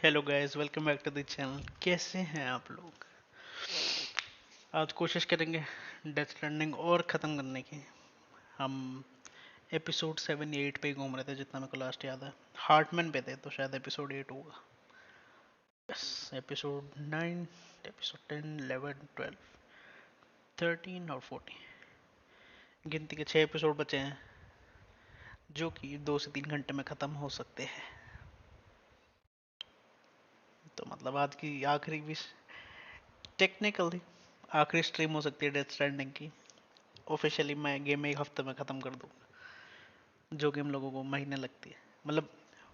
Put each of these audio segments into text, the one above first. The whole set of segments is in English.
Hello guys, welcome back to the channel. कैसे हैं आप लोग? आज कोशिश करेंगे डेथ स्ट्रैंडिंग और ख़त्म करने की। हम एपिसोड 7 या 8 पे ही घूम रहे थे, जितना मेरे को लास्ट याद है। हार्टमैन पे थे, तो शायद एपिसोड 8 होगा। यस, एपिसोड 9, एपिसोड 10, 11, 12, 13 और 14। गिनती के 6 एपिसोड बचे हैं, जो कि 2 से 3 घंटे में ख़त्म हो सकते हैं। तो मतलब आज की आखिरी भी टेक्निकली आखिरी स्ट्रीम हो सकती है डेथ स्ट्रैंडिंग की। ऑफिशियली मैं गेम एक हफ्ते में ख़त्म कर दूंगा, जो गेम लोगों को महीने लगती है। मतलब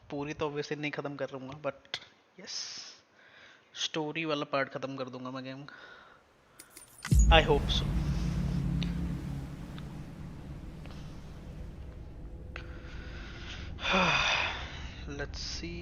पूरी तो ऑब्वियसली नहीं ख़त्म कर दूंगा, बट यस, स्टोरी वाला पार्ट ख़त्म कर दूंगा मैं गेम का। I hope so. Let's see.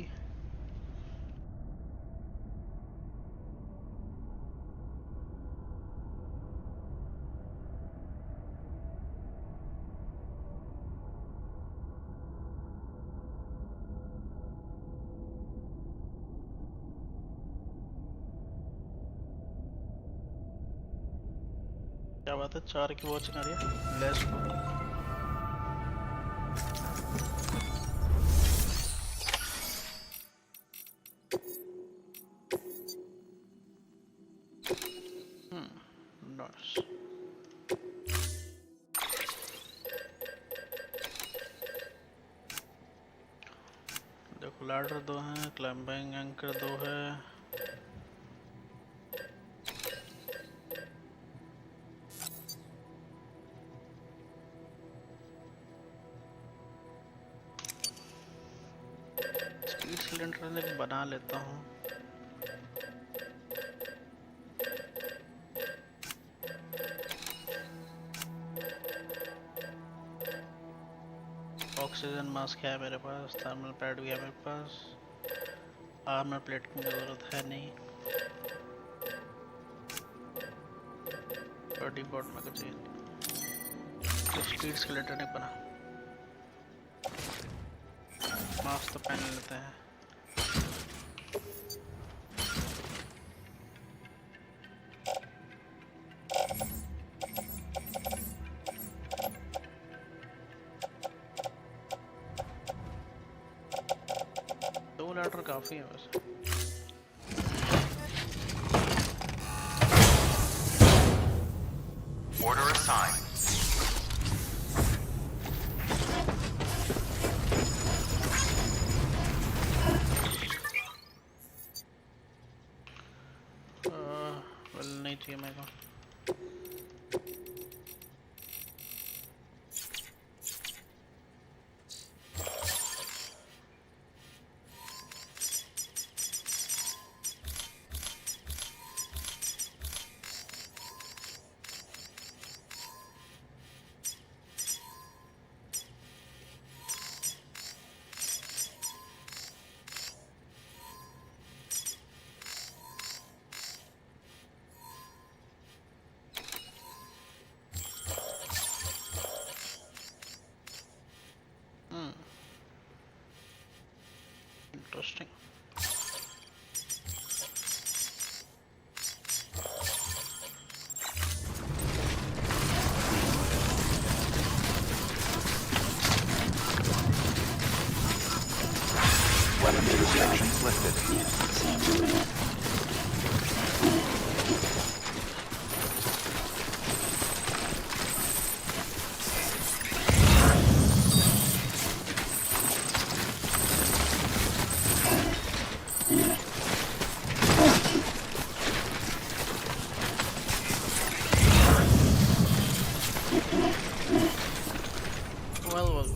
क्या बात है, 4 की वॉचिंग आ रही है। Let's go. नाइस। देखो, लैडर 2 है, क्लाइंबिंग एंकर 2 है। स्पीड सिलेंडर बना लेता हूँ। ऑक्सीजन मास्क है मेरे पास, थर्मल पैड भी है मेरे पास। आर्मर प्लेट की ज़रूरत है नहीं। बॉडी बोर्ड में कुछ तो स्पीड स्केलेटन नहीं बना। मास्क तो पहन लेते हैं। दो लैडर काफ़ी है वैसे। Order assigned. वेल, नहीं चाहिए मेरे को। Interesting. Weapon restrictions lifted. Well,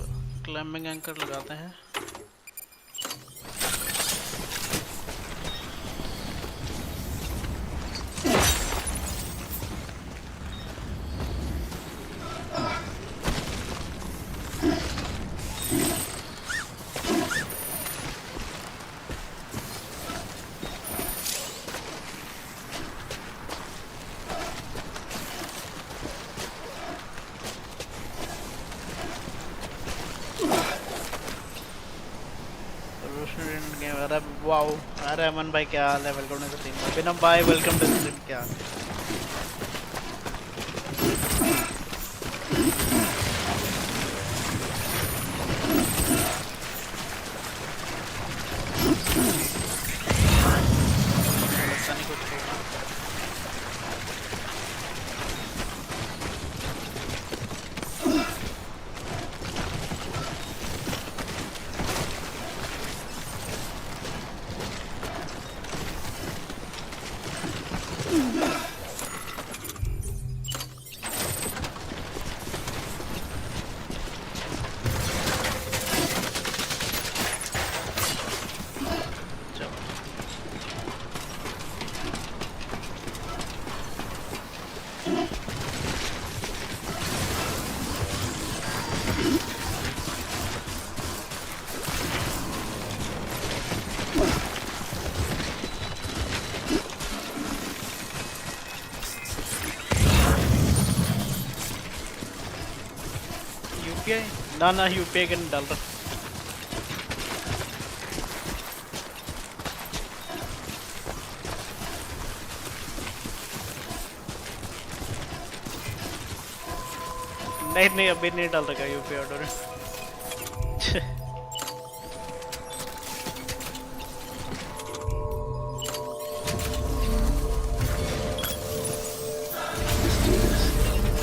climbing anchor लगाते हैं। अरे वाओ, अरे अमन भाई क्या हाल है, वेलकम टू द स्ट्रीम। अभिनव भाई वेलकम टू द स्ट्रीम, क्या हाल है? लगता नहीं कुछ होगा। यूपीआई ना यूपीआई के डाल रहा। नहीं नहीं अभी नहीं डाल रखा UPI order.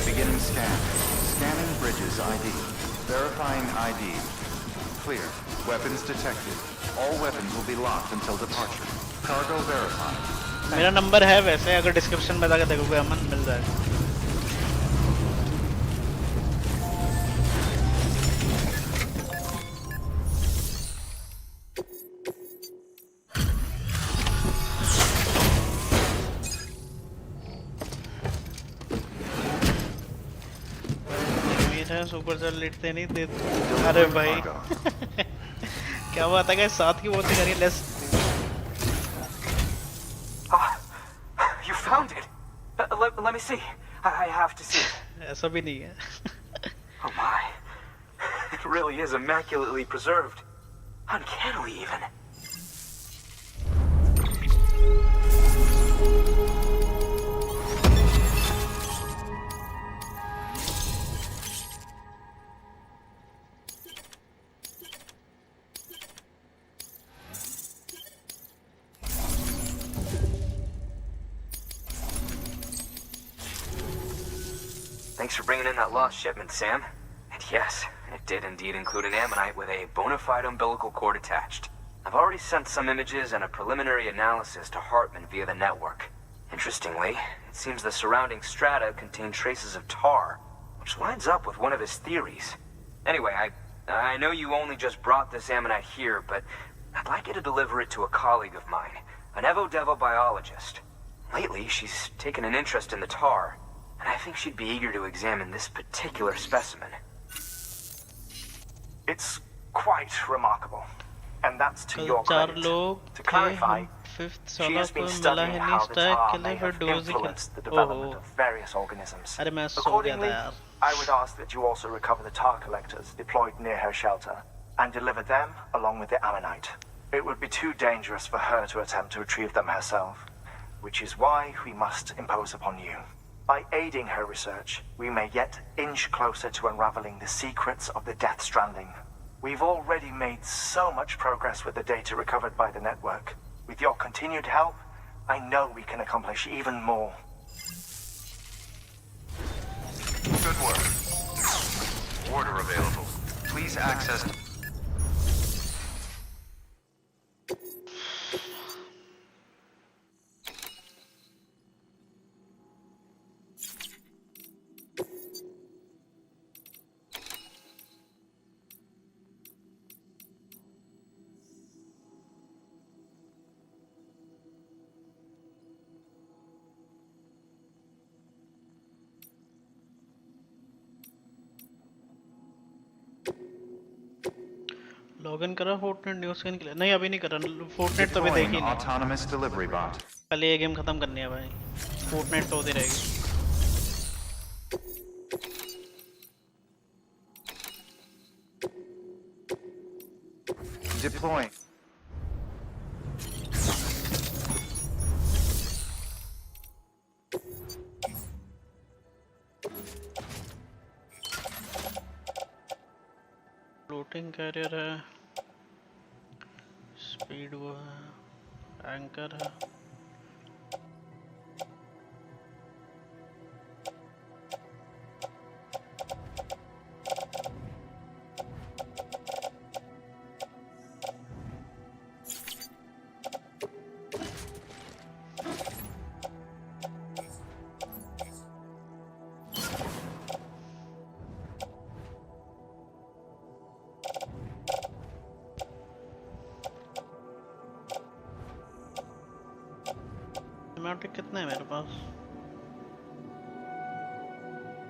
Beginning scan. Scanning bridges ID. Verifying ID. Clear. Weapons detected. All weapons will be locked until departure. Cargo verified. मेरा नंबर है वैसे, अगर डिस्क्रिप्शन में जाकर देखोगे अमन मिल जाएगा। सुपर चैट लेटते नहीं देते। अरे भाई क्या बात है, साथ की बहुत सी करिए less. You found it. Let me see. I have to see it. ऐसा भी नहीं है। Oh my. It really is immaculately preserved. Uncannily even. Thanks for bringing in that lost shipment, Sam. And yes, it did indeed include an ammonite with a bona fide umbilical cord attached. I've already sent some images and a preliminary analysis to Hartman via the network. Interestingly, it seems the surrounding strata contain traces of tar, which lines up with one of his theories. Anyway, I know you only just brought this ammonite here, but I'd like you to deliver it to a colleague of mine, an Evo-Devo biologist. Lately, she's taken an interest in the tar, and I think she'd be eager to examine this particular specimen. It's quite remarkable, and that's to your credit. To clarify, she has been studying how the tar may have influenced the development of various organisms. Accordingly, I would ask that you also recover the tar collectors deployed near her shelter and deliver them along with the ammonite. It would be too dangerous for her to attempt to retrieve them herself, which is why we must impose upon you. By aiding her research, we may yet inch closer to unraveling the secrets of the Death Stranding. We've already made so much progress with the data recovered by the network. With your continued help, I know we can accomplish even more. Good work. Order available. Please access... login करा Fortnite news के लिए? नहीं अभी नहीं करा, Fortnite तो अभी देखी नहीं। Autonomous delivery bot. पहले ये गेम खत्म करनी है भाई, फोर्टनाइट तो होती रहेगी। Deploying. कैरियर है, स्पीड वो है, एंकर है। कितने है मेरे पास?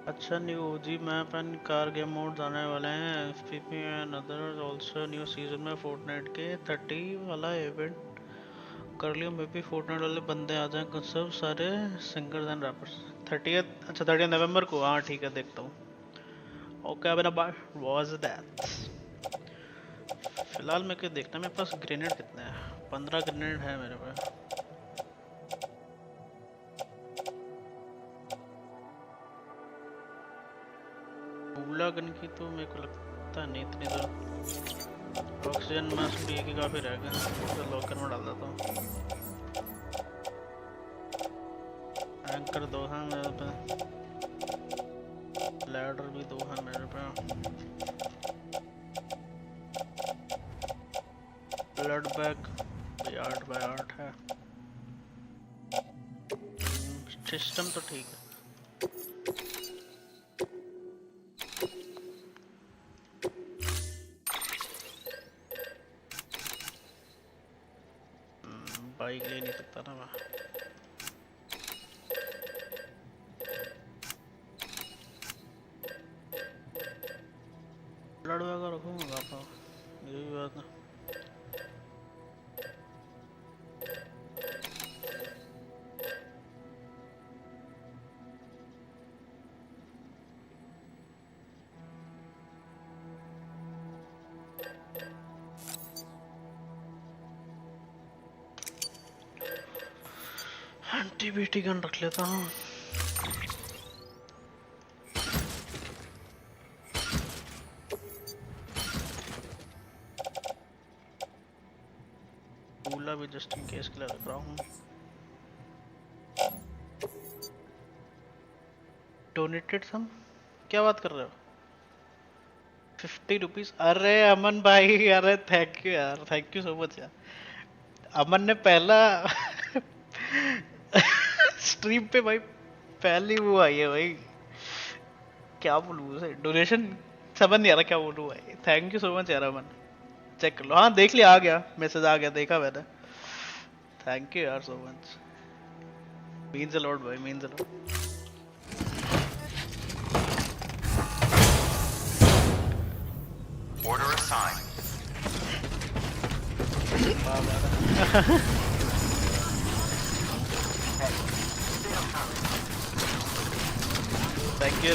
अच्छा, new OG map and car game mode आने वाले हैं। FPP and other also new season में फोर्टनाइट के 30 वाला इवेंट कर लियो। मे बी फोर्टनाइट वाले बंदे आ जाएं, सब सारे सिंगर्स एंड रैपर्स। 30th, अच्छा 30 नवंबर को। हाँ ठीक है, देखता हूँ। ओके अब ना वाज दैट। फिलहाल मैं क्या देखना, मेरे पास ग्रेनेड कितने हैं? 15 ग्रेनेड है मेरे पास। गन की तो मेरे को लगता नहीं इतनी जरूरत। ऑक्सीजन मास्क भी एक ही काफी रह गया, तो लॉकर में डाल देता हूँ। एंकर 2 है मेरे पे, लैडर भी 2 है मेरे पे, ब्लड बैग 8x8 है। सिस्टम तो ठीक है। बाइक ले नहीं सकता ना मैं। ब्लड बैग रखूंगा आपका, ये भी बात है। एंटीबीटी गन रख लेता हूँ। कूला भी जस्ट इन केस के लिए रख रहा हूँ। डोनेटेड सम, क्या बात कर रहे हो? 50 रुपीज? अरे अमन भाई, अरे थैंक यू यार, थैंक यू सो मच यार। अमन ने पहला स्ट्रीम पे भाई पहली वो आई है भाई, क्या बोलूं उसे, डोनेशन समझ नहीं आ रहा क्या बोलूं भाई। थैंक यू सो मच यार अमन। चेक कर लो। हाँ देख लिया, आ गया मैसेज, आ गया, देखा मैंने। थैंक यू यार so much, means a lot भाई, means a lot. Order assigned. Thank you.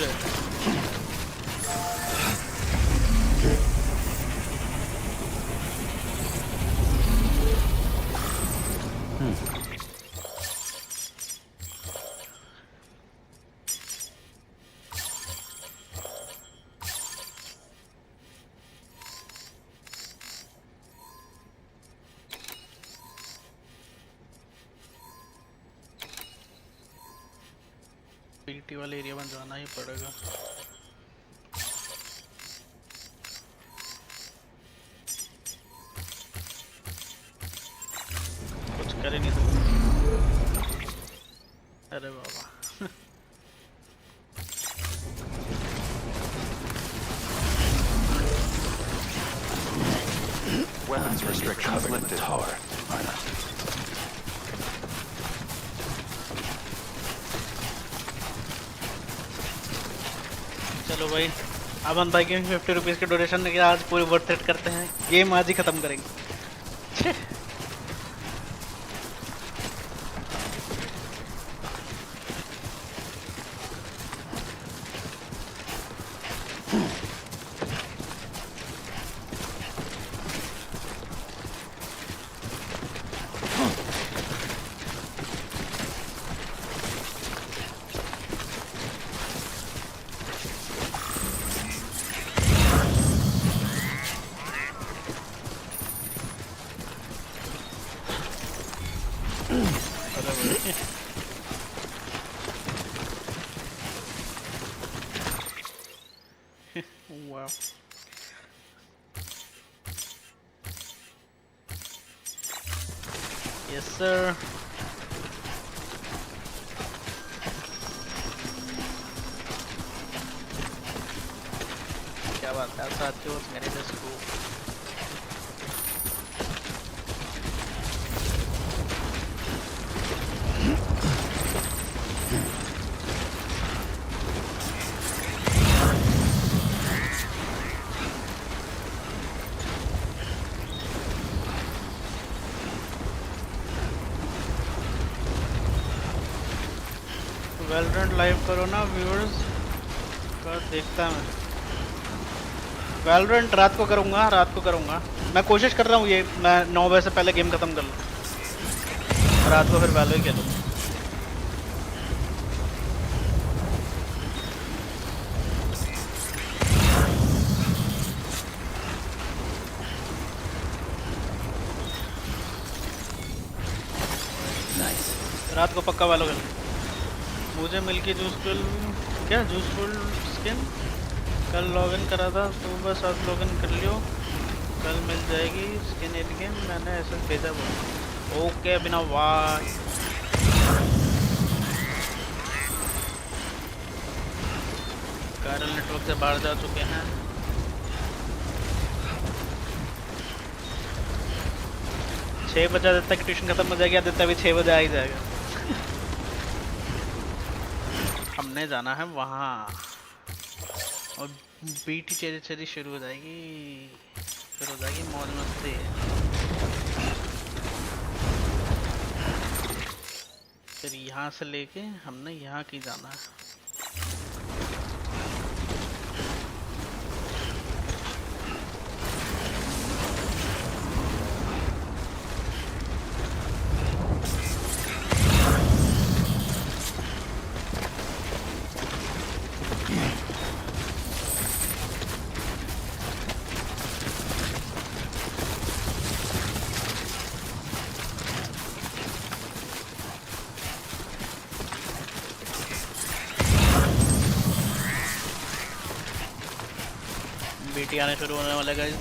PT वाले एरिया में जाना ही पड़ेगा। कुछ कर ही नहीं सकते। अरे बाबा Weapons restrictions lifted. चलो भाई, अमन भाई के 50 रुपीज़ के डोनेशन के आज पूरी वर्थ इट करते हैं। गेम आज ही खत्म करेंगे। Yes sir. क्या बात है साथियों, मेरे को वैलोरेंट लाइव करो ना व्यूअर्स का, देखता मैं। वैलोरेंट रात को करूँगा। मैं कोशिश कर रहा हूँ ये मैं 9 बजे से पहले गेम खत्म कर लूँ, रात को फिर वैलो ही खेलूँ। रात को पक्का वैलो खेलूँ। मुझे मिल के जूसफुल स्किन कल लॉगिन करा था, सुबह साथ लॉगिन कर लियो, कल मिल जाएगी स्किन इन गेम। मैंने ऐसा भेजा बोला। ओके बिना वाच कायरल नेटवर्क से बाहर जा चुके हैं। छः बजे तक ट्यूशन खत्म हो जाएगी, आदित्य भी 6 बजे आ ही जाएगा। हमने जाना है वहाँ और बीटी चेरी शुरू हो जाएगी, मौज मस्ती। फिर यहाँ से लेके हमने यहाँ की जाना है। बीटी आने शुरू होने वाले गाइस।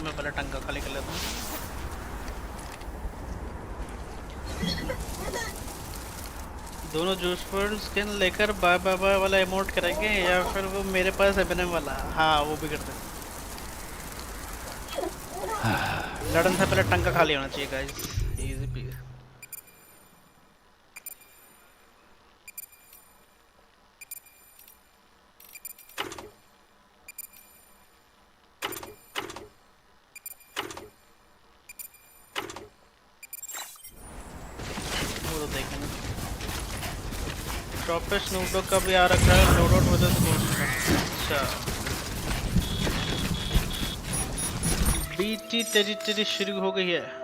मैं पहले टंका खाली कर लेता हूँ। दोनों जूसफुल स्किन लेकर बाय बाय बाय वाला इमोट करेंगे या फिर वो मेरे पास एमएनएम वाला? हाँ वो भी करते हैं। लड़न से पहले टंका खाली होना चाहिए गाइस, इजी पी। शॉप पे स्नूप का भी आ रखा है, लोड आउट वजह से। अच्छा बीटी टेरिटरी शुरू हो गई है।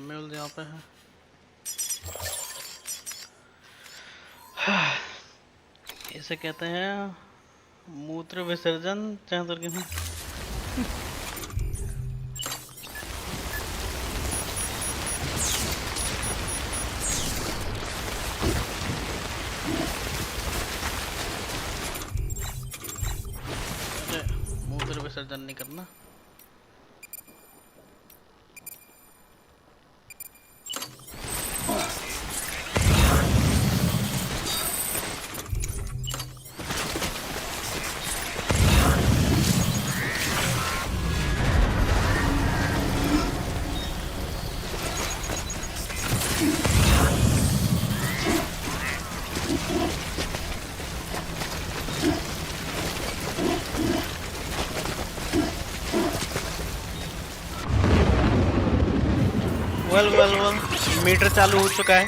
मेल यहाँ पे है। इसे कहते हैं मूत्र विसर्जन। चाहे तो मूत्र विसर्जन नहीं करना। वेल मीटर चालू हो चुका है.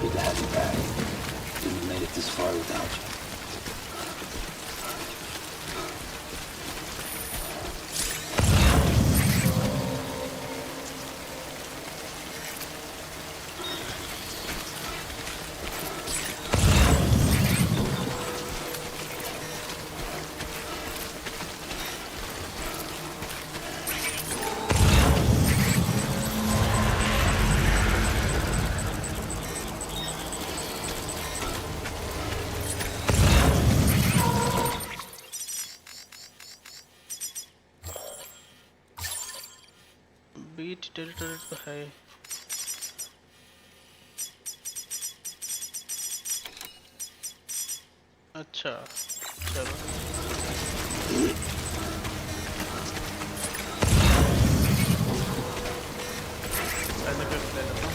Good to have you back. Didn't made it this far without you. Beat territory तो है. अच्छा चलो ऐसा कर लेता हूँ.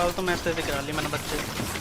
फिलहाल तो मैं ऐसे करा ली मैंने बच्चे।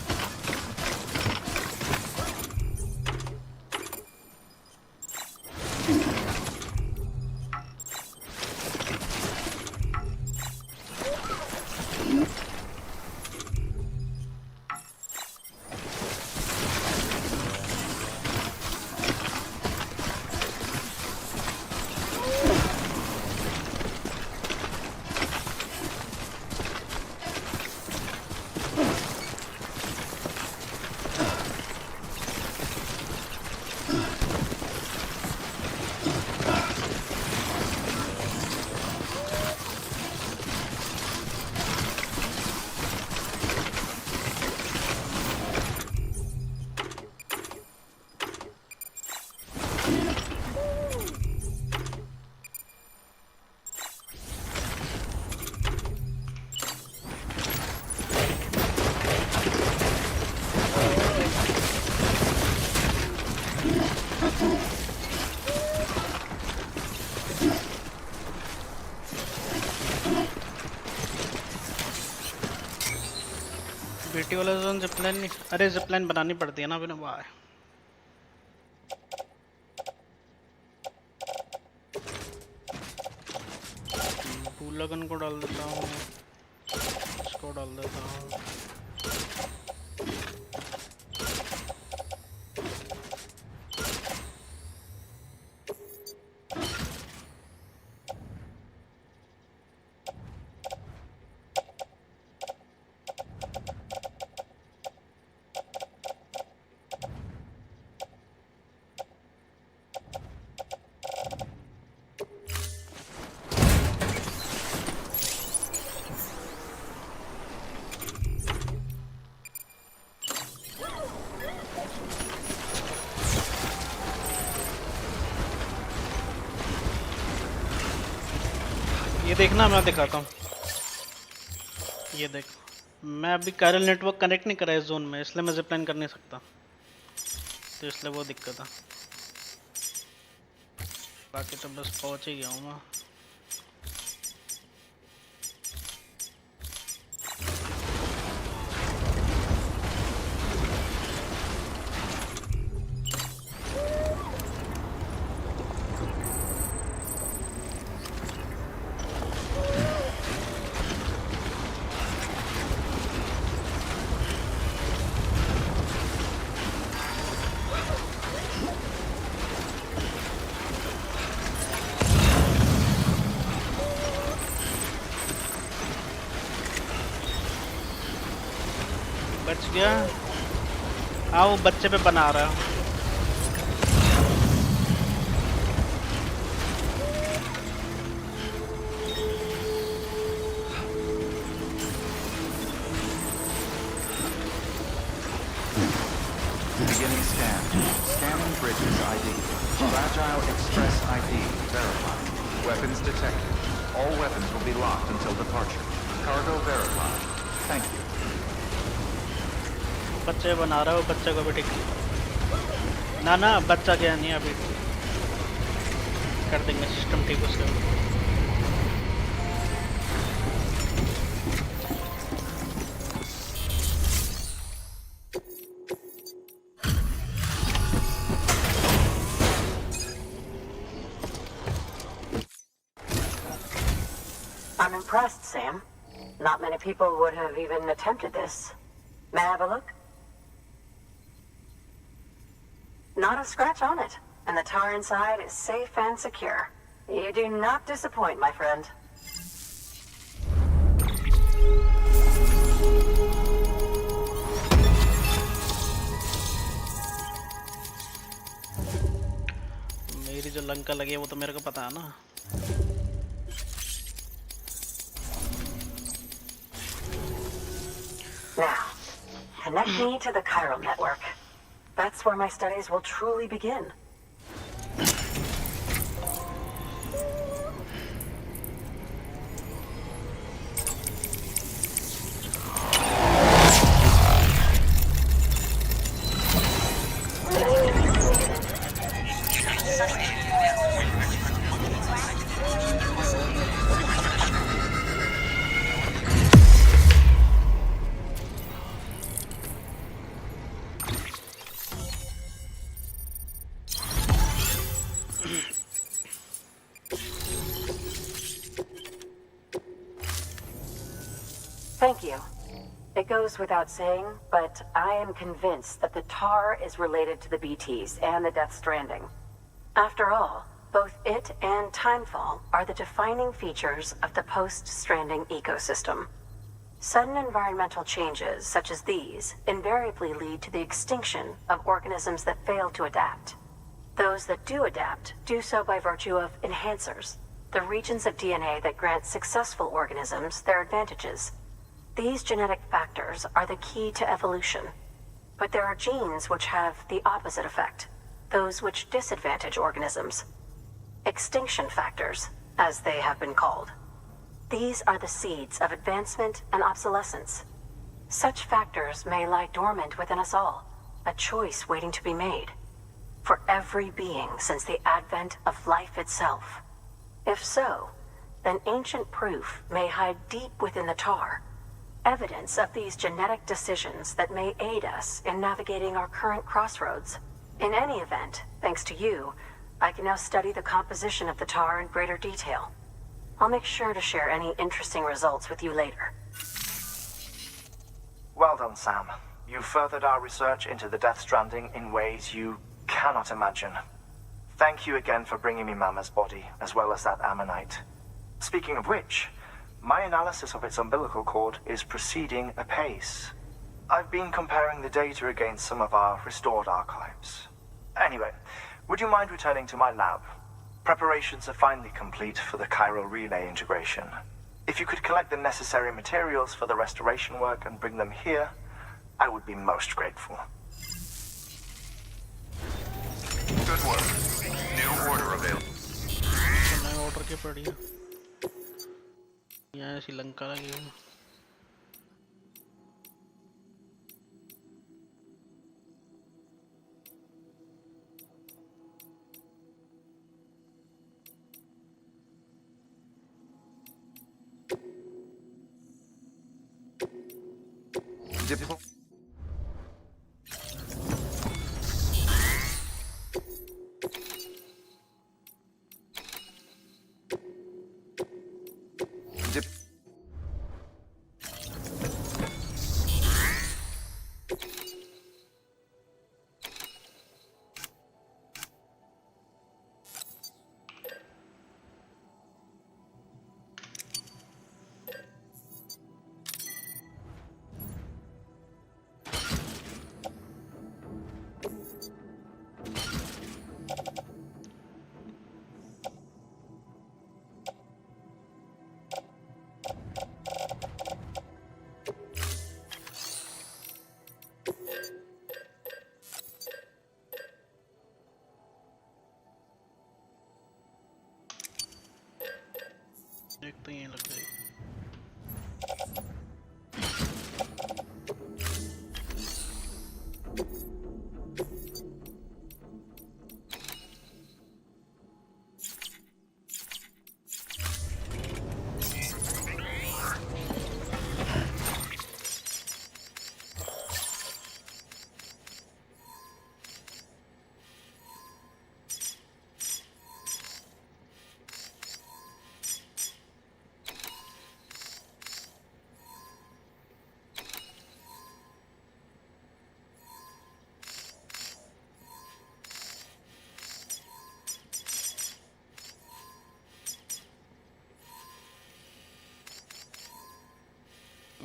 बीटी वाला जोन जिपलाइन नहीं, अरे जिपलाइन बनानी पड़ती है ना बिना बाहर। लगन को डाल देता हूँ, इसको डाल देता हूँ। ये देखना, मैं दिखाता हूँ। ये देख, मैं अभी कायरल नेटवर्क कनेक्ट नहीं करा इस जोन में, इसलिए मैं जिपलाइन कर नहीं सकता, तो इसलिए वो दिक्कत है। बाकी तो बस पहुँच ही गया हूँ मैं। बच गया। आओ, बच्चे पे बना रहा हूँ। Beginning scan. Scanning bridges ID. Fragile Express ID verified. Weapons detected. All weapons will be locked until departure. Cargo verified. Thank you. बच्चे बना रहा हूँ, बच्चे को भी ठीक ना ना, बच्चा गया नहीं, अभी कर देंगे सिस्टम ठीक उसके। I'm impressed, Sam. Not many people would have even attempted this. May I have a look? Not a scratch on it, and the tower inside is safe and secure. You do not disappoint, my friend. मेरी जो लंका लगी है वो तो मेरे को पता है ना। Now, connect me to the chiral network. That's where my studies will truly begin. Thank you. It goes without saying, but I am convinced that the tar is related to the BTs and the Death Stranding. After all, both it and Timefall are the defining features of the post-Stranding ecosystem. Sudden environmental changes such as these invariably lead to the extinction of organisms that fail to adapt. Those that do adapt do so by virtue of enhancers, the regions of DNA that grant successful organisms their advantages. These genetic factors are the key to evolution. But there are genes which have the opposite effect, those which disadvantage organisms. Extinction factors, as they have been called. These are the seeds of advancement and obsolescence. Such factors may lie dormant within us all, a choice waiting to be made. For every being since the advent of life itself. If so, then ancient proof may hide deep within the tar, evidence of these genetic decisions that may aid us in navigating our current crossroads. In any event, thanks to you, I can now study the composition of the tar in greater detail. I'll make sure to share any interesting results with you later. Well done, Sam. You furthered our research into the Death Stranding in ways you cannot imagine. Thank you again for bringing me Mama's body, as well as that ammonite. Speaking of which, my analysis of its umbilical cord is proceeding apace. I've been comparing the data against some of our restored archives. Anyway, would you mind returning to my lab? Preparations are finally complete for the chiral relay integration. If you could collect the necessary materials for the restoration work and bring them here, I would be most grateful. Good work. New order available. नया order के पड़ी है यहाँ श्रीलंका लगी हुई Deploy. देखते ही लग जाएगी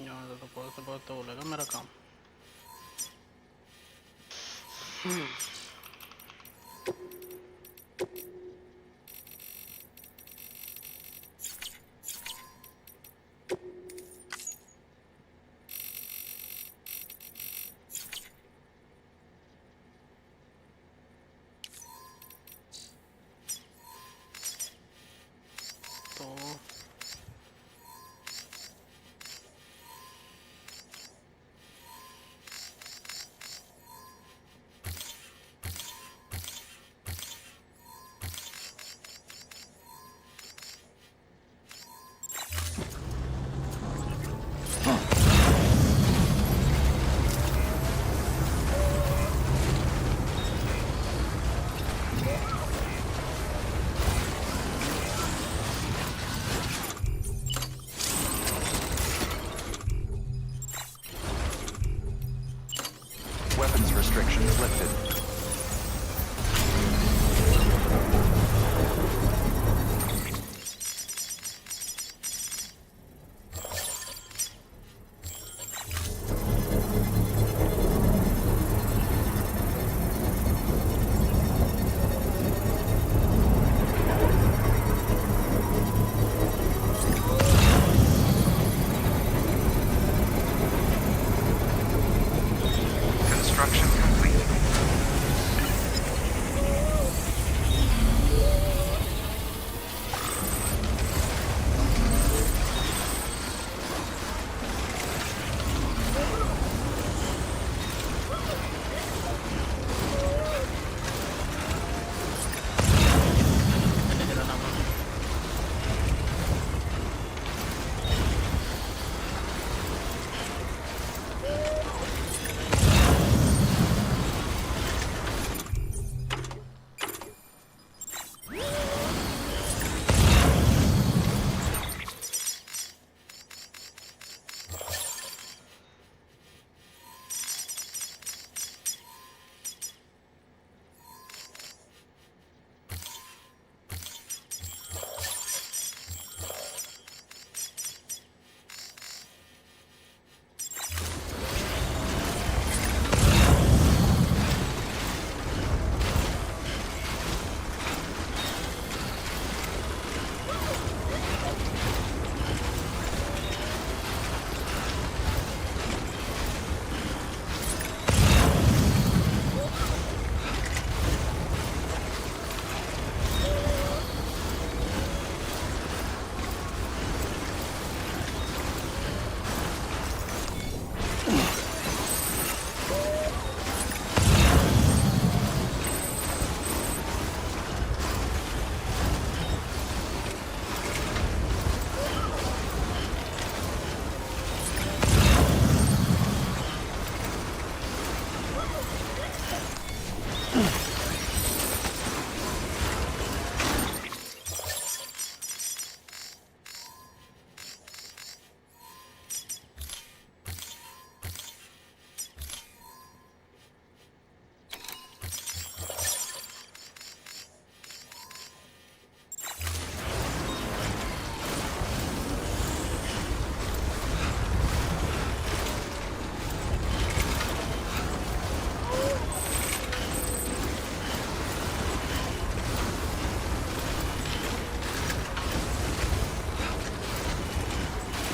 यहाँ से तो बहुत तो लगा मेरा काम restrictions lifted. Construction complete.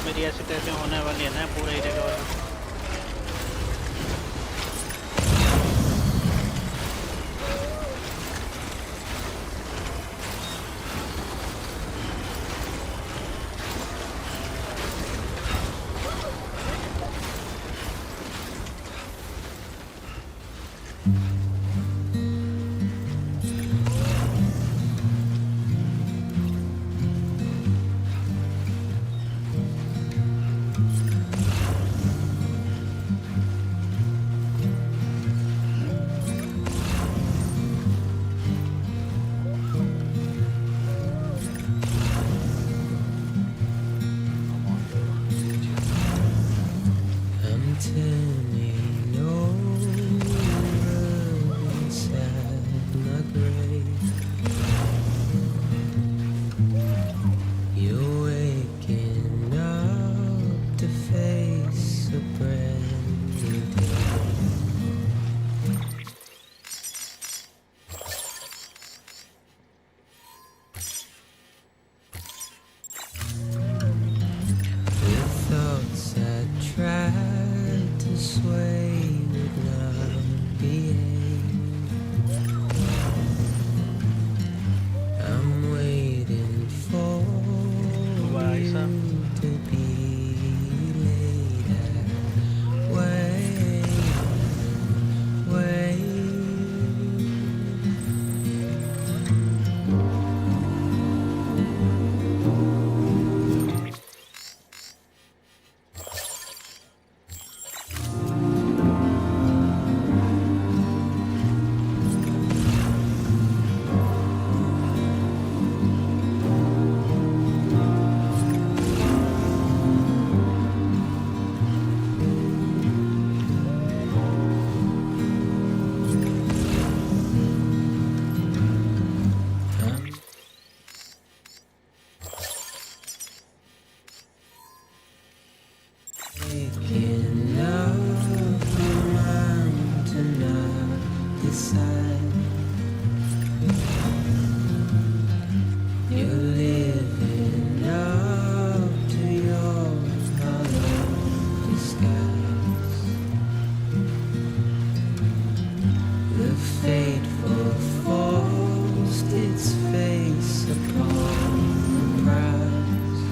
मेरी ऐसे तैसे होने वाली है ना पूरा ही जगह। decide. You're living up to your hollow disguise. The fateful forced its face upon the prize.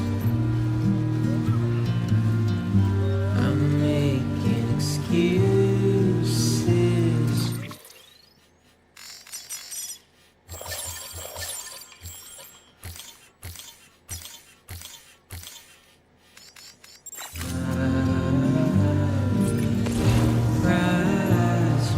I'm making excuses. Prize,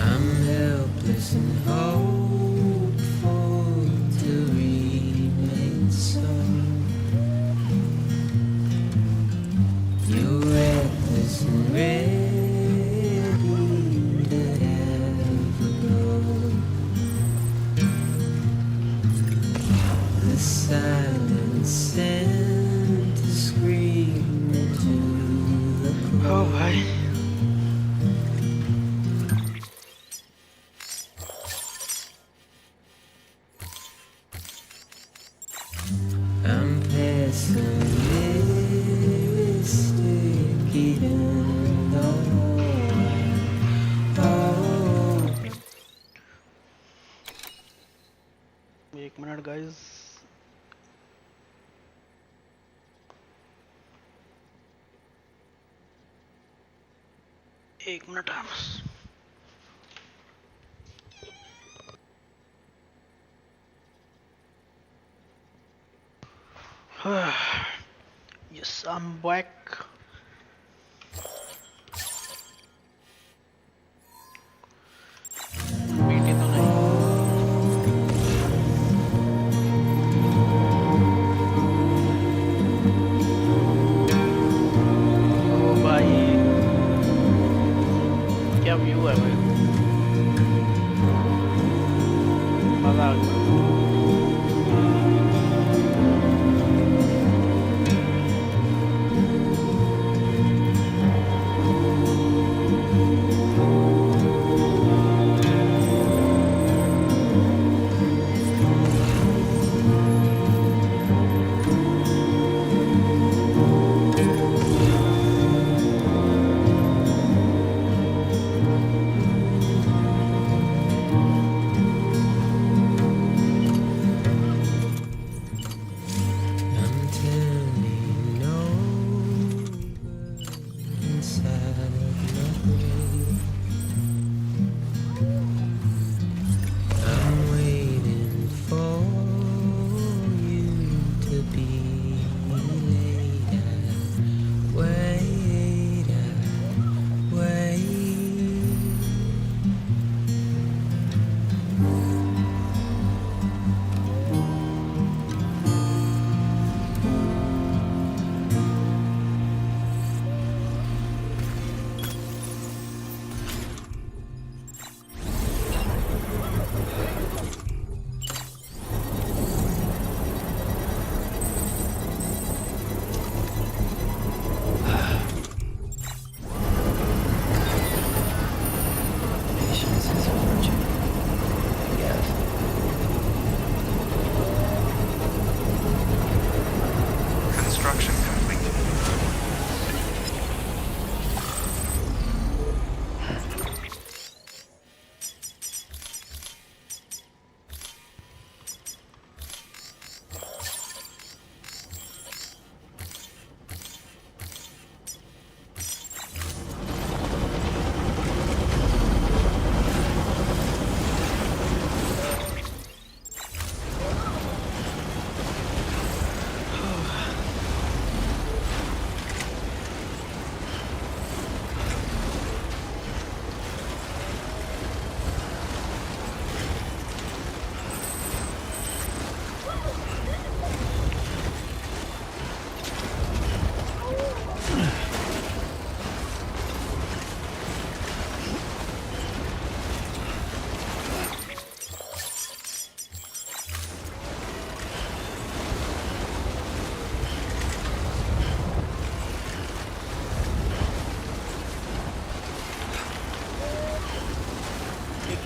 I'm helpless and hopeful to remain so. You're reckless and ready to ever go. The silence sent to scream into the cold. Oh भाई I'm pessimistic even though I hope. एक minute guys एक minute yes I'm back BT तो नहीं ओ भाई क्या view है भाई मजा आ गया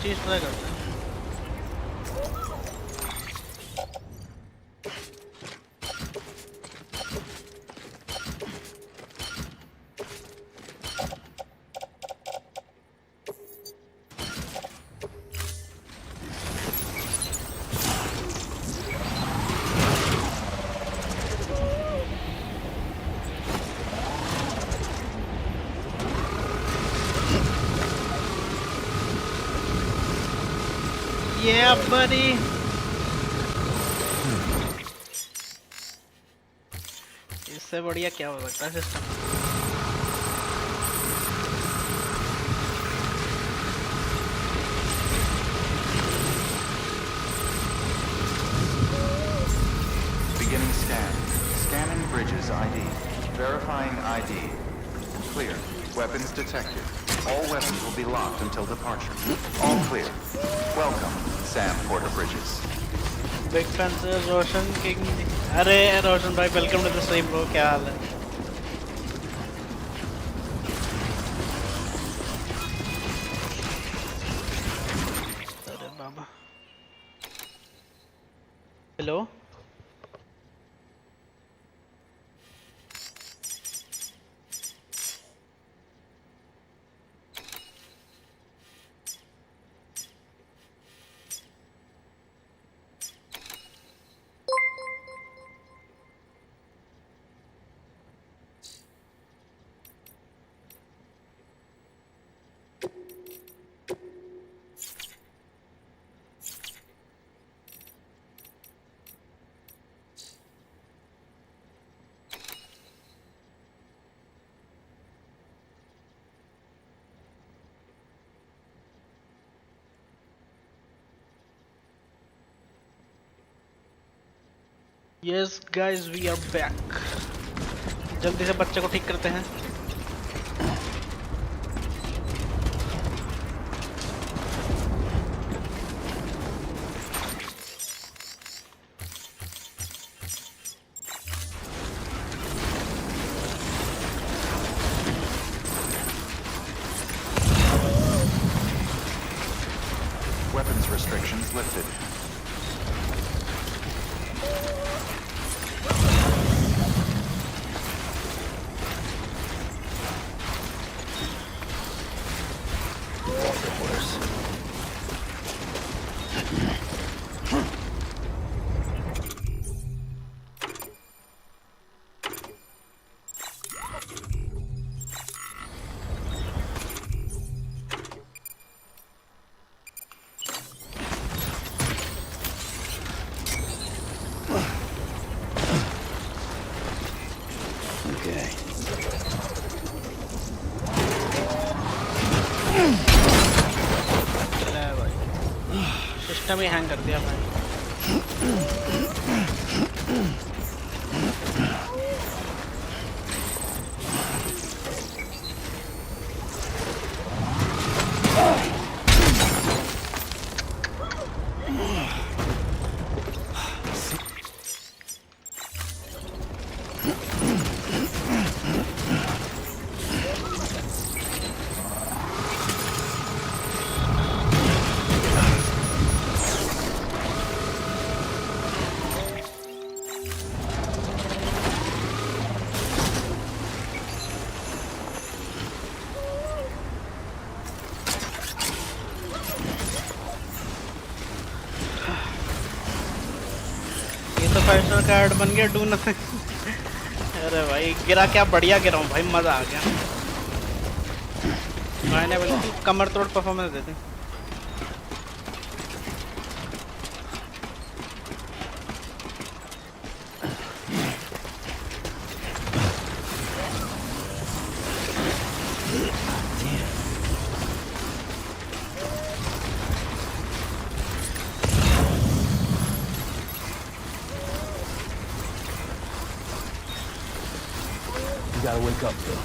चीज ट्राई करते हैं। Yeah, buddy. इससे बढ़िया क्या हो सकता है system? Beginning scan. Scanning bridges ID. Verifying ID. Clear. Weapons detected. All weapons will be locked until departure. All clear. Welcome, Sam Porter Bridges. Big fan से रोशन किंग। अरे रोशन भाई welcome to the stream bro, क्या हाल है? अरे बाबा। Hello. Yes guys, we are back. जल्दी से बच्चे को ठीक करते हैं। Weapons restrictions lifted. सिस्टम ही हैंग कर दिया भाई। कार्ड बन गया डू नथिंग। अरे भाई गिरा क्या बढ़िया गिरा हूँ भाई, मजा आ गया। मैंने बिल्कुल कमर तोड़ परफॉर्मेंस देती। You gotta wake up, Phil.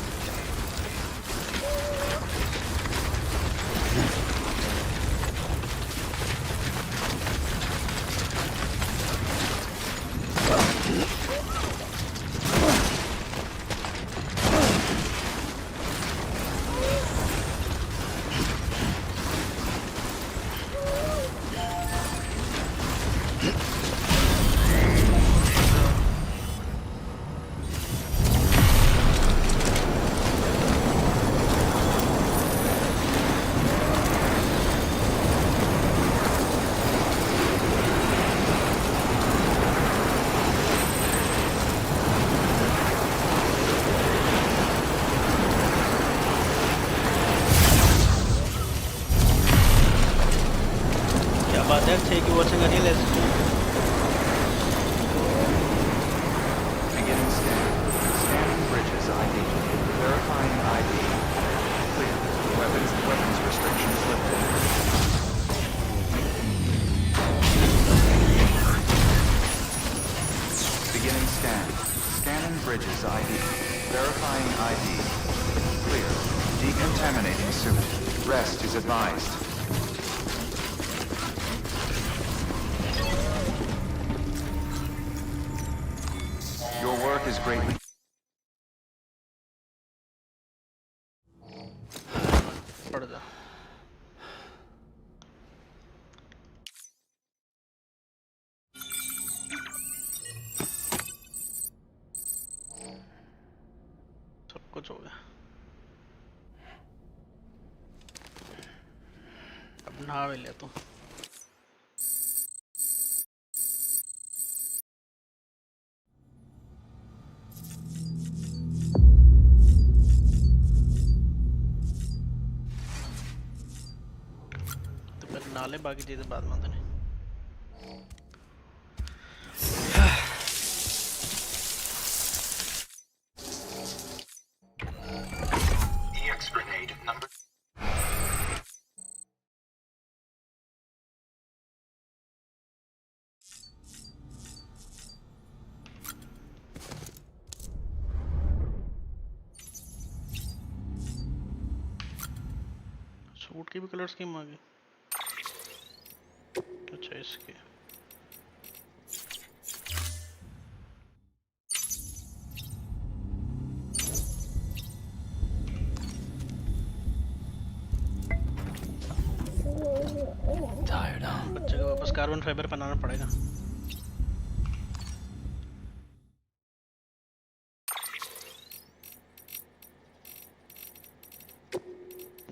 यार 6 की वॉचिंग आ रही है let's Beginning scan. Scanning bridges ID. Verifying ID. Clear. Weapons restrictions lifted. Beginning scan. Scanning bridges ID. Verifying ID. Clear. Decontaminating suit. Rest is advised. Your work is greatly... पड़ जा सब कुछ हो गया अब नहा भी ले तू नाले बाकी चीजें बाद में आते हैं सूट की भी कलर स्कीम आ गई अच्छा इसके बच्चे को वापस कार्बन फाइबर बनाना पड़ेगा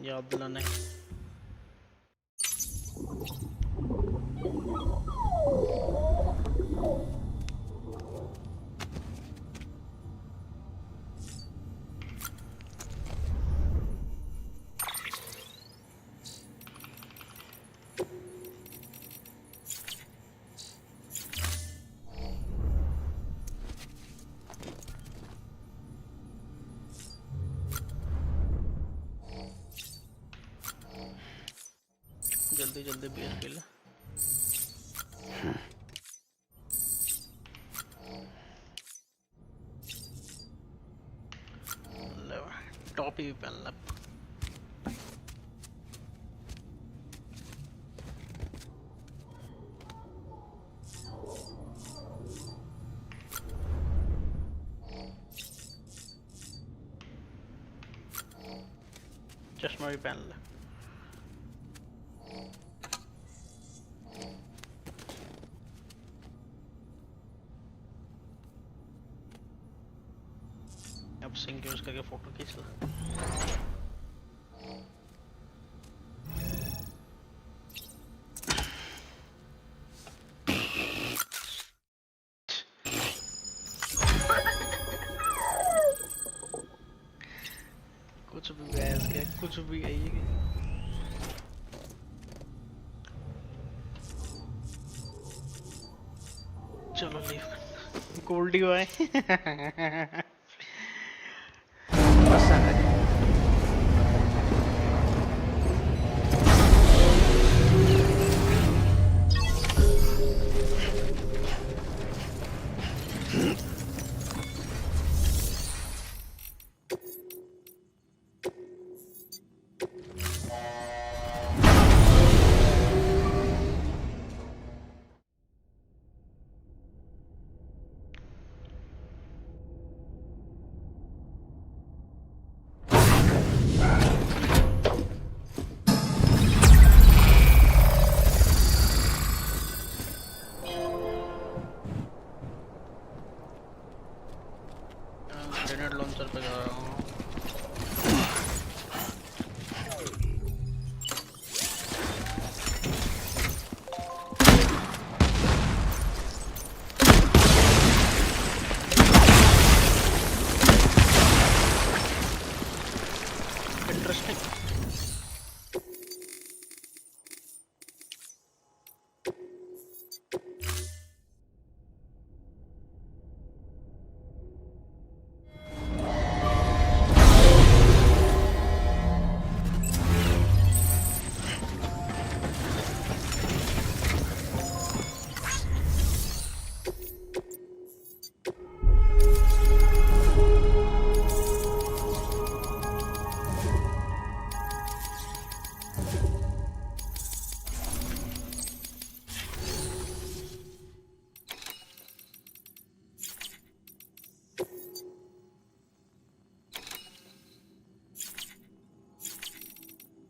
याद दिलाने जल्दी जल्दी बियर पी ले टॉपी भी पहन ला चश्मा भी पहन ला अब सिंक यूज करके फोटो खींच ला कुछ भी गैस गया कुछ भी गई चलो लीव गोल्डी भाई ग्रेनेड लॉन्चर पे जा रहा हूँ इंटरेस्टिंग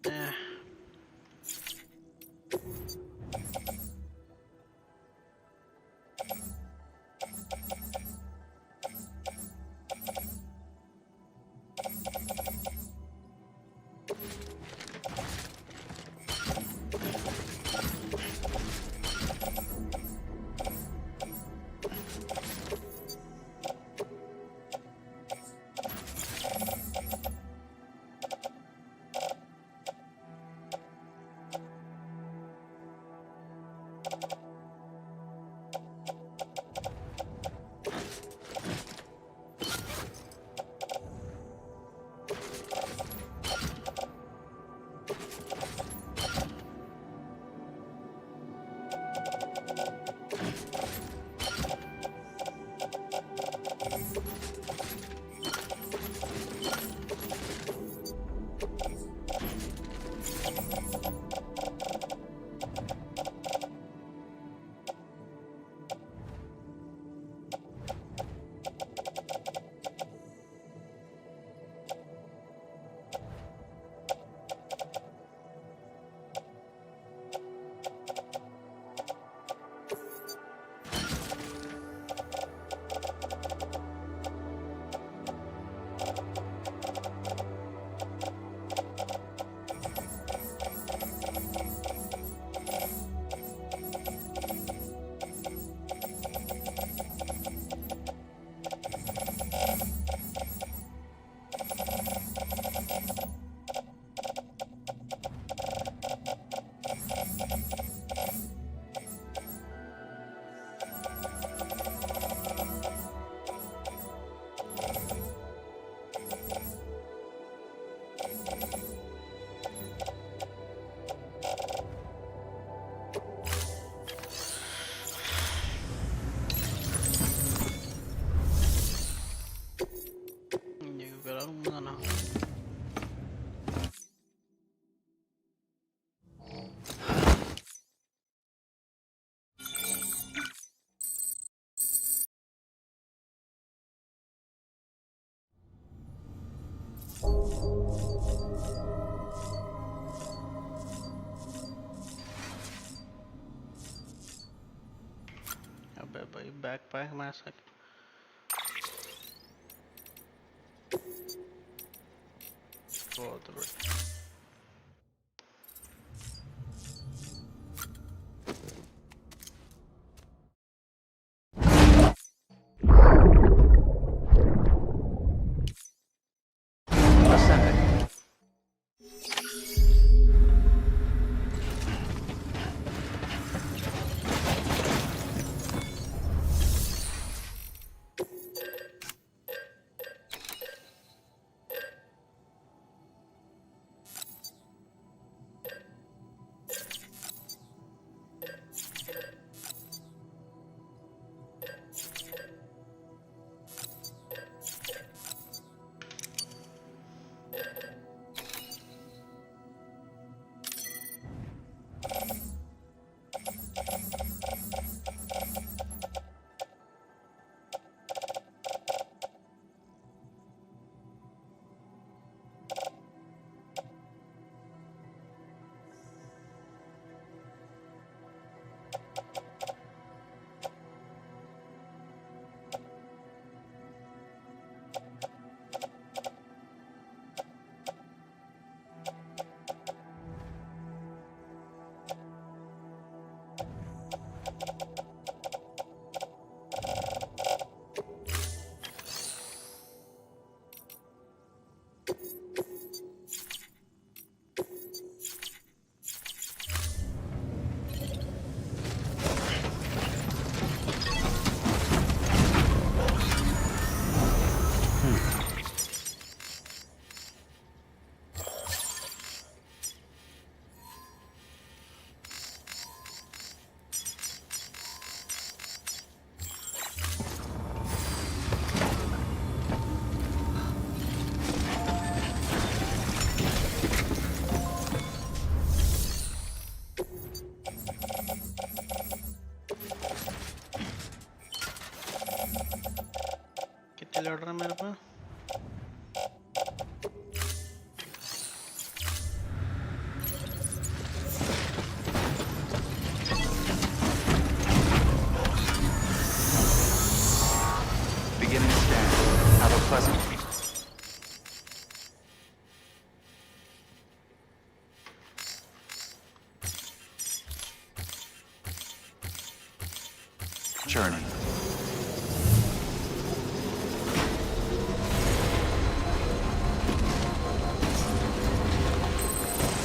अबे भाई बैकपैक में ऐसा बहुत बढ़िया। लड़ रहा है मेरे पास। journey.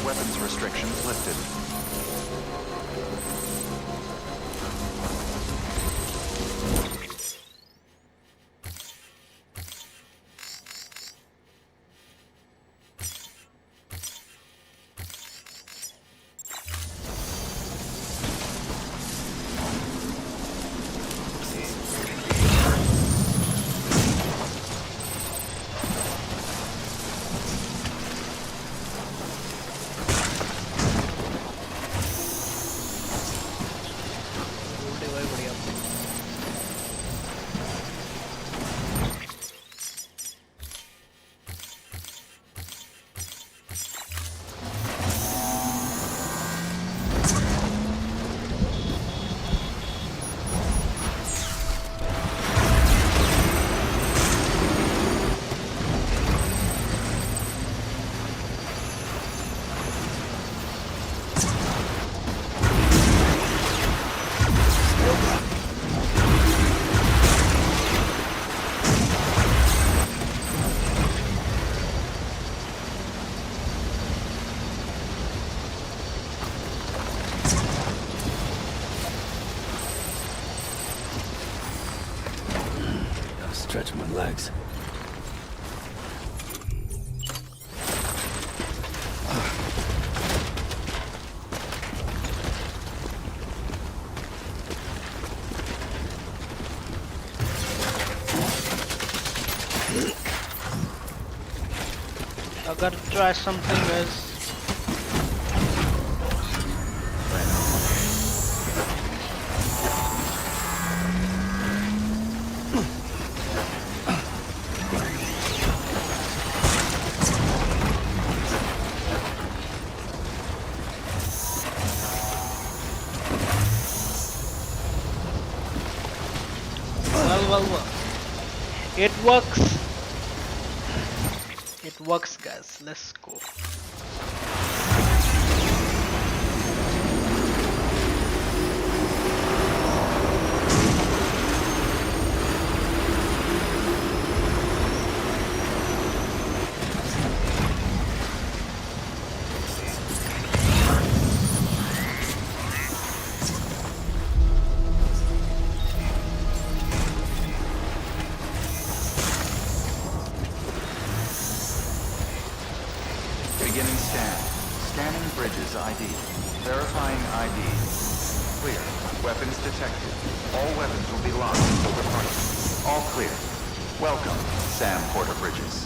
Weapons restrictions lifted. Stretch my legs. I gotta try something, guys. Well. It works. It works, guys. Let's go. Beginning scan. Scanning bridges ID. Verifying ID. Clear. Weapons detected. All weapons will be locked until departure. All clear. Welcome, Sam Porter Bridges.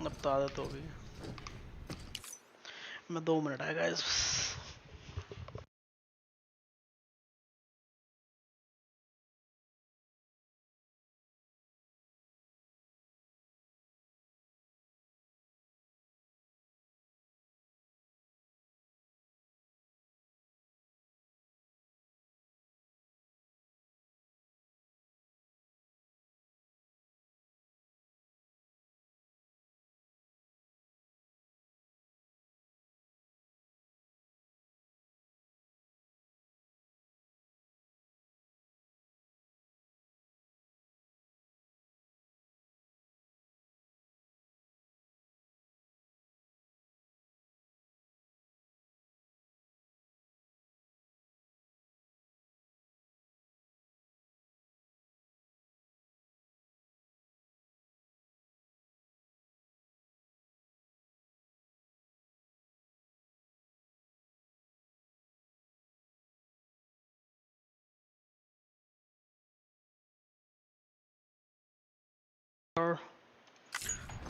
अब तो आदत हो गई। मैं 2 minute आएगा इस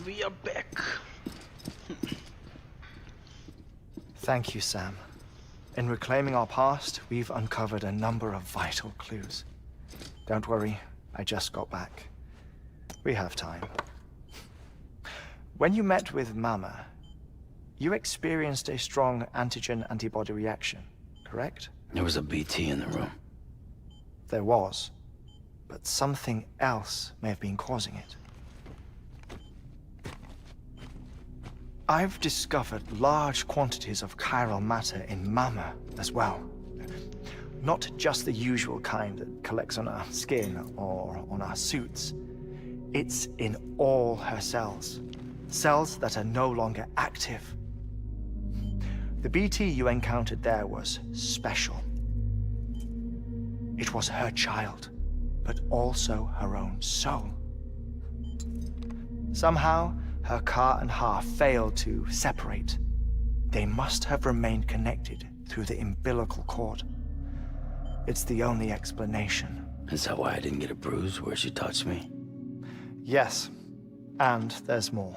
We are back. Thank you, Sam. In reclaiming our past, we've uncovered a number of vital clues. Don't worry, I just got back. We have time. When you met with Mama, you experienced a strong antigen-antibody reaction, correct? There was a BT in the room. There was, but something else may have been causing it. I've discovered large quantities of chiral matter in Mama as well. Not just the usual kind that collects on our skin or on our suits. It's in all her cells. Cells that are no longer active. The BT you encountered there was special. It was her child, but also her own soul. Somehow, her car and half failed to separate. They must have remained connected through the umbilical cord. It's the only explanation. Is that why I didn't get a bruise where she touched me? Yes, and there's more.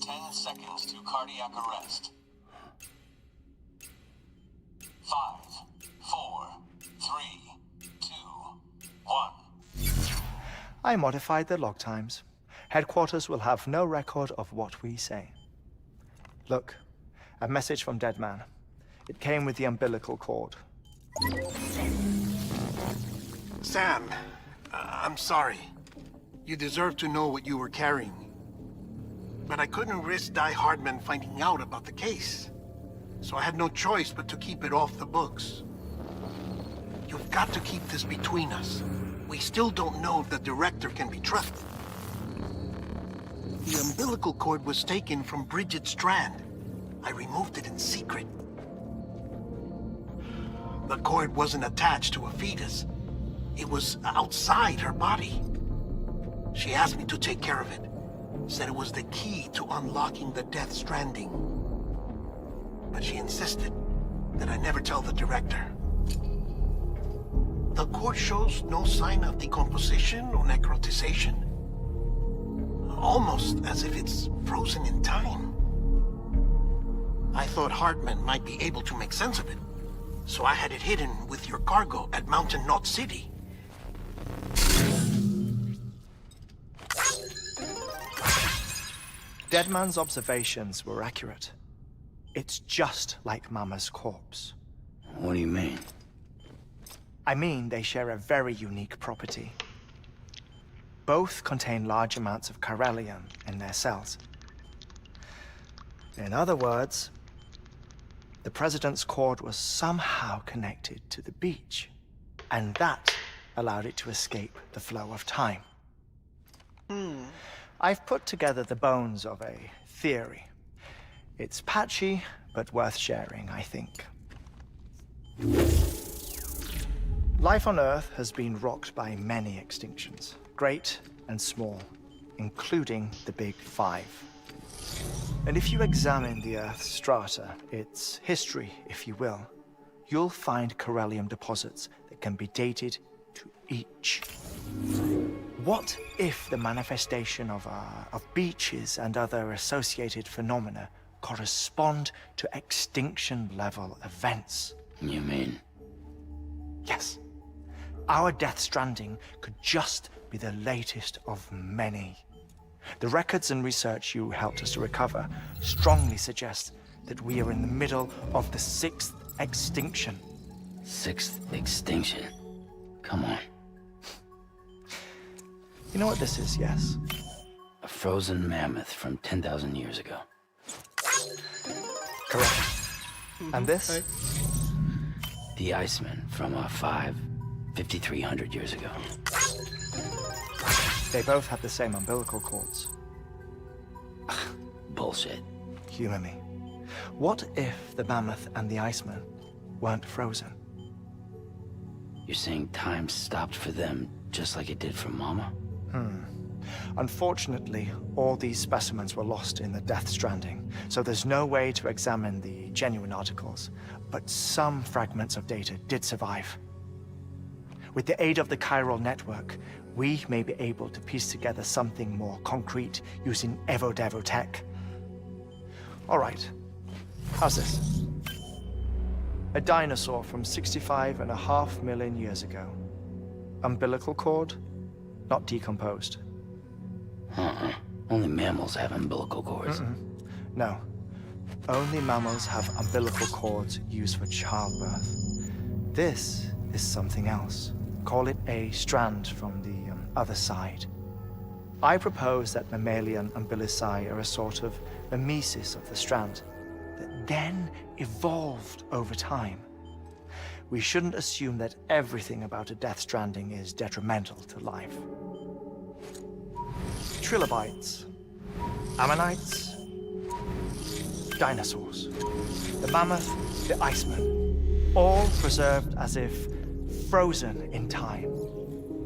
10 seconds to cardiac arrest. 5, 4, 3, 2, 1. I modified the log times. Headquarters will have no record of what we say. Look, a message from Dead Man. It came with the umbilical cord. Sam, I'm sorry. You deserve to know what you were carrying. But I couldn't risk Die Hardman finding out about the case. So I had no choice but to keep it off the books. You've got to keep this between us. We still don't know if the director can be trusted. The umbilical cord was taken from Bridget Strand. I removed it in secret. The cord wasn't attached to a fetus. It was outside her body. She asked me to take care of it. Said it was the key to unlocking the Death Stranding. But she insisted that I never tell the director. The cord shows no sign of decomposition or necrotization. Almost as if it's frozen in time. I thought Hartman might be able to make sense of it, so I had it hidden with your cargo at Mountain Knot City. Deadman's observations were accurate. It's just like Mama's corpse. What do you mean? I mean, they share a very unique property. Both contain large amounts of chiralium in their cells. In other words, the President's cord was somehow connected to the beach, and that allowed it to escape the flow of time. I've put together the bones of a theory. It's patchy, but worth sharing, I think. Life on Earth has been rocked by many extinctions, great and small, including the Big Five. And if you examine the Earth's strata, its history, if you will, you'll find chiralium deposits that can be dated to each. What if the manifestation of beaches and other associated phenomena correspond to extinction-level events? You mean? Yes. Our Death Stranding could just be the latest of many. The records and research you helped us to recover strongly suggest that we are in the middle of the 6th extinction. 6th extinction? Come on. You know what this is, yes? A frozen mammoth from 10,000 years ago. Correct. And this? The Iceman from 5,300 years ago. They both have the same umbilical cords. Bullshit. Humor me. What if the mammoth and the Iceman weren't frozen? You're saying time stopped for them just like it did for Mama? Unfortunately, all these specimens were lost in the Death Stranding, so there's no way to examine the genuine articles. But some fragments of data did survive. With the aid of the chiral network, we may be able to piece together something more concrete using Evo-Devo tech. All right, how's this? A dinosaur from 65.5 million years ago. umbilical cord, not decomposed. Only mammals have umbilical cords. No. Only mammals have umbilical cords used for childbirth. This is something else. Call it a strand from the other side. I propose that mammalian umbilici are a sort of mimesis of the strand that then evolved over time. We shouldn't assume that everything about a Death Stranding is detrimental to life. Trilobites, ammonites, dinosaurs, the mammoth, the iceman, all preserved as if frozen in time,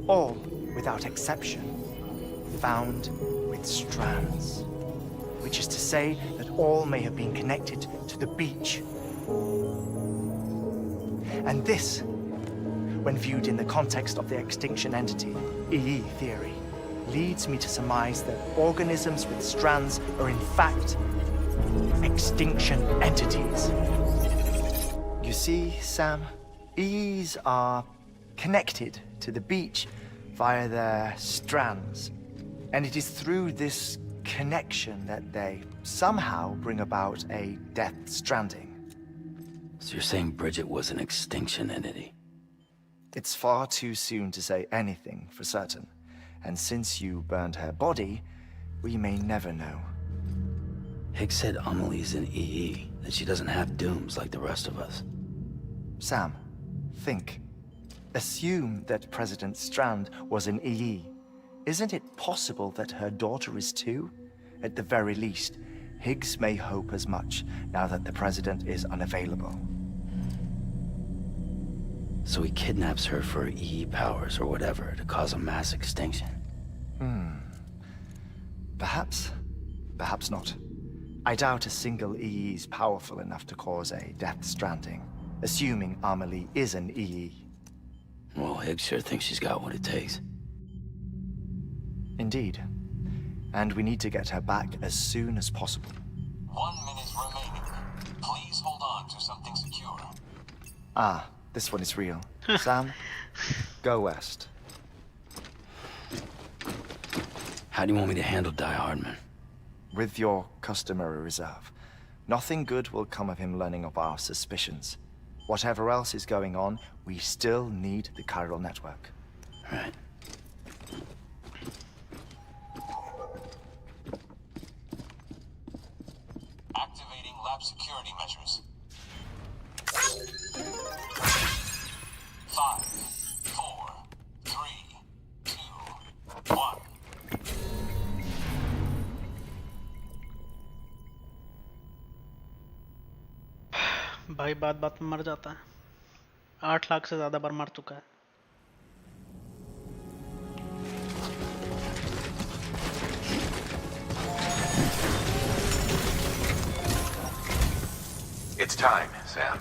all, without exception, found with strands, which is to say that all may have been connected to the beach. And this, when viewed in the context of the extinction entity, EE theory, leads me to surmise that organisms with strands are in fact extinction entities. You see, Sam, EEs are connected to the beach via their strands. And it is through this connection that they somehow bring about a Death Stranding. So you're saying Bridget was an extinction entity? It's far too soon to say anything for certain. And since you burned her body, we may never know. Higgs said Amelie's an EE, that she doesn't have dooms like the rest of us. Sam, think. Assume that President Strand was an EE. Isn't it possible that her daughter is too? At the very least, Higgs may hope as much now that the President is unavailable. So he kidnaps her for EE powers or whatever to cause a mass extinction. Perhaps. Perhaps not. I doubt a single EE is powerful enough to cause a Death Stranding, assuming Amelie is an EE. Well, Higgs sure thinks she's got what it takes. Indeed. And we need to get her back as soon as possible. 1 minute remaining. Please hold on to something secure. Ah, this one is real. Sam, go west. How do you want me to handle Die Hardman? With your customary reserve. Nothing good will come of him learning of our suspicions. Whatever else is going on, we still need the chiral network. Right. Activating lab security measures. 5, 4, 3, 2, 1. भाई बात बात में मर जाता है। 8 लाख से ज्यादा बार मर चुका है। It's time, Sam.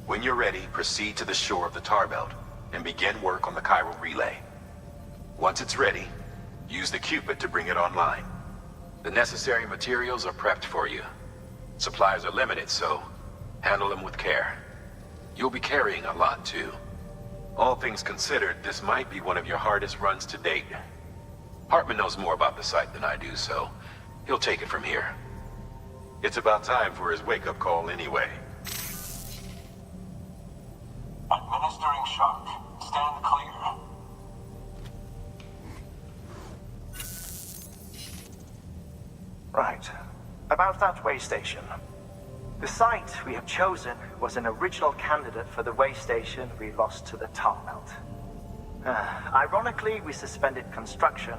When you're ready, proceed to the shore of the tar belt and begin work on the chiral relay. Once it's ready, use the Cupid to bring it online. The necessary materials are prepped for you. Supplies are limited, so handle them with care. You'll be carrying a lot, too. All things considered, this might be one of your hardest runs to date. Hartman knows more about the site than I do, so he'll take it from here. It's about time for his wake-up call anyway. Administering shock. Stand clear. Right. About that way station. The site we have chosen was an original candidate for the way station we lost to the tar belt. Ironically, we suspended construction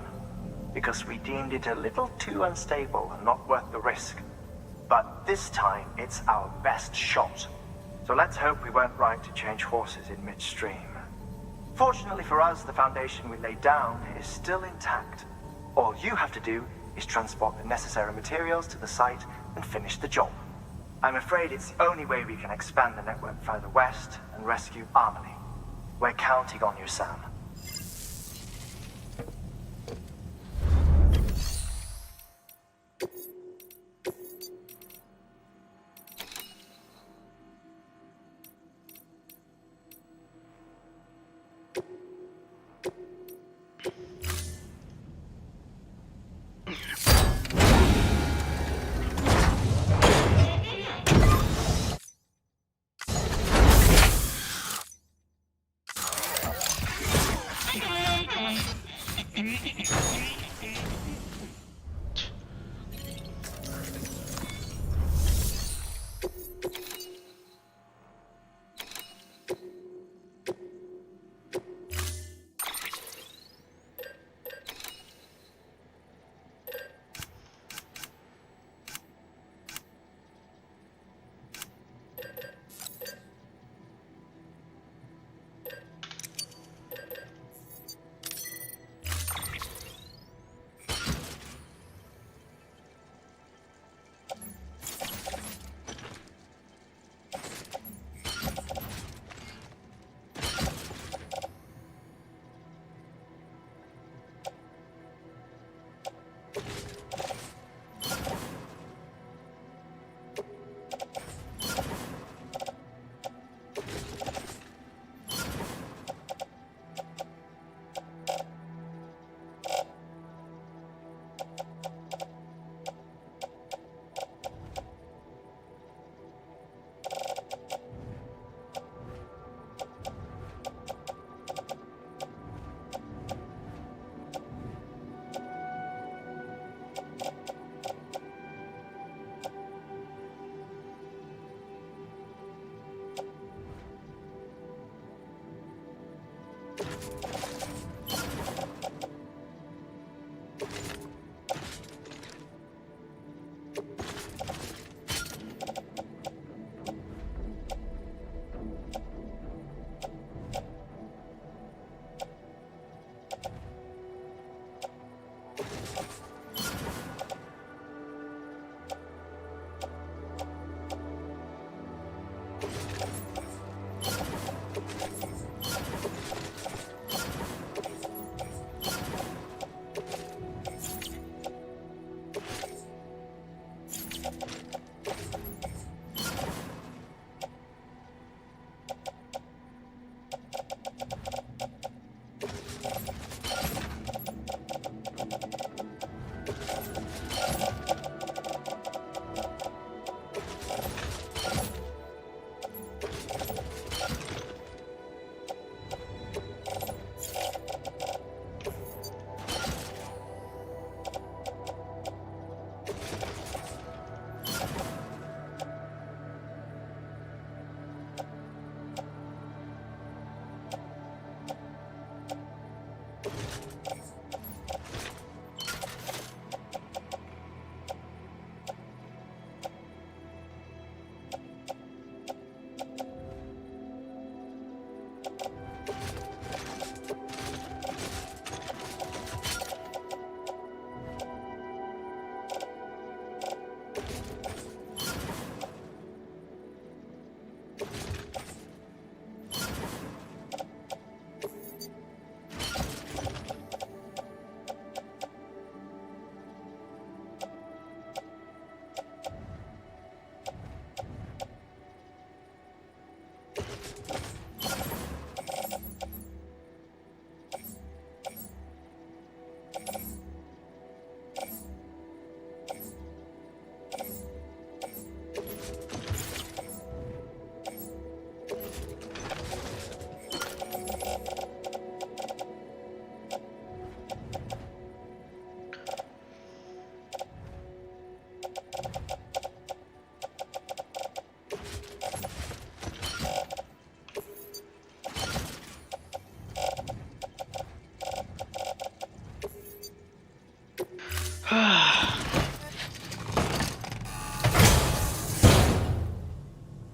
because we deemed it a little too unstable and not worth the risk. But this time, it's our best shot. So let's hope we weren't right to change horses in midstream. Fortunately for us, the foundation we laid down is still intact. All you have to do is transport the necessary materials to the site and finish the job. I'm afraid it's the only way we can expand the network further west and rescue Amelie. We're counting on you, Sam.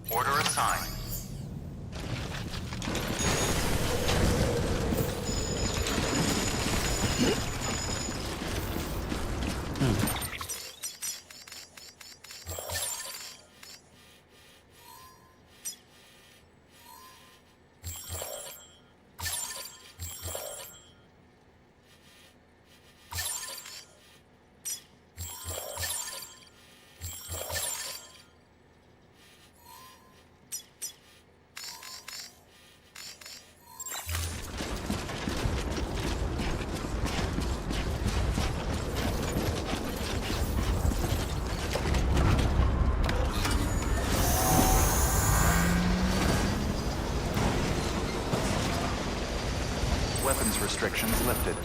Order assigned. Weapons restrictions lifted.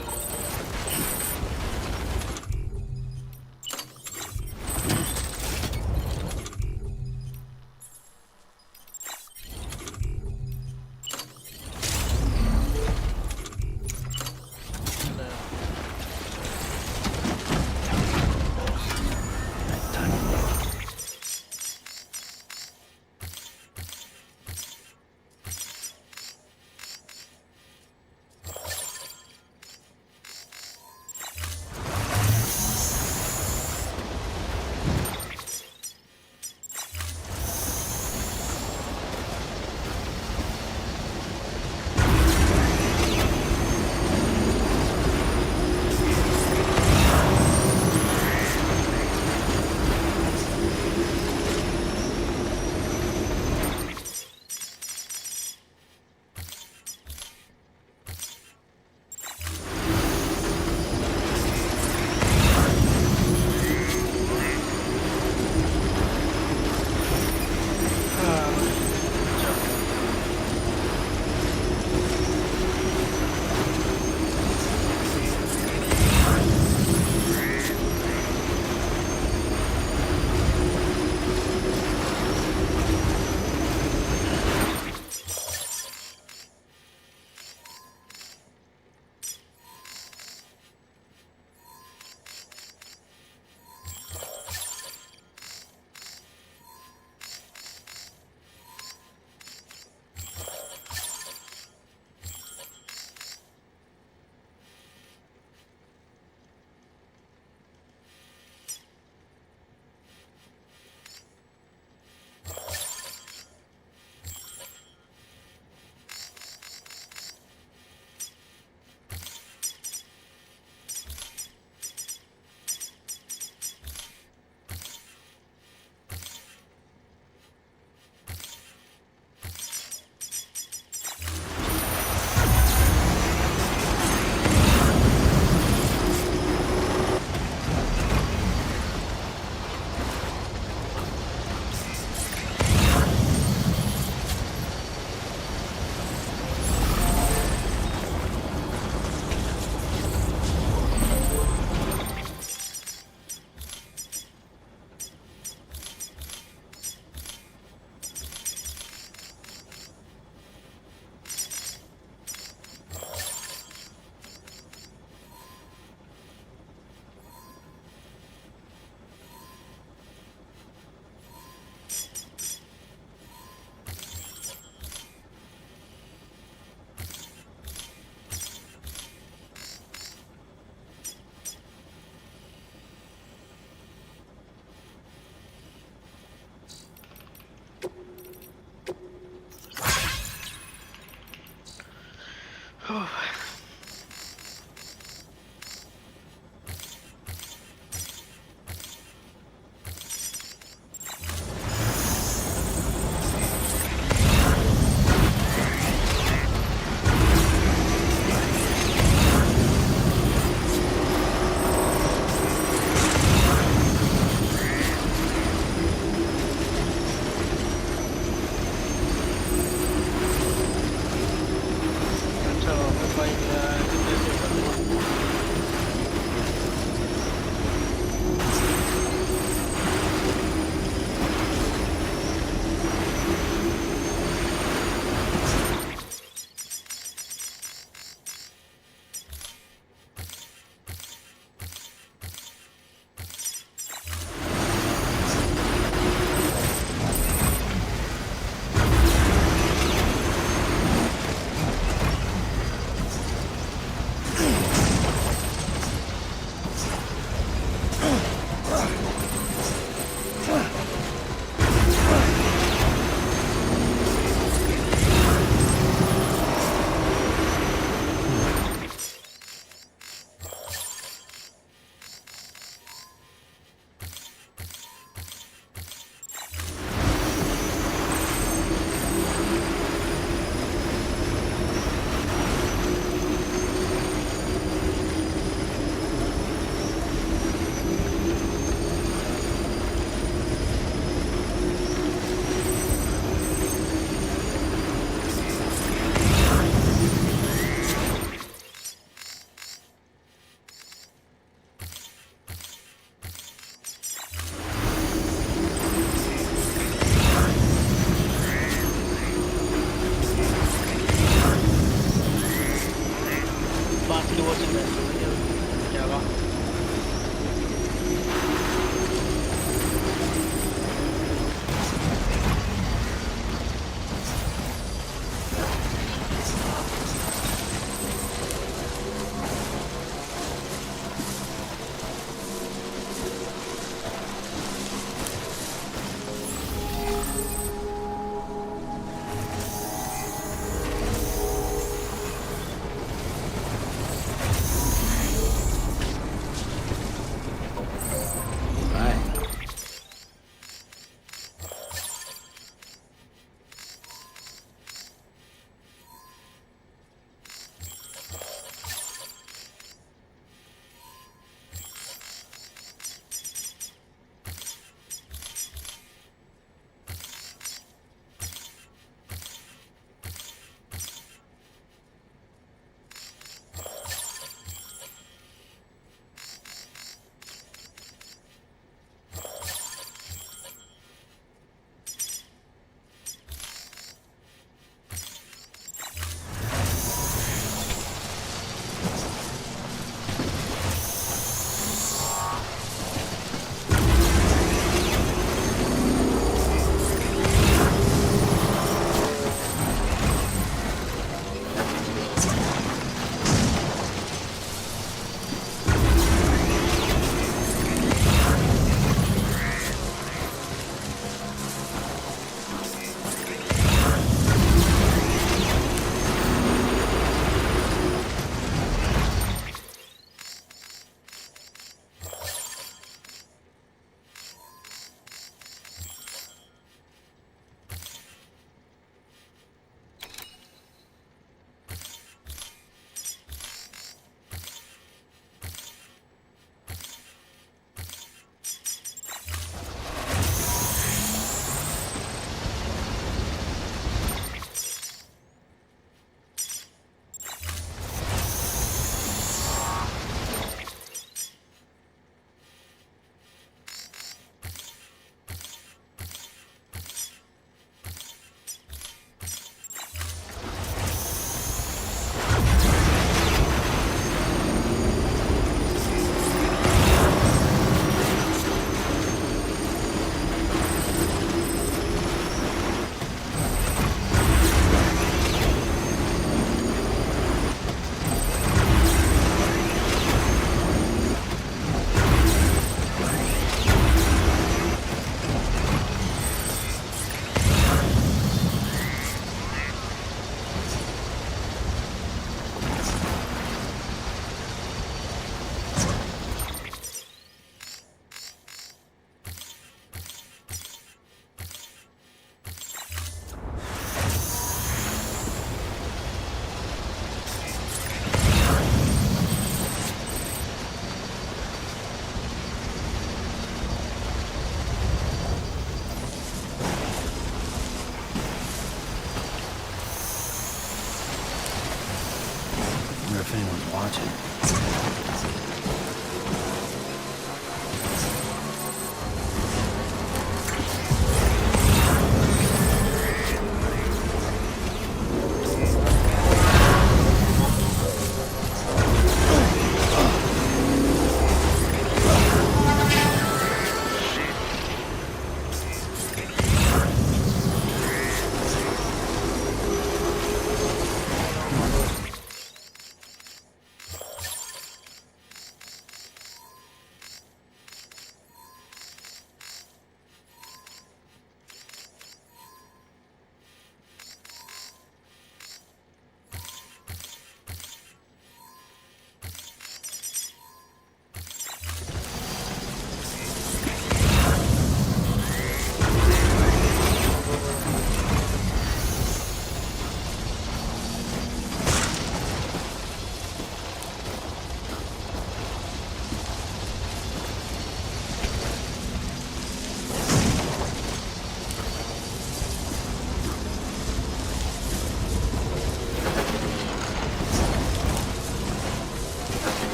if anyone's watching.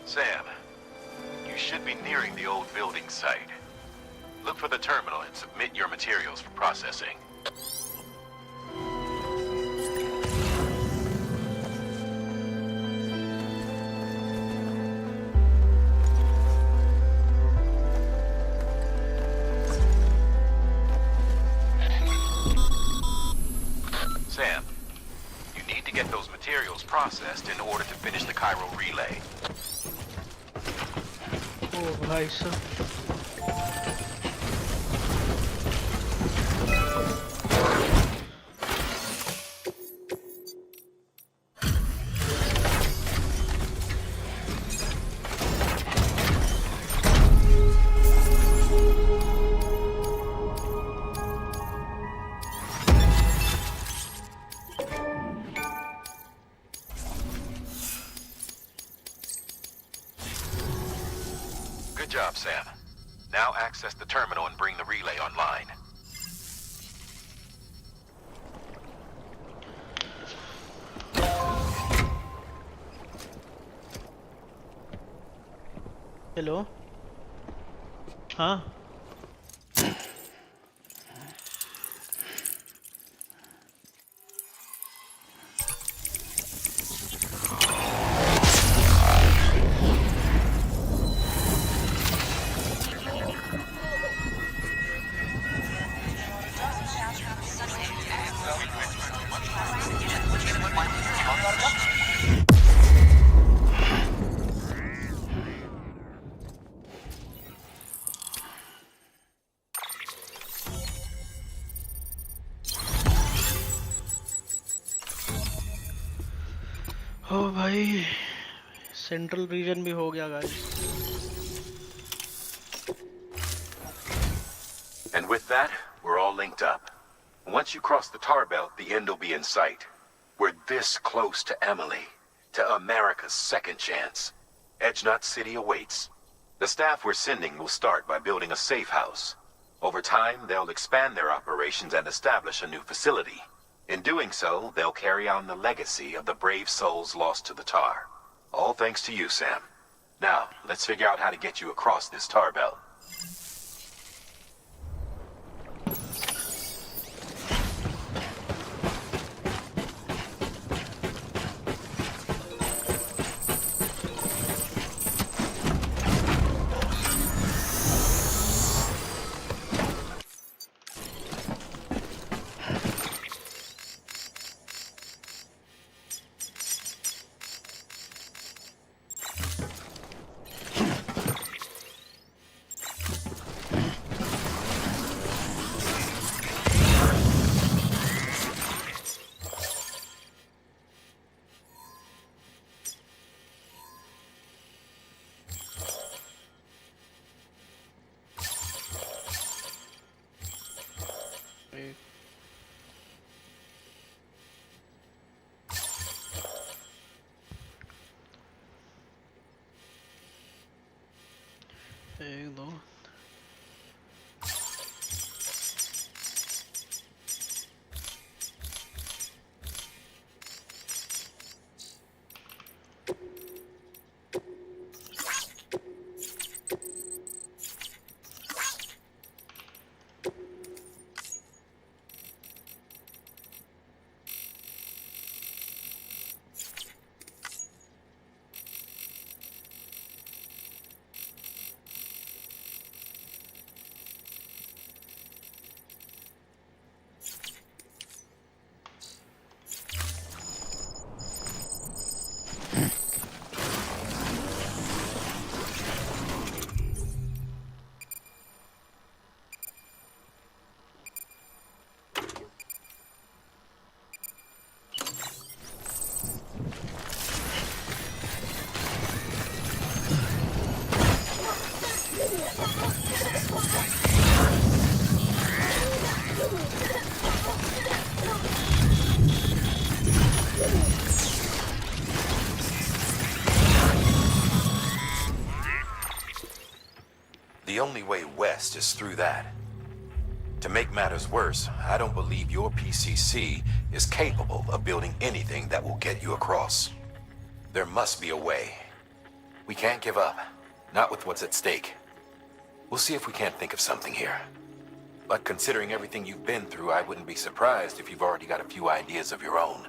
Sam, you should be nearing the old building site. Look for the terminal and submit your materials for processing. Sam, you need to get those materials processed in order to finish the Cairo relay. Oh, भाई साहब Good job, Sam. Now access the terminal and bring the relay online. Hello हाँ ओ भाई central region भी हो गया guys And with that, we're all linked up. Once you cross the tar belt, the end will be in sight. We're this close to Emily, to America's second chance. Edgenut City awaits. The staff we're sending will start by building a safe house. Over time, they'll expand their operations and establish a new facility. In doing so, they'll carry on the legacy of the brave souls lost to the tar. All thanks to you, Sam. Now, let's figure out how to get you across this tar belt. the only way west is through that. To make matters worse, I don't believe your PCC is capable of building anything that will get you across. There must be a way. We can't give up, not with what's at stake. We'll see if we can't think of something here. But considering everything you've been through, I wouldn't be surprised if you've already got a few ideas of your own.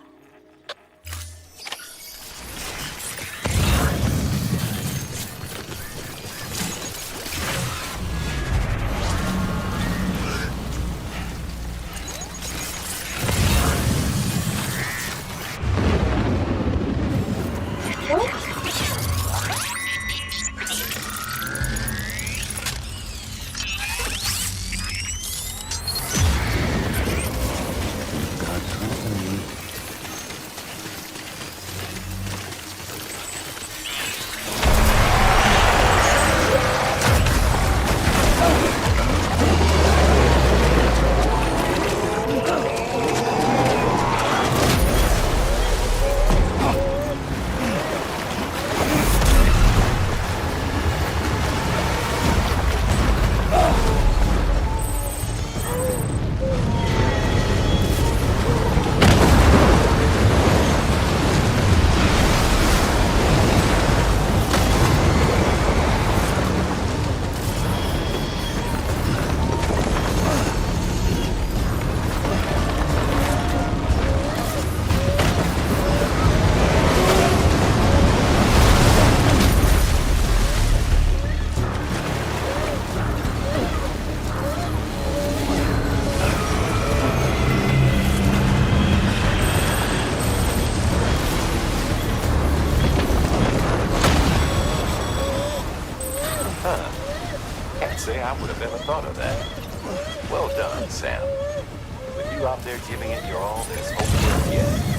I would have never thought of that. Well done, Sam. With you out there giving it your all, there's hope for it yet.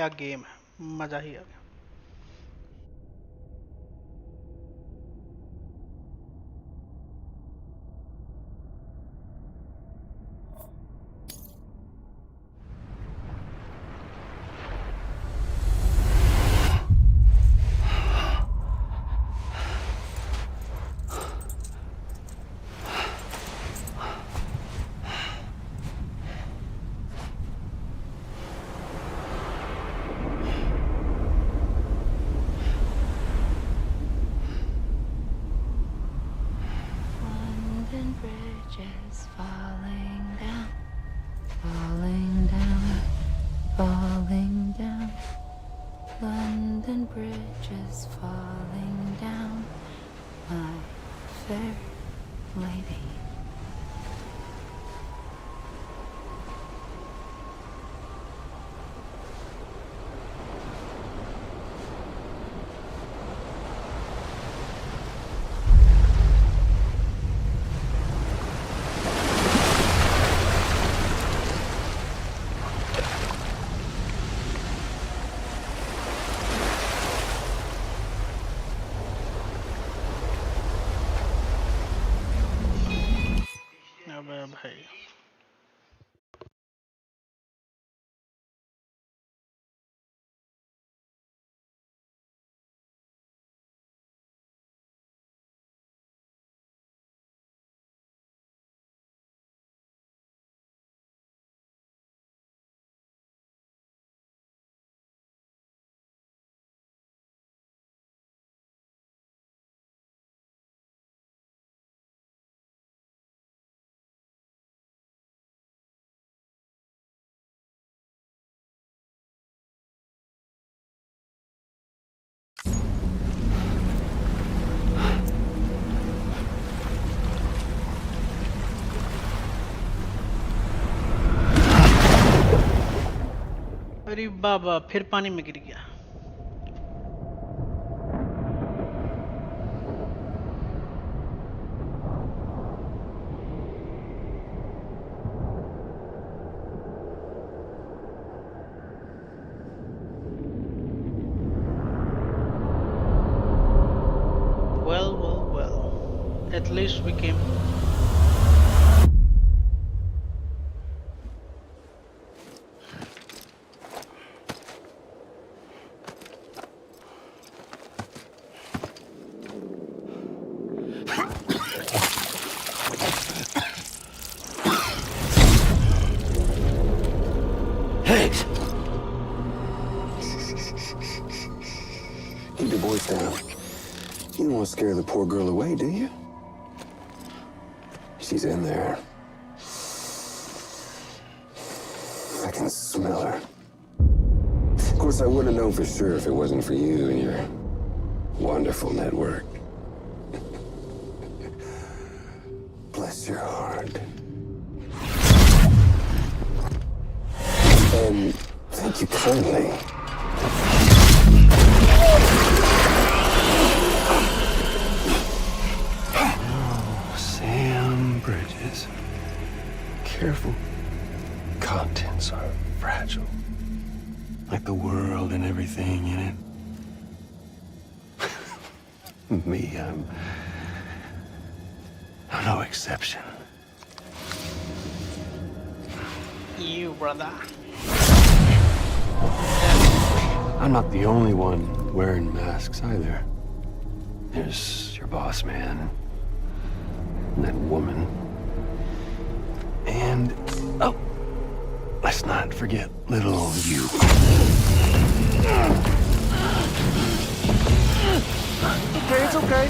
क्या game है, मजा ही आ गया। Bridges falling down, falling down, falling down. London Bridge is falling down, my fair lady. भाई अरे बाबा फिर पानी में गिर गया। Well, at least we came. Keep your voice down. You don't want to scare the poor girl away, do you? She's in there. I can smell her. Of course, I wouldn't have known for sure if it wasn't for you and your wonderful network. Bless your heart. And thank you kindly. Oh, Sam Bridges. Careful. Contents are fragile. Like the world and everything in it. Me, I'm no exception. You, brother. I'm not the only one wearing masks either. There's your boss man, and that woman, and, oh, let's not forget little you. Okay, it's okay.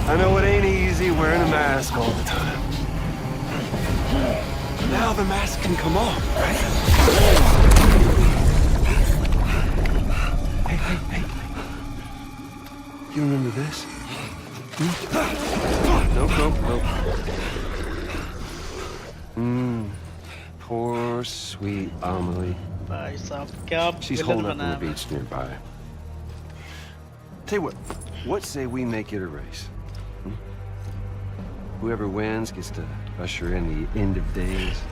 I know it ain't easy wearing a mask all the time. But now the mask can come off, right? Hey. You remember this? Nope. Poor, sweet Amelie. She's holed up on the beach nearby. Tell you what say we make it a race? Whoever wins gets to usher in the end of days.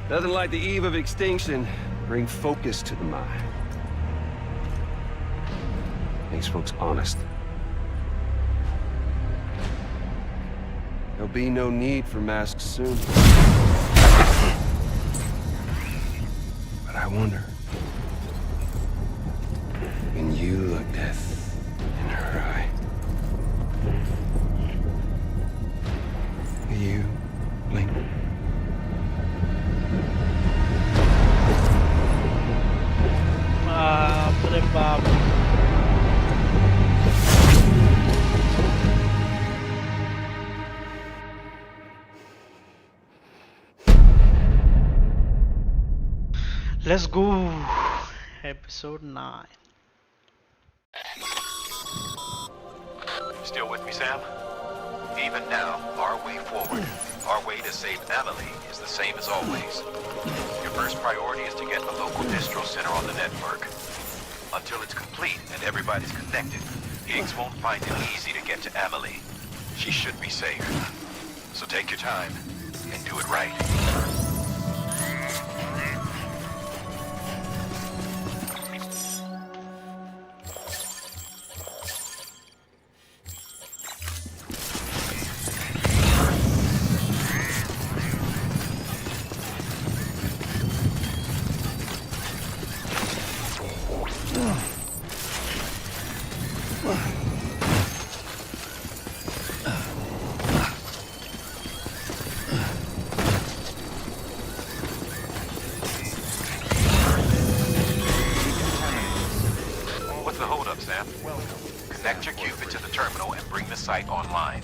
Nothing like the eve of extinction. Bring focus to the mind. Makes folks honest. There'll be no need for masks soon. But I wonder, when you look death in her eye, will you blink? Baapre baap. Let's go. Episode 9. Still with me, Sam? Even now, our way forward, our way to save Amelie is the same as always. Your first priority is to get the local distro center on the network. Until it's complete and everybody's connected, Higgs won't find it easy to get to Amelie. She should be safe. So take your time and do it right. Connect your Cupid to the terminal and bring the site online.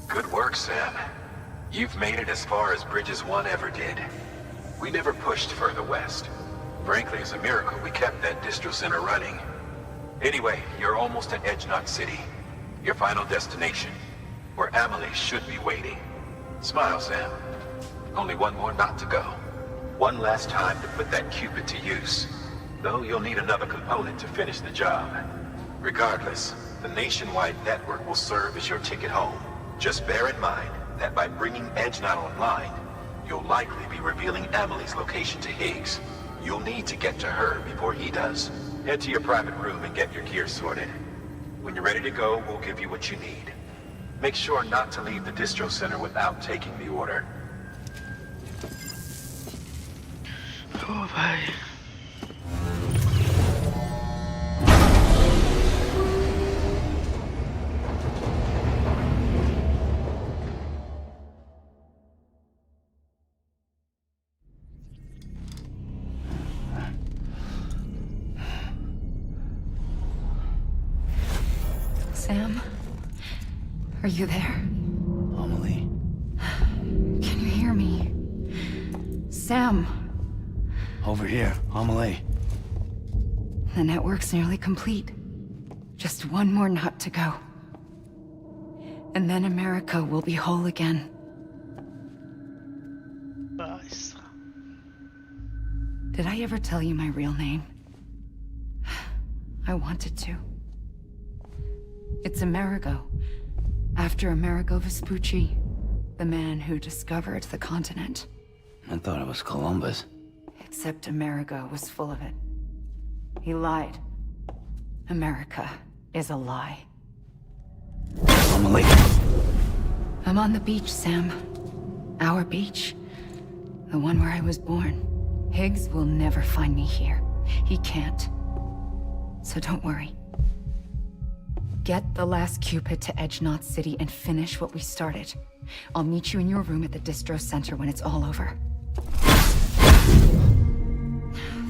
Good work, Sam. You've made it as far as Bridges 1 ever did. We never pushed further west. Frankly, it's a miracle we kept that distro center running. Anyway, you're almost at Edge Knot City, your final destination, where Amelie should be waiting. Smile, Sam. Only one more knot to go. One last time to put that Cupid to use. Though you'll need another component to finish the job. Regardless, the nationwide network will serve as your ticket home. Just bear in mind that by bringing Edge Knot online, you'll likely be revealing Amelie's location to Higgs. You'll need to get to her before he does. Head to your private room and get your gear sorted. When you're ready to go, we'll give you what you need. Make sure not to leave the distro center without taking the order. Oh, bhai. Sam? Are you there? Amelie? Can you hear me? Sam! Over here, Amelie. The network's nearly complete. Just one more knot to go. And then America will be whole again. Nice. Did I ever tell you my real name? I wanted to. It's Amerigo, after Amerigo Vespucci, the man who discovered the continent. I thought it was Columbus. Except Amerigo was full of it. He lied. America is a lie. Amelie. I'm on the beach, Sam. Our beach. The one where I was born. Higgs will never find me here. He can't. So don't worry. Get the last Cupid to Edge Knot City and finish what we started. I'll meet you in your room at the distro center when it's all over.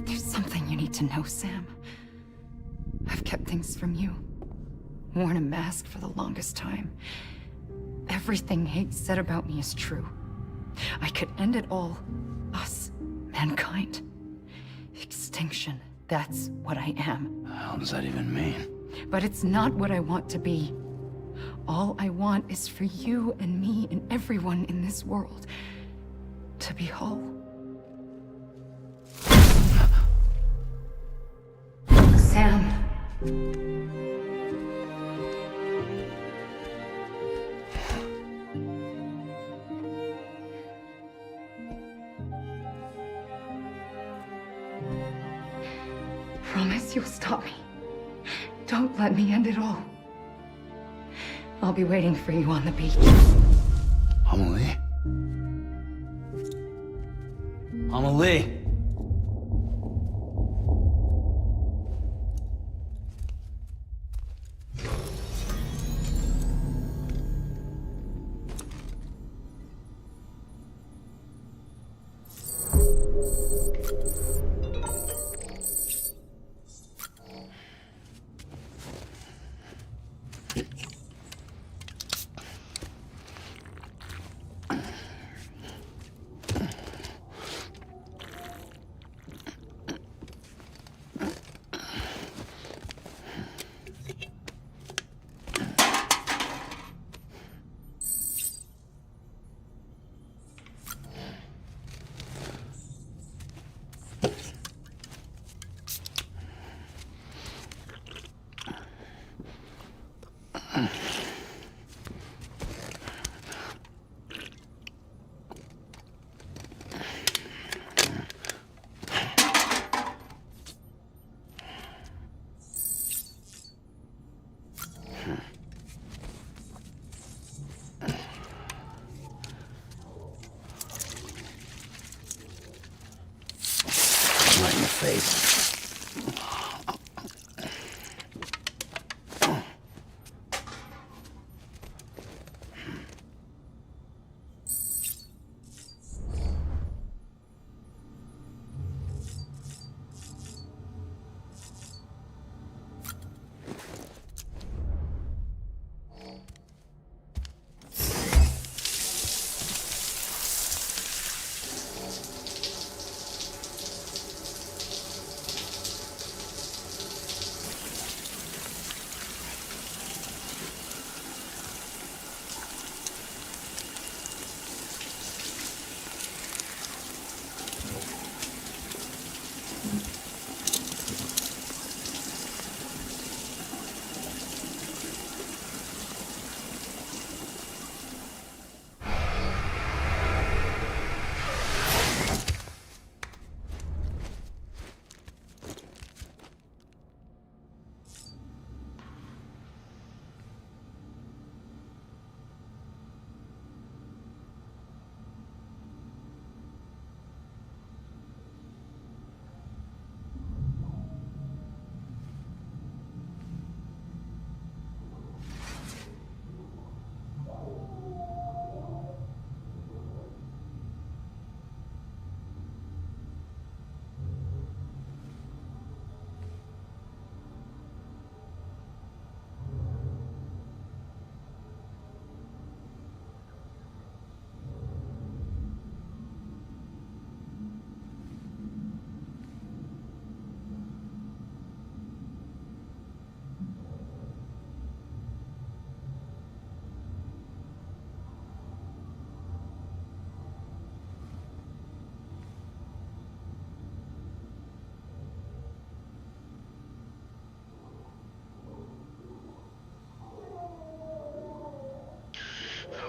There's something you need to know, Sam. I've kept things from you. Worn a mask for the longest time. Everything Higgs said about me is true. I could end it all. Us. Mankind. Extinction. That's what I am. The hell does that even mean? But it's not what I want to be. All I want is for you and me and everyone in this world to be whole. Sam. Promise you'll stop me. Don't let me end it all. I'll be waiting for you on the beach. Amelie? Amelie? Right in the face.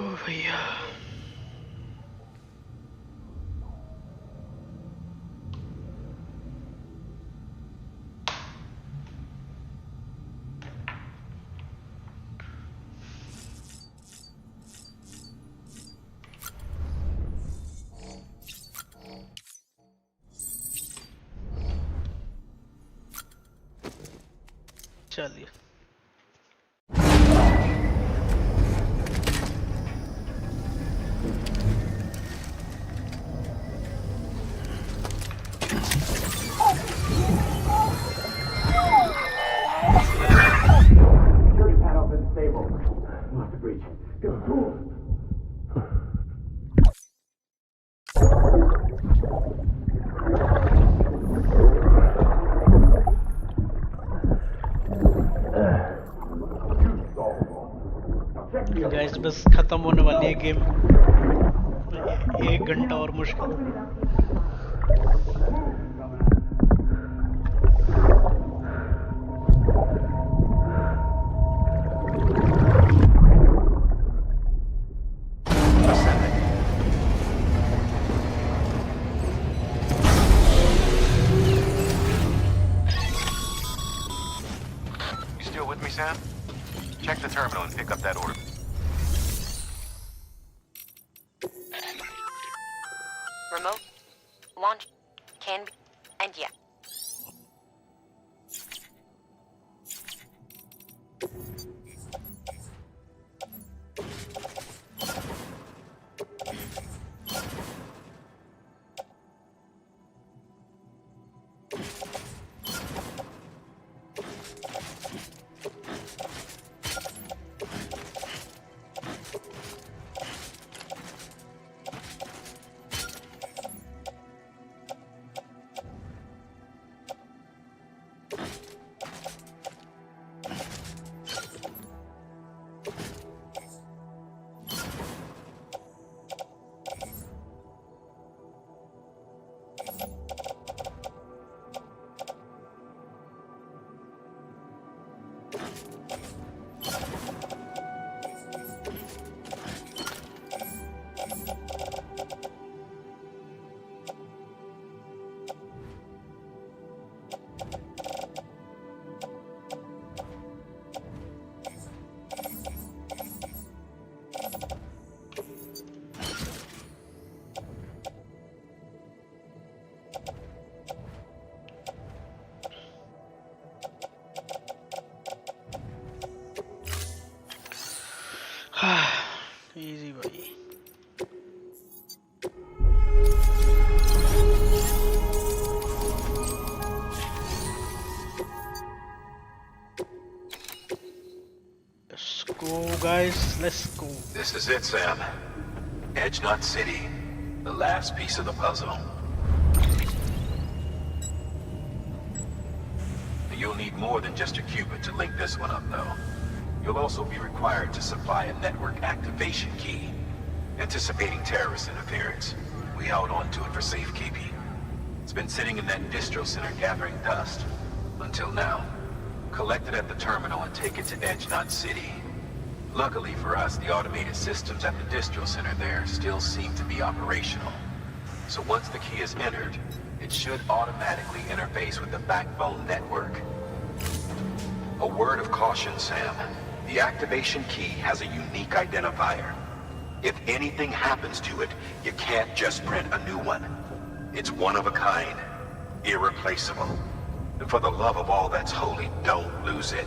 ओ भैया चलिए breach. Go. Guys बस खत्म होने वाली है game 1 घंटा और मुश्किल You still with me, Sam? Check the terminal and pick up that order. Remote launch can be, and yeah. Easy भाई Let's go guys, let's go. This is it, Sam. Edge Knot City. The last piece of the puzzle. You'll need more than just a Cupid to link this one up, though. You'll also be required to supply a network activation key. Anticipating terrorist interference, we held on to it for safekeeping. It's been sitting in that distro center gathering dust. Until now. Collect it at the terminal and take it to Edge Knot City. Luckily for us, the automated systems at the distro center there still seem to be operational. So once the key is entered, it should automatically interface with the backbone network. A word of caution, Sam. The activation key has a unique identifier. If anything happens to it, you can't just print a new one. It's one of a kind, irreplaceable. And for the love of all that's holy, don't lose it.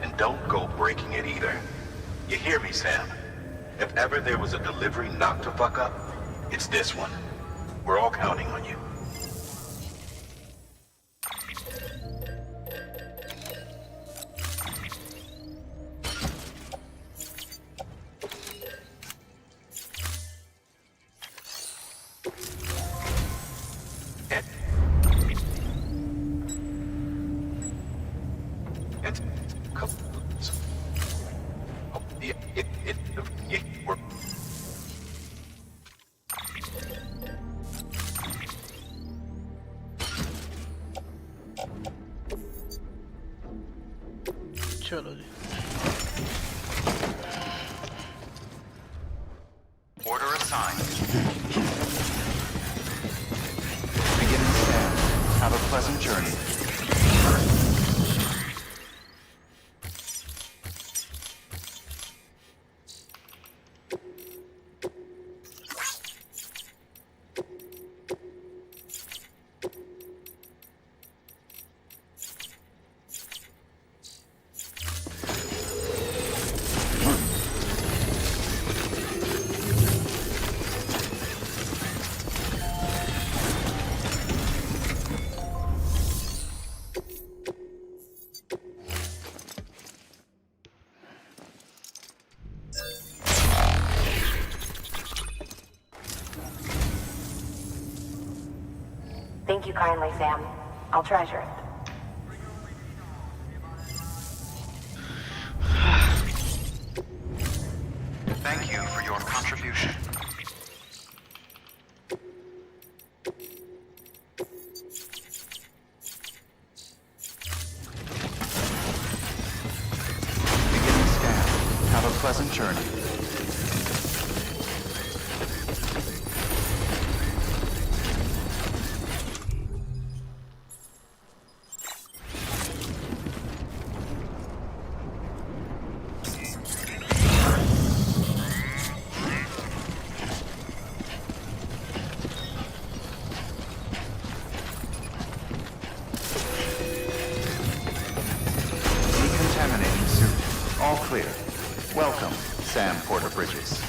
And don't go breaking it either. You hear me, Sam? If ever there was a delivery not to fuck up, it's this one. We're all counting on you. चलो जी Order assigned. Beginning scan. Have a pleasant journey. Thank you kindly, Sam. I'll treasure it. Thank you for your contribution. Beginning scan. Have a pleasant journey. Decontaminating suit. All clear. Welcome, Sam Porter Bridges.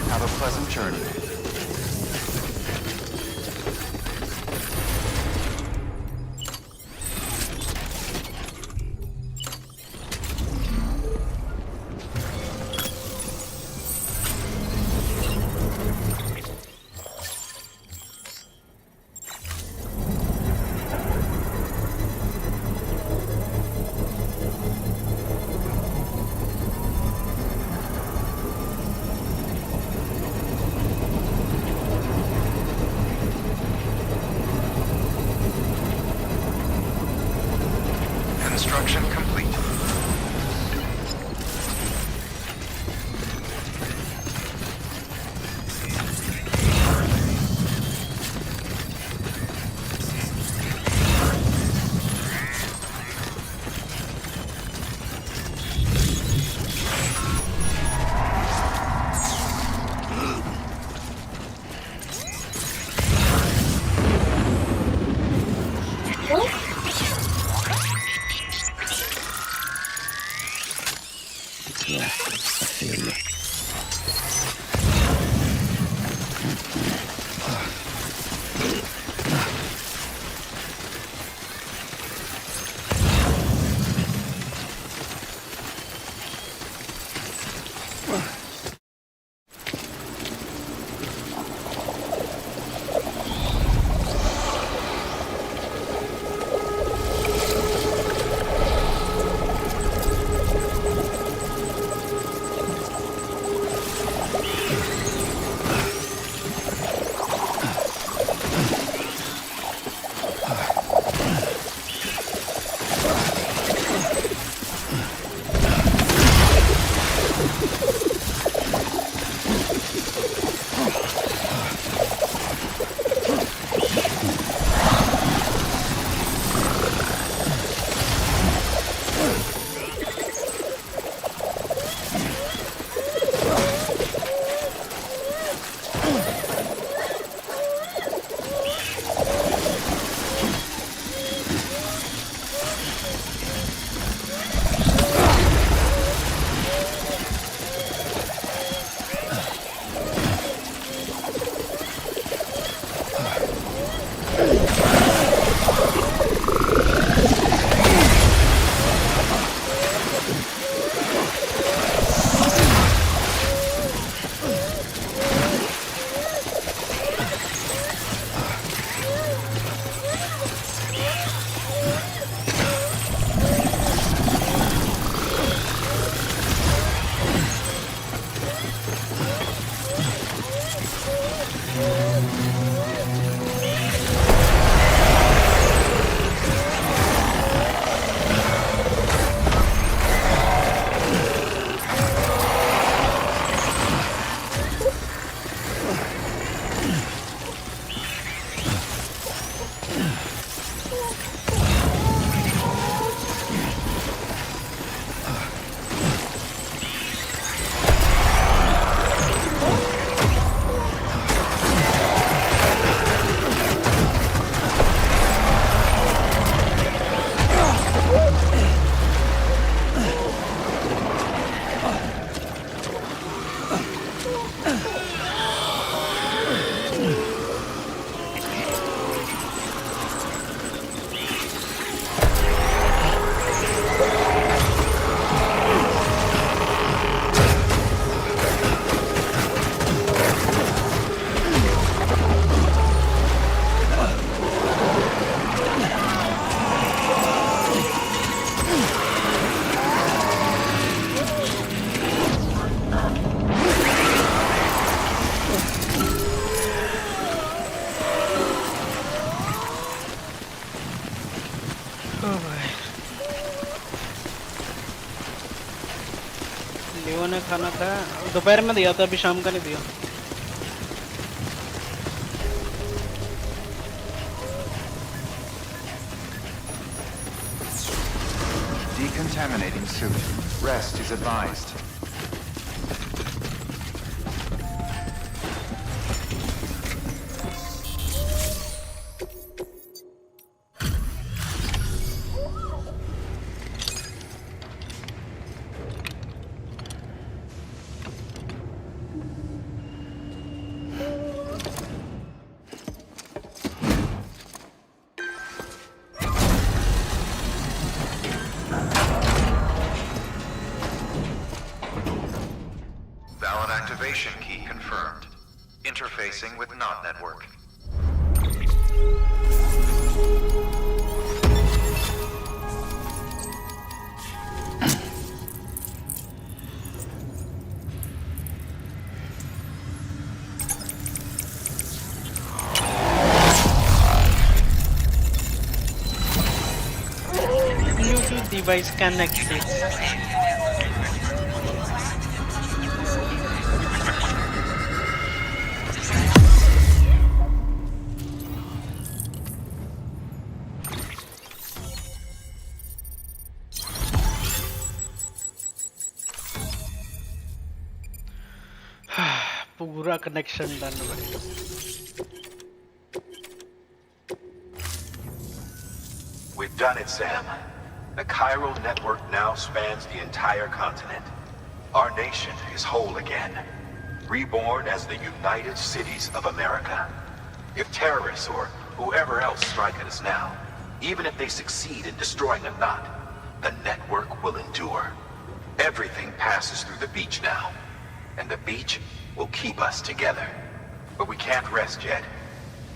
Have a pleasant journey. Construction complete. Yeah, I feel you. खाना खाया दोपहर में दिया था अभी शाम का नहीं दिया Decontaminating suit. Rest is advised. Activation key confirmed. Interfacing with NOT network. Bluetooth device connected. पूरा कनेक्शन डन भाई We've done it, Sam. The chiral network now spans the entire continent. Our nation is whole again, reborn as the United Cities of America. If terrorists or whoever else strike at us now, even if they succeed in destroying a knot, the network will endure. Everything passes through the beach now, and the beach will keep us together. But we can't rest yet.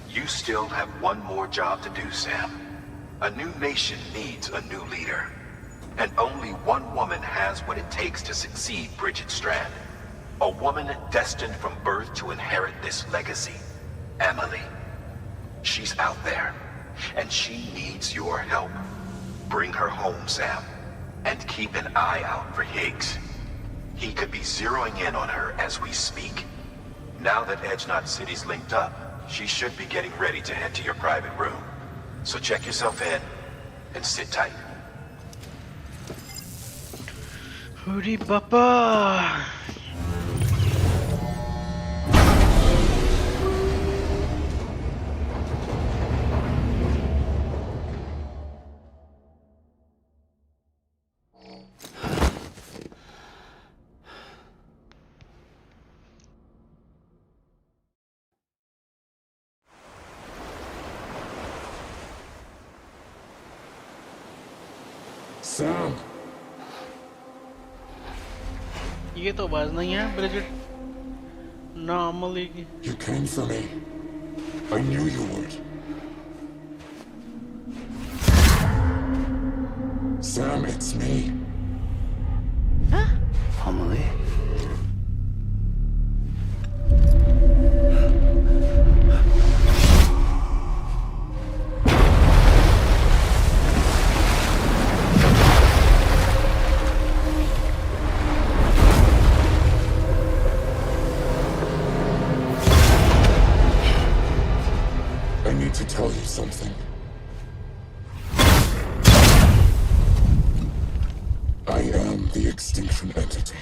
You still have one more job to do, Sam. A new nation needs a new leader. And only one woman has what it takes to succeed Bridget Strand. A woman destined from birth to inherit this legacy. Emily. She's out there, and she needs your help. Bring her home, Sam. And keep an eye out for Higgs. He could be zeroing in on her as we speak. Now that Edge Knot City's linked up, she should be getting ready to head to your private room. So check yourself in and sit tight. Hurry, Papa! Sam. ये तो आवाज नहीं है Brigid normally की You came for me. I knew you would. Sam, it's me. Huh? Amelie? To tell you something. I am the extinction entity.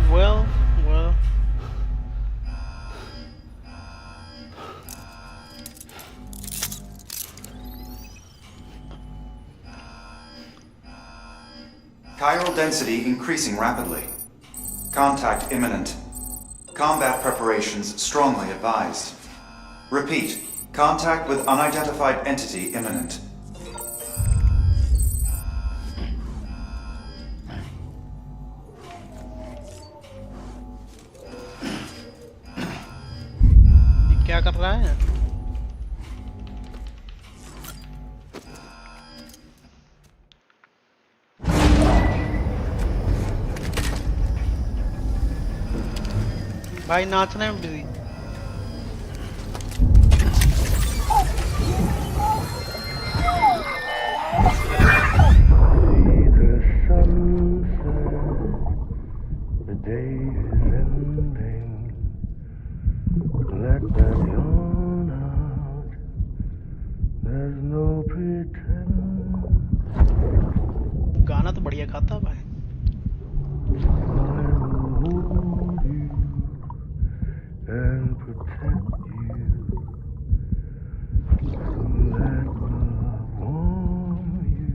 Well. Chiral density increasing rapidly. Contact imminent. Combat preparations strongly advised. Repeat, contact with unidentified entity imminent. क्या कर रहा है? भाई नाचने में busy The day is ending. Let that yawn out. There's no pretend. गाना तो बढ़िया खाता भाई. And protect you. Let love warm you.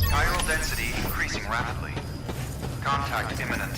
Chiral density increasing rapidly. Contact imminent.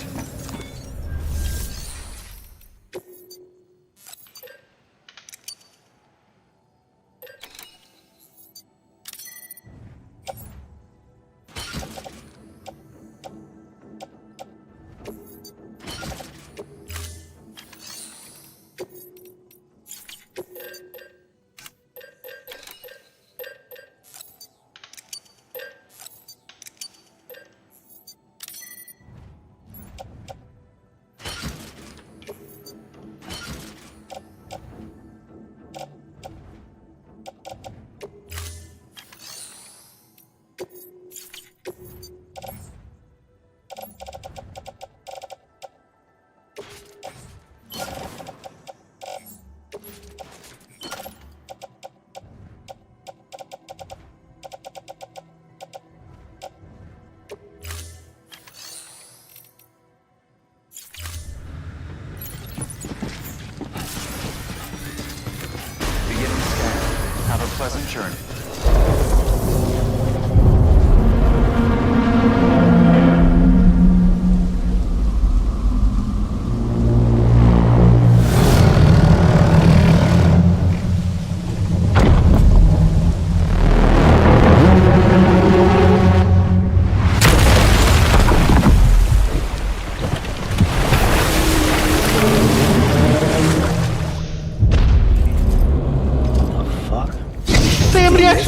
Have a pleasant journey.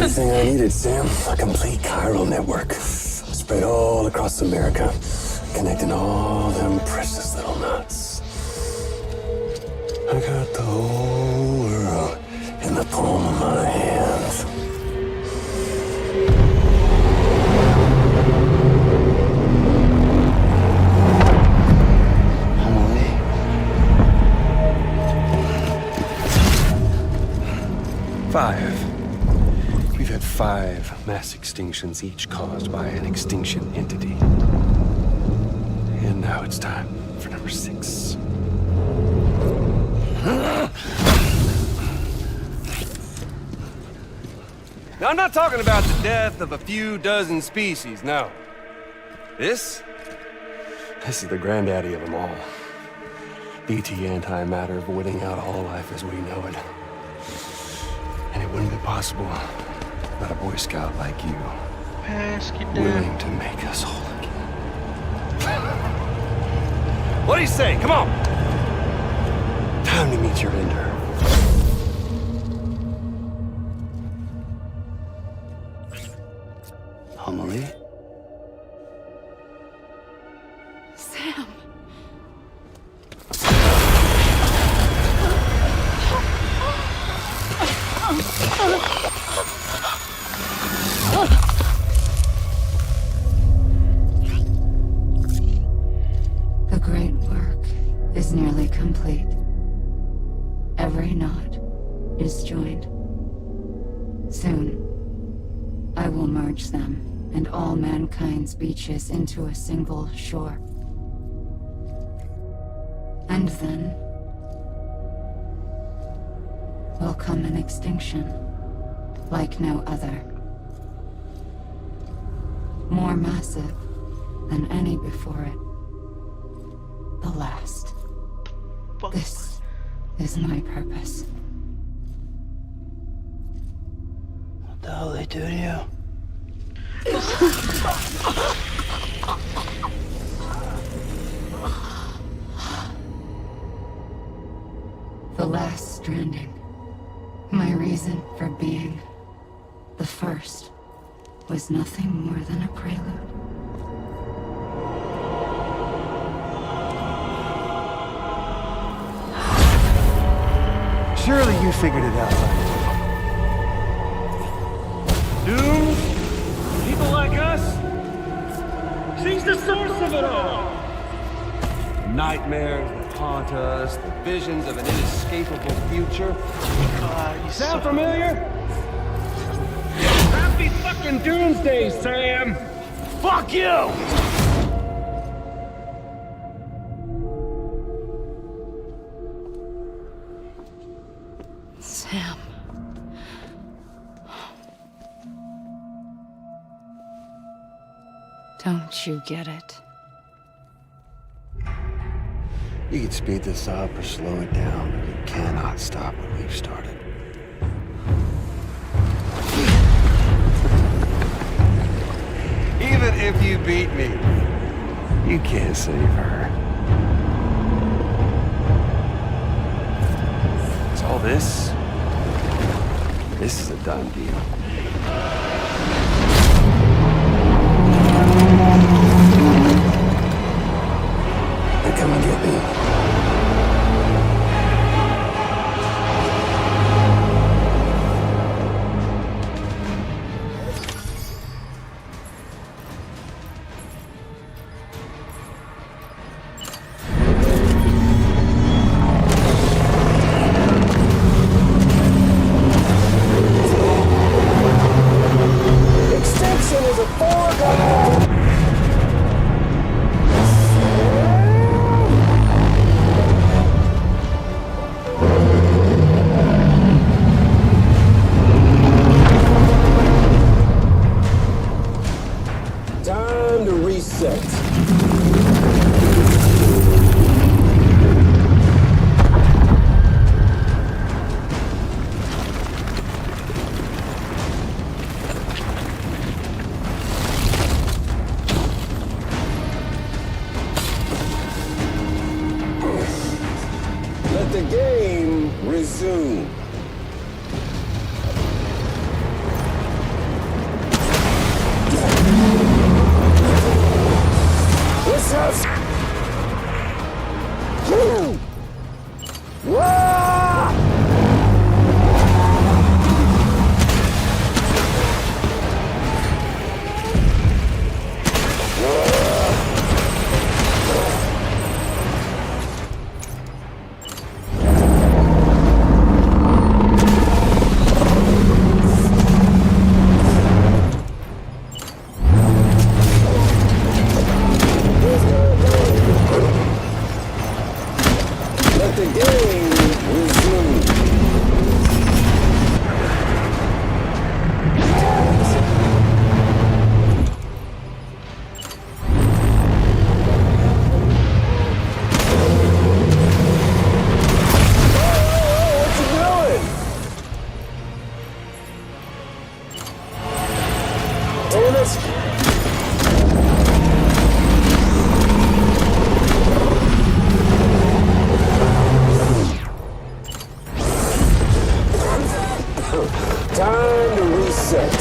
Everything I needed, Sam. A complete chiral network. Spread all across America. Connecting all them precious little knots. I got the whole world in the palm of my hands. Five. We've had 5 mass extinctions, each caused by an extinction entity. And now it's time for number 6. Now, I'm not talking about the death of a few dozen species, no. This is the granddaddy of them all. BT antimatter voiding out all life as we know it. And it wouldn't be possible without a Boy Scout like you, willing to make us whole again. What do you say? Come on! Time to meet your ender. Amelie? Sam. The great work is nearly complete. Every knot is joined. Soon, I will merge them and all mankind's beaches into a single shore. And then will come an extinction like no other. More massive than any before it. The last. This is my purpose. What the hell they do to you? The last stranding. My reason for being. The first was nothing more than a prelude. Surely you figured it out. Dooms? People like us? She's the source of it all! Nightmares that haunt us, the visions of an inescapable future. Sound familiar? Happy fucking doomsday, Sam! Fuck you! Sam. Don't you get it? You can speed this up or slow it down, but you cannot stop what we've started. Even if you beat me, you can't save her. So all this is a done deal. They come and get me. Extinction is a foregone. Time to reset. Let the game resume. Let's have. Woo! Wah! Let the game resume. What you doing? Damn it. Time to reset.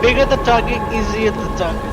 Bigger the target, easier the target.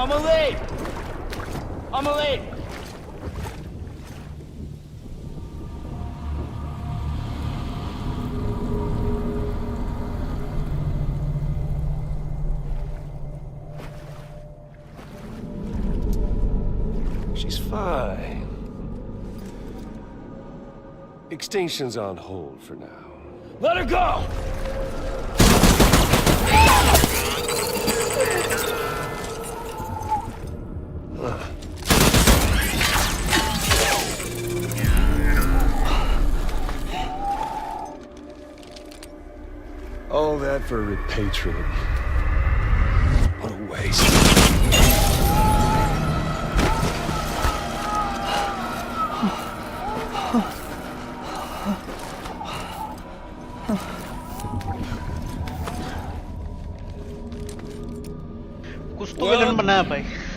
I'm a late! I'm a late! She's fine. Extinction's on hold for now. Let her go! All that for repatriate. What a waste.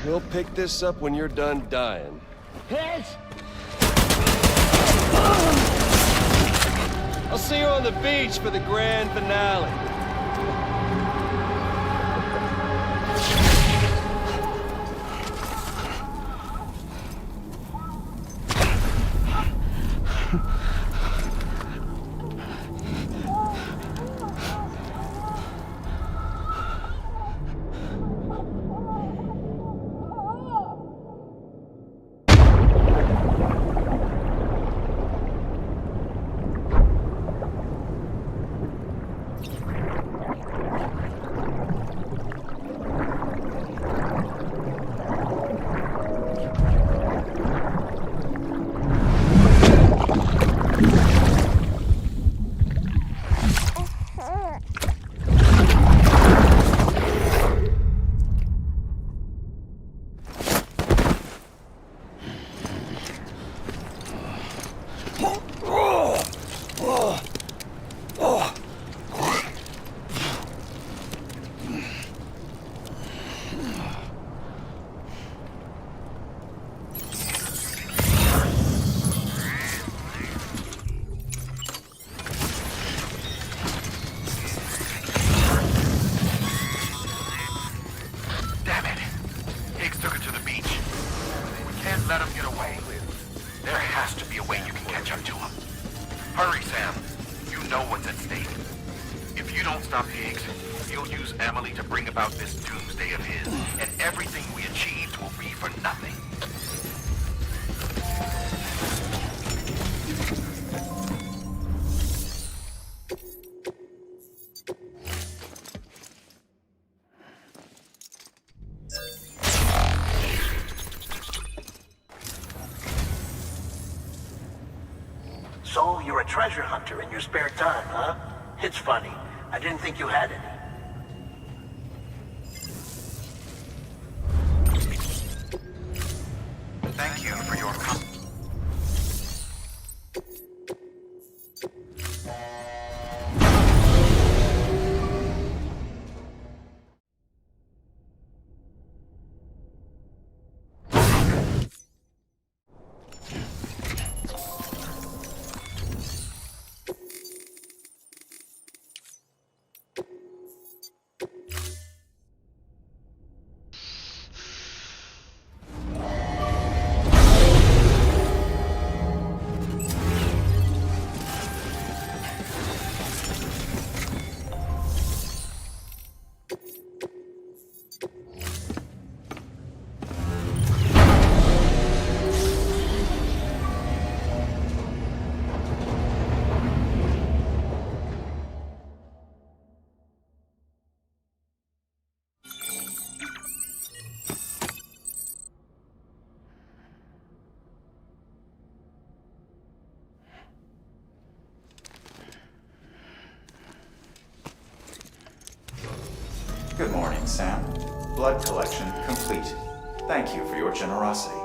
Well, we'll pick this up when you're done dying. Heads! I'll see you on the beach for the grand finale. So, you're a treasure hunter in your spare time, huh? It's funny. I didn't think you had any. Thank you for your Good morning, Sam. Blood collection complete. Thank you for your generosity.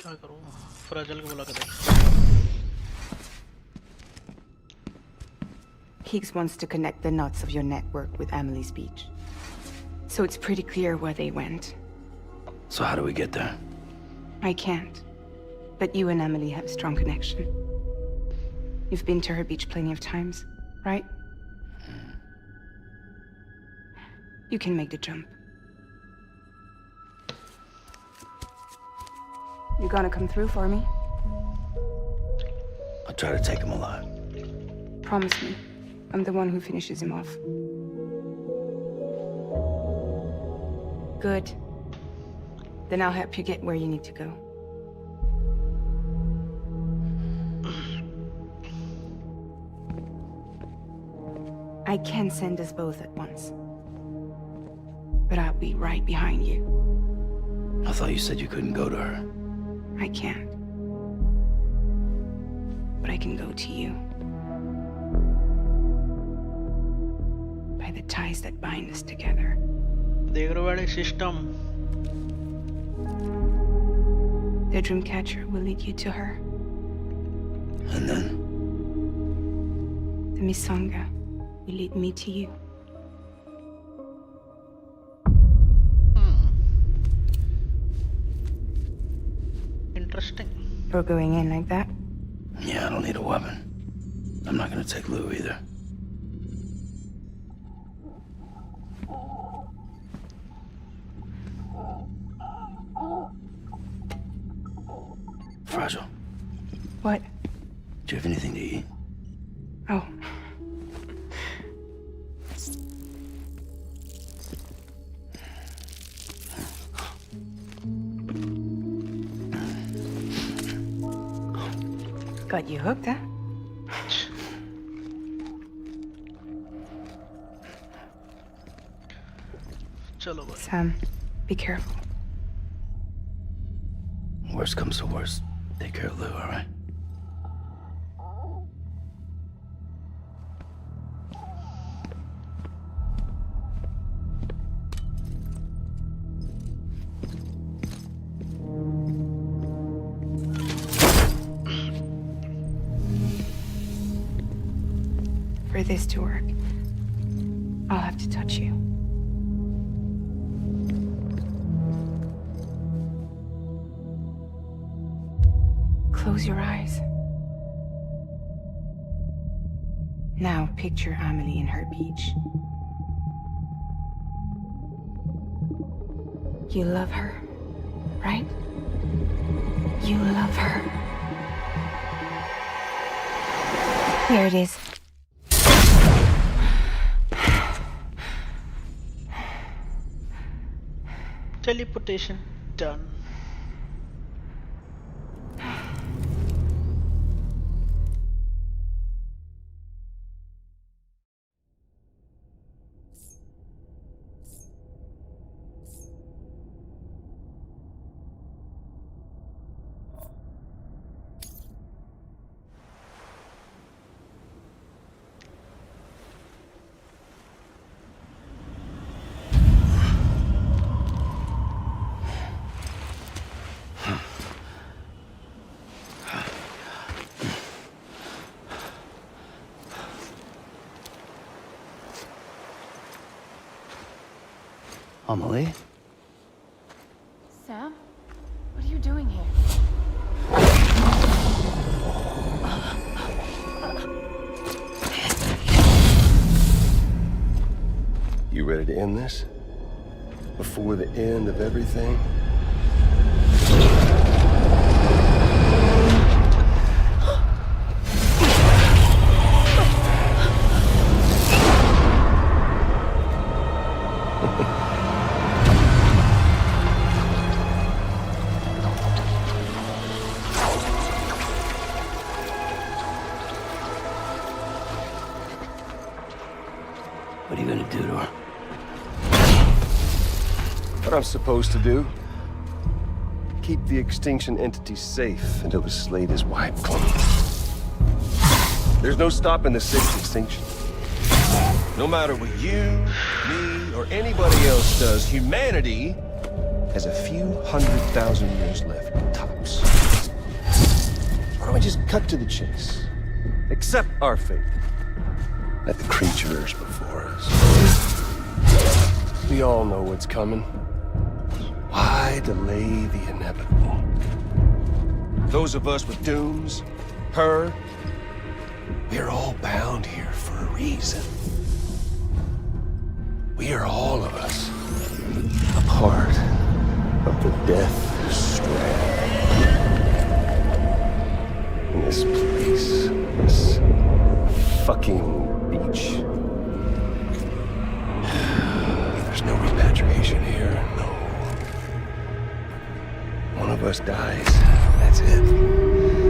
क्या करूँ? फ्राजल को बुला के देख. Higgs wants to connect the knots of your network with Amelie's beach. So it's pretty clear where they went. So how do we get there? I can't. But you and Amelie have a strong connection. You've been to her beach plenty of times, right? You can make the jump. You gonna come through for me? I'll try to take him alive. Promise me. I'm the one who finishes him off. Good. Then I'll help you get where you need to go. I can send us both at once. But I'll be right behind you. I thought you said you couldn't go to her. I can't. But I can go to you. By the ties that bind us together. देख रहे हो वाले system. The Dreamcatcher will lead you to her. And then? The Misanga will lead me to you. Interesting. You're going in like that? Yeah, I don't need a weapon. I'm not gonna take Lou either. Fragile. What? Do you have anything to eat? Oh. Got you hooked, huh? चलो भाई. Sam, be careful. Worst comes to worst, take care of Lou, all right? For this to work, I'll have to touch you. Close your eyes. Now picture Amelie in her beach. You love her, right? You love her. Here it is. Teleportation done. Amelie? Sam? What are you doing here? You ready to end this? Before the end of everything? What are you gonna do to her? What I'm supposed to do? Keep the extinction entity safe until the slate is wiped clean. There's no stopping the sixth extinction. No matter what you, me, or anybody else does, humanity has a few 100,000 years left, tops. just cut to the chase. Accept our fate. Let the creatures before us. We all know what's coming. Why delay the inevitable? Those of us with dooms, her, we're all bound here for a reason. We are all of us a part of the Death Strand. In this place, this fucking beach. There's no repatriation here, no. One of us dies, that's it.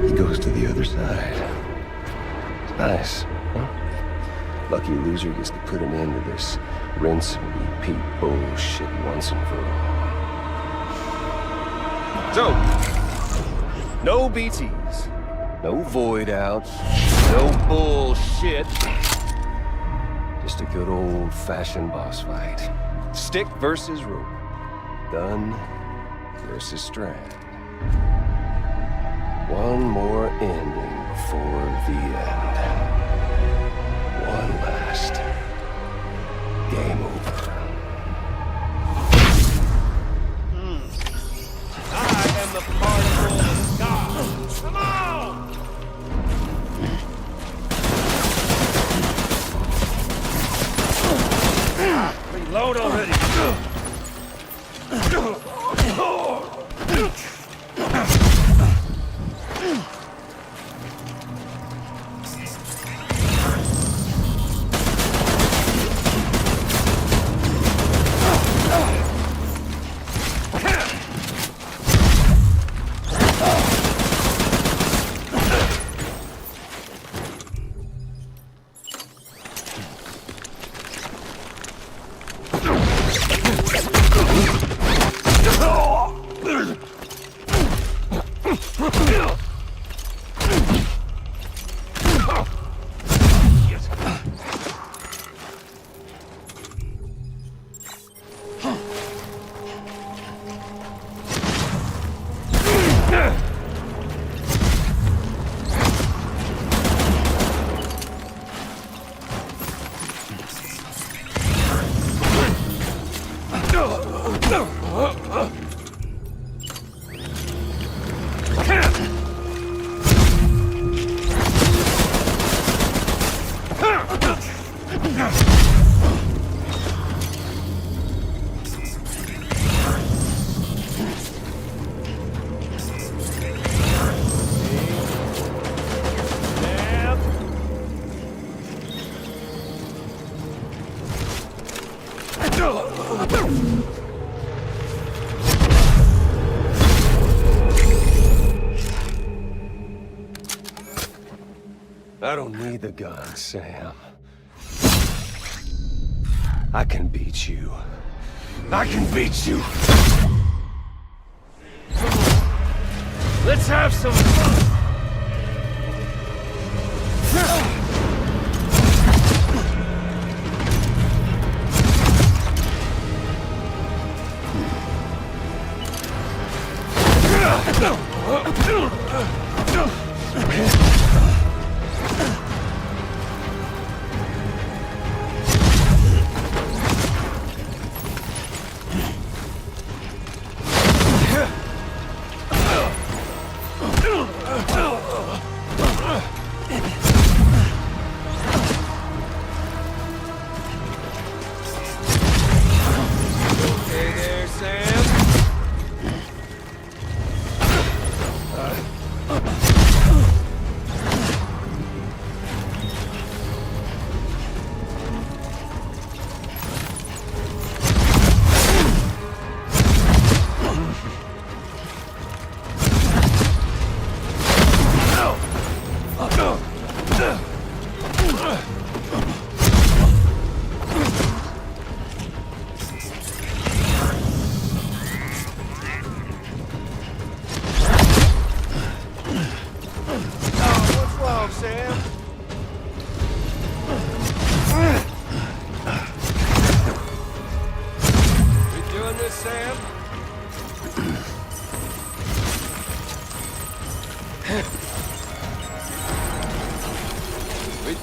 He goes to the other side. It's nice, huh? Lucky loser gets to put an end to this rinse and repeat bullshit once and for all. So, no BTs, no void outs, no bullshit. Just a good old-fashioned boss fight. Stick versus rope. Gun versus strand. One more ending before the end. One last game over. I am the particle of God. Come on! Reload already. I don't need the gun, Sam. I can beat you. I can beat you! Let's have some fun!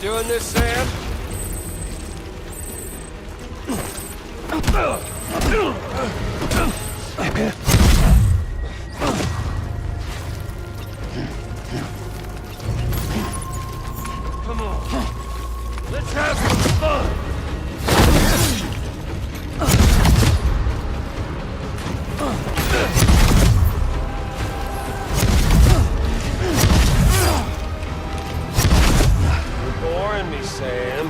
doing this, Sam? Come on. Let's have some fun. You're boring me, Sam.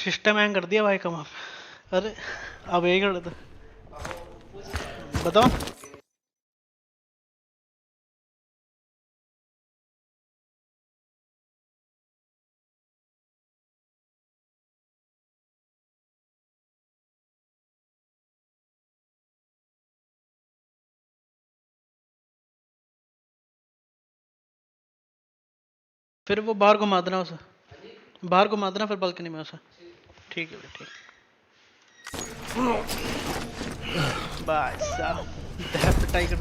System hang कर दिया भाई कम आप। अरे अब यही कर देता बताओ। फिर वो बाहर घुमा देना उसे, बाहर घुमा देना फिर बालकनी में उसे। ठीक है ठीक। भाई साहब दह पिटाई कर।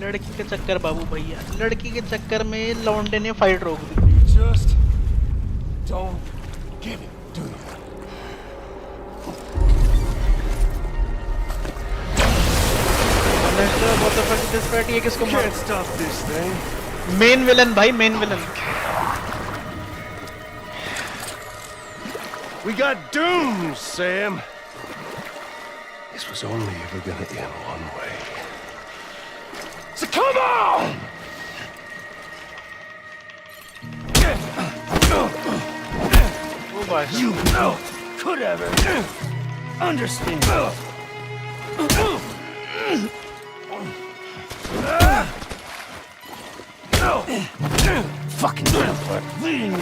लड़की के चक्कर बाबू भैया, लड़की के चक्कर में लौंडे ने फाइट रोक दी। Just don't get it, do you? What the fuck is this party? ये किसको मार? Can't stop this thing. Main villain भाई, main villain. We got doomed, Sam. This was only ever gonna end one way. So come on! Oh my. You could ever understand. Fucking vampire bleeding me.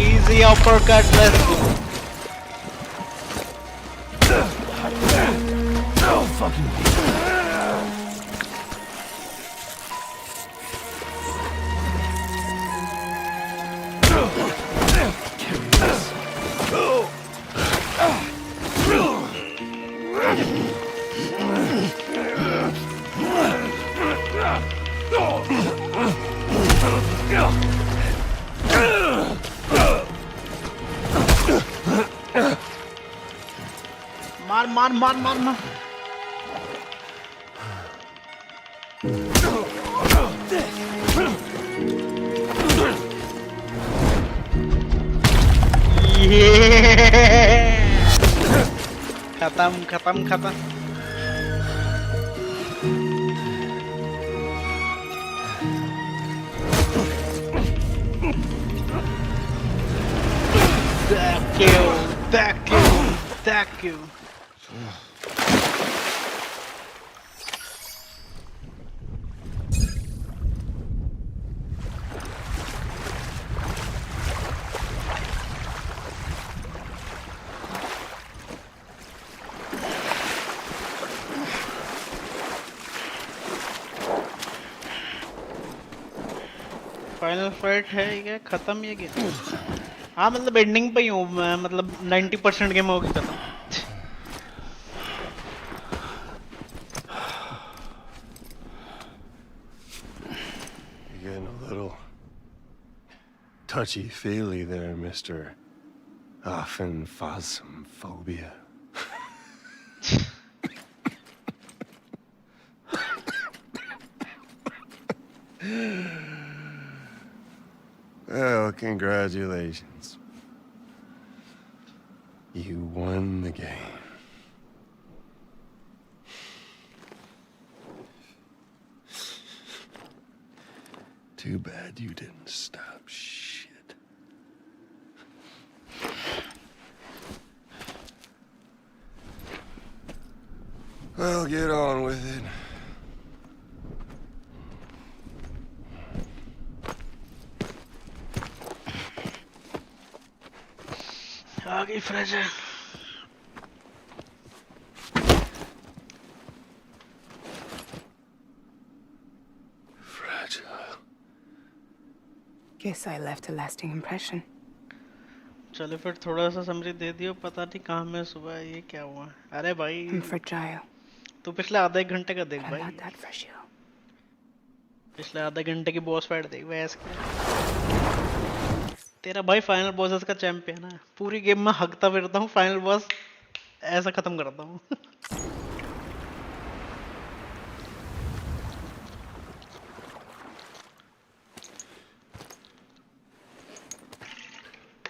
Easy uppercut, let's go. No fucking. मार मार मार मार मार। खत्म खत्म खत्म। Thank you, thank you, thank you. Final fight है ये खत्म ये गेम। हाँ मतलब एंडिंग पे ही हूँ मैं, मतलब 90% गेम होगी खत्म। You're getting a little touchy-feely there, Mr. Phasmophobia. Well, congratulations. You won the game. Too bad you didn't stop shit. Well, get on with it. आ गई फ्रेश है। Guess I left a lasting impression. चलो फिर थोड़ा सा summary दे दियो पता नहीं कहाँ में सुबह ये क्या हुआ अरे भाई I'm fragile. तू पिछले आधे एक घंटे का देख I'm भाई not that fragile. पिछले आधे घंटे की बॉस फाइट देख वैसे तेरा भाई फाइनल बॉसेस का चैंपियन है पूरी गेम में हकता फिरता हूँ फाइनल बॉस ऐसा खत्म करता हूँ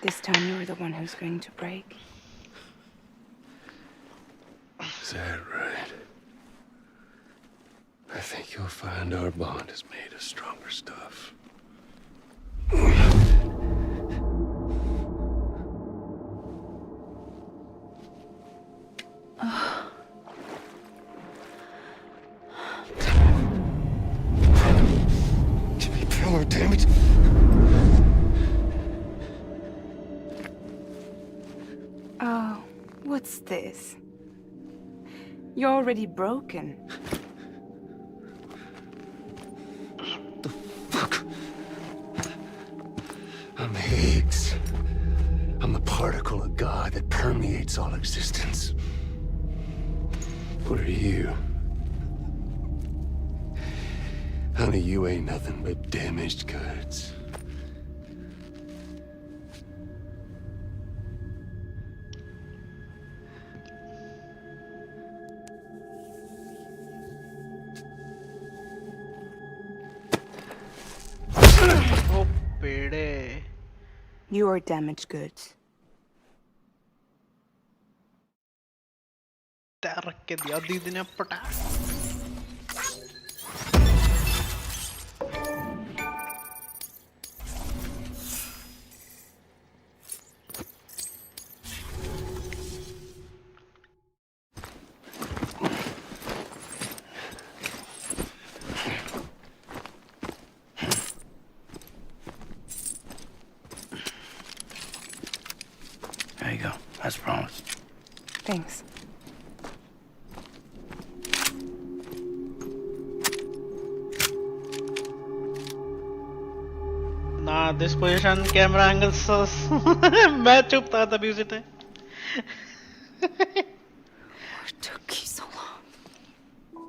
This time you're the one who's going to break. Is that right? I think you'll find our bond is made of stronger stuff. Jimmy Pillar, damn it! Oh, what's this? You're already broken. I'm Higgs. I'm the particle of God that permeates all existence. What are you? Honey, you ain't nothing but damaged goods. ओ पेड़े You are damaged goods. तैयार रख के दिया दीदी ने पटा There you go, as promised. Thanks. Nah, this position, camera angle sus. मैं चुप था तभी उसी time What took you so long?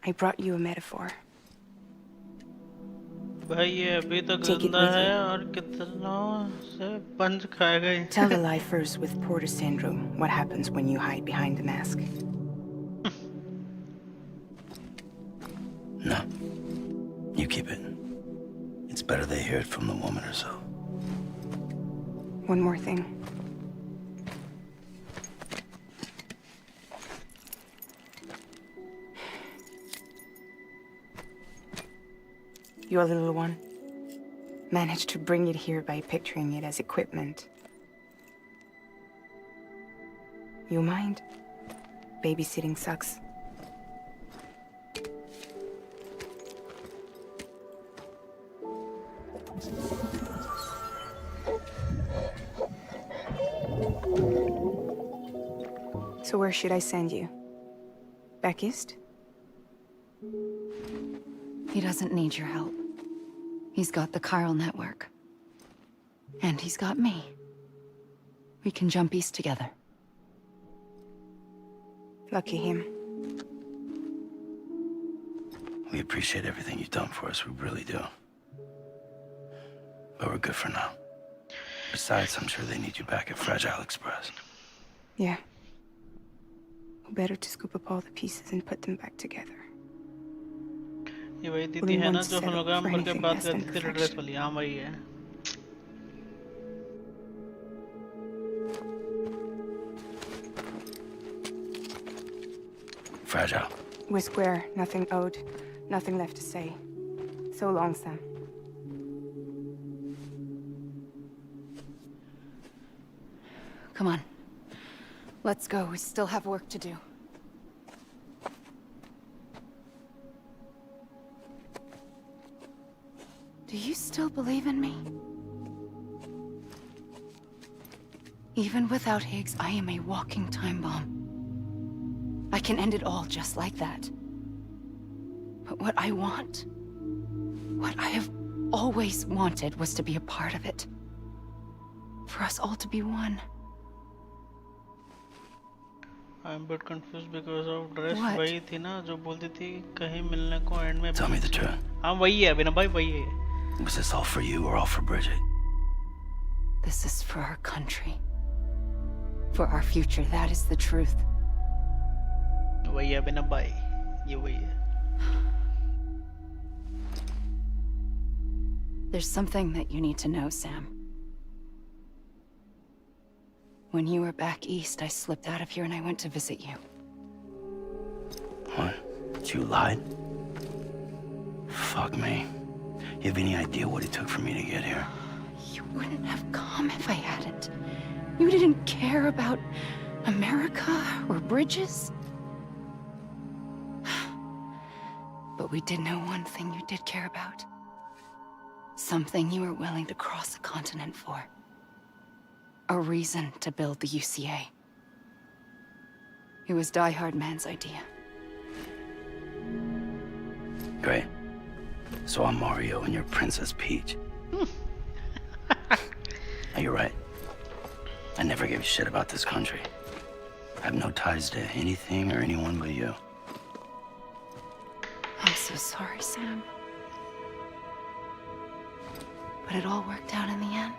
I brought you a metaphor. भाई ये अभी तक Take it जिंदा with है you. और कितना से पंच खाएगा ये Tell the lie first with Porter syndrome. What happens when you hide behind the mask? No. You keep it. It's better they hear it from the woman herself. One more thing. Your little one managed to bring it here by picturing it as equipment. You mind? Babysitting sucks. So where should I send you? Back east? He doesn't need your help. He's got the chiral network. And he's got me. We can jump east together. Lucky him. We appreciate everything you've done for us, we really do. But we're good for now. Besides, I'm sure they need you back at Fragile Express. Yeah. Better to scoop up all the pieces and put them back together. ये वही दीदी है ना जो हम लोग हम करके बात करते थे एड्रेस वाली हाँ वही है Fragile. We're square, nothing owed, nothing left to say. So long, Sam. Come on. Let's go. We still have work to do. Do you still believe in me? Even without Higgs, I am a walking time bomb. I can end it all just like that. But what I want, what I have always wanted, was to be a part of it. For us all to be one. I'm a bit confused because of dress. What? वही थी ना जो बोलती थी कहीं मिलने को and में. Tell me the truth. हाँ वही है बिना भाई वही है. Was this all for you or all for Bridget? This is for our country. For our future, that is the truth. वही है बिना भाई. ये वही है. There's something that you need to know, Sam. When you were back east, I slipped out of here and I went to visit you. What? You lied? Fuck me. You have any idea what it took for me to get here? You wouldn't have come if I hadn't. You didn't care about America or bridges. But we did know one thing you did care about. Something you were willing to cross a continent for. A reason to build the UCA. It was Die Hard Man's idea. Great. So I'm Mario and you're Princess Peach. Now you're right. I never gave a shit about this country. I have no ties to anything or anyone but you. I'm so sorry, Sam. But it all worked out in the end.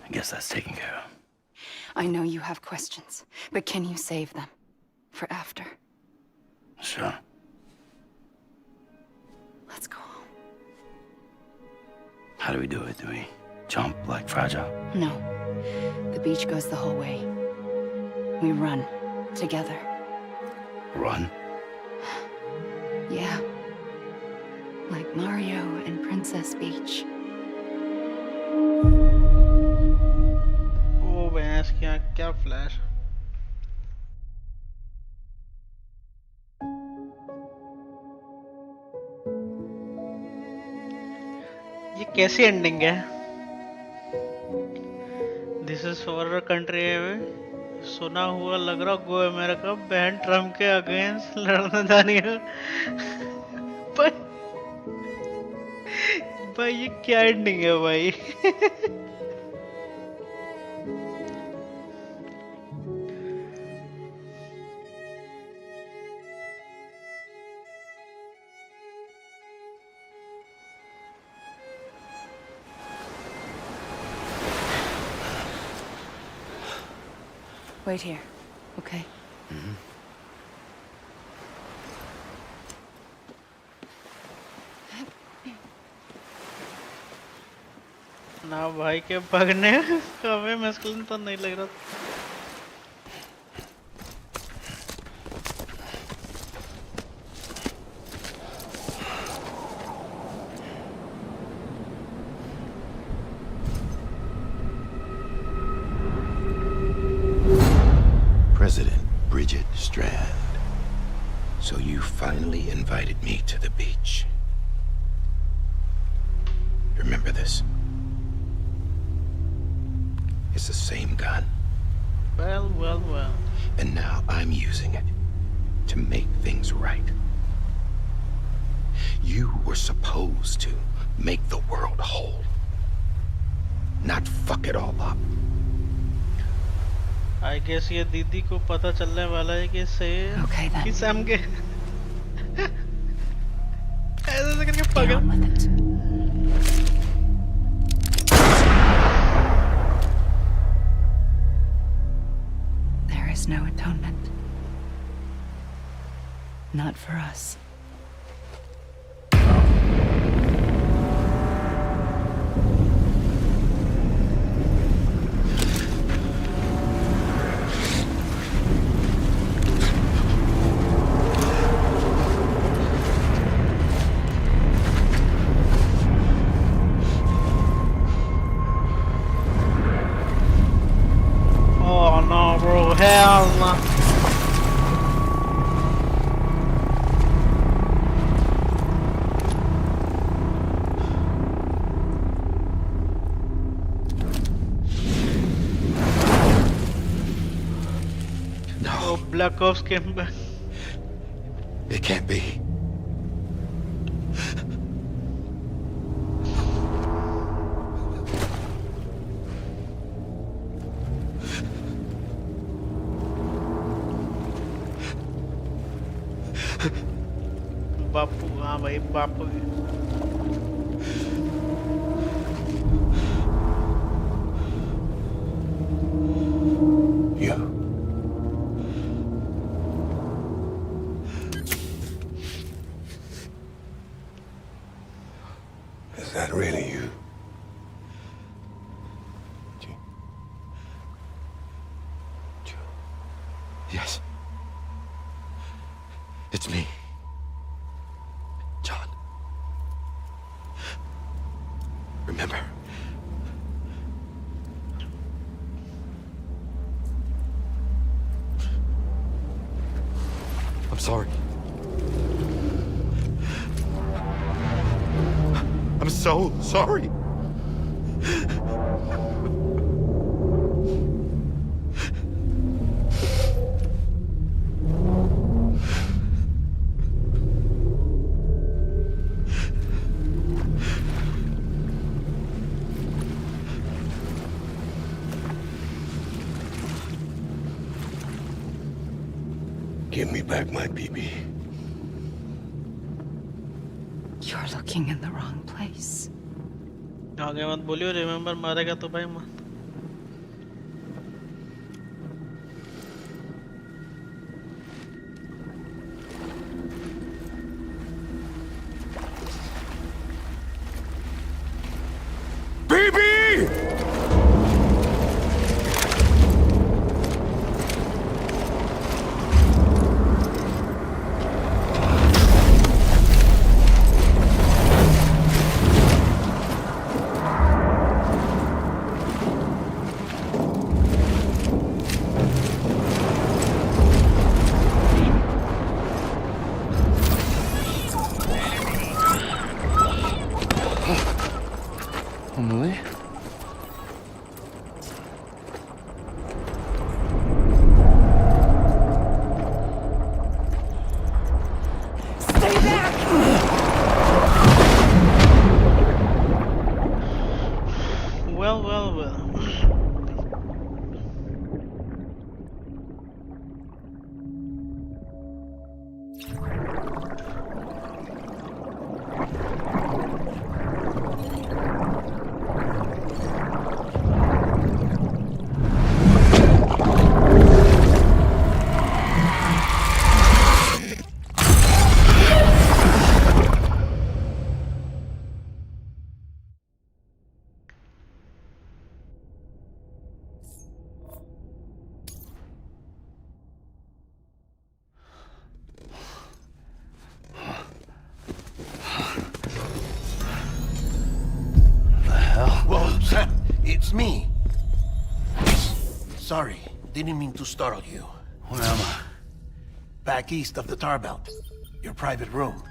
I guess that's taken care of. I know you have questions, but can you save them? For after? Sure. Let's go home. How do we do it? Do we jump like Fragile? No. The beach goes the whole way. We run. Together. Run? Yeah. Like Mario and Princess Peach. ओ भैंस क्या क्या flash. ये कैसी ending है? This is for our country है. सुना हुआ लग रहा गो अमेरिका बहन ट्रम्प के अगेंस्ट लड़ने जानी है. भाई ये क्या एंडिंग है भाई? Wait here, okay? Mm-hmm. ना भाई के भागने काफी मुश्किल तो नहीं लग रहा. President Bridget Strand. So you finally invited me to the beach. Remember this? It's the same gun. Well, well, well. And now I'm using it to make things right. You were supposed to make the world whole, not fuck it all up. I guess ये दीदी को पता चलने वाला है कि कि Sam के ऐसे करके पकड़. There is no atonement. Not for us. No, bro, hell no. Oh, Black Ops came back. It can't be. बापू हाँ भाई बापू You. Is that really you? Yes. It's me. John. Remember. I'm sorry. I'm so sorry. Give me back my BB. You're looking in the wrong place. आगे मत बोलियो remember मारेगा तो भाई मत Emily? Stay back! Well. Whoa, Sam, it's me. Sorry, didn't mean to startle you. Where am I? Back east of the tar belt. Your private room.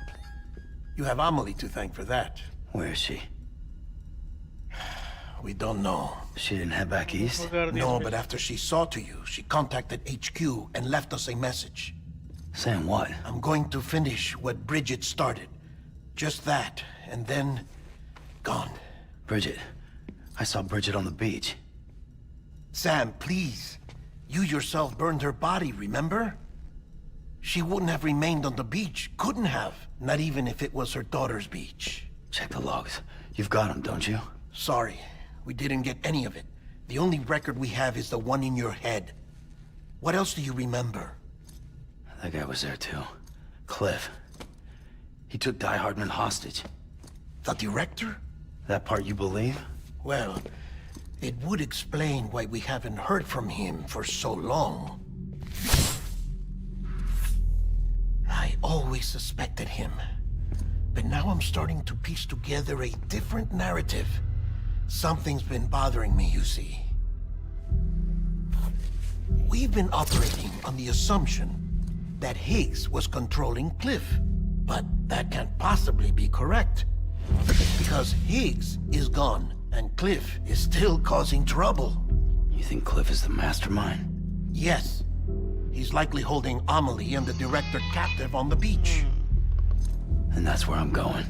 You have Amelie to thank for that. Where is she? We don't know. She didn't head back east? No, but after she saw to you, she contacted HQ and left us a message. Saying what? I'm going to finish what Bridget started. Just that, and then... gone. Bridget. I saw Bridget on the beach. Sam, please. You yourself burned her body, remember? She wouldn't have remained on the beach. Couldn't have. Not even if it was her daughter's beach. Check the logs. You've got them, don't you? Sorry. We didn't get any of it. The only record we have is the one in your head. What else do you remember? That guy was there too. Cliff. He took Die Hardman hostage. The director? That part you believe? Well, it would explain why we haven't heard from him for so long. I always suspected him. But now I'm starting to piece together a different narrative. Something's been bothering me, you see. we've been operating on the assumption that Higgs was controlling Cliff. But that can't possibly be correct. Because Higgs is gone, and Cliff is still causing trouble. You think Cliff is the mastermind? Yes. He's likely holding Amelie and the director captive on the beach. And that's where I'm going.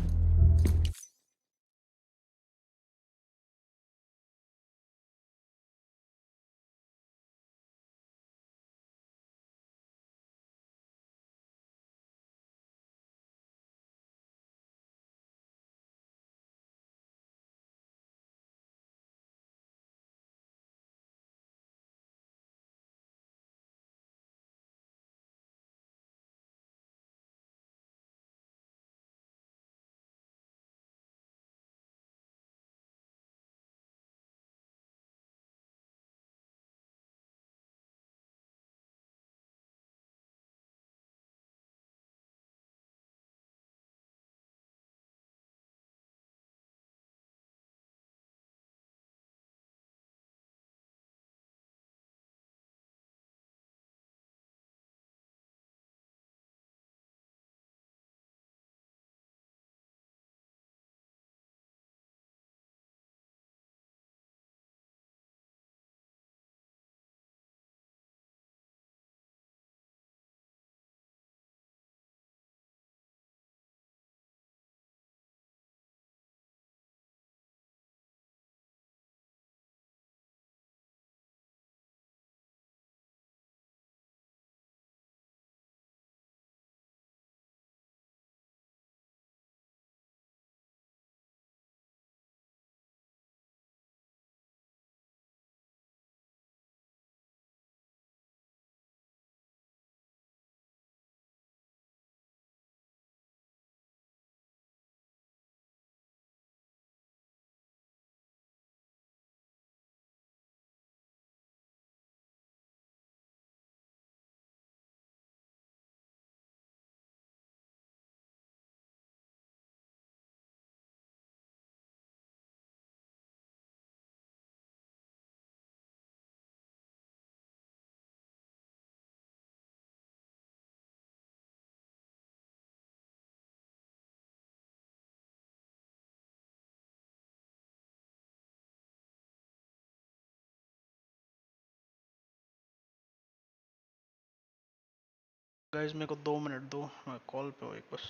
Guys मेरे को 2 minute दो, मैं call पे हूँ एक बस.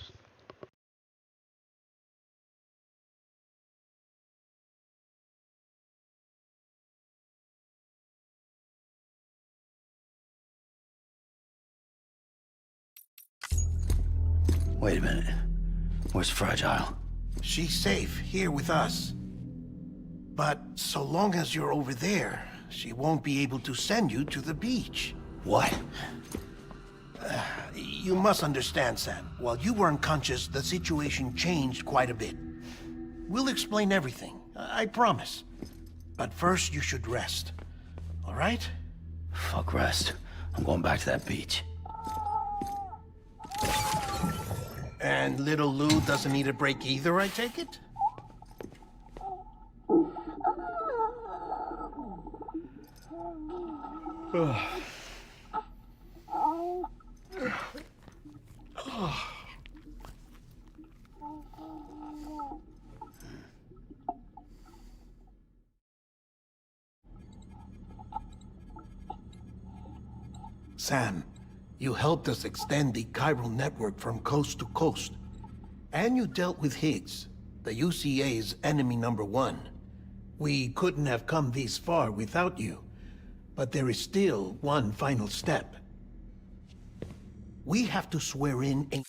Wait a minute. Where's Fragile? She's safe here with us. But so long as you're over there, she won't be able to send you to the beach. What? You must understand, Sam. While you were unconscious, the situation changed quite a bit. We'll explain everything, I promise. But first, you should rest. All right? Fuck rest. I'm going back to that beach. And little Lou doesn't need a break either, I take it? Sam, you helped us extend the chiral network from coast to coast. And you dealt with Higgs, the UCA's enemy #1. We couldn't have come this far without you. But there is still one final step. We have to swear in a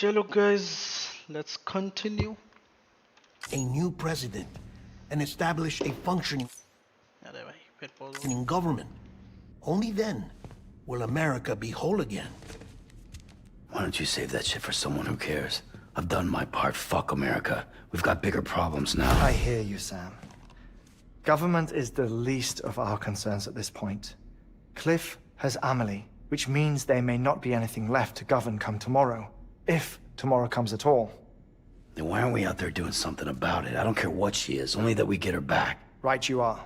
Chalo guys, let's continue. A new president and establish a functioning government. Only then will America be whole again. Why don't you save that shit for someone who cares? I've done my part. Fuck America. We've got bigger problems now. I hear you, Sam. Government is the least of our concerns at this point. Cliff has Amelie, which means there may not be anything left to govern come tomorrow. If tomorrow comes at all. Then why aren't we out there doing something about it? I don't care what she is, only that we get her back. Right you are.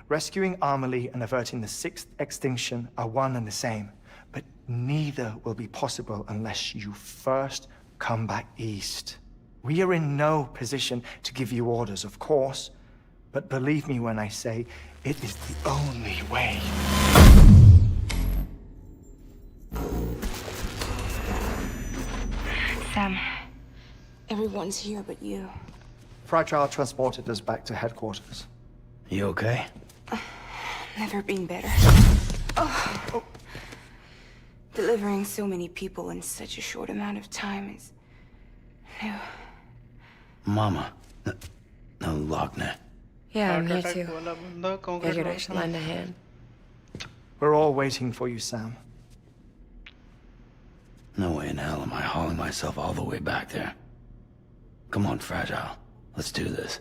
Rescuing Amelie and averting the 6th extinction are one and the same. But neither will be possible unless you first come back east. We are in no position to give you orders, of course. But believe me when I say, it is the only way. Sam, everyone's here but you. Fragile transported us back to headquarters. You okay? Never been better. Oh. Delivering so many people in such a short amount of time is new. Mama. No, Logne. Yeah, I'm here too. Figured I should lend a hand. We're all waiting for you, Sam. No way in hell am I hauling myself all the way back there. Come on, Fragile. Let's do this.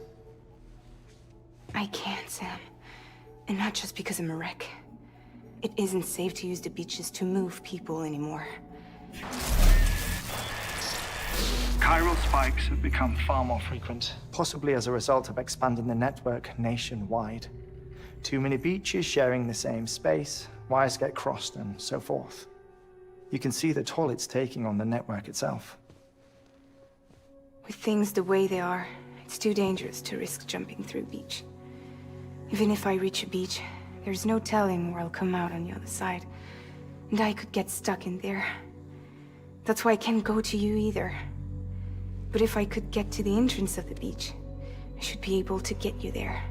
I can't, Sam. And not just because I'm a wreck. It isn't safe to use the beaches to move people anymore. Chiral spikes have become far more frequent, possibly as a result of expanding the network nationwide. Too many beaches sharing the same space, wires get crossed, and so forth. You can see the toll it's taking on the network itself. With things the way they are, it's too dangerous to risk jumping through a beach. Even if I reach a beach, there's no telling where I'll come out on the other side. And I could get stuck in there. That's why I can't go to you either. But if I could get to the entrance of the beach, I should be able to get you there.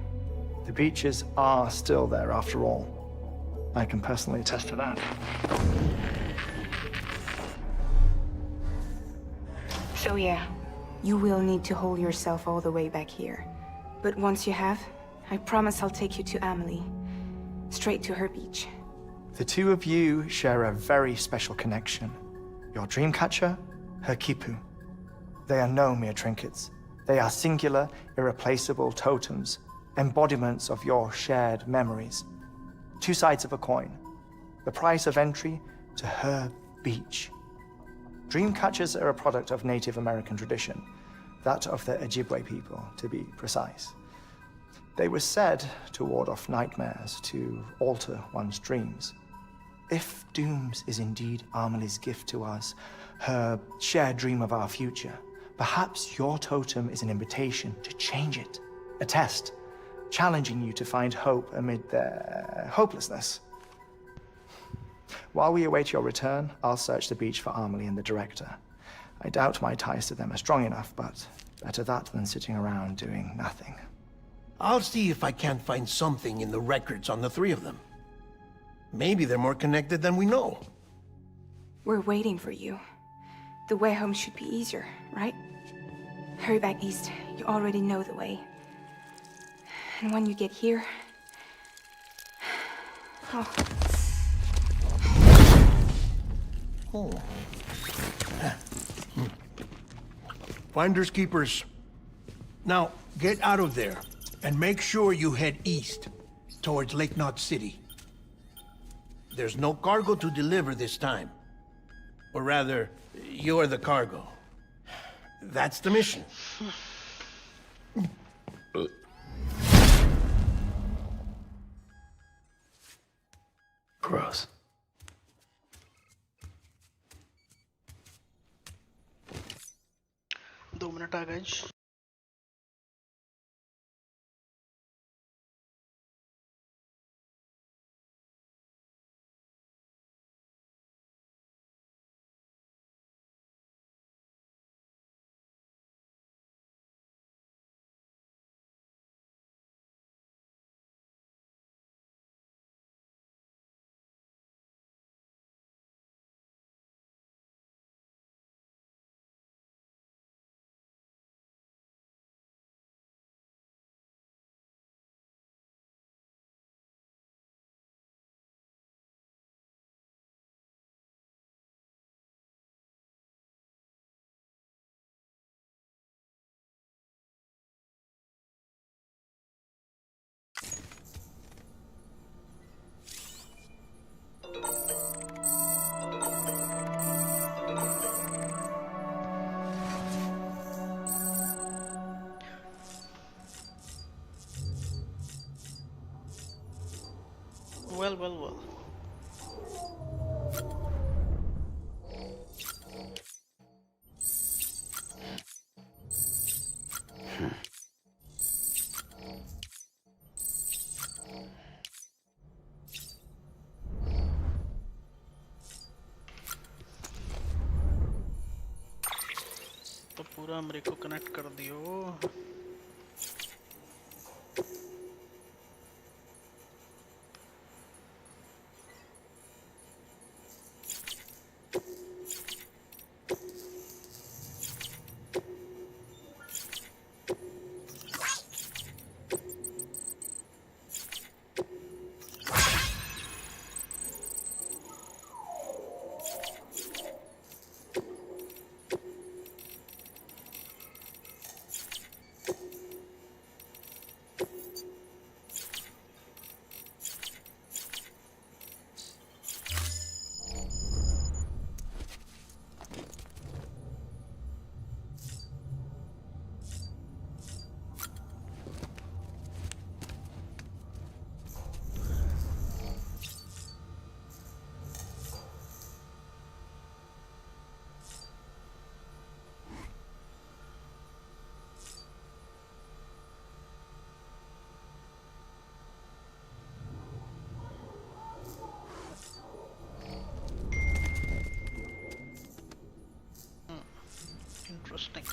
The beaches are still there after all. I can personally attest to that. So yeah, you will need to hold yourself all the way back here. But once you have, I promise I'll take you to Amelie. Straight to her beach. The two of you share a very special connection. Your dreamcatcher, her Kipu. They are no mere trinkets. They are singular, irreplaceable totems, embodiments of your shared memories. Two sides of a coin. The price of entry to her beach. Dreamcatchers are a product of Native American tradition, that of the Ojibwe people, to be precise. They were said to ward off nightmares, to alter one's dreams. If Dooms is indeed Amelie's gift to us, her shared dream of our future, perhaps your totem is an invitation to change it. A test, challenging you to find hope amid their hopelessness. While we await your return, I'll search the beach for Amelie and the director. I doubt my ties to them are strong enough, but better that than sitting around doing nothing. I'll see if I can't find something in the records on the three of them. Maybe they're more connected than we know. We're waiting for you. The way home should be easier, right? Hurry back east. You already know the way. And when you get here... Oh. Oh. Finders keepers. Now, get out of there. And make sure you head east, towards Lake Knot City. There's no cargo to deliver this time. Or rather, you're the cargo. That's the mission. Gross. दो minute आ गए well. तो पूरा मेरे को connect कर दियो। Interesting.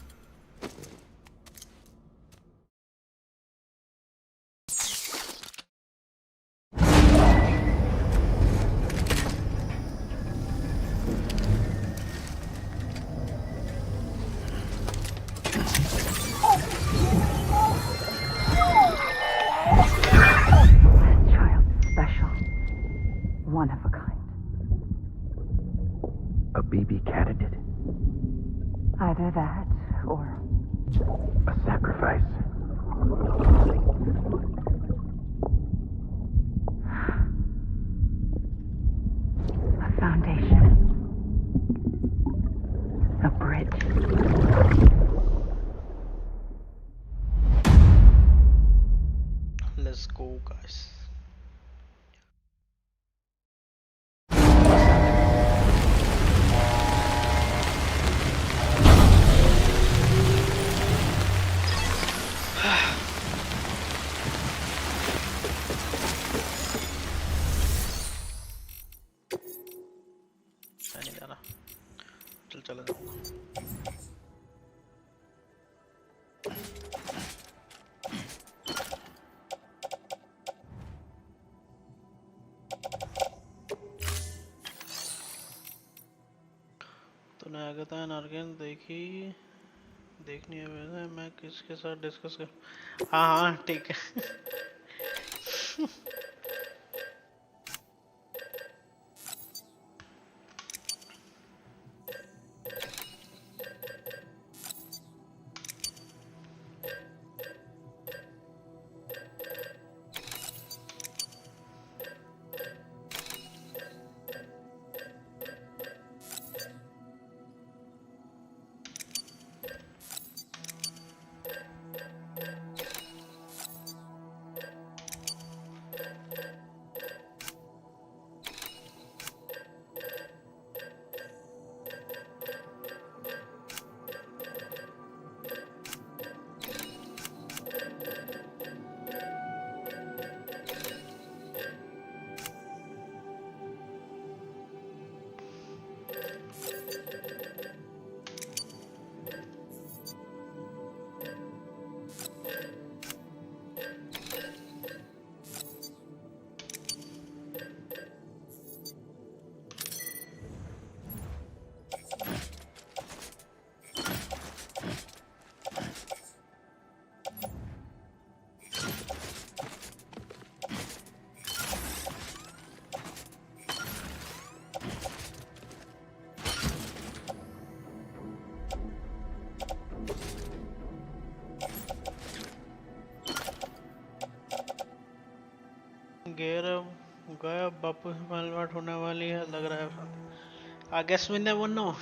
One of a kind. A BB candidate? Either that, or... a sacrifice. A foundation. A bridge. Let's go, guys. नहीं जा रहा, चला जाऊंगा। तूने आगे था नारगेन देखनी है वैसे मैं किसके साथ डिस्कस कर। हाँ ठीक है। गया वापस मालवाट होने वाली है लग रहा है। I guess we never know.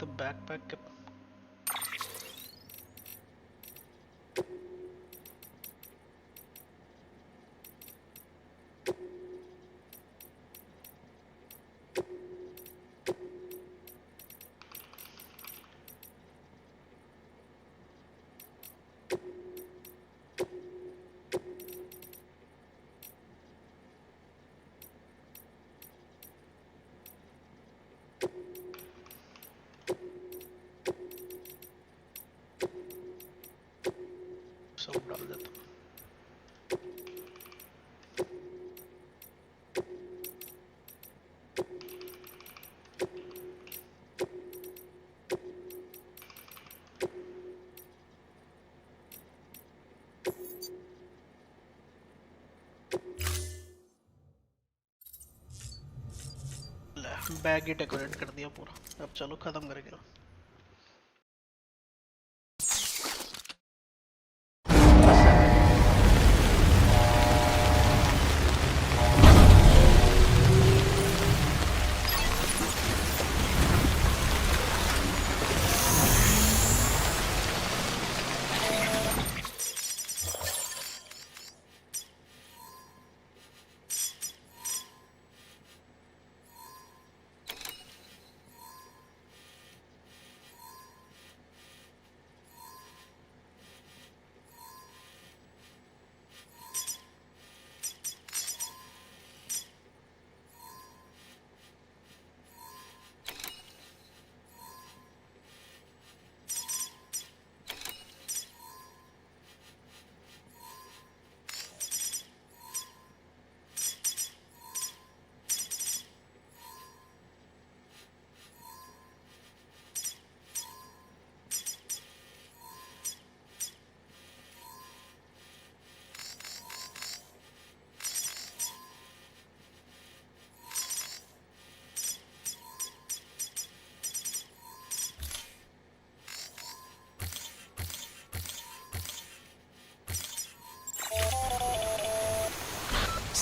the backpack. सब डाल देता हूँ। बैग ही डेकोरेट कर दिया पूरा। अब चलो खत्म करेंगे।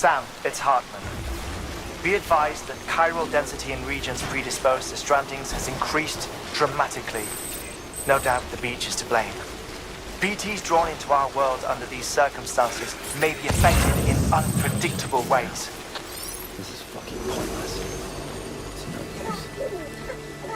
Sam, it's Hartman. Be advised that chiral density in regions predisposed to strandings has increased dramatically. No doubt the beach is to blame. BTs drawn into our world under these circumstances may be affected in unpredictable ways. This is fucking pointless. It's no use.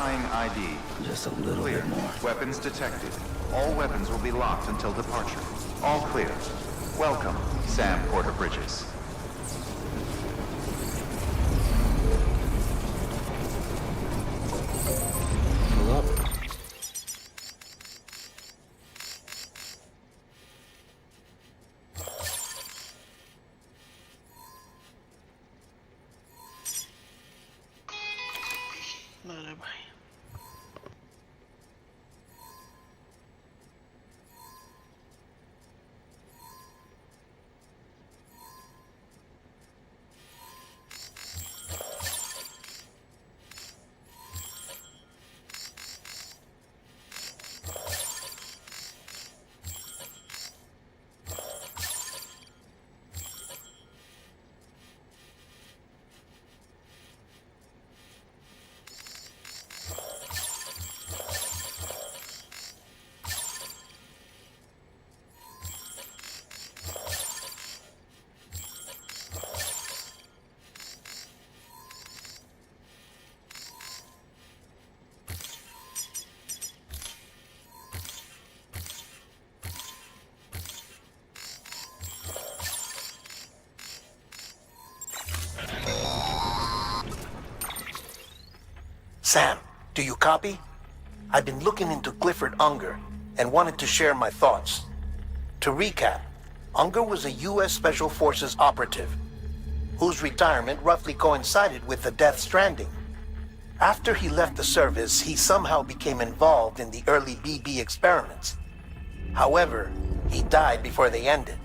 Verifying ID. Just a little Clear. bit more. Weapons detected. All weapons will be locked until departure. All clear. Welcome, Sam Porter Bridges. Pull up. अरे भाई Sam, do you copy? I've been looking into Clifford Unger and wanted to share my thoughts. To recap, Unger was a U.S. Special Forces operative whose retirement roughly coincided with the Death Stranding. After he left the service, he somehow became involved in the early BB experiments. However, he died before they ended.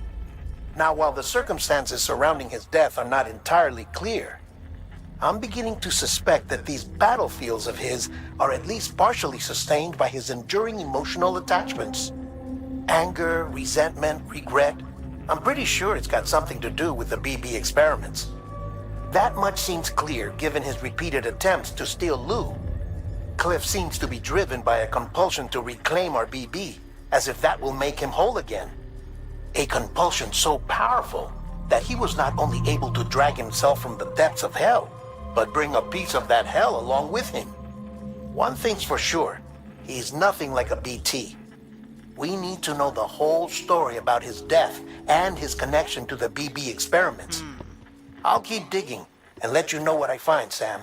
Now, while the circumstances surrounding his death are not entirely clear, I'm beginning to suspect that these battlefields of his are at least partially sustained by his enduring emotional attachments. Anger, resentment, regret. I'm pretty sure it's got something to do with the BB experiments. That much seems clear given his repeated attempts to steal Lou. Cliff seems to be driven by a compulsion to reclaim our BB, as if that will make him whole again. A compulsion so powerful that he was not only able to drag himself from the depths of hell, but bring a piece of that hell along with him. One thing's for sure, he's nothing like a BT. We need to know the whole story about his death and his connection to the BB experiments. I'll keep digging and let you know what I find, Sam.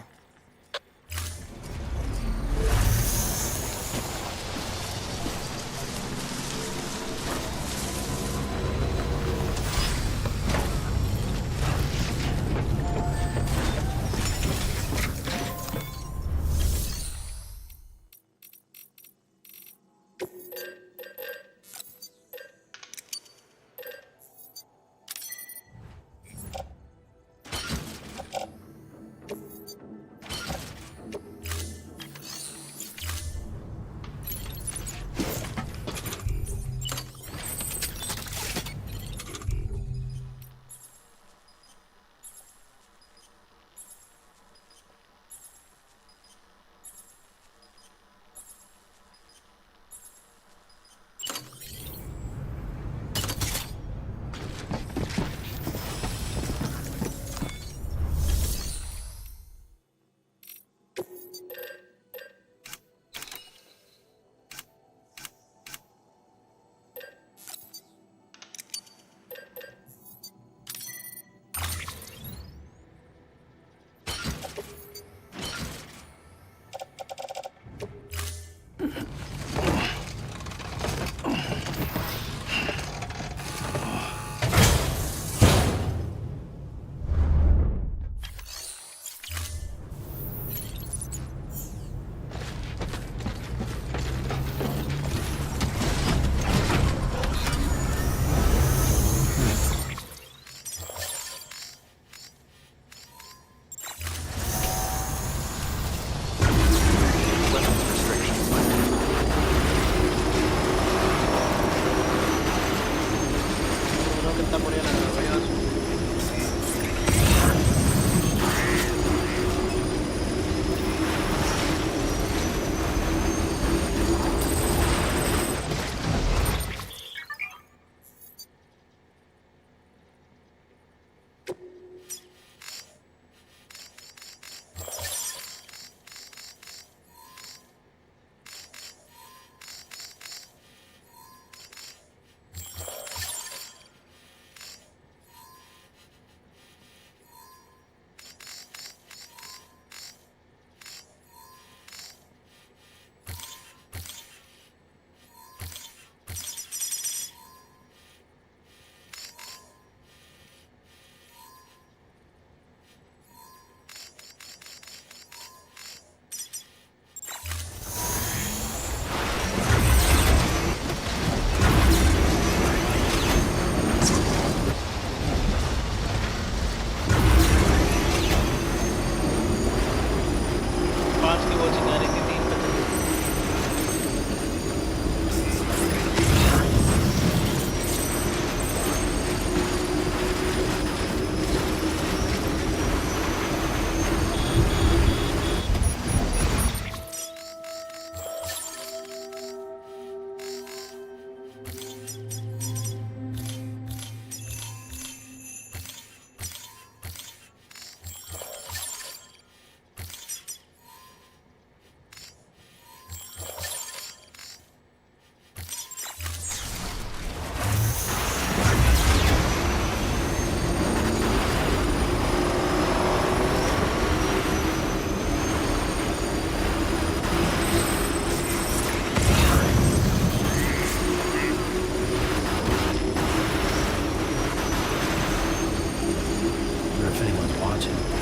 watching.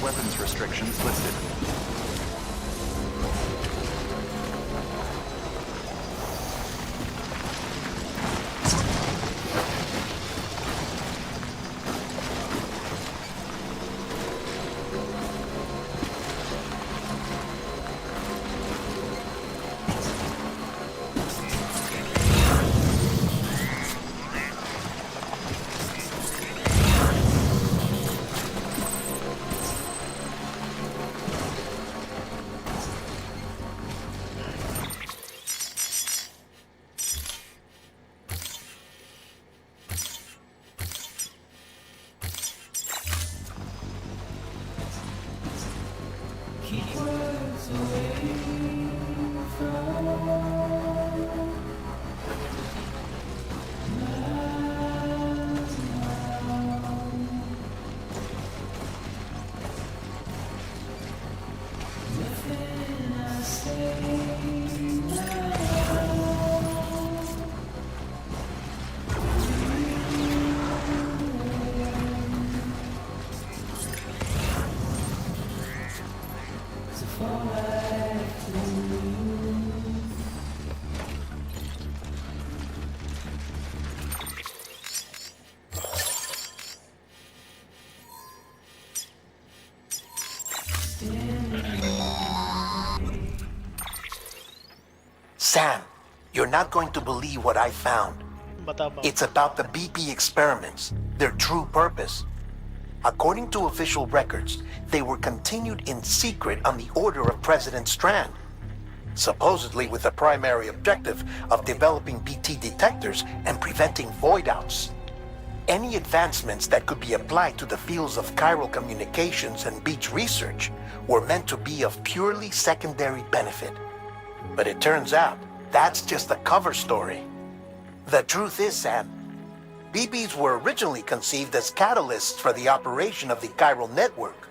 Weapons restrictions listed. Sam, you're not going to believe what I found. It's about the BP experiments, their true purpose. According to official records, they were continued in secret on the order of President Strand, supposedly with the primary objective of developing BT detectors and preventing void-outs. Any advancements that could be applied to the fields of chiral communications and beach research were meant to be of purely secondary benefit. But it turns out, that's just a cover story. The truth is, Sam, BBs were originally conceived as catalysts for the operation of the chiral network.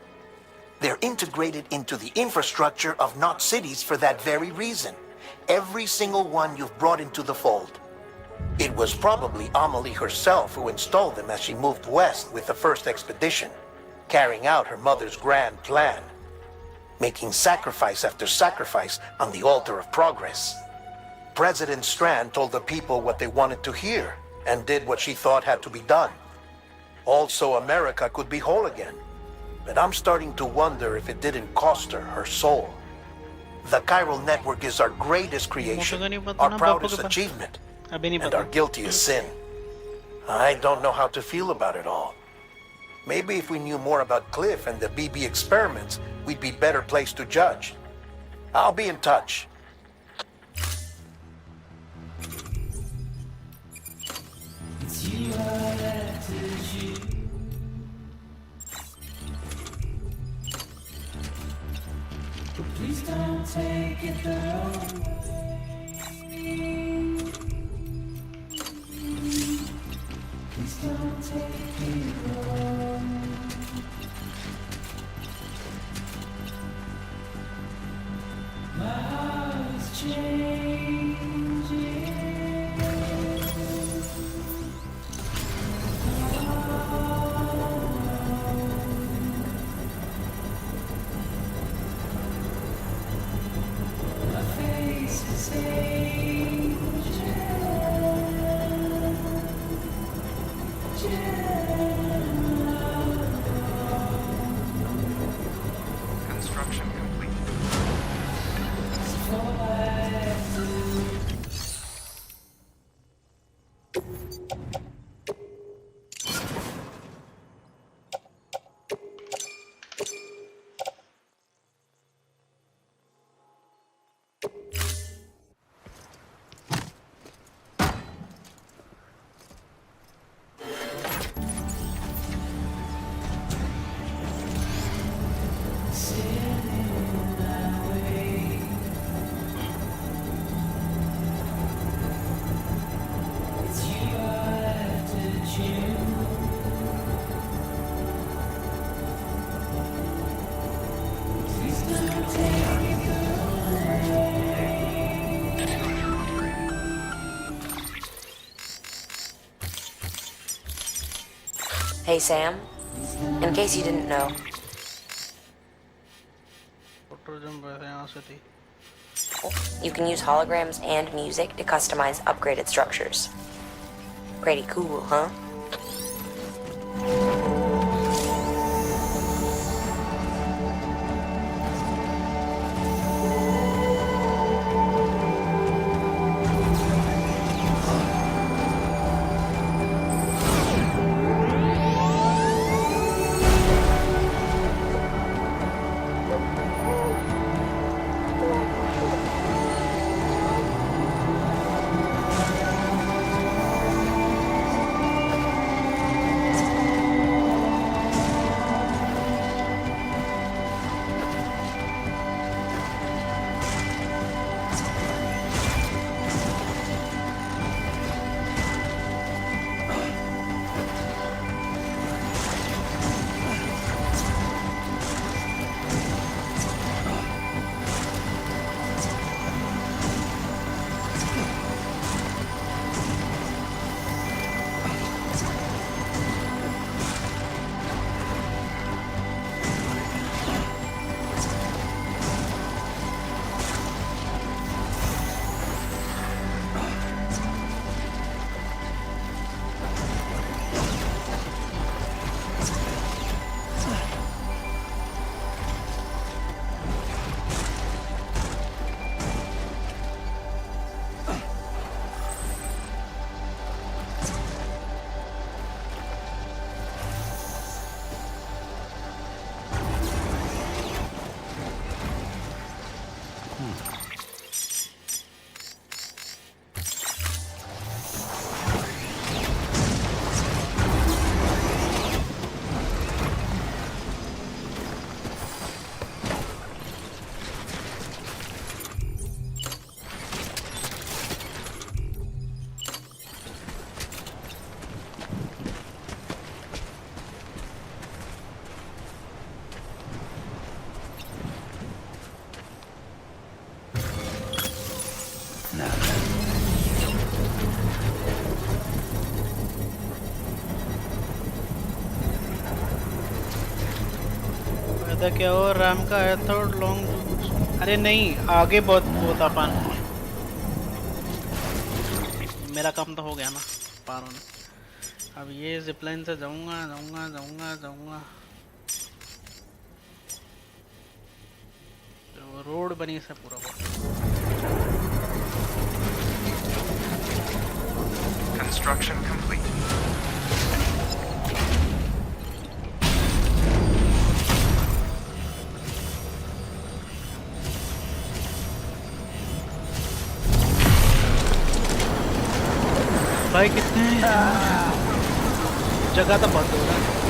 They're integrated into the infrastructure of Knot cities for that very reason. Every single one you've brought into the fold. It was probably Amelie herself who installed them as she moved west with the first expedition, carrying out her mother's grand plan, making sacrifice after sacrifice on the altar of progress. President Strand told the people what they wanted to hear and did what she thought had to be done. Also, America could be whole again. But I'm starting to wonder if it didn't cost her her soul. The chiral network is our greatest creation, our proudest achievement, and our guiltiest sin. I don't know how to feel about it all. Maybe if we knew more about Cliff and the BB experiments, we'd be better placed to judge. I'll be in touch. Please don't take it the wrong way. Please don't take it wrong. My heart is changing. Construction complete. Hey, Sam. In case you didn't know. You can use holograms and music to customize upgraded structures. Pretty cool, huh? तो क्या हो RAM का है third long. अरे नहीं आगे बहुत वो था पान। मेरा काम तो हो गया ना पार होने। अब ये जिपलाइन से जाऊंगा जाऊंगा जाऊंगा जाऊंगा। तो रोड बनी से पूरा वो। Construction complete. भाई कितने जगह तो बहुत हो रहा है।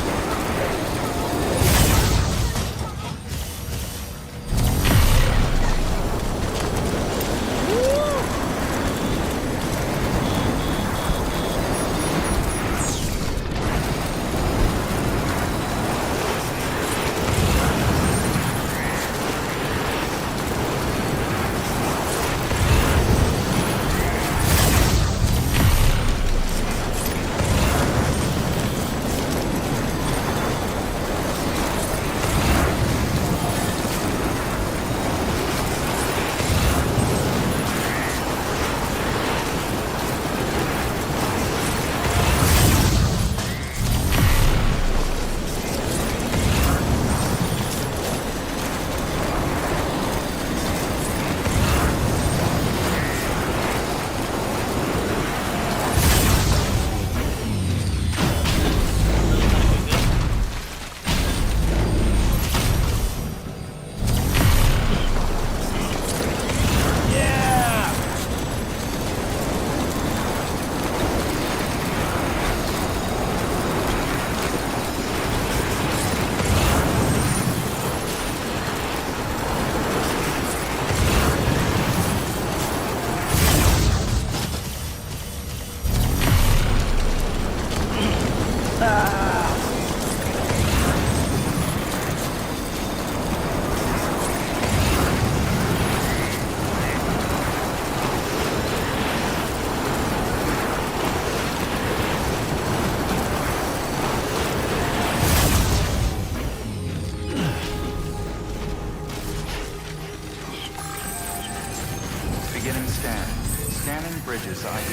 Scanning bridges ID.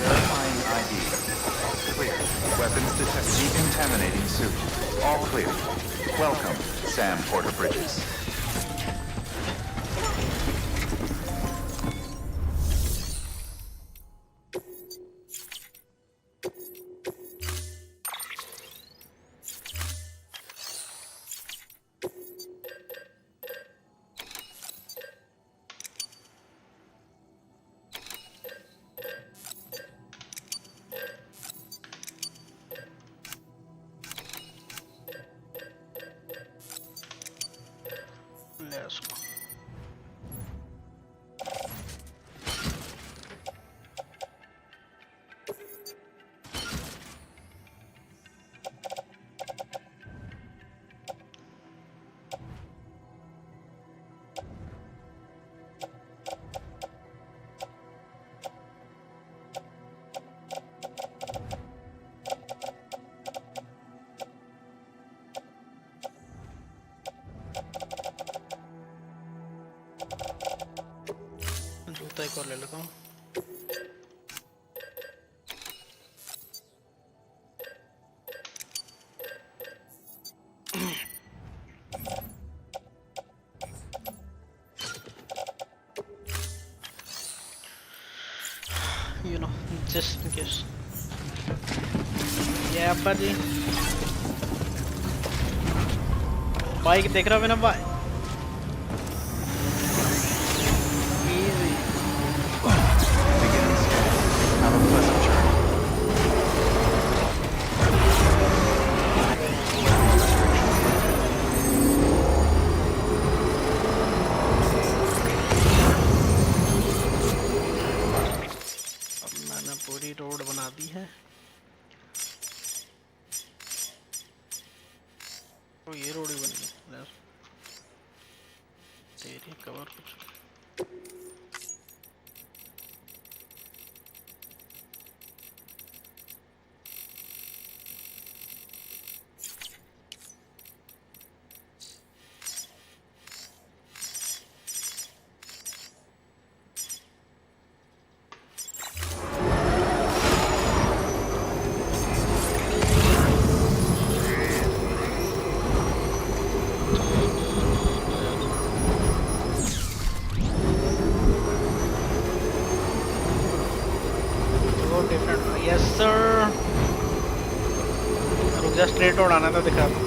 Verifying ID. Clear. Weapons detect decontaminating suit. All clear. Welcome, Sam Porter Bridges. Let's go. जूता एक और ले लेता हूँ। You know, just in case. Yeah, buddy. Bike देख रहा है ना भाई? रोड बना दी है तो ये रोड ही बनी तेरी कवर कुछ क्रेटो उड़ाना था, दिखा दो।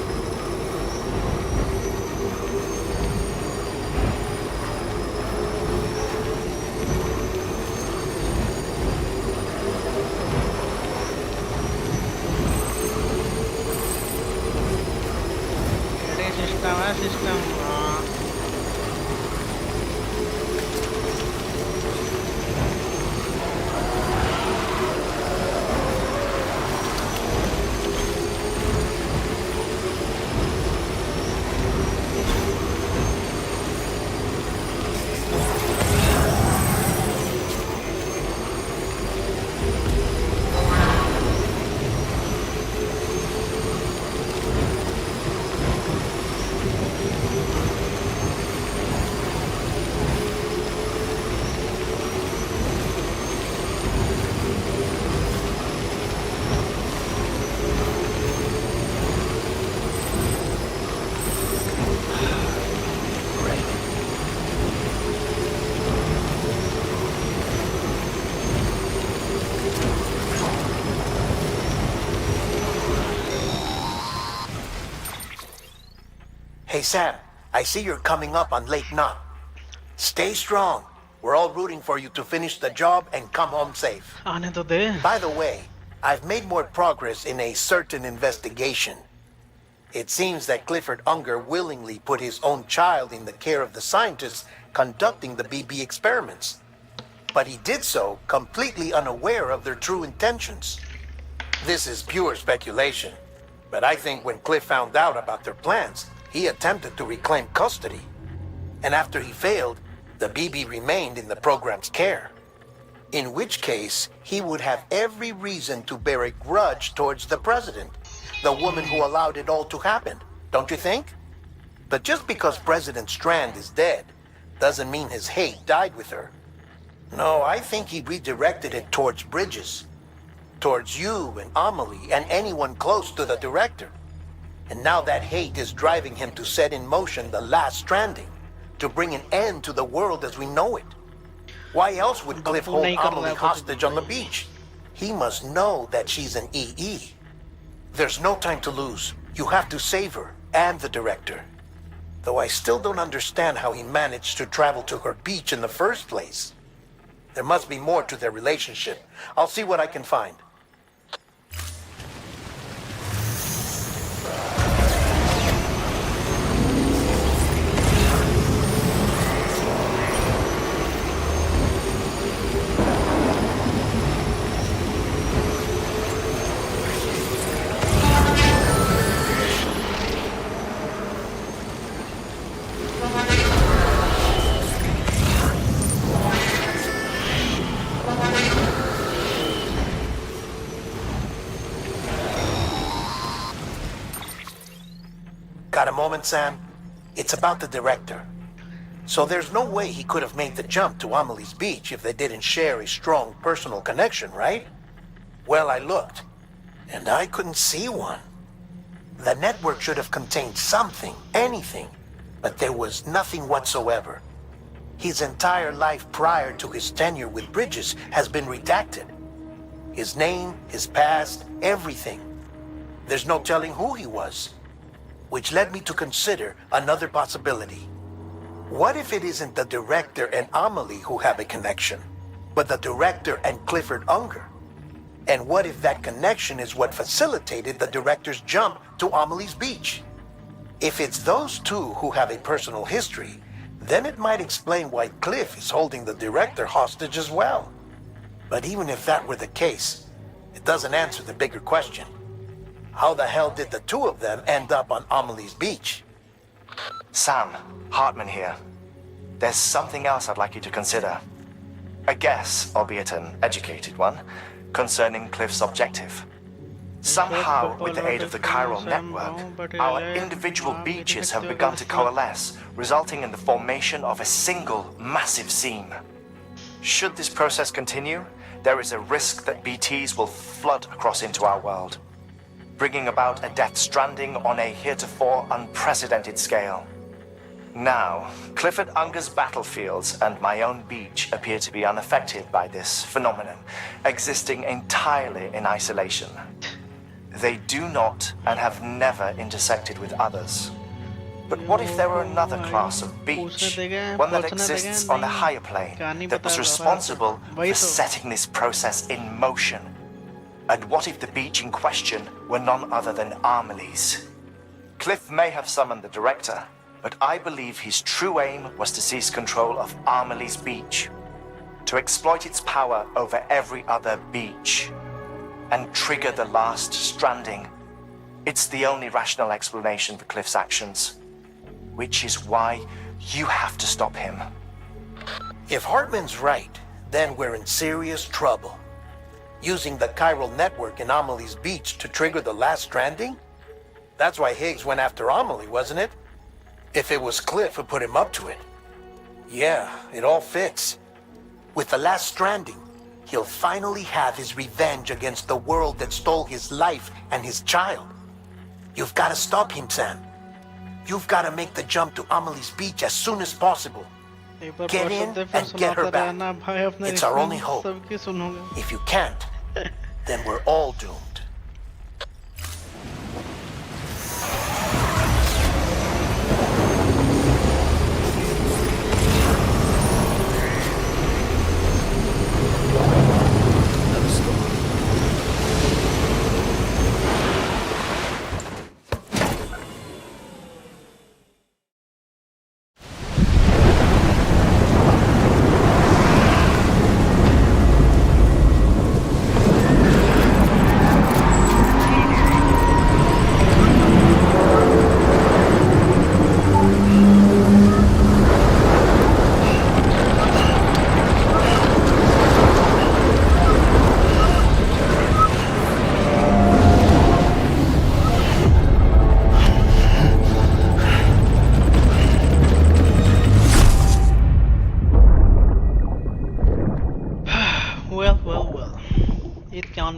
System Hey, Sam, I see you're coming up on late knot. Stay strong. We're all rooting for you to finish the job and come home safe. By the way, I've made more progress in a certain investigation. It seems that Clifford Unger willingly put his own child in the care of the scientists conducting the BB experiments. But he did so completely unaware of their true intentions. This is pure speculation, but I think when Cliff found out about their plans, he attempted to reclaim custody. And after he failed, the BB remained in the program's care. In which case, he would have every reason to bear a grudge towards the president, the woman who allowed it all to happen, don't you think? But just because President Strand is dead, doesn't mean his hate died with her. No, I think he redirected it towards Bridges, towards you and Amelie and anyone close to the director. And now that hate is driving him to set in motion the last Stranding, to bring an end to the world as we know it. Why else would Cliff hold Amelie hostage on the beach? He must know that she's an EE. There's no time to lose. You have to save her and the director. Though I still don't understand how he managed to travel to her beach in the first place. There must be more to their relationship. I'll see what I can find. Got a moment, Sam? It's about the director. So there's no way he could have made the jump to Amelie's beach if they didn't share a strong personal connection, right? Well, I looked, and I couldn't see one. The network should have contained something, anything, but there was nothing whatsoever. His entire life prior to his tenure with Bridges has been redacted. His name, his past, everything. There's no telling who he was. Which led me to consider another possibility. What if it isn't the director and Amelie who have a connection, but the director and Clifford Unger? And what if that connection is what facilitated the director's jump to Amelie's beach? If it's those two who have a personal history, then it might explain why Cliff is holding the director hostage as well. But even if that were the case, it doesn't answer the bigger question. How the hell did the two of them end up on Amelie's beach? Sam, Hartman here. There's something else I'd like you to consider. A guess, albeit an educated one, concerning Cliff's objective. Somehow, with the aid of the chiral network, our individual beaches have begun to coalesce, resulting in the formation of a single massive seam. Should this process continue, there is a risk that BTs will flood across into our world, bringing about a death stranding on a heretofore unprecedented scale. Now, Clifford Unger's battlefields and my own beach appear to be unaffected by this phenomenon, existing entirely in isolation. They do not and have never intersected with others. But what if there were another class of beach, one that exists on a higher plane, that was responsible for setting this process in motion? And what if the beach in question were none other than Amelie's? Cliff may have summoned the director, but I believe his true aim was to seize control of Amelie's beach, to exploit its power over every other beach, and trigger the last stranding. It's the only rational explanation for Cliff's actions, which is why you have to stop him. If Hartman's right, then we're in serious trouble. Using the chiral network in Amelie's beach to trigger the last stranding? That's why Higgs went after Amelie, wasn't it? If it was Cliff who put him up to it. Yeah, it all fits. With the last stranding, he'll finally have his revenge against the world that stole his life and his child. You've got to stop him, Sam. You've got to make the jump to Amelie's beach as soon as possible. Get in and get her back. It's our only hope. If you can't, then we're all doomed.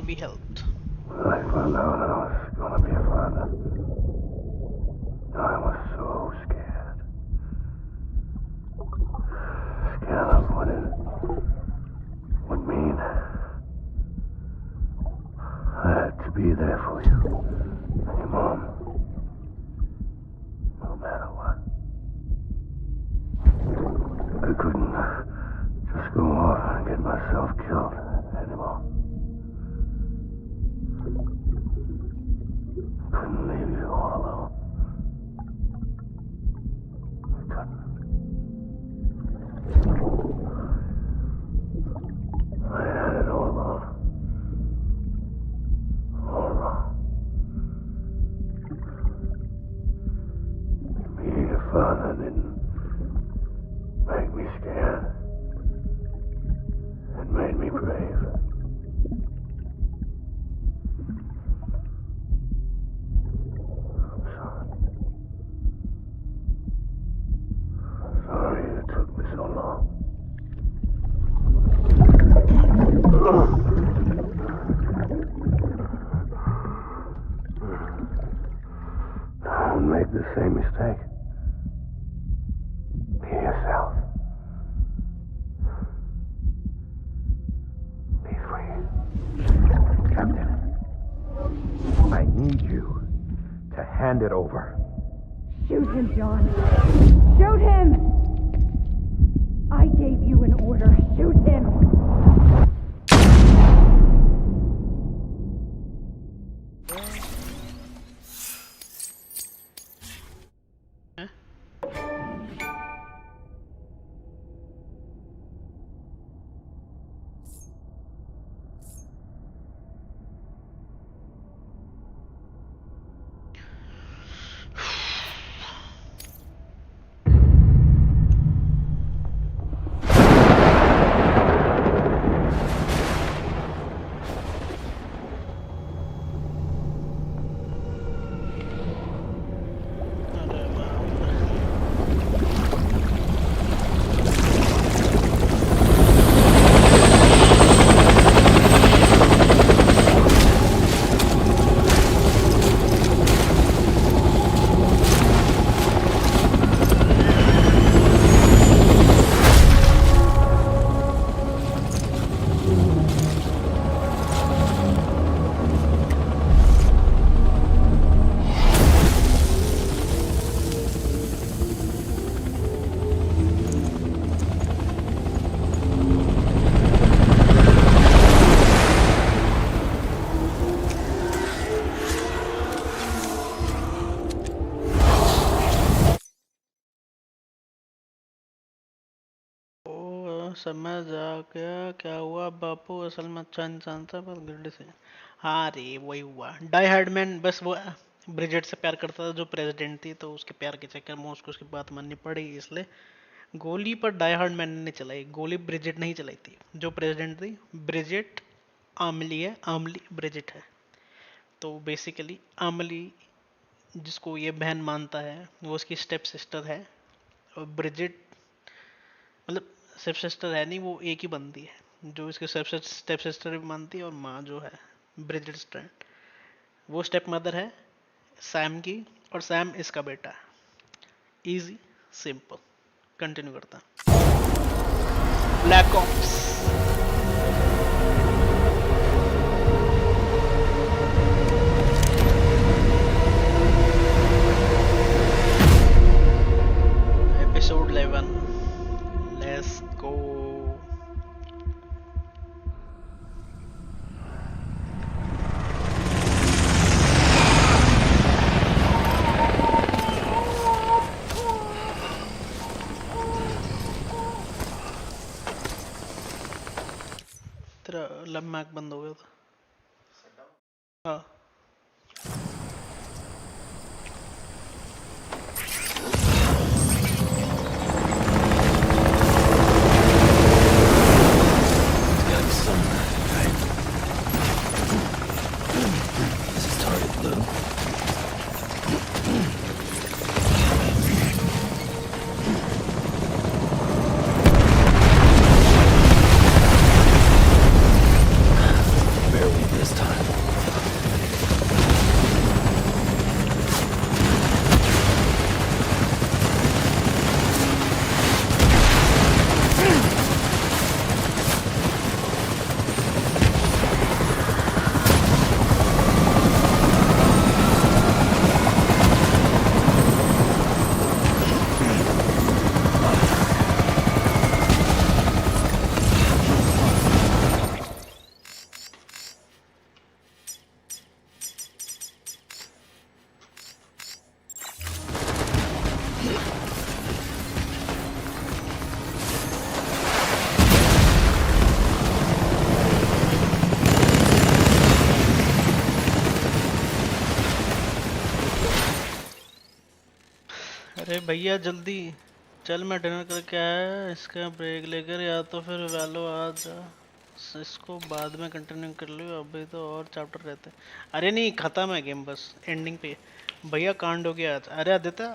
Be helped. I found out I was gonna be a father. I was so scared. Scared of what it would mean. I had to be there for you and your mom. No matter what. I couldn't just go off and get myself killed anymore. Couldn't leave you all alone. I couldn't. I had it all wrong. All wrong. Being a father didn't make me scared. It made me brave. Sorry it took me so long. Don't make the same mistake. Be yourself. Be free. Captain, I need you to hand it over. Shoot him, John. Shoot him! I gave you an order. Shoot him! समझ आ गया क्या हुआ बापू, असल में अच्छा इंसान था पर गिल्ड से। हाँ रे वही हुआ, डाई हार्ड मैन बस वो ब्रिजेट से प्यार करता था जो प्रेसिडेंट थी, तो उसके प्यार के चक्कर में उसको उसकी बात माननी पड़ी, इसलिए गोली पर डाई हार्ड मैन ने चलाई, गोली ब्रिजेट नहीं चलाई थी। जो प्रेसिडेंट थी ब्रिजेट आमली है, आमली ब्रिजेट है। तो बेसिकली आमली जिसको ये बहन मानता है वो उसकी स्टेप सिस्टर है, और ब्रिजेट मतलब स्टेप सिस्टर है नहीं, वो एक ही बनती है, जो इसके स्टेप सिस्टर भी मानती है, और माँ जो है ब्रिजेट स्ट्रैंड वो स्टेप मदर है सैम की, और सैम इसका बेटा है। इजी सिंपल, कंटिन्यू करता black ops. Episode 11, let's go. तेरा मैक बंद हो गया था। हाँ अरे भैया जल्दी चल, मैं डिनर करके आया, इसका ब्रेक लेकर, या तो फिर वैलो आ जा, इसको बाद में कंटिन्यू कर लियो, अभी तो और चैप्टर रहते हैं। अरे नहीं खत्म है गेम, बस एंडिंग पे भैया कांड हो गया आज। अरे आदित्य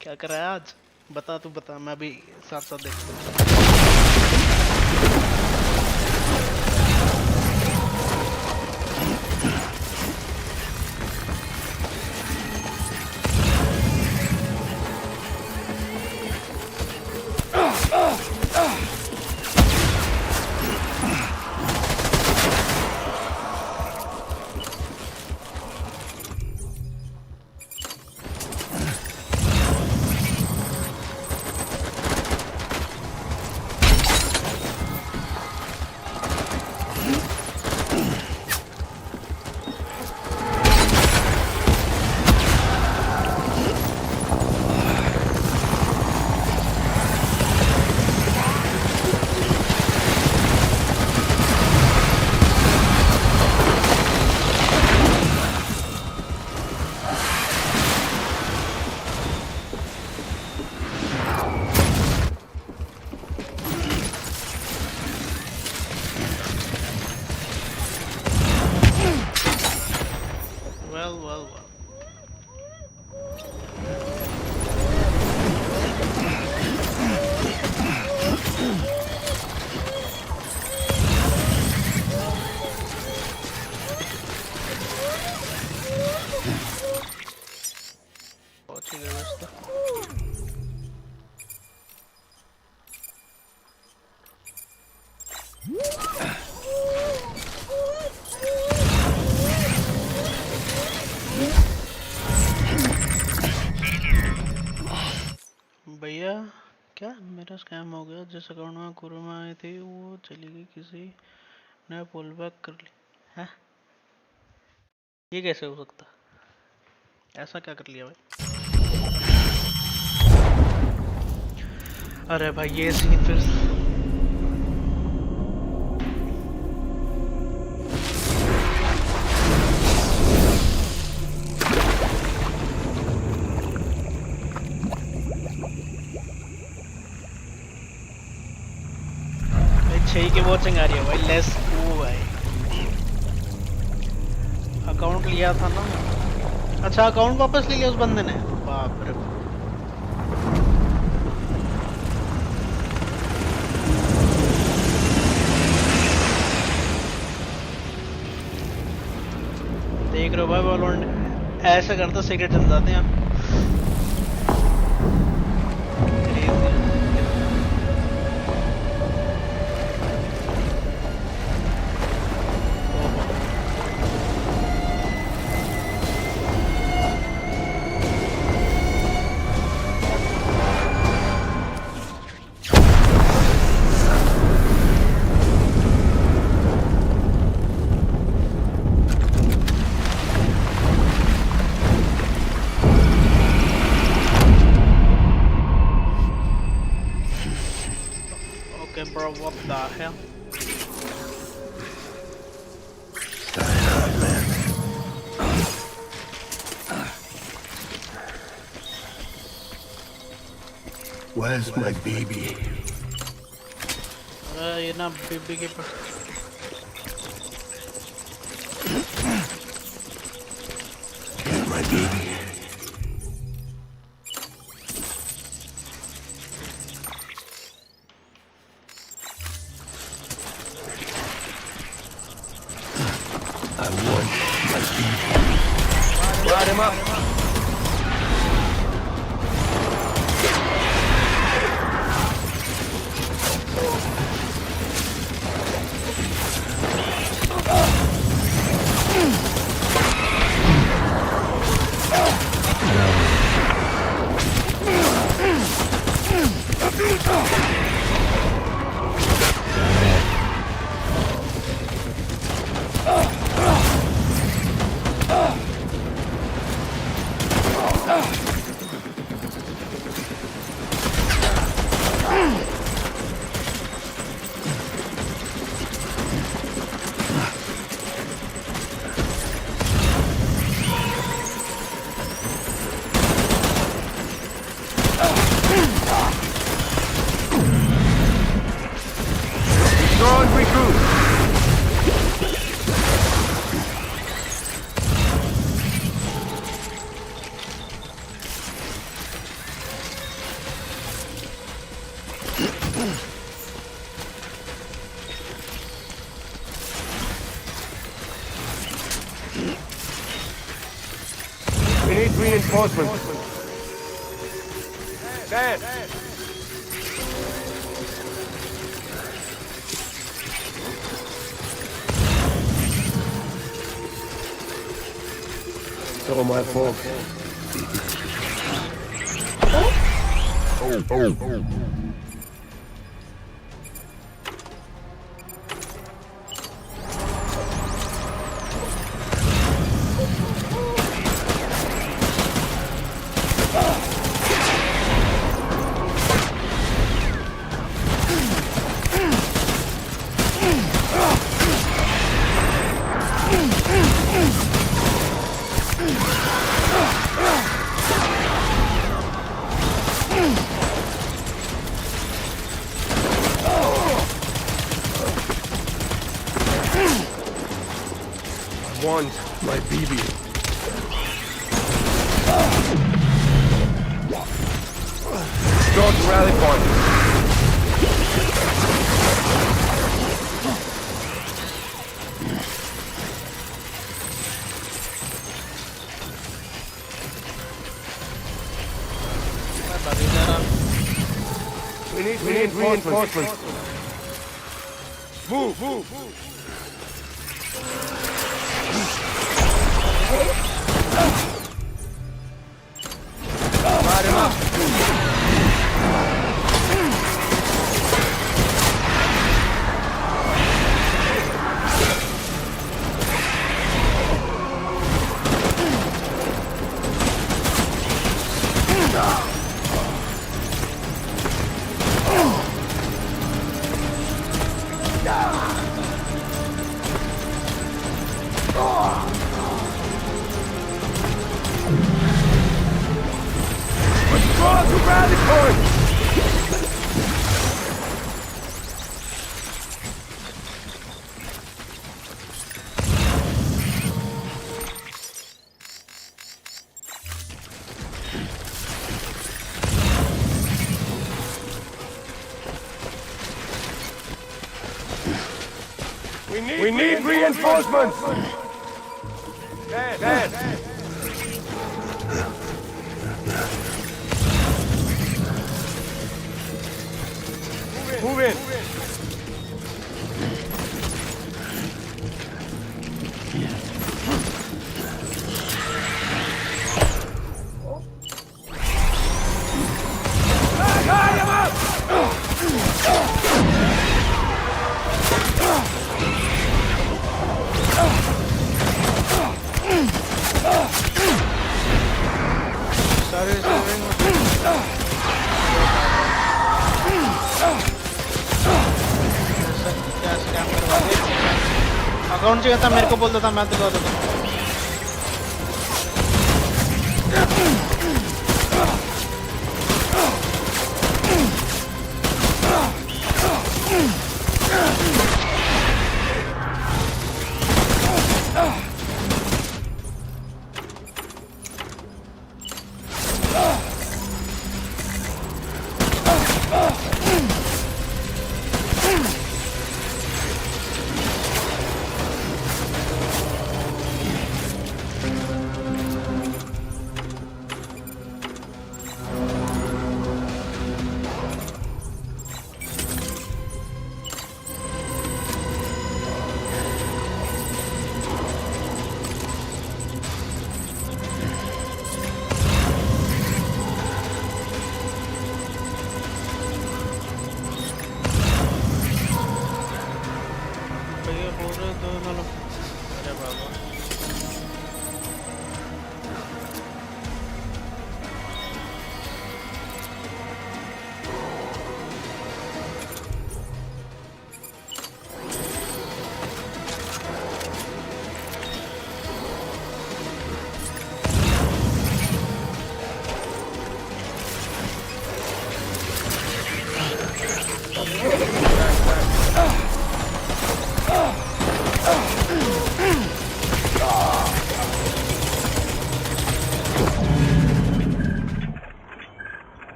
क्या कर रहा है आज, बता तू बता, मैं भी साथ साथ देखता हूँ। भैया क्या मेरा स्कैम हो गया, जिस अकाउंट में कुरुमा आई थी वो चली गई, किसी ने पुल बैक कर ली है? ये कैसे हो सकता, ऐसा क्या कर लिया भाई? अरे भाई ये सीन फिर कहीं की वॉचिंग आ रही है भाई लेस ओ भाई अकाउंट लिया था ना अच्छा अकाउंट वापस ले लिया उस बंदे ने बाप रे देख रहे हो भाई वॉलोरेंट ऐसा करता सिगरेट जल जाते हैं Bro, what the hell? Where's my baby? You're not baby keeper. Here's my baby. Light him up. We need reinforcements. Dad! It's all my fault. Oh. My BB. Go to rally point. We need reinforcements. Move. Light him up. We need reinforcements! Dad! Move in! Account चाहिए था मेरे को बोल देता मैं दिलवा देता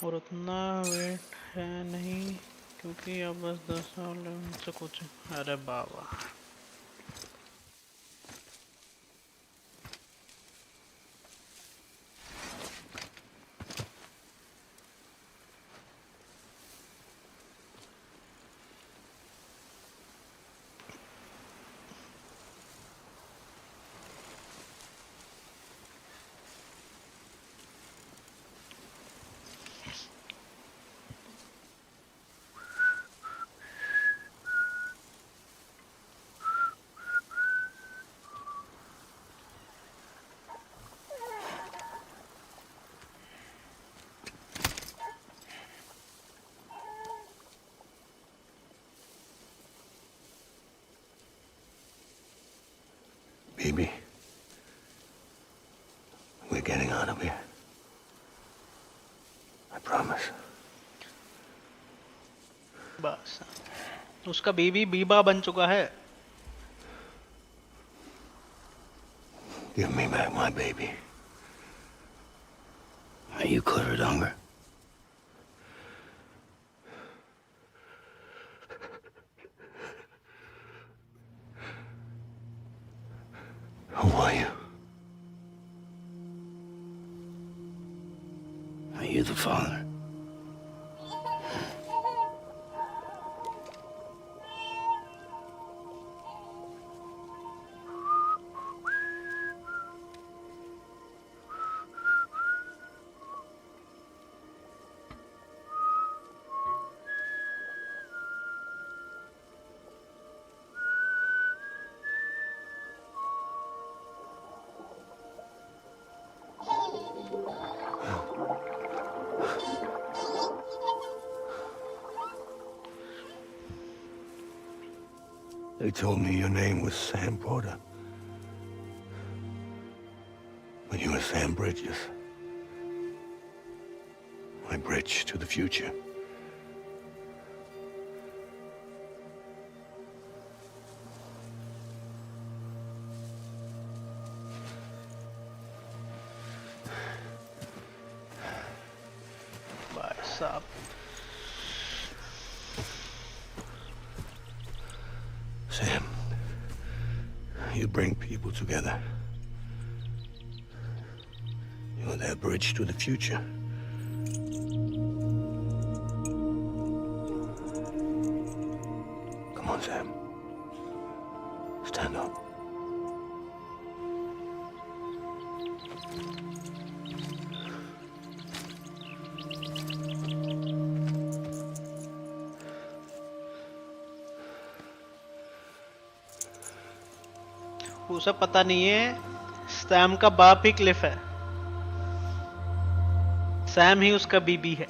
और उतना वेट है नहीं क्योंकि अब बस 10 साल से कुछ अरे बाबा Baby, we're getting out of here. I promise. बस उसका बेबी बीबा बन चुका है. Give me back my baby. Are you clear of hunger? Who are you? Are you the father? They told me your name was Sam Porter. But you were Sam Bridges. My bridge to the future. साहब. Sam, you bring people together. You're that bridge to the future. Come on, Sam. Stand up. उसे पता नहीं है Sam का बाप ही Cliff है. Sam ही उसका बीबी है.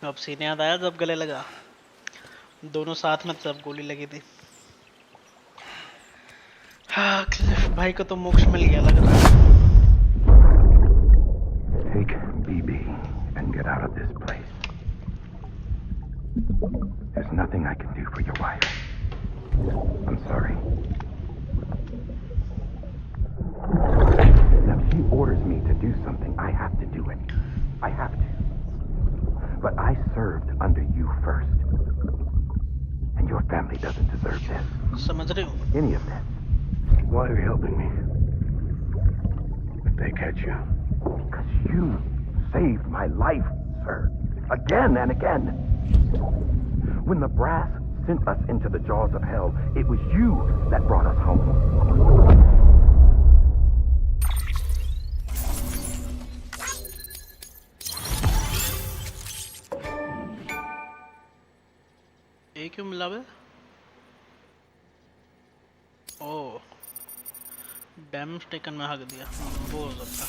अब सीन याद आया जब गले लगा. दोनों साथ में तब गोली लगी थी. हाँ, क्लिफ भाई को तो मोक्ष मिल गया लग रहा है. Take BB and get out of this place. There's nothing I can do for your wife. I'm sorry. Now, if she orders me to do something, I have to do it. I have to. But I served under you first. And your family doesn't deserve this. समझ रहे हो? Any of this. Why are you helping me? If they catch you. Because you saved my life, sir. Again and again. When the brass sent us into the jaws of hell, it was you that brought us home. क्यों मिला बे? ओह, damage taken में हक दिया. वो हो सकता.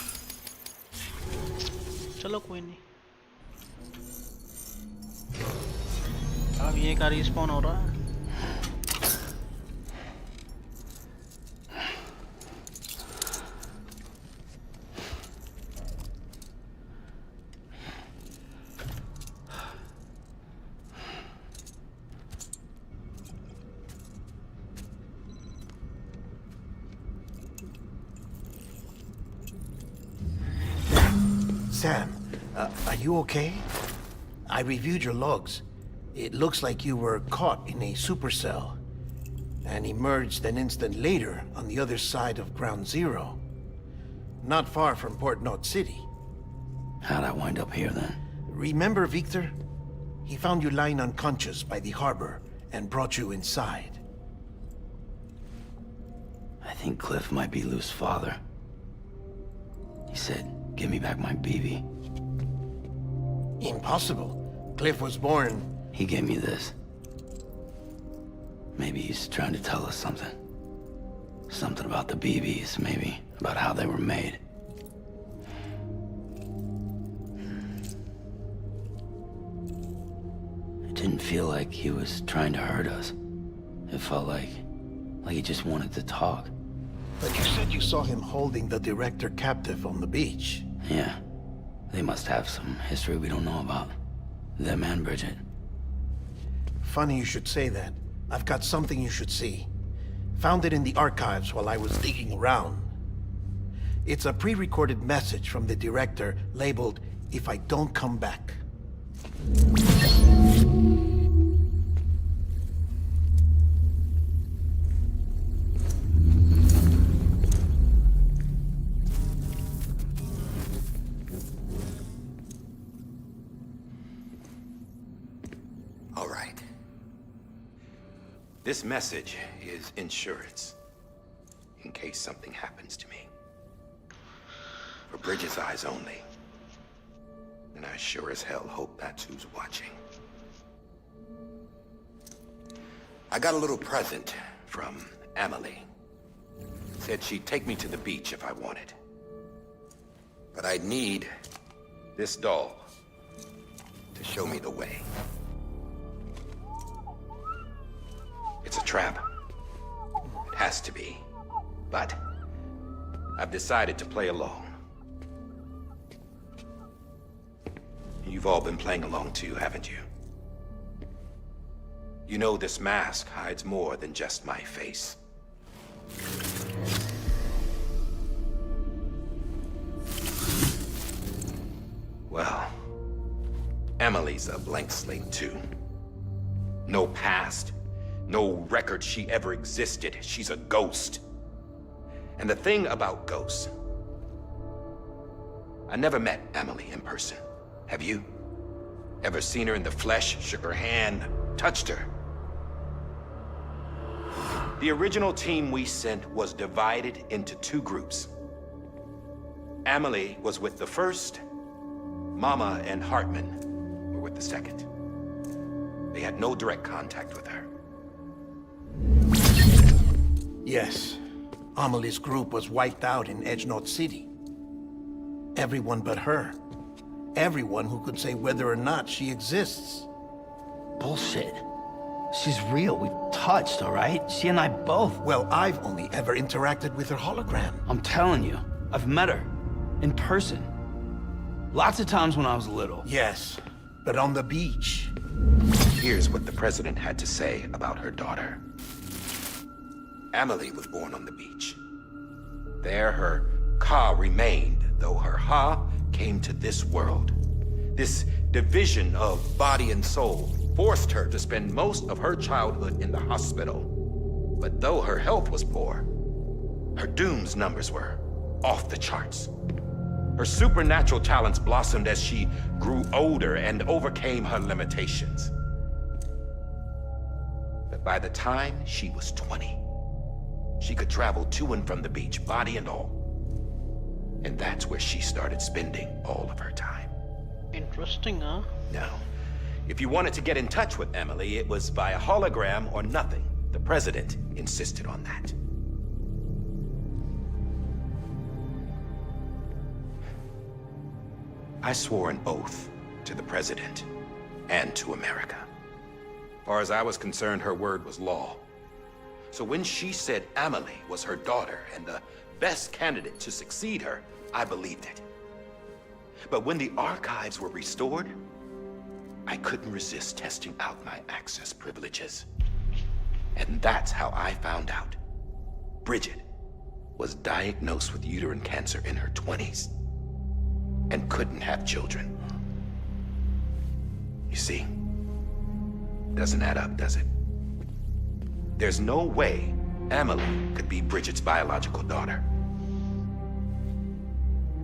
चलो कोई नहीं. अब ये का रिस्पॉन हो रहा है. Sam, are you okay? I reviewed your logs. It looks like you were caught in a supercell and emerged an instant later on the other side of Ground Zero. Not far from Port Knot City. How'd I wind up here then? Remember Victor? He found you lying unconscious by the harbor and brought you inside. I think Cliff might be Lou's father. He said, "Give me back my BB." Impossible. Cliff was born... He gave me this. Maybe he's trying to tell us something. Something about the BBs, maybe. About how they were made. It didn't feel like he was trying to hurt us. It felt like he just wanted to talk. But you said you saw him holding the director captive on the beach. Yeah. They must have some history we don't know about. Them and Bridget. Funny you should say that. I've got something you should see. Found it in the archives while I was digging around. It's a pre-recorded message from the director labeled, "If I don't come back." All right. This message is insurance. In case something happens to me. For Bridget's eyes only. And I sure as hell hope that's who's watching. I got a little present from Emily. Said she'd take me to the beach if I wanted. But I'd need this doll to show me the way. It's a trap. It has to be. But I've decided to play along. You've all been playing along too, haven't you? You know this mask hides more than just my face. Well, Emily's a blank slate too. No past, no record she ever existed. She's a ghost. And the thing about ghosts, I never met Emily in person. Have you? Ever seen her in the flesh, shook her hand, touched her? The original team we sent was divided into two groups. Emily was with the first, Mama and Hartman were with the second. They had no direct contact with her. Yes. Amelie's group was wiped out in Edge North City. Everyone but her. Everyone who could say whether or not she exists. Bullshit. She's real. We've touched, all right? She and I both. Well, I've only ever interacted with her hologram. I'm telling you, I've met her. In person. Lots of times when I was little. Yes, but on the beach. Here's what the president had to say about her daughter. Emily was born on the beach. There her Ka remained, though her Ha came to this world. This division of body and soul forced her to spend most of her childhood in the hospital. But though her health was poor, her Doom's numbers were off the charts. Her supernatural talents blossomed as she grew older and overcame her limitations. But by the time she was 20, she could travel to and from the beach, body and all. And that's where she started spending all of her time. Interesting, huh? Now, if you wanted to get in touch with Emily, it was via hologram or nothing. The president insisted on that. I swore an oath to the president and to America. As far as I was concerned, her word was law. So when she said Emily was her daughter and the best candidate to succeed her, I believed it. But when the archives were restored, I couldn't resist testing out my access privileges. And that's how I found out. Bridget was diagnosed with uterine cancer in her 20s and couldn't have children. You see, doesn't add up, does it? There's no way Emily could be Bridget's biological daughter.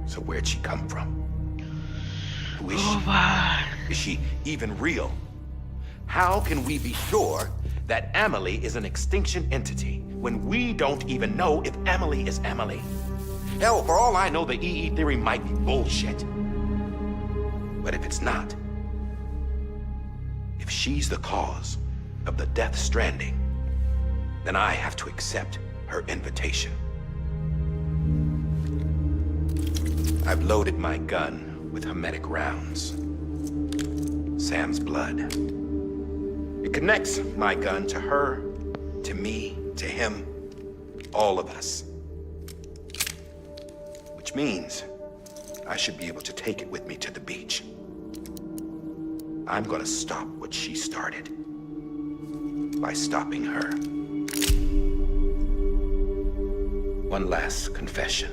So where'd she come from? Who is she? Is she even real? How can we be sure that Emily is an extinction entity when we don't even know if Emily is Emily? Hell, for all I know, the EE theory might be bullshit. But if it's not, if she's the cause of the death stranding, then I have to accept her invitation. I've loaded my gun with hermetic rounds. Sam's blood. It connects my gun to her, to me, to him, all of us. Which means I should be able to take it with me to the beach. I'm gonna stop what she started by stopping her. One last confession.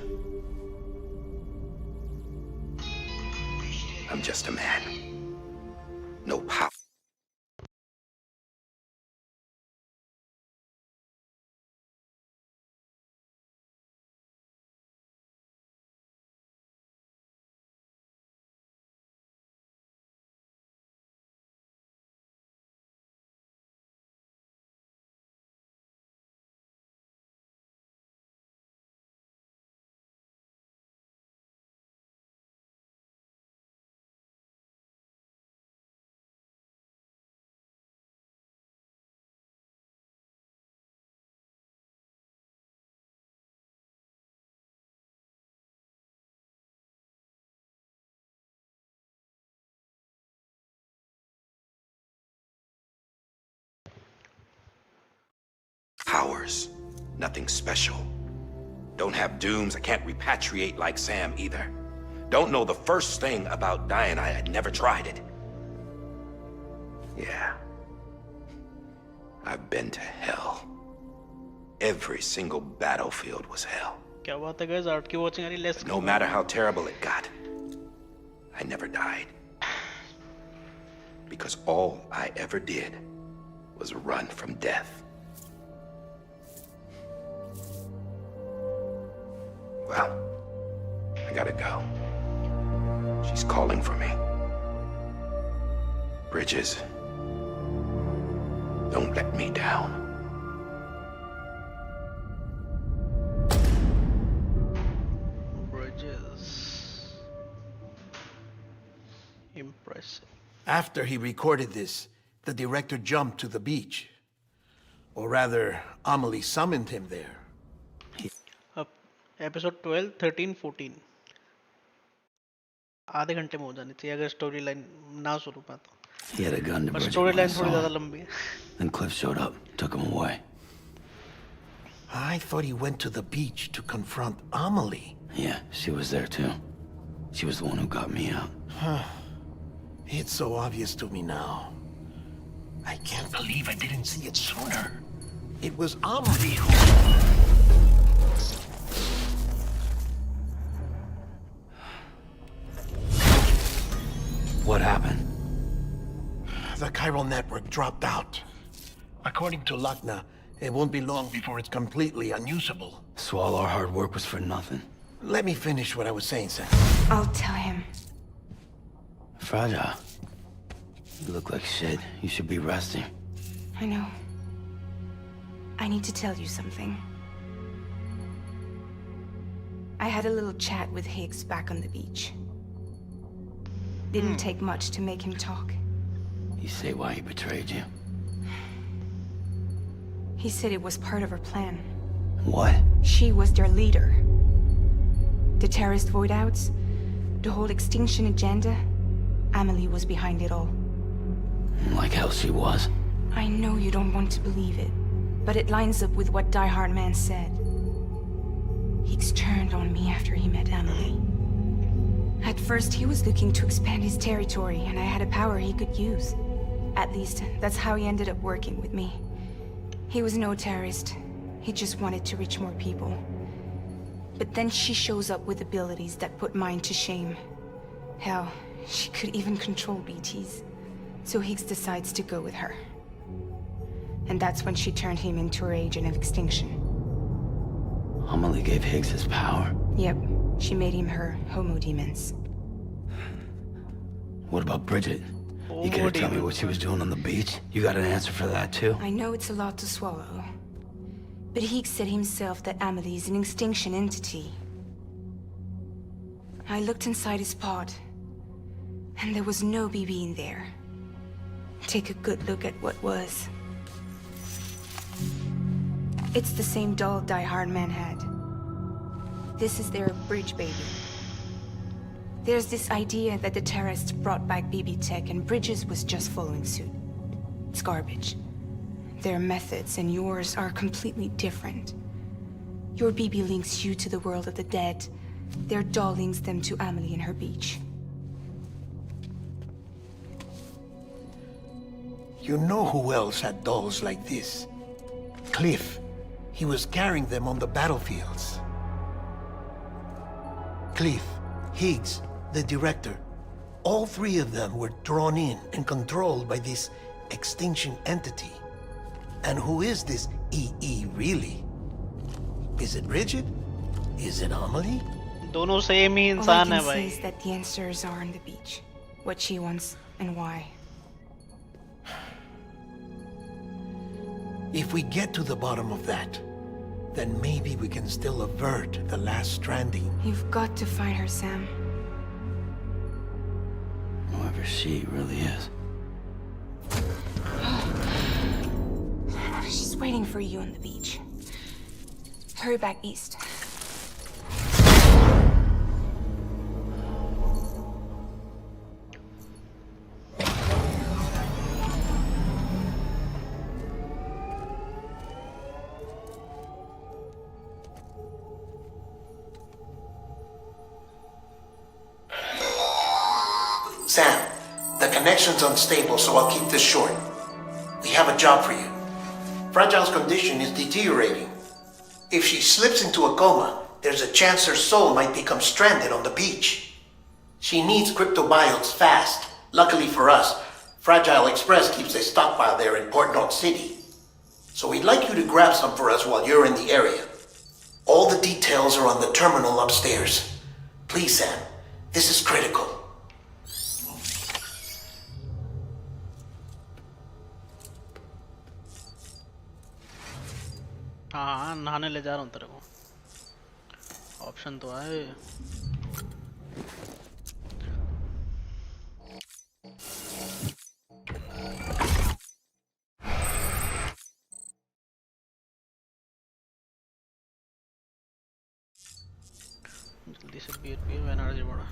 I'm just a man. No power. Powers. Nothing special. Don't have dooms. I can't repatriate like Sam either. Don't know the first thing about dying. I had never tried it. Yeah. I've been to hell. Every single battlefield was hell. क्या बात है guys? Art की watching आ रही? Let's No matter how terrible it got, I never died. Because all I ever did was run from death. Well, I gotta go. She's calling for me. Bridges, don't let me down. Bridges. Impressive. After he recorded this, the director jumped to the beach. Or rather, Amelie summoned him there. Episode 12, 13, 14 आधे घंटे में हो जानी चाहिए अगर story line ना शुरू पाए तो. He had a gun to पर Bridget story when I line saw थोड़ी ज़्यादा him. लंबी है. Then Cliff showed up, took him away. I thought he went to the beach to confront Amelie. Yeah, she was there too. She was the one who got me out. It's so obvious to me now. I can't believe I didn't see it sooner. It was Amelie who... What happened? The chiral network dropped out. According to Lakna, it won't be long before it's completely unusable. So all our hard work was for nothing. Let me finish what I was saying, Sam. I'll tell him. Fragile. You look like shit. You should be resting. I know. I need to tell you something. I had a little chat with Higgs back on the beach. Didn't take much to make him talk. You say why he betrayed you? He said it was part of her plan. What? She was their leader. The terrorist void-outs, the whole extinction agenda, Amelie was behind it all. Like hell she was. I know you don't want to believe it, but it lines up with what Die Hard Man said. Higgs turned on me after he met Amelie. At first, he was looking to expand his territory, and I had a power he could use. At least, that's how he ended up working with me. He was no terrorist. He just wanted to reach more people. But then she shows up with abilities that put mine to shame. Hell, she could even control BTs. So Higgs decides to go with her. And that's when she turned him into her agent of extinction. Amelie gave Higgs his power? Yep. She made him her homo demons. What about Bridget? You could have told me what she was doing on the beach. You got an answer for that too? I know it's a lot to swallow. But Higgs said himself that Amelie is an extinction entity. I looked inside his pod, and there was no BB in there. Take a good look at what was. It's the same doll Die Hard Man had. This is their bridge baby. There's this idea that the terrorists brought back BB tech and Bridges was just following suit. It's garbage. Their methods and yours are completely different. Your BB links you to the world of the dead. Their doll links them to Amelie and her beach. You know who else had dolls like this? Cliff. He was carrying them on the battlefields. Cliff, Higgs, the director. All three of them were drawn in and controlled by this extinction entity. And who is this EE really? Is it Bridget? Is it Amelie? दोनों same he All I इंसान can है say भाई. is that the answers are on the beach. What she wants and why. If we get to the bottom of that, then maybe we can still avert the last stranding. You've got to find her, Sam. Whoever she really is. She's waiting for you on the beach. Hurry back east. Sam, the connection's unstable, so I'll keep this short. We have a job for you. Fragile's condition is deteriorating. If she slips into a coma, there's a chance her soul might become stranded on the beach. She needs cryptobiotes fast. Luckily for us, Fragile Express keeps a stockpile there in Port North City. So we'd like you to grab some for us while you're in the area. All the details are on the terminal upstairs. Please, Sam, this is critical. हाँ नहाने ले जा रहा हूँ तेरे को option तो है जल्दी से बीर पियो एनर्जी बढ़ा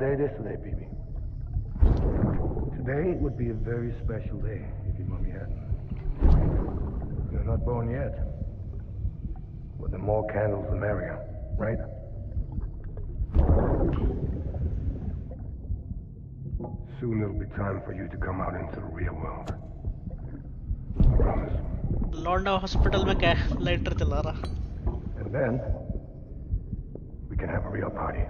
Day is today, baby. Today would be a very special day if your mommy hadn't. You're not born yet. But the more candles, the merrier, right? Soon it'll be time for you to come out into the real world. I promise. लौंडा hospital में क्या lighter चला रहा. And then we can have a real party.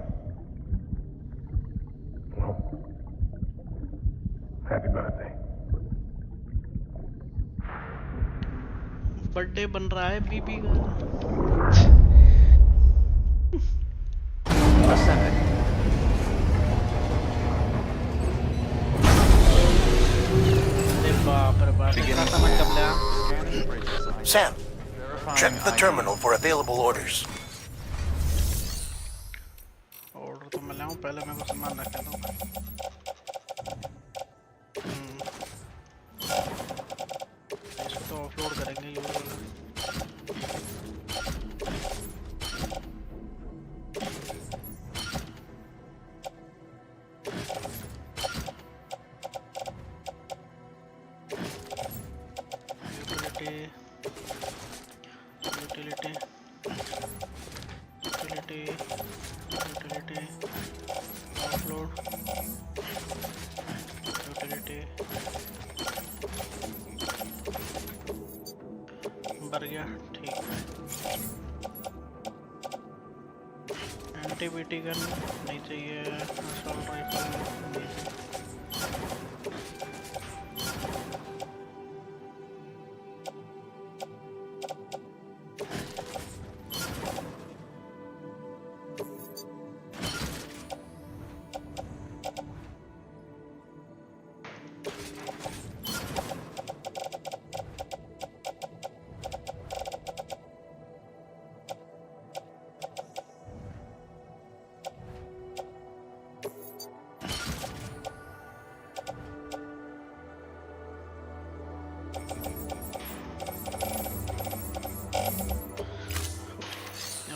Happy birthday. Birthday बन रहा है बीबी का. अरे बाप रे बाप इतना सामान कब लाया? Sam, check the terminal for available orders. Order तो मैं लाऊं पहले मैं को सामान रख दूं. इसको तो ऑफलोड करेंगे ये वाला. भर गया ठीक है. एंटीबीटी गन नहीं चाहिए. असॉल्ट राइफल नहीं चाहिए.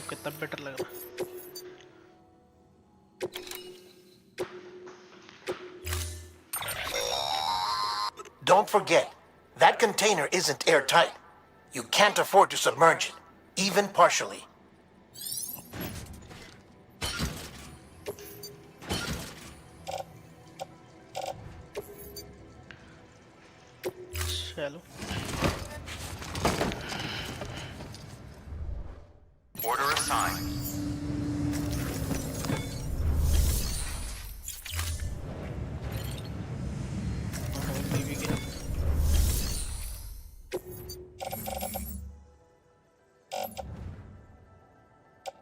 कितना बेटर लग रहा. Don't forget, that container isn't airtight. You can't afford to submerge it, even partially. चलो. Order assigned.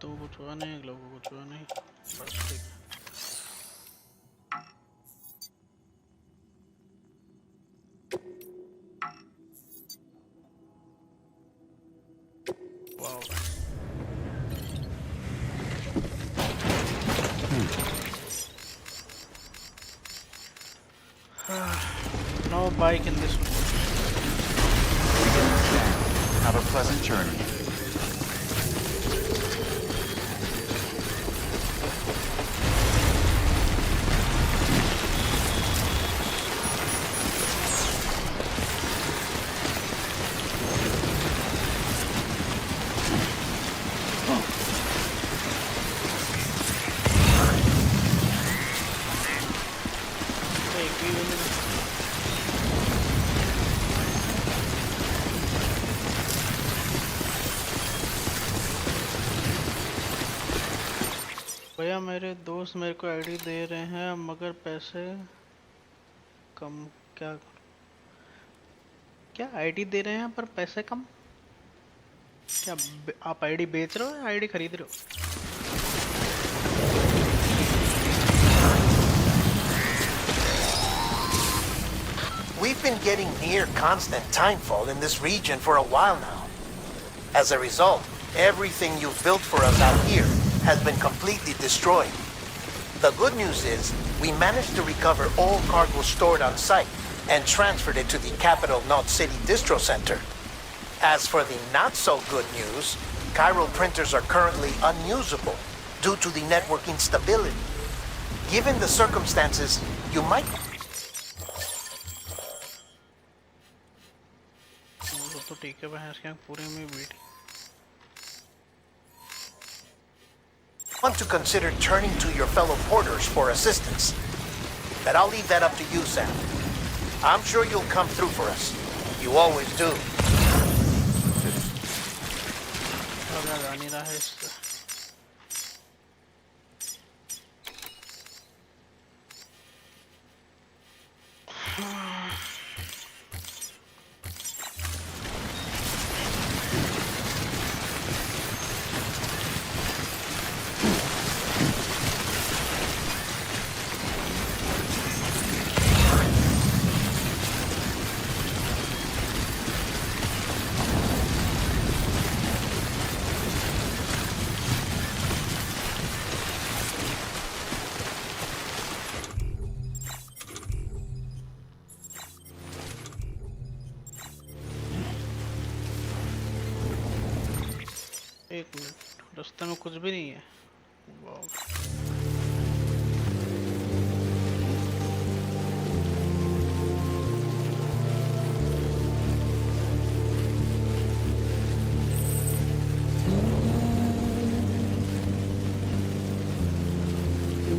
तो कुछ हुआ नहीं, लोगों को कुछ हुआ नहीं, बस ठीक है। Wow. No bike in this one. Have a pleasant journey. भैया मेरे दोस्त मेरे को आईडी दे रहे हैं मगर पैसे कम। क्या आईडी दे रहे हैं पर पैसे कम? क्या आप आईडी बेच रहे हो या आईडी खरीद रहे हो? We've been getting near constant timefall in this region for a while now. As a result, everything you've built for us out here has been completely destroyed. The good news is, we managed to recover all cargo stored on site and transferred it to the capital Knot City Distro Center. As for the not-so-good news, chiral printers are currently unusable due to the network instability. Given the circumstances, you might... तो ठीक है भाई, इसके पूरे में beat want to consider turning to your fellow porters for assistance. But I'll leave that up to you, Sam. I'm sure you'll come through for us. You always do. एक minute, रास्ते में कुछ भी नहीं है। Wow.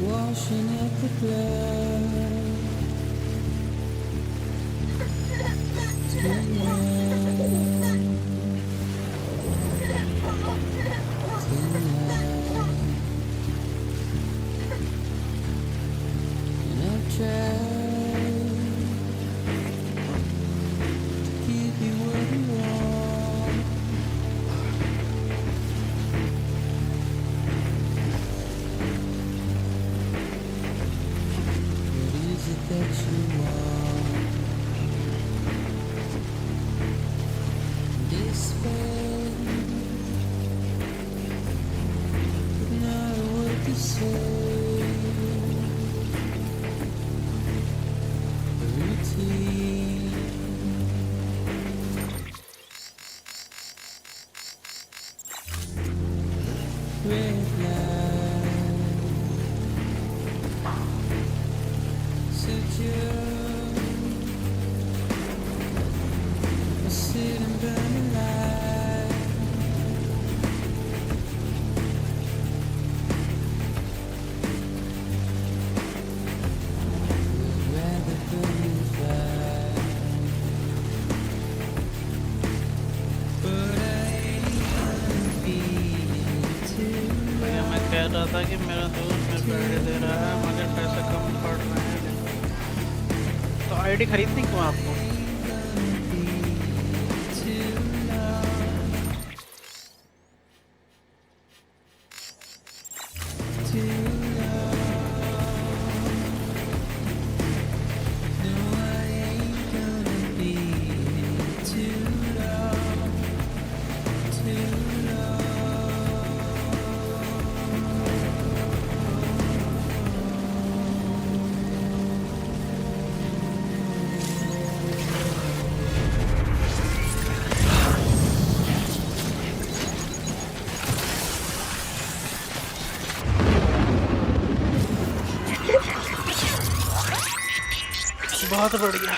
Washing up the blood. रहा था कि मेरा दोस्त मेरे को आईडी दे रहा है मगर पैसे कम पड़ रहे हैं, तो आईडी खरीदनी क्यों आपको? बहुत बढ़िया।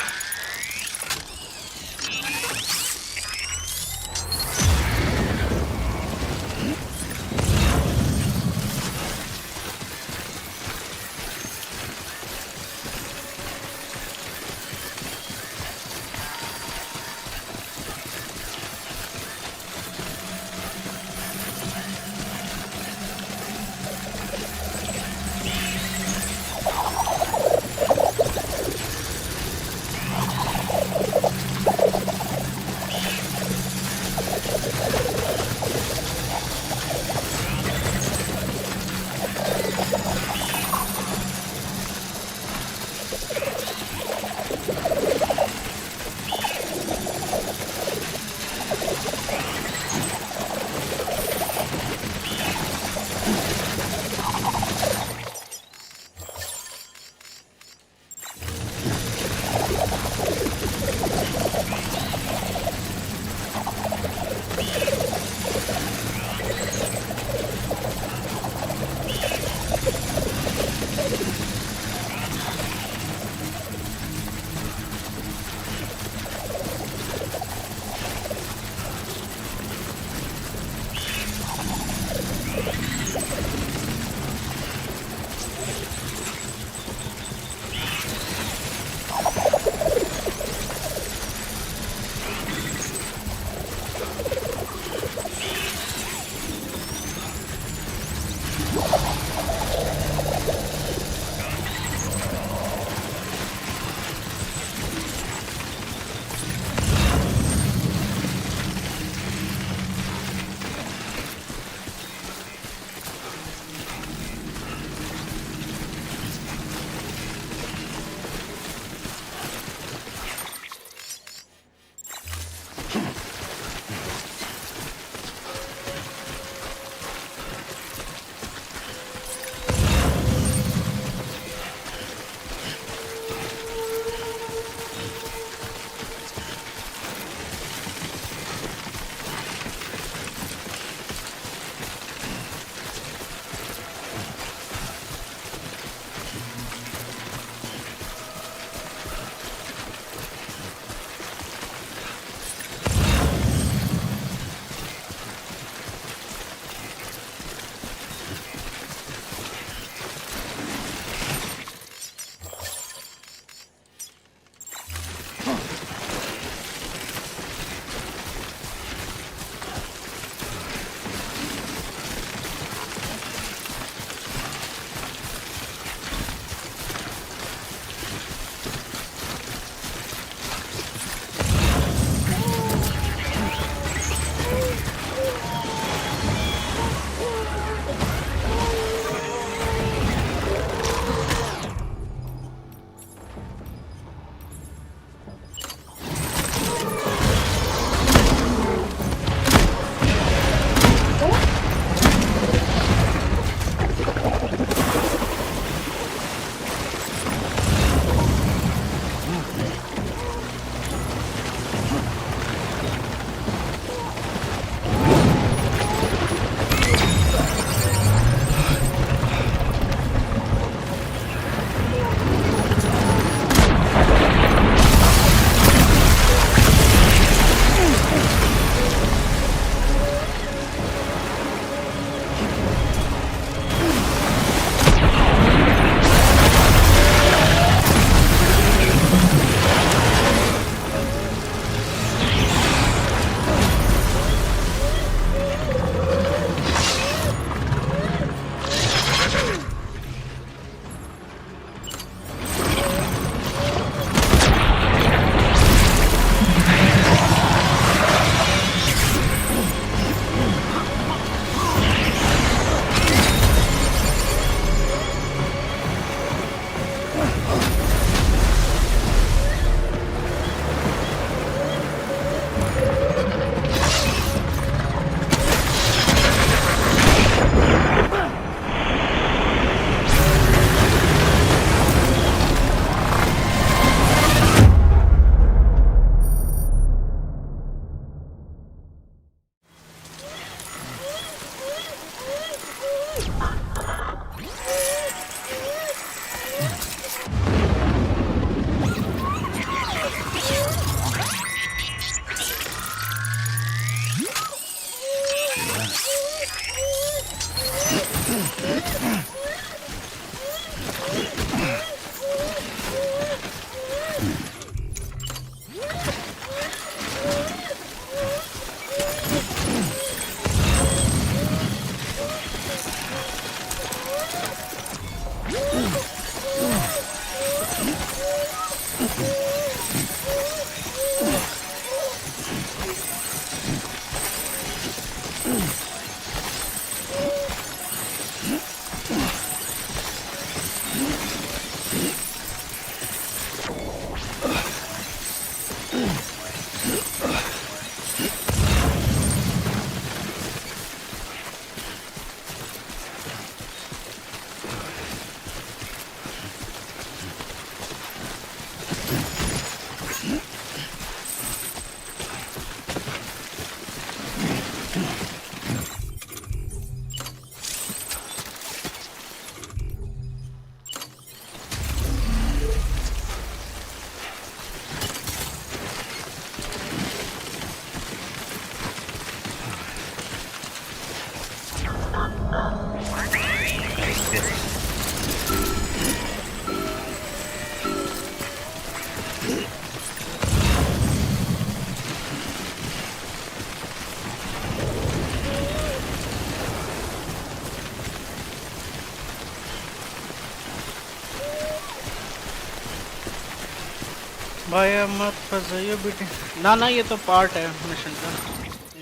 भाई अब मत फंस जाइए बेटे। ना ना ये तो पार्ट है मिशन का,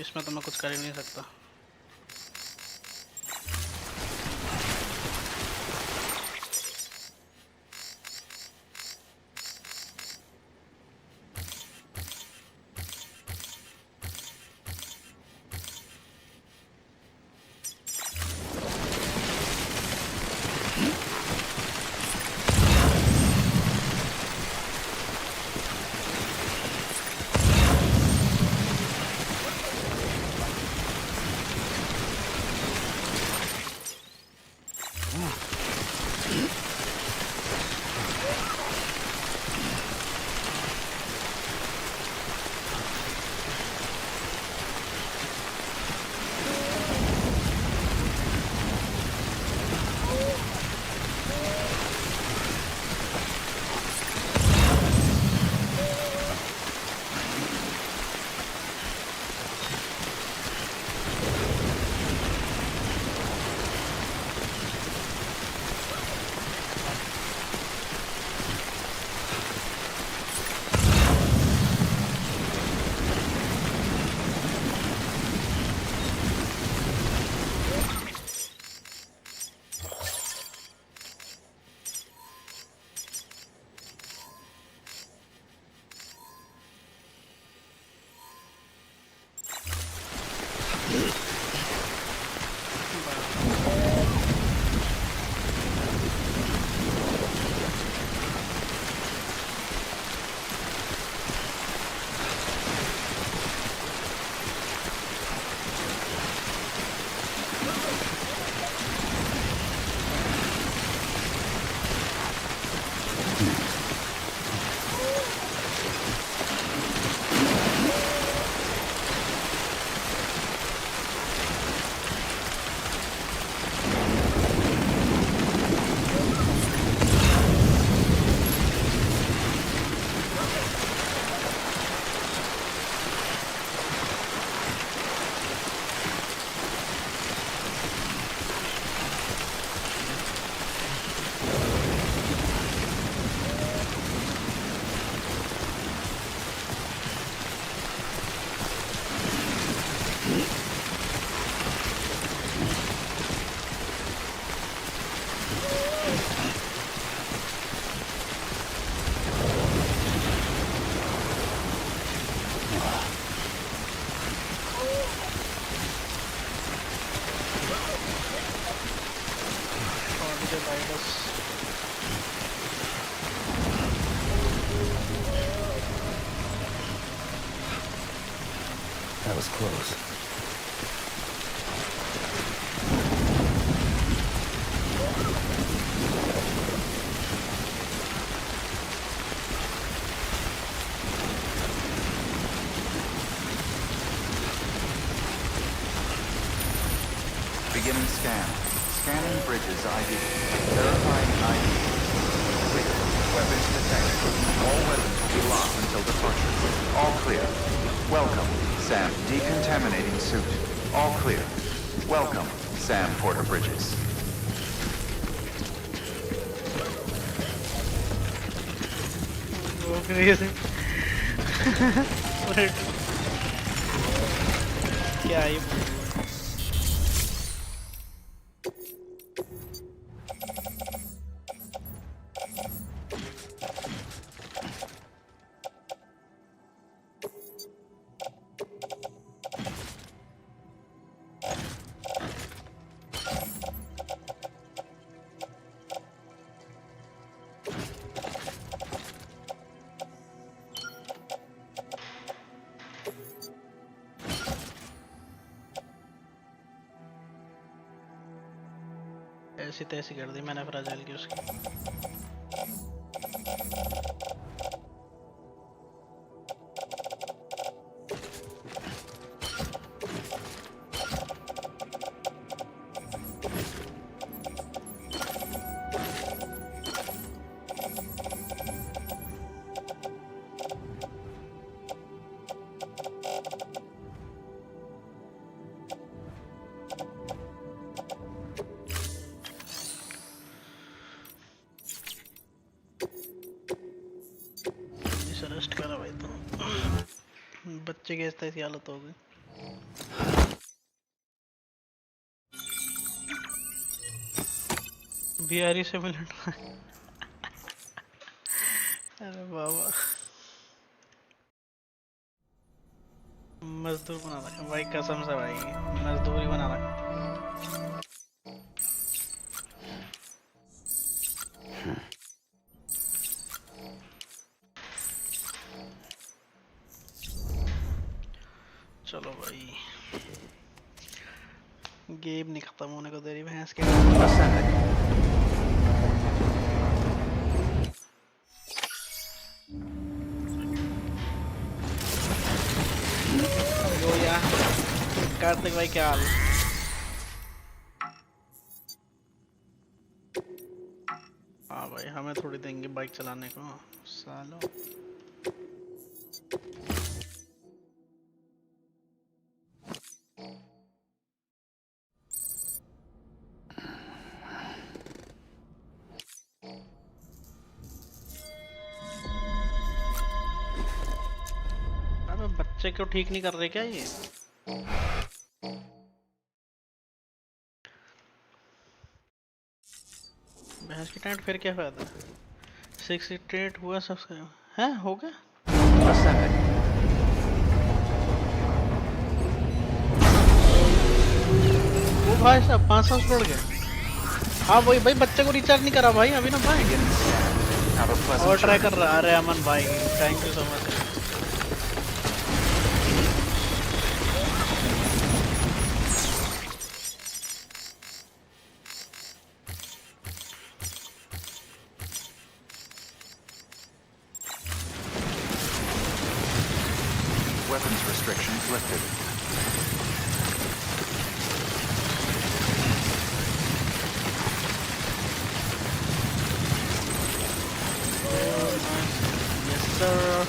इसमें तो मैं कुछ कर ही नहीं सकता। That was close. Beginning scan. Scanning bridges ID. Verifying ID. Clear. Weapons detected. All weapons will be locked until departure. All clear. Welcome, Sam. Decontaminating suit. All clear. Welcome, Sam Porter Bridges. क्या ये ऐसी तैसी कर दी मैंने fragile की उसकी। बच्चे की ऐसी हालत हो गई। बिहारी से मिलना। अरे बाबा मजदूर बना रखा भाई, कसम से भाई मजदूरी बना रखा। चलो भाई गेम नहीं खत्म होने को देरी भैंस के। कार्तिक भाई क्या हाल? हाँ भाई हमें थोड़ी देंगे बाइक चलाने को सालों। अबे बच्चे क्यों ठीक नहीं कर रहे क्या ये? भैंस की टेंट फिर क्या फायदा? 68 हुआ सबसे हैं हो गया? वो भाई साहब 500 छोड़ गए। हाँ वही भाई बच्चे को रिचार्ज नहीं करा भाई अभी ना भाई और ट्राई कर रहा। अरे अमन भाई thank you so much. Weapons restrictions lifted. Yes sir.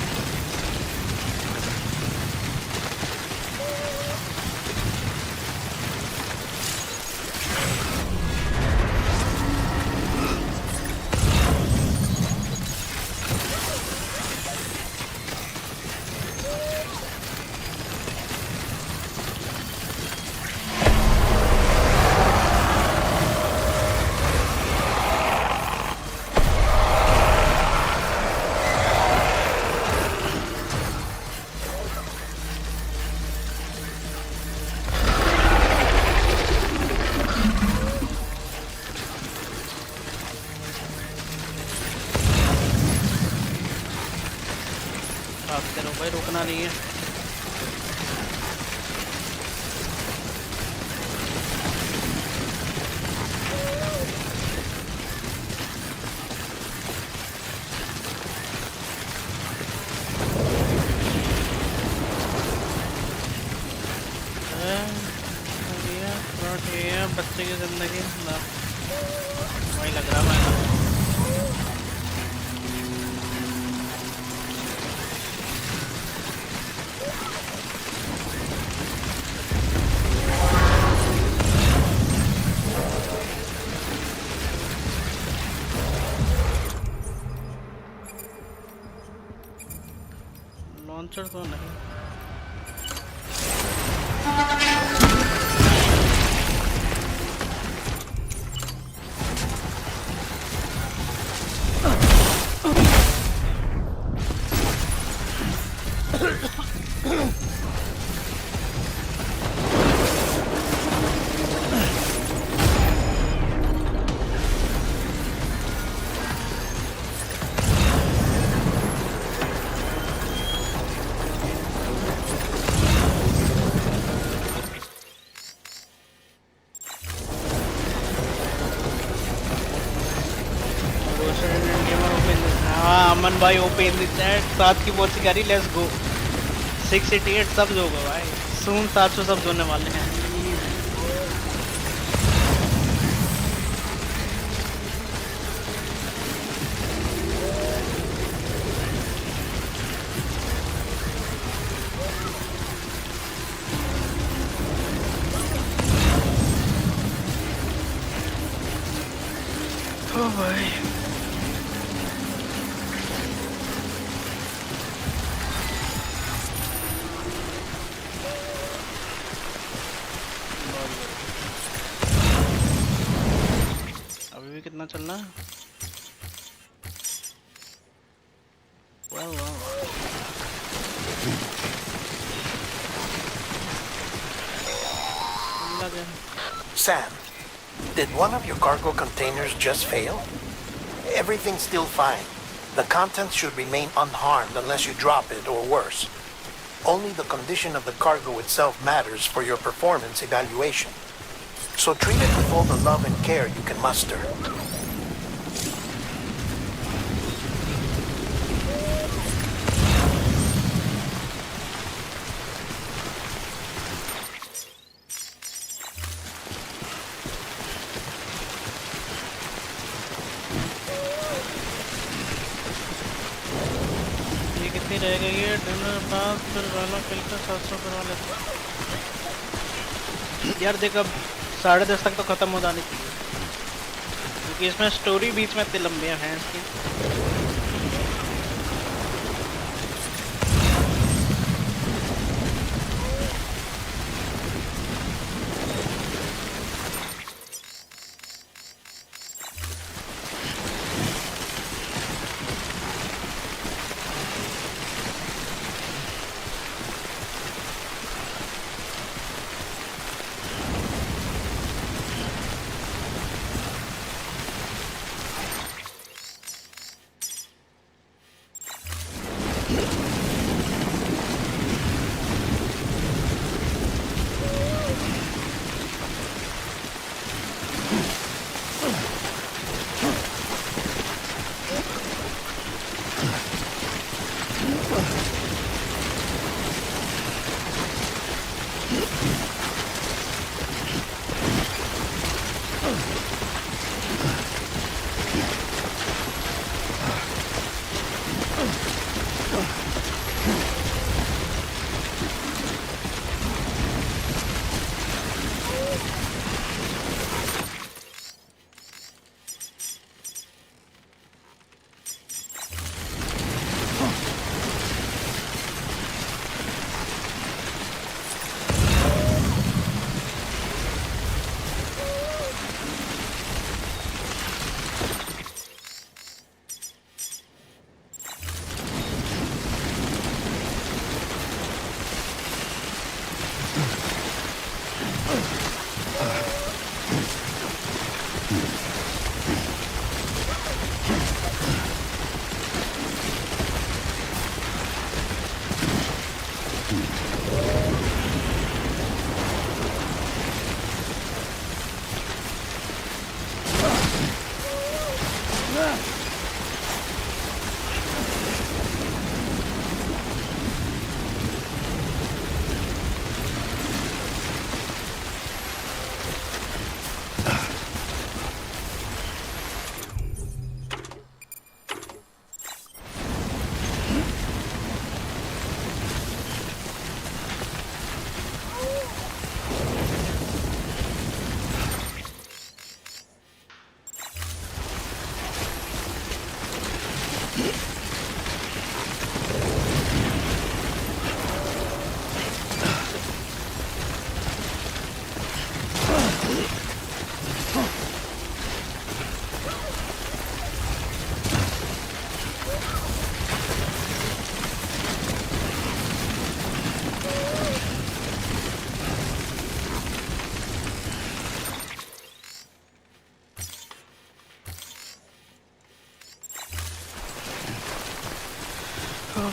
भाई रुकना नहीं है। बच्चे की जिंदगी वही लग रहा है। लॉन्चर तो नहीं। अमन भाई ओपन द चैट 7 की बहुत शिकारी लेट्स गो 688 सब जो होगा भाई सून 700 सब जोड़ने वाले हैं। ओ भाई कितना चलना है? Well. Sam, did one of your cargo containers just fail? Everything's still fine. The contents should remain unharmed unless you drop it or worse. Only the condition of the cargo itself matters for your performance evaluation. So treat it with all the love and care you can muster. रह गई है dinner बाद फिर वाला मिलकर 700 करवा लेते यार। देख अब 10:30 तक तो खत्म हो जानी चाहिए क्योंकि इसमें स्टोरी बीच में इतनी लंबी है इसकी।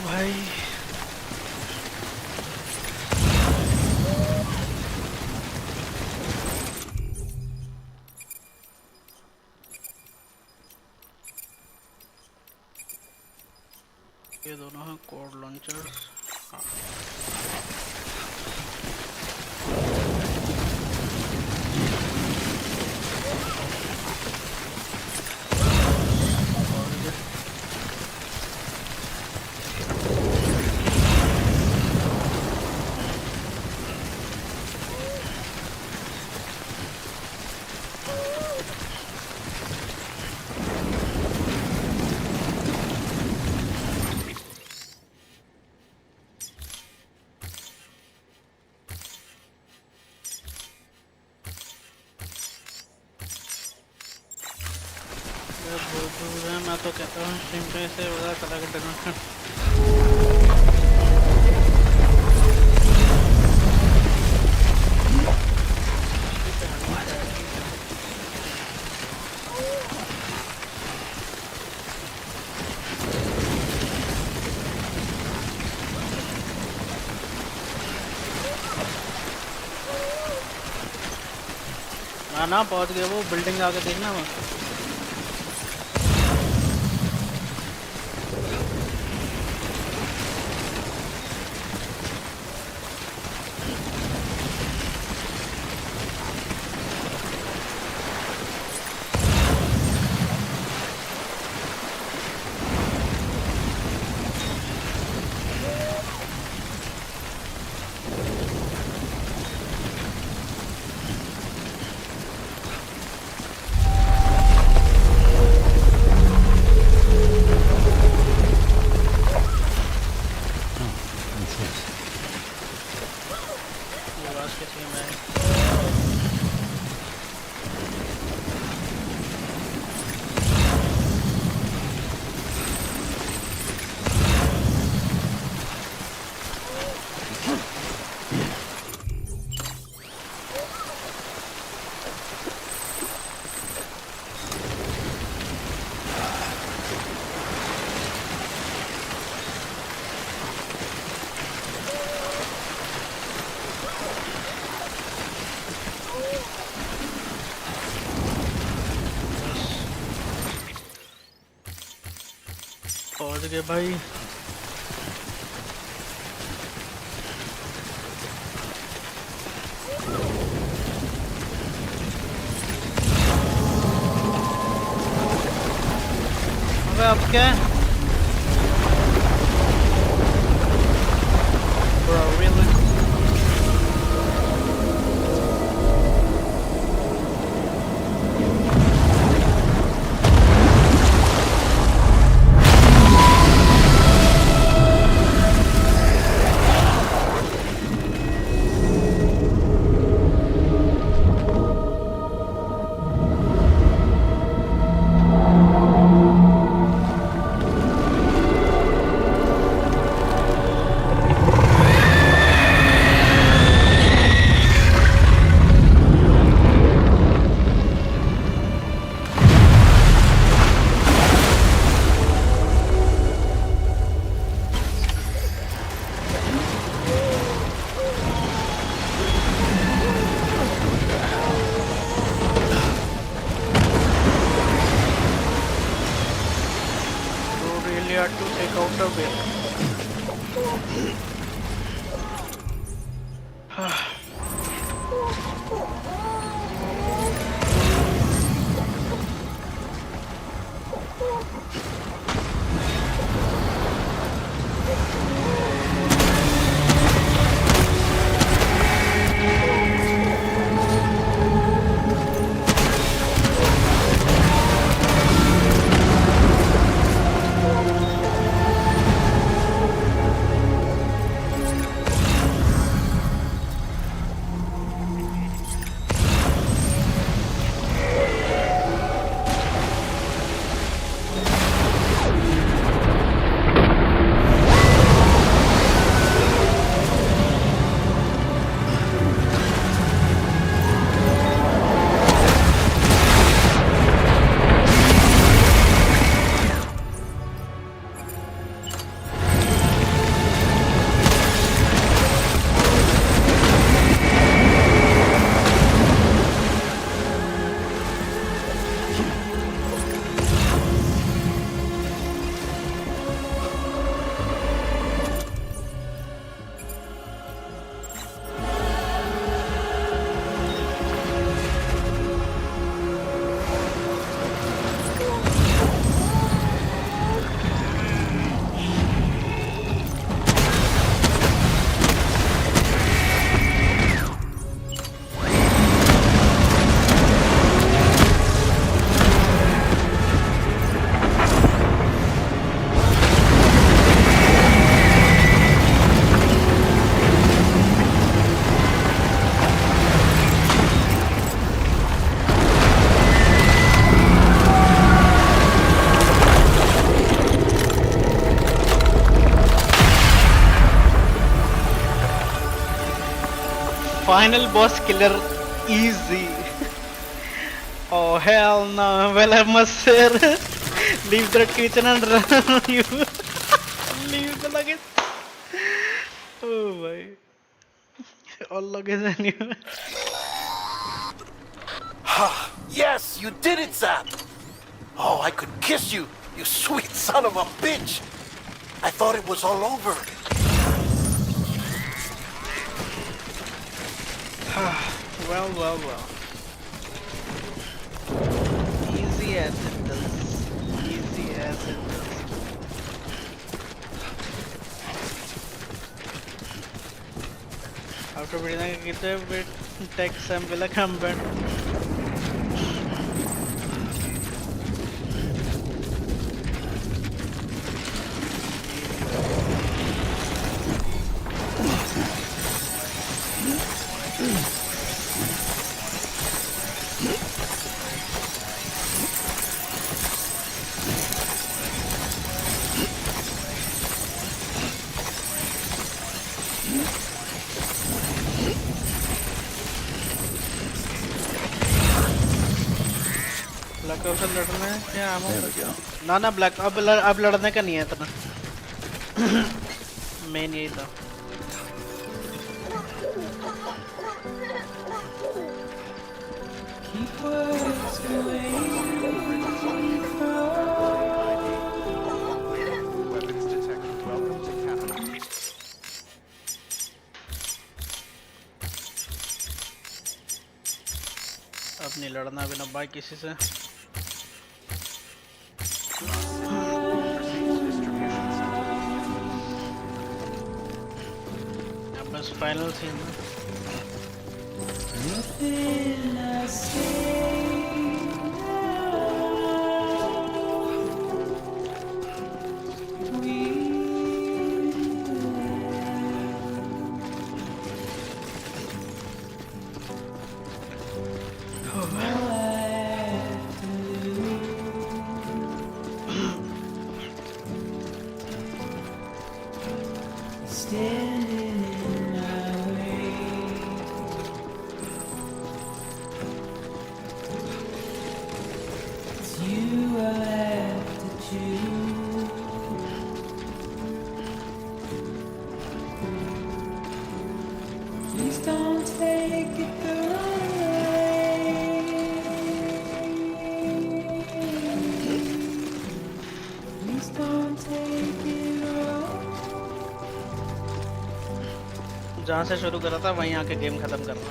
भाई ये दोनों हैं कोड लॉन्चर्स। बहुत दूर है। मैं तो कहता हूँ स्ट्रीम पे से होगा चला के डरना। ना पहुंच गया वो बिल्डिंग आके देखना मत। पहुंच गए भाई। अबे अब क्या है? Bro, really? Final boss killer easy. Oh hell no. Well, I must say, leave that kitchen and run. You leave the luggage. Oh my. All luggage anyway. Yes, you did it, Sam! Oh, I could kiss you, you sweet son of a bitch! I thought it was all over. Well. Easy as it does. Easy as it does. After reading it, with text and will come back. लड़ना है क्या ना black अब लड़ने का नहीं है इतना मेन यही था अब नहीं लड़ना बिना भाई किसी से बस फाइनल सीन जहाँ से शुरू करा था वहीं आके गेम खत्म करना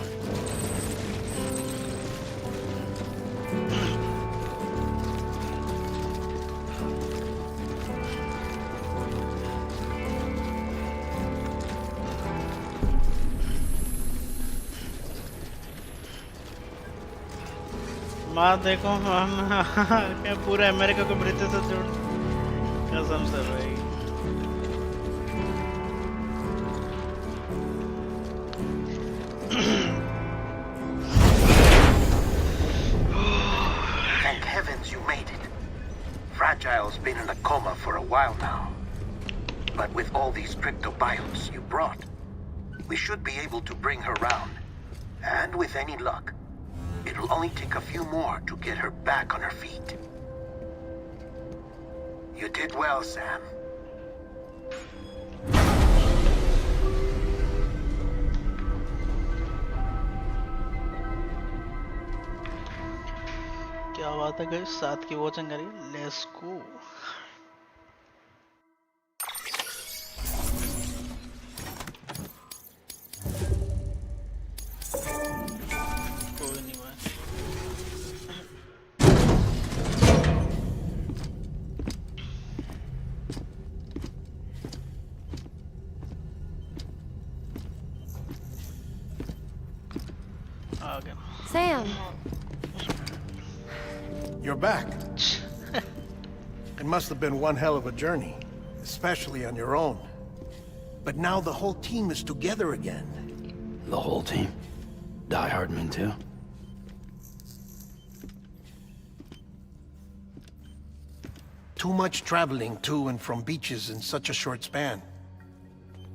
माँ देखो हम क्या पूरे अमेरिका को ब्रिटिश से जोड़ कसम से भाई Thank heavens you made it. Fragile's been in a coma for a while now. But with all these cryptobiotes you brought, we should be able to bring her round. And with any luck, it'll only take a few more to get her back on her feet. You did well, Sam. क्या बात है guys साथ की watching करिए let's go कोई नहीं भाई आ गया Sam. You're back. It must have been one hell of a journey, especially on your own. But now the whole team is together again. The whole team? Die Hardman too? Too much traveling to and from beaches in such a short span.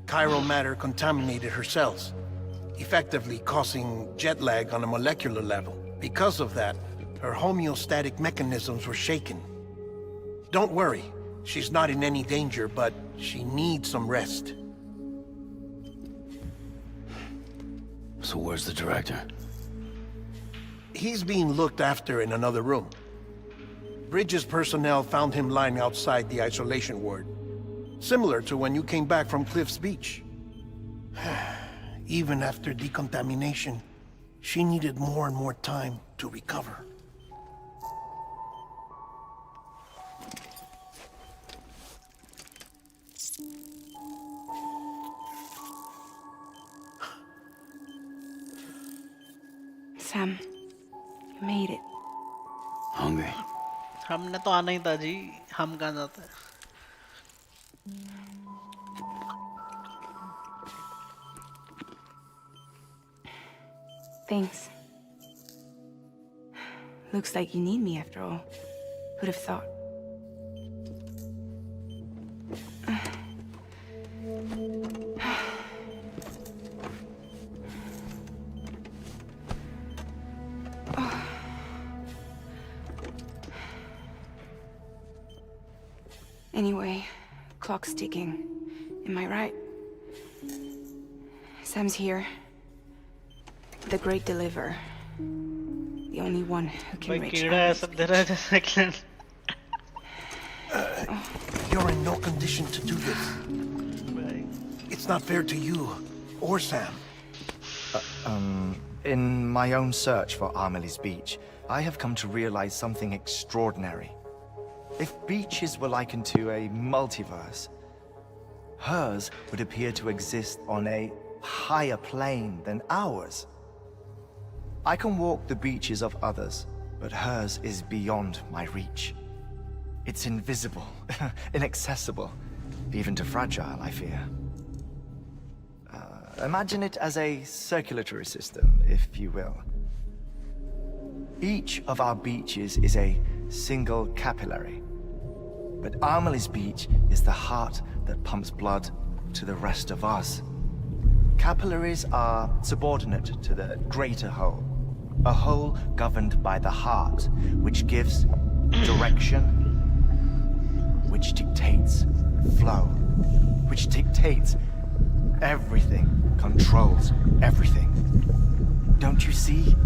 Chiral matter contaminated her cells. effectively causing jet lag on a molecular level. Because of that, her homeostatic mechanisms were shaken. Don't worry, she's not in any danger, but she needs some rest. So where's the director? He's being looked after in another room. Bridges personnel found him lying outside the isolation ward. Similar to when you came back from Cliff's Beach. Even after decontamination, she needed more and more time to recover. Sam, you made it. Hungry? हमने तो आना ही था जी, हम कहाँ जाते हैं? Thanks. Looks like you need me after all. Who'd have thought? Anyway, clock's ticking. Am I right? Sam's here. The great deliverer. The only one who can reach out. You're in no condition to do this. It's not fair to you or Sam. In my own search for Amelie's Beach, I have come to realize something extraordinary. If beaches were likened to a multiverse, hers would appear to exist on a higher plane than ours. I can walk the beaches of others, but hers is beyond my reach. It's invisible, inaccessible, even to Fragile, I fear. Imagine it as a circulatory system, if you will. Each of our beaches is a single capillary. But Amelie's Beach is the heart that pumps blood to the rest of us. Capillaries are subordinate to the greater whole. A whole governed by the heart, which gives direction, which dictates flow, which dictates everything, controls everything. Don't you see?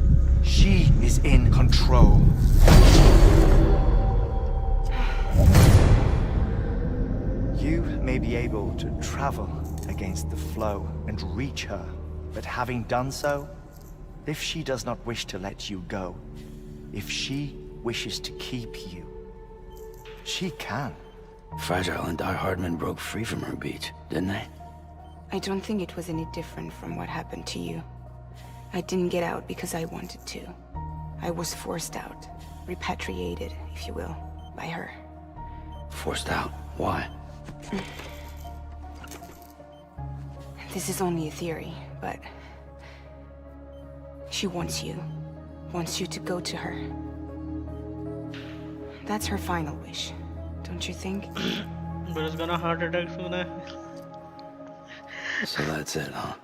She is in control. You may be able to travel against the flow and reach her, but having done so, if she does not wish to let you go, if she wishes to keep you, she can. Fragile and Die Hardman broke free from her beach, didn't they? I don't think it was any different from what happened to you. I didn't get out because I wanted to. I was forced out, repatriated, if you will, by her. Forced out? Why? This is only a theory, but she wants you to go to her. That's her final wish, don't you think? But it's gonna heart attack soon. So that's it, huh?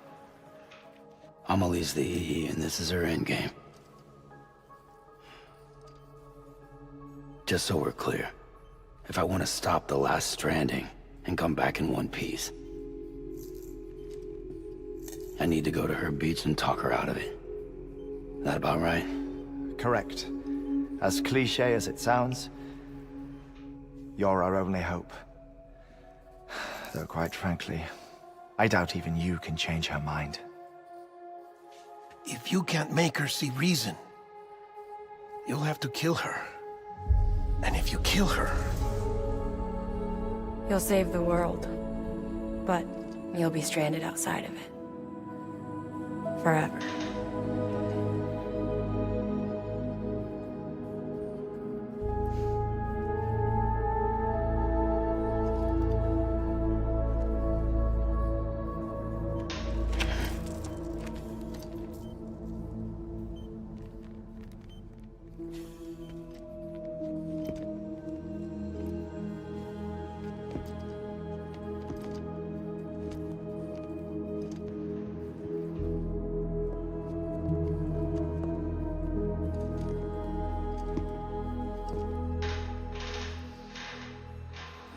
Amelie's the EE, and this is her endgame. Just so we're clear, if I want to stop the last Stranding and come back in one piece, I need to go to her beach and talk her out of it. That about right? Correct. As cliche as it sounds, you're our only hope. Though quite frankly, I doubt even you can change her mind. If you can't make her see reason, you'll have to kill her. And if you kill her... You'll save the world, but you'll be stranded outside of it. Forever.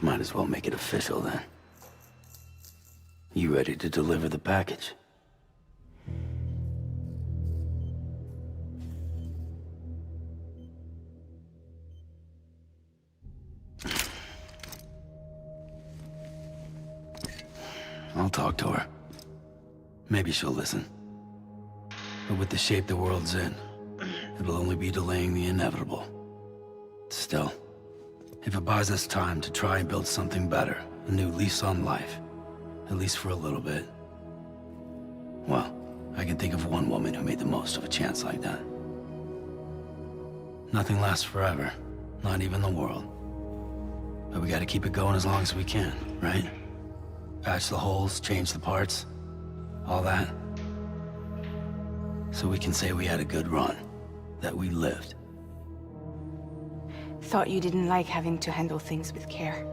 Might as well make it official then. You ready to deliver the package? I'll talk to her. Maybe she'll listen. But with the shape the world's in, it'll only be delaying the inevitable. Still, if it buys us time to try and build something better, a new lease on life, at least for a little bit, well, I can think of one woman who made the most of a chance like that. Nothing lasts forever, not even the world. But we gotta keep it going as long as we can, right? Patch the holes, change the parts, all that. So we can say we had a good run, that we lived. Thought you didn't like having to handle things with care.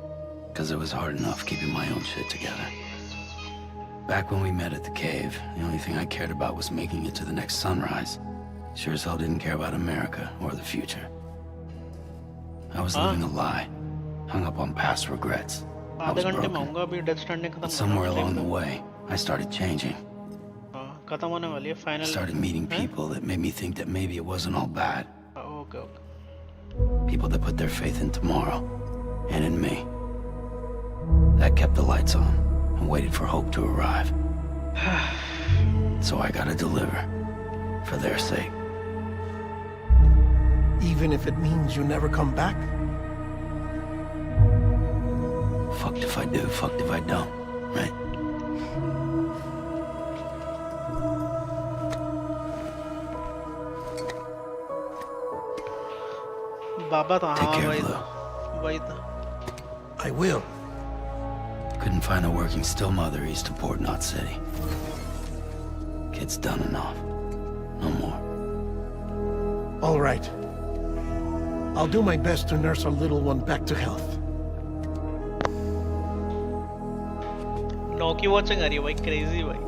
Because it was hard enough keeping my own shit together. Back when we met at the cave, the only thing I cared about was making it to the next sunrise. Sure as hell didn't care about America or the future. I was living a lie, hung up on past regrets. I was broken. But somewhere along the way, I started changing. I started meeting people that made me think that maybe it wasn't all bad. People that put their faith in tomorrow, and in me. That kept the lights on, and waited for hope to arrive. So I gotta deliver, for their sake. Even if it means you never come back? Fucked if I do, fucked if I don't, right? Take care, Blue. I will. Couldn't find a working still mother east of Port Knot City. Kid's done enough. No more. All right. I'll do my best to nurse our little one back to health. नौकी watching आ रही है भाई, crazy भाई।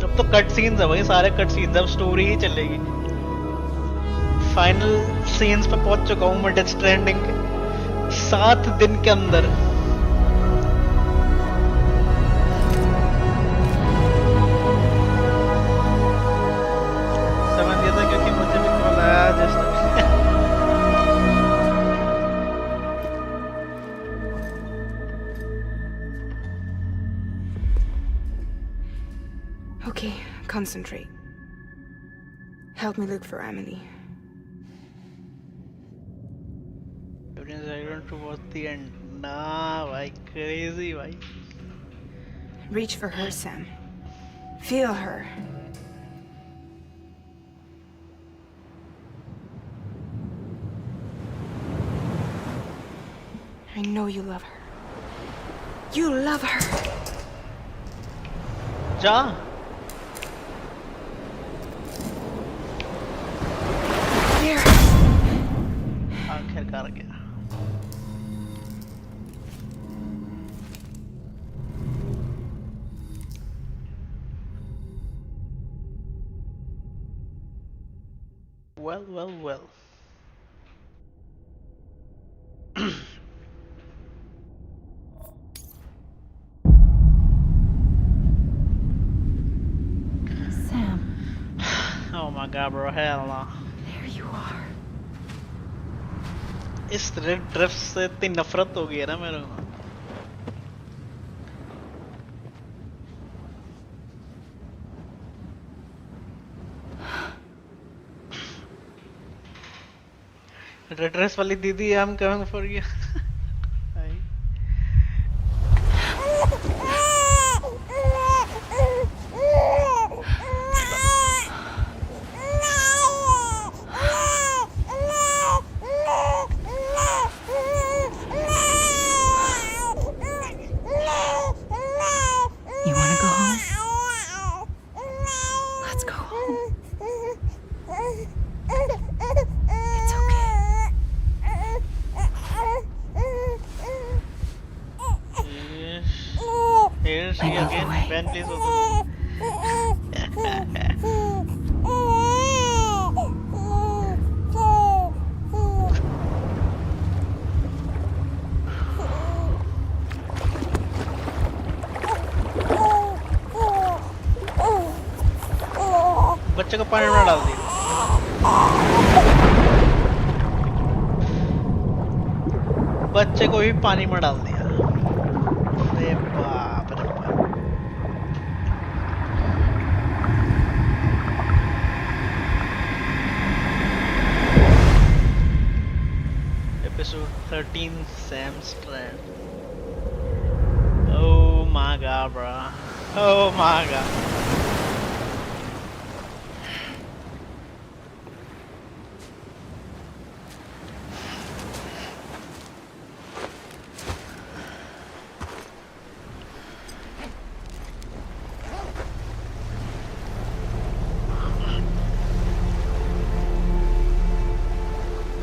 अब तो cut scenes है भाई, सारे कट सीन्स, अब स्टोरी ही चलेगी। फाइनल सीन्स पे पहुंच चुका हूँ मैं डेथ स्ट्रैंडिंग के 7 दिन के अंदर। समझ गया था क्योंकि मुझे भी कॉल आया just. Okay, concentrate. Help me look for Emily. I don't towards the end. Nah, bhai, crazy, bhai. Reach for her, Sam. Feel her. I know you love her. You love her. Ja. Here. आखिरकार गया। Well. Sam. Oh my god, bro, hell no. There you are. इस red drift से इतनी नफरत हो गई है ना मेरे को। रेड ड्रेस वाली दीदी, I am coming for you. Ben, please open. पानी में डाल दिया। बच्चे को भी पानी में डाल दिया। अरे बाप रे बाप। Episode 13, Sam Strand. Oh my god, bro. Oh my god.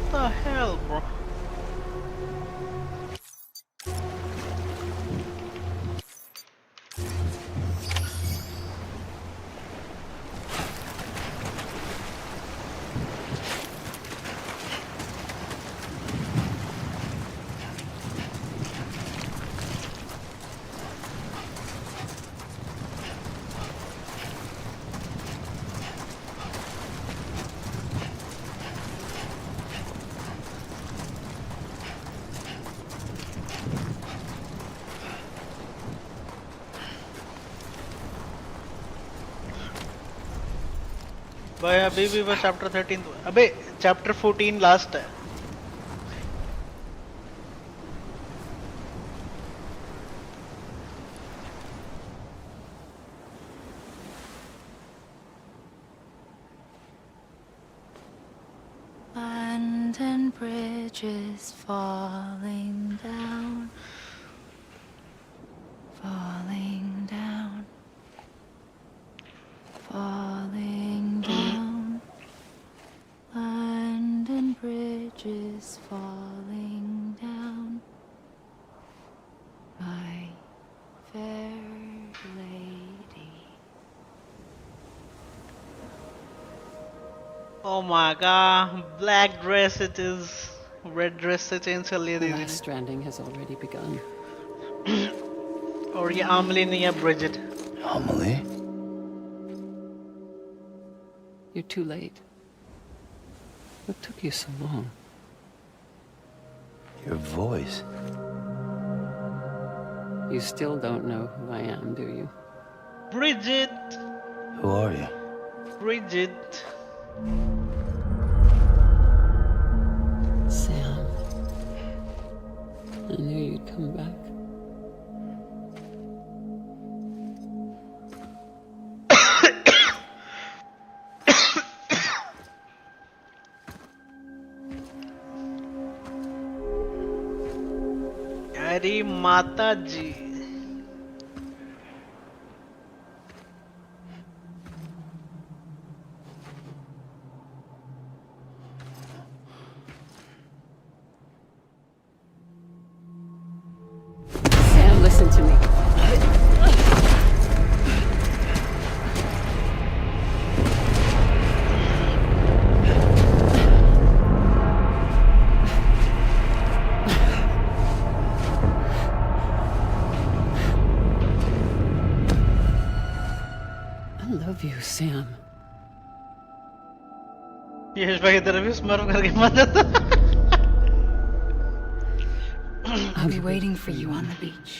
What the hell, bro? भाई अभी भी बस चैप्टर 13 अबे चैप्टर 14 लास्ट है। London Bridge is falling down, falling down, falling down. London Bridge is falling down, my fair lady. Oh my god, black dress it is, red dress से change कर लिया दीदी ने। Stranding has already begun. और ये आमली नहीं है, Bridget। Amelie? You're too late. What took you so long? Your voice. You still don't know who I am, do you? Bridget. Who are you? Bridget. Sam. I knew you'd come back. अरे माता जी। Sam, listen to me. You, Sam. यश भाई इधर भी smurf करके मर जाता। I'll be waiting for you on the beach.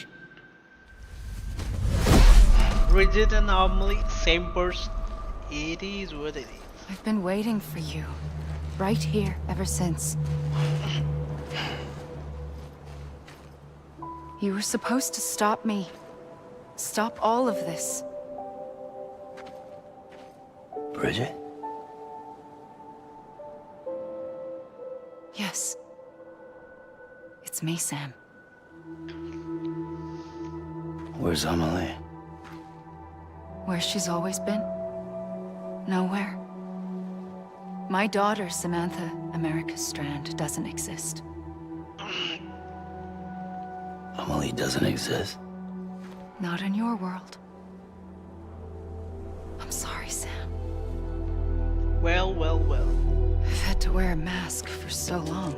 Bridget and Amelie, same person. It is what it is. I've been waiting for you, right here, ever since. You were supposed to stop me. Stop all of this. Bridget? Yes. It's me, Sam. Where's Amelie? Where she's always been. Nowhere. My daughter, Samantha America Strand, doesn't exist. Amelie doesn't exist? Not in your world. I'm sorry, Sam. Well, well, well. I've had to wear a mask for so long.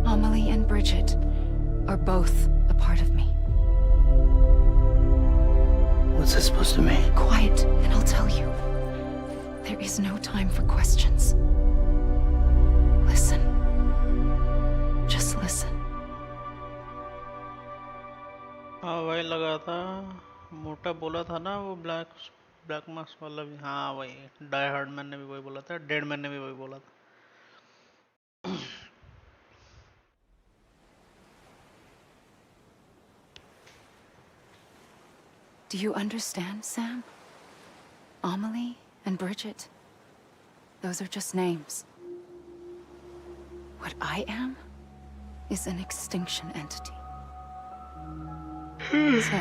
Amelie and Bridget are both a part of me. What's that supposed to mean? Quiet, and I'll tell you. There is no time for questions. Listen. Just listen. हाँ वही लगा था, मोटा बोला था ना वो black mask वाला भी, हाँ वही डाई हार्ड मैन ने भी वही बोला था, डेड मैन ने भी वही बोला था. Do you understand, Sam? Amelie and Bridget, those are just names. What I am is an extinction entity. So,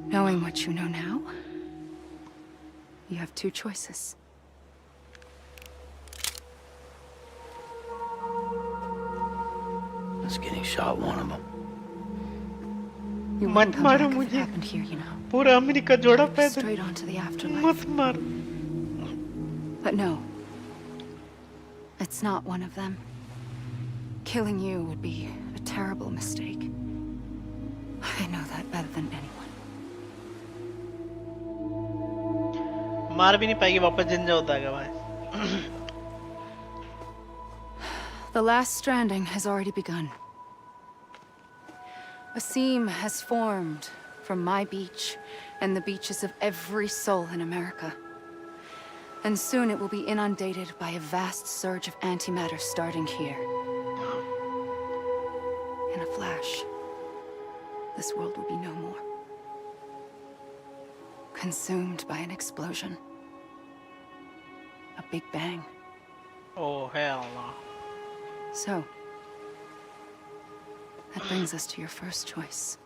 knowing what you know now, you have two choices. Us getting shot, one of them. You मत मारो मुझे. happened here, you know. पूरा America जोड़ा पैदल. Straight on to the afterlife. मत मार. But no, it's not one of them. Killing you would be a terrible mistake. I know that better than anyone. मार भी नहीं पाएगी, वापस जिंदा होता है भाई. The last stranding has already begun. A seam has formed from my beach and the beaches of every soul in America. And soon it will be inundated by a vast surge of antimatter starting here. In a flash, this world will be no more. Consumed by an explosion. A big bang. Oh hell no. So, that brings us to your first choice.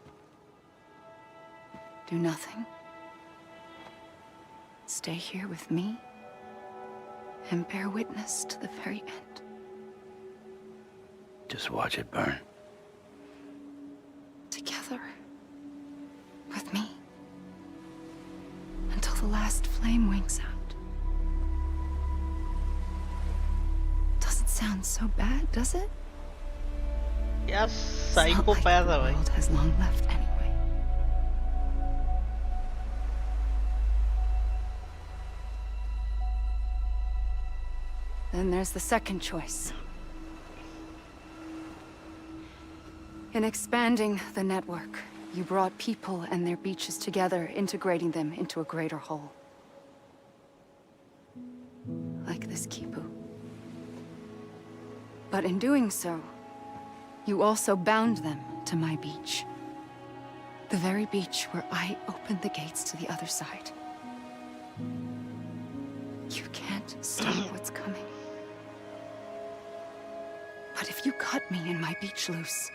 Do nothing. Stay here with me and bear witness to the very end. Just watch it burn. Together. With me. Until the last flame winks out. Doesn't sound so bad, does it? यार psychopath है भाई. The world has long left anyway. Then there's the second choice. In expanding the network, you brought people and their beaches together, integrating them into a greater whole. Like this Kipu. But in doing so, you also bound them to my beach. The very beach where I opened the gates to the other side. You can't stop what's coming. But if you cut me and my beach loose,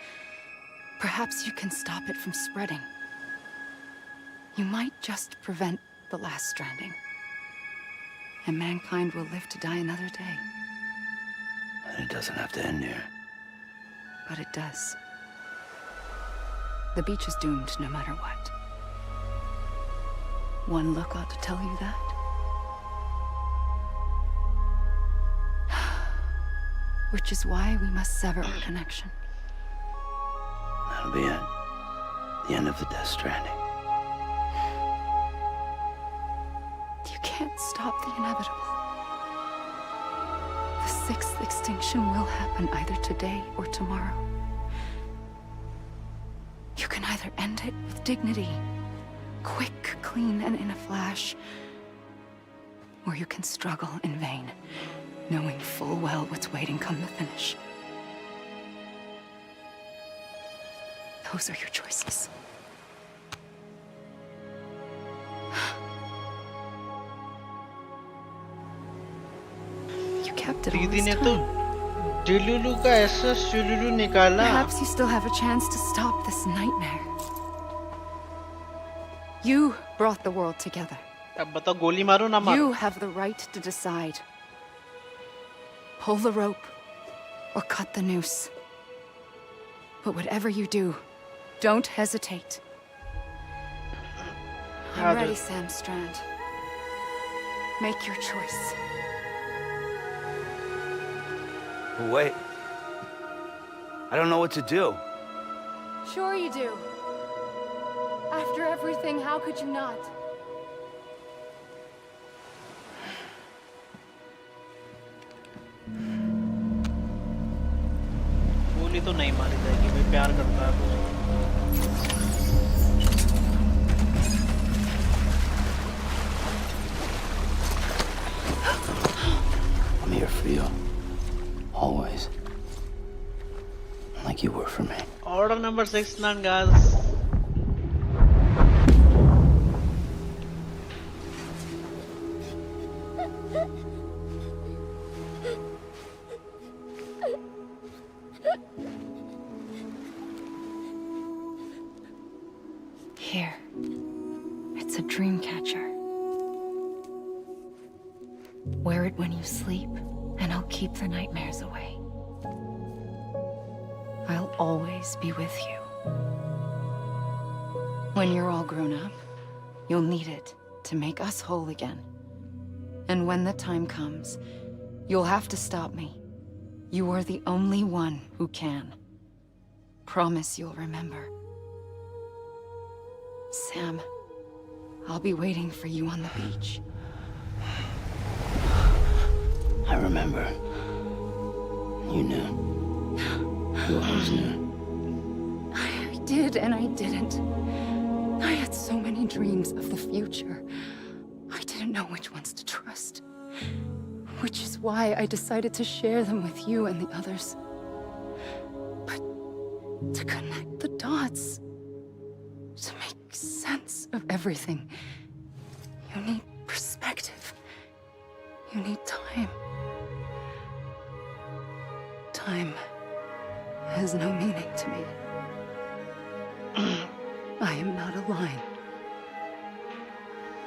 perhaps you can stop it from spreading. You might just prevent the last stranding. And mankind will live to die another day. And it doesn't have to end here. But it does. The beach is doomed no matter what. One look ought to tell you that. Which is why we must sever our connection. That'll be it. The end of the Death Stranding. You can't stop the inevitable. The sixth extinction will happen either today or tomorrow. You can either end it with dignity, quick, clean, and in a flash, or you can struggle in vain, knowing full well what's waiting come the finish. Those are your choices. You kept it all दीदी this ने तो time. जुलुलु का ऐसा जुलुलु निकाला. Perhaps you still have a chance to stop this nightmare. You brought the world together. अब बताओ गोली मारो ना मारो. You have the right to decide. Pull the rope or cut the noose. But whatever you do, don't hesitate. I'm ready, Sam Strand. Make your choice. Wait. I don't know what to do. Sure you do. After everything, how could you not? गोली तो नहीं मारी जाएगी भाई, प्यार करता है तो। I'm here for you. Always. Like you were for me. Order number 69, guys. Here. It's a dream catcher. Wear it when you sleep, and I'll keep the nightmares away. I'll always be with you. When you're all grown up, you'll need it to make us whole again. And when the time comes, you'll have to stop me. You are the only one who can. Promise you'll remember. Sam, I'll be waiting for you on the beach. I remember. You knew. You always knew. I did and I didn't. I had so many dreams of the future. I didn't know which ones to trust. Which is why I decided to share them with you and the others. But to connect the dots, to make sense of everything, you need perspective. You need time. Time has no meaning to me. I am not a line.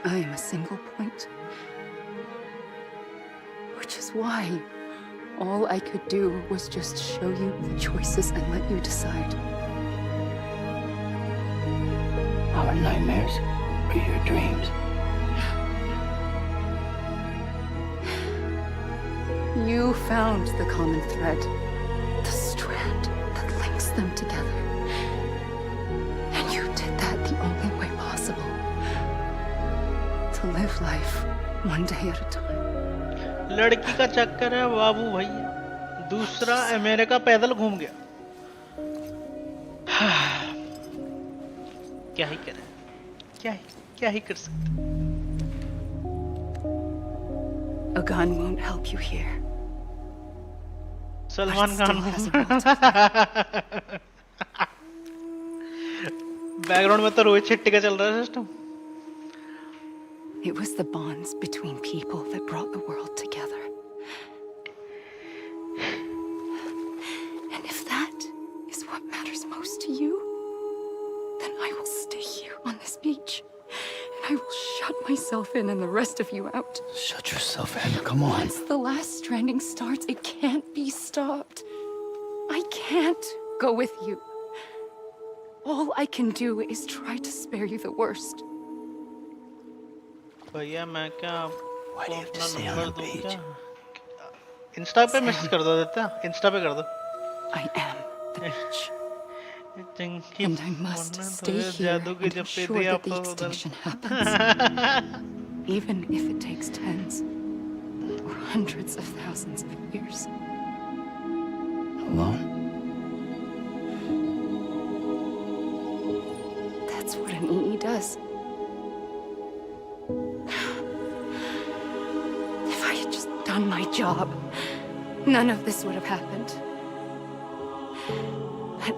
I am a single point. Which is why all I could do was just show you the choices and let you decide. Our nightmares are your dreams. You found the common thread, the strand that links them together. And you did that the only way possible. To live life one day at a time. लड़की का चक्कर है बाबू भैया, दूसरा America पैदल घूम गया। क्या ही करें, क्या ही कर सकते। A gun won't help you here. Salman Khan background में तो रोहित शेट्टी का चल रहा है system. It was the bonds between people that brought the world together. And if that is what matters most to you, then I will stay here on this beach. And I will shut myself in and the rest of you out. Shut yourself in, come on. Once the last stranding starts, it can't be stopped. I can't go with you. All I can do is try to spare you the worst. भैया मैं क्या आपको अपना number दूं क्या? Insta पे message कर दो देता, इंस्टा पे कर दो। I am the beach. And I must stay here and ensure that the extinction happens. Even if it takes tens or hundreds of thousands of years. Alone? That's what an EE does. If I had just done my job, none of this would have happened. But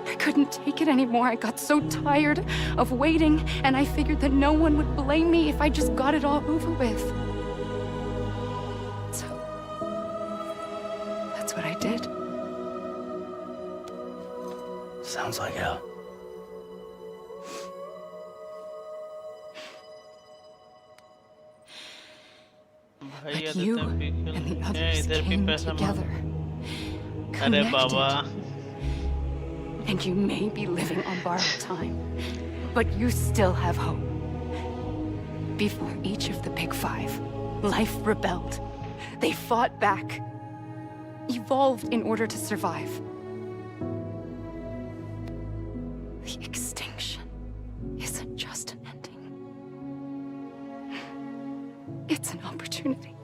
I couldn't take it anymore. I got so tired of waiting, and I figured that no one would blame me if I just got it all over with. So, that's what I did. Sounds like hell. But you and the others came together. Connected. And you may be living on borrowed time, but you still have hope. Before each of the Big Five, life rebelled. They fought back, evolved in order to survive. The extinction gets an opportunity.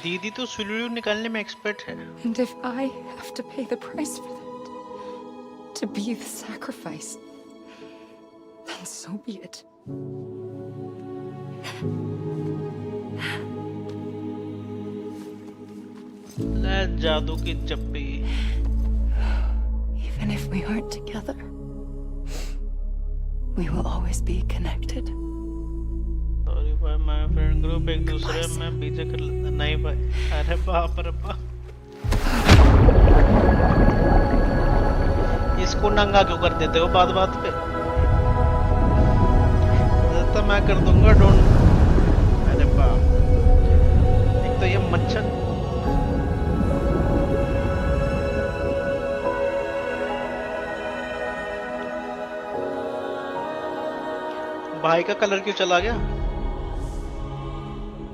दीदी तो सुलू निकालने में expert है. And if I have to pay the price for that, to be the sacrifice, then so be it. ले जादू की चप्पी. Even if we aren't together, we will always be connected. Sorry भाई, my friend group एक दूसरे में पीछे कर लेता. नहीं भाई, अरे बाप रे बाप. इसको नंगा क्यों कर देते हो बात बात पे? तो मैं कर दूंगा. डोंट. अरे बाप. एक तो ये मच्छर. भाई का कलर क्यों चला गया?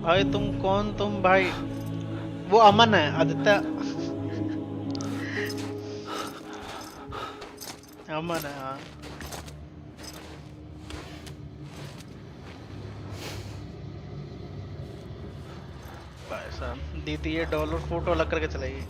भाई तुम कौन? तुम भाई वो अमन है. आदित्य अमन है. हाँ भाई साहब, दीदी ये डॉलर फोटो अलग करके चलाइए.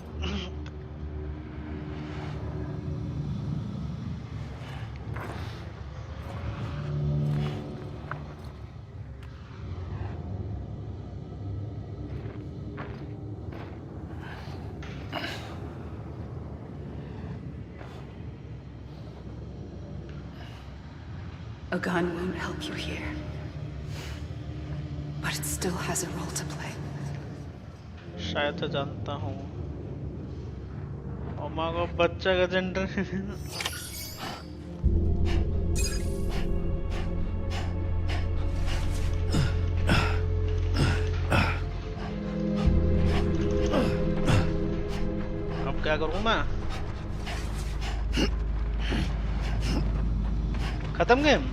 A gun won't help you here, but it still has a role to play. शायद तो जानता हूँ. और माँ को बच्चा का जेंडर. अब क्या करूँ मैं? खत्म गेम.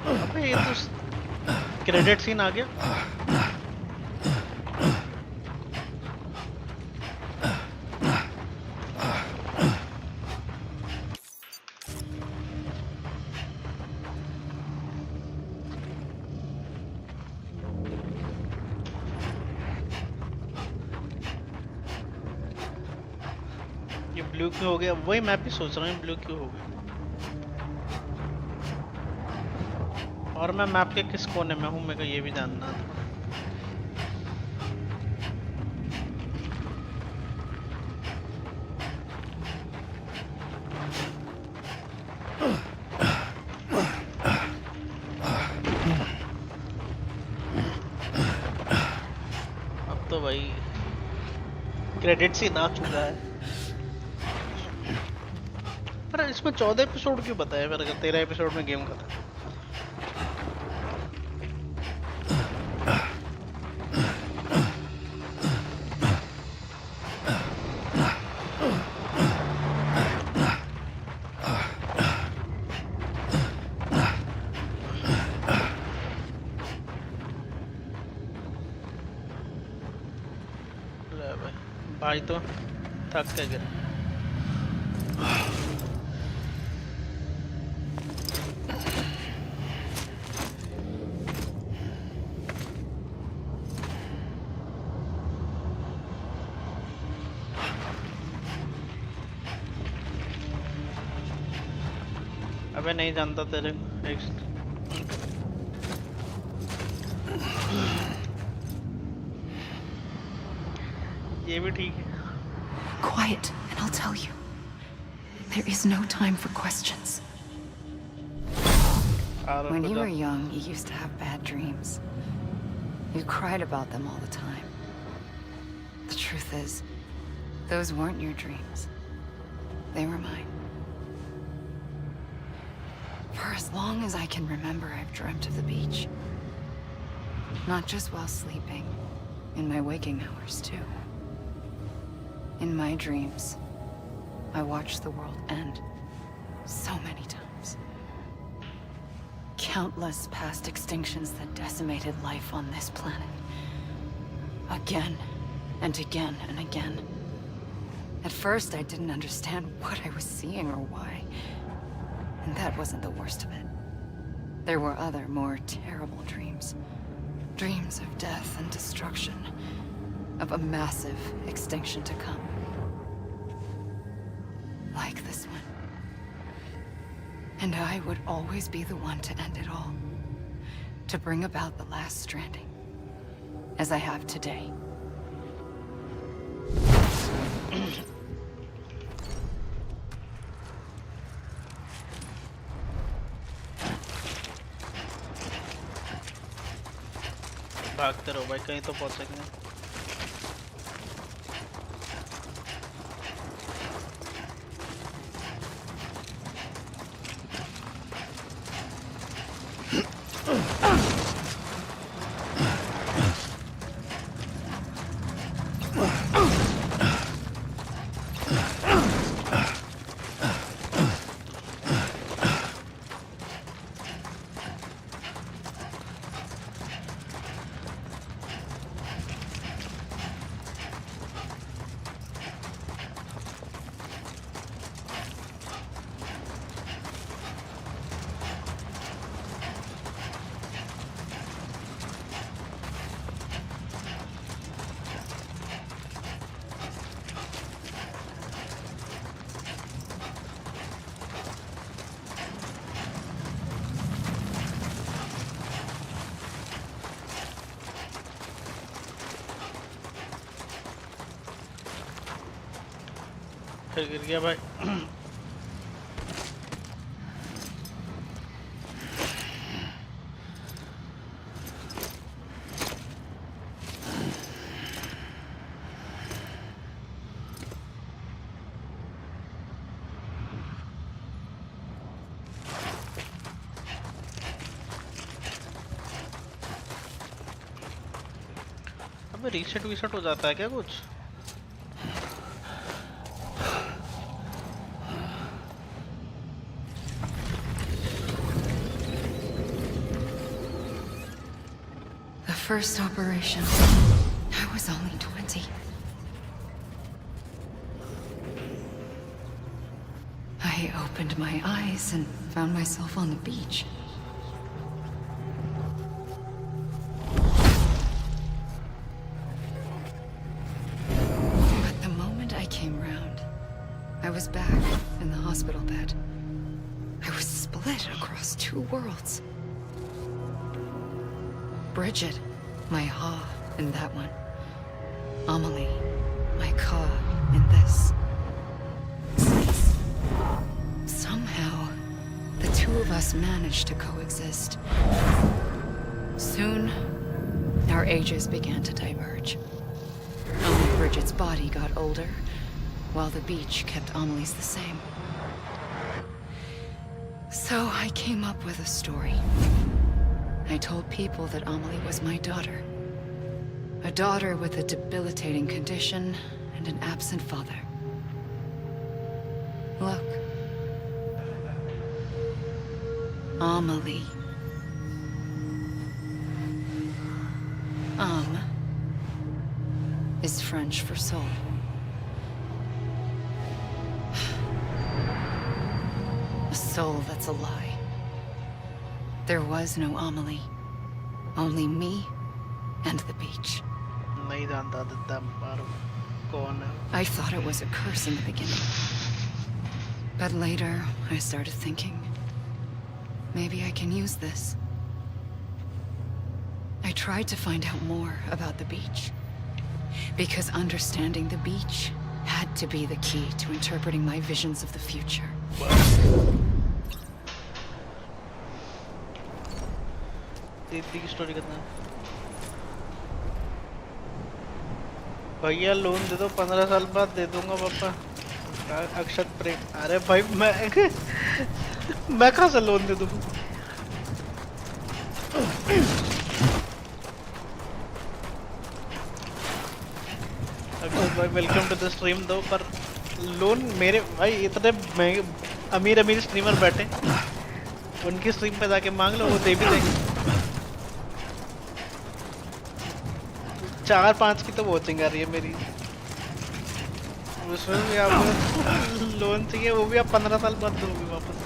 अबे ये तो क्रेडिट सीन आ गया. ये ब्लू क्यों हो गया? वही मैं भी सोच रहा हूँ ब्लू क्यों हो गया. और मैं मैप के किस कोने में हूँ, मेरे को ये भी जानना था. अब तो भाई क्रेडिट सीन आ चुका है. पर इसमें 14 एपिसोड क्यों बताया? फिर 13 एपिसोड में गेम खत्म. भाई तो थक के गिरा. अबे नहीं जानता तेरे ये भी ठीक है. Quiet, and I'll tell you. There is no time for questions. When you were young, you used to have bad dreams. You cried about them all the time. The truth is, those weren't your dreams. They were mine. For as long as I can remember, I've dreamt of the beach. Not just while sleeping, in my waking hours too. In my dreams, I watched the world end so many times. Countless past extinctions that decimated life on this planet. Again and again and again. At first, I didn't understand what I was seeing or why. And that wasn't the worst of it. There were other, more terrible dreams. Dreams of death and destruction. Of a massive extinction to come. Like this one. And I would always be the one to end it all. To bring about the last stranding. As I have today. भागते रहो भाई, कहीं तो पहुंचेंगे। फिर गिर गया भाई। अबे रीसेट वीसेट हो जाता है क्या कुछ? First operation. I was only 20. I opened my eyes and found myself on the beach. But the moment I came round, I was back in the hospital bed. I was split across two worlds. Bridget. My ha in that one. Amelie, my ka in this. Somehow, the two of us managed to coexist. Soon, our ages began to diverge. Only Bridget's body got older, while the beach kept Amelie's the same. So I came up with a story. I told people that Amelie was my daughter. A daughter with a debilitating condition and an absent father. Look. Amelie. Is French for soul. A soul that's a lie. There was no Amelie. Only me and the beach. I thought it was a curse in the beginning. But later, I started thinking, maybe I can use this. I tried to find out more about the beach. Because understanding the beach had to be the key to interpreting my visions of the future. दीदी की story कितना भैया loan दे दो 15 साल बाद दे दूंगा पापा अक्षत प्रेम अरे भाई मैं कहाँ से लोन दे दूँ अक्षत भाई वेलकम टू द स्ट्रीम दो पर लोन मेरे भाई इतने महंगे अमीर स्ट्रीमर बैठे उनकी स्ट्रीम पे जाके मांग लो वो दे भी देंगे 4-5 की तो वॉचिंग आ रही है मेरी उसमें भी आपको लोन चाहिए, वो भी आप 15 साल बाद दोगे वापस।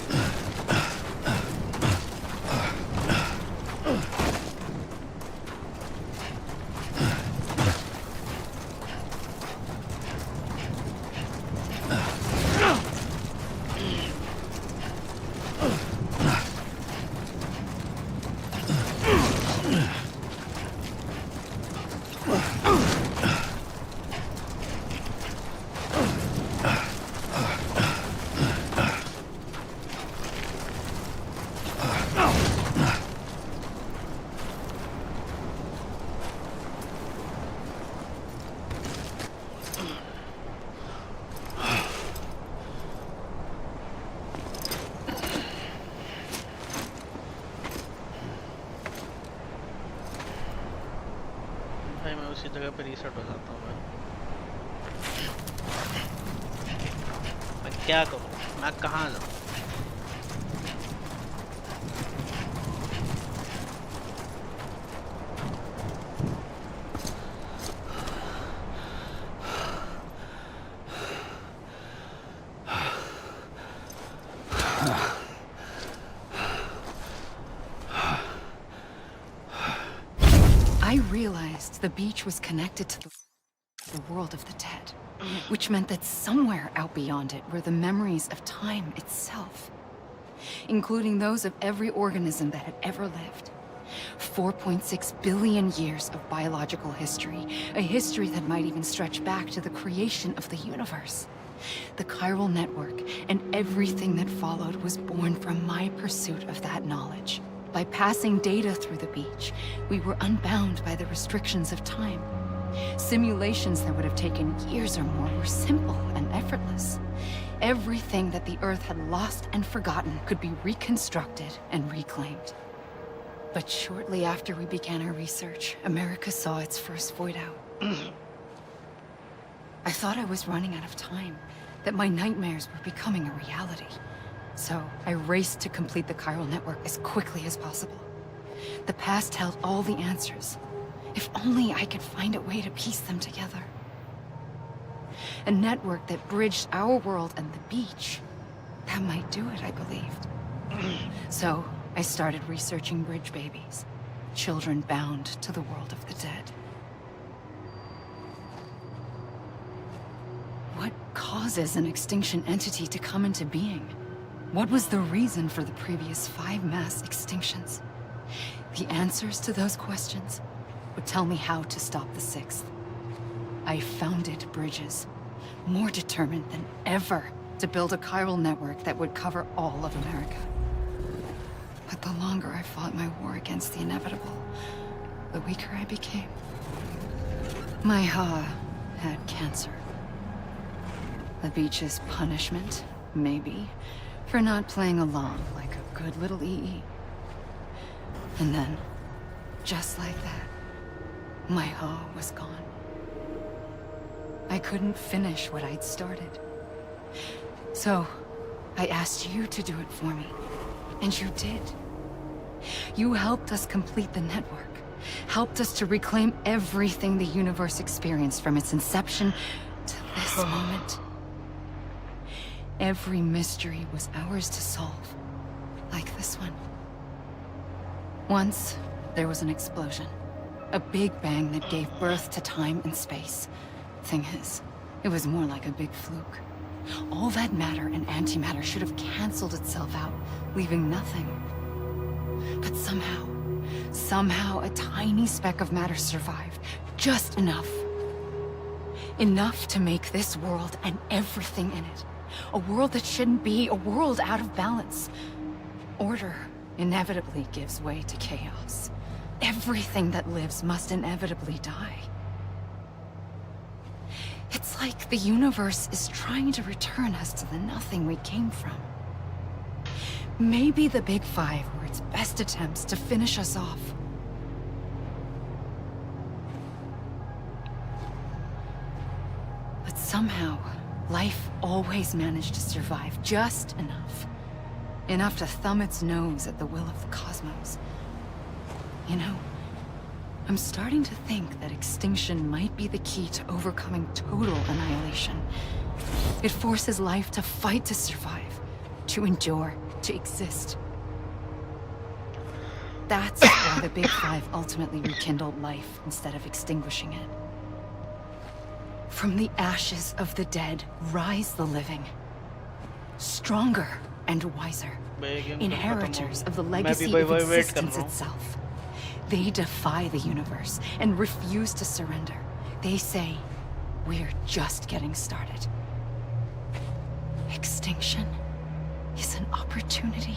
भाई मैं उसी जगह पे रीसेट हो जाता हूँ। मैं क्या करूँ, मैं कहाँ जाऊँ? I realized the beach was connected to the world of the dead, which meant that somewhere out beyond it were the memories of time itself, including those of every organism that had ever lived. 4.6 billion years of biological history, a history that might even stretch back to the creation of the universe. The chiral network and everything that followed was born from my pursuit of that knowledge. By passing data through the beach, we were unbound by the restrictions of time. Simulations that would have taken years or more were simple and effortless. Everything that the Earth had lost and forgotten could be reconstructed and reclaimed. But shortly after we began our research, America saw its first void out. I thought I was running out of time, that my nightmares were becoming a reality. So I raced to complete the chiral network as quickly as possible. The past held all the answers. If only I could find a way to piece them together. A network that bridged our world and the beach. That might do it, I believed. So I started researching bridge babies, children bound to the world of the dead. What causes an extinction entity to come into being? What was the reason for the previous 5 mass extinctions? The answers to those questions would tell me how to stop the 6th. I founded bridges, more determined than ever to build a chiral network that would cover all of America. But the longer I fought my war against the inevitable, the weaker I became. My Ha had cancer. The beach's punishment, maybe, for not playing along like a good little EE. And then, just like that, my Ha was gone. I couldn't finish what I'd started. So, I asked you to do it for me, and you did. You helped us complete the network, helped us to reclaim everything the universe experienced from its inception to this moment. Every mystery was ours to solve, like this one. Once, there was an explosion. A big bang that gave birth to time and space. Thing is, it was more like a big fluke. All that matter and antimatter should have canceled itself out, leaving nothing. But somehow a tiny speck of matter survived. Just enough. Enough to make this world and everything in it. A world that shouldn't be, a world out of balance. Order inevitably gives way to chaos. Everything that lives must inevitably die. It's like the universe is trying to return us to the nothing we came from. Maybe the Big Five were its best attempts to finish us off. But somehow, life always managed to survive just enough. Enough to thumb its nose at the will of the cosmos. You know, I'm starting to think that extinction might be the key to overcoming total annihilation. It forces life to fight to survive, to endure, to exist. That's why the Big Five ultimately rekindled life instead of extinguishing it. From the ashes of the dead rise the living. Stronger and wiser. Inheritors of the legacy of existence itself. They defy the universe and refuse to surrender. They say, we're just getting started. Extinction is an opportunity.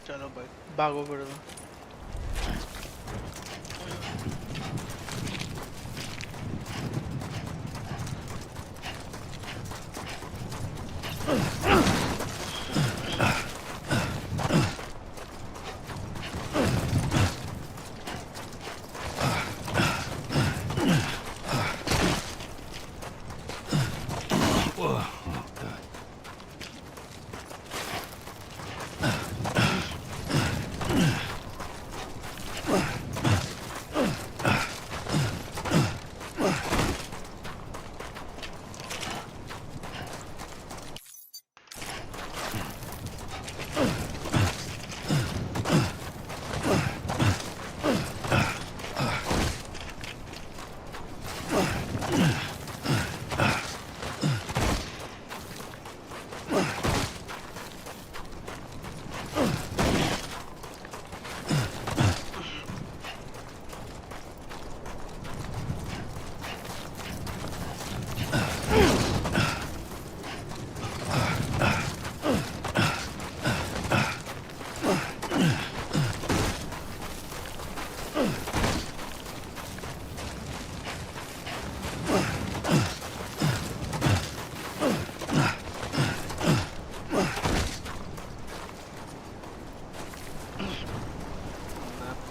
चलो भाई भागो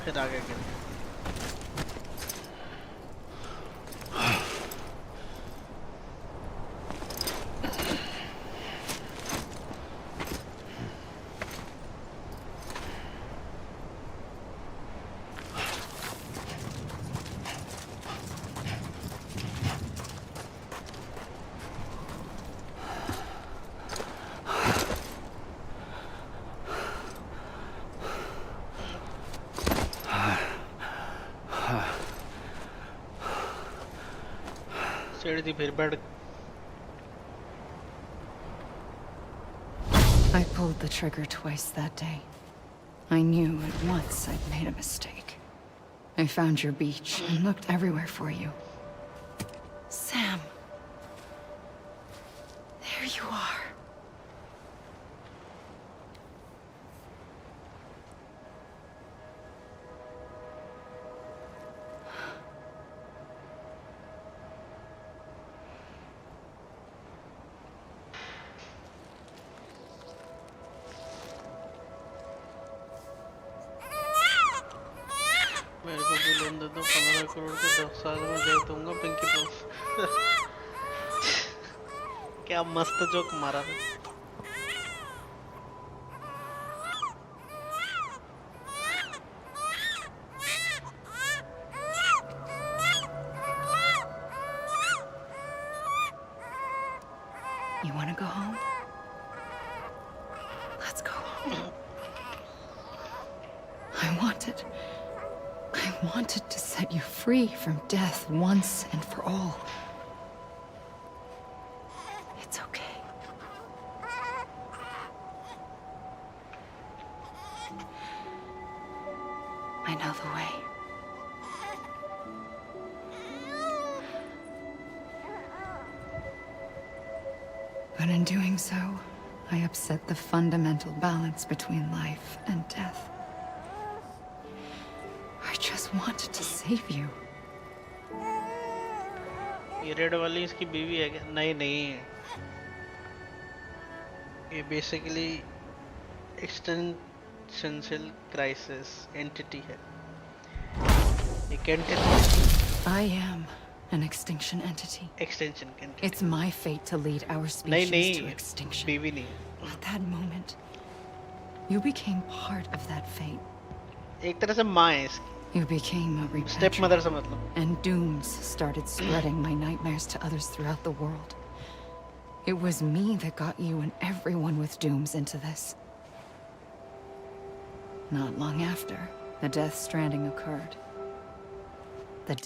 फिर आगे गिर I pulled the trigger twice that day. I knew at once I'd made a mistake. I found your beach and looked everywhere for you. Sam. There you are. मेरे को भी loan दे दो 15 करोड़ के 10 साल में दे दूंगा पिंकी टॉस क्या मस्त जोक मारा था You want to go home? Let's go home. I wanted to set you free from death once and for all. It's okay. I know the way. But in doing so, I upset the fundamental balance between life and death. I just wanted to save you. ये red वाली इसकी बीवी है क्या? नहीं नहीं ये basically extensional crisis entity है एक entity I am an extinction entity. Extinction entity. It's my fate to lead our species to extinction. बीवी नहीं At that moment, You became part of that fate. एक तरह से माँ है इसकी. You became a Stepmother से repatriate, मतलब. and dooms started spreading my nightmares to others throughout the world. It was me that got you and everyone with dooms into this. Not long after, the Death Stranding occurred. The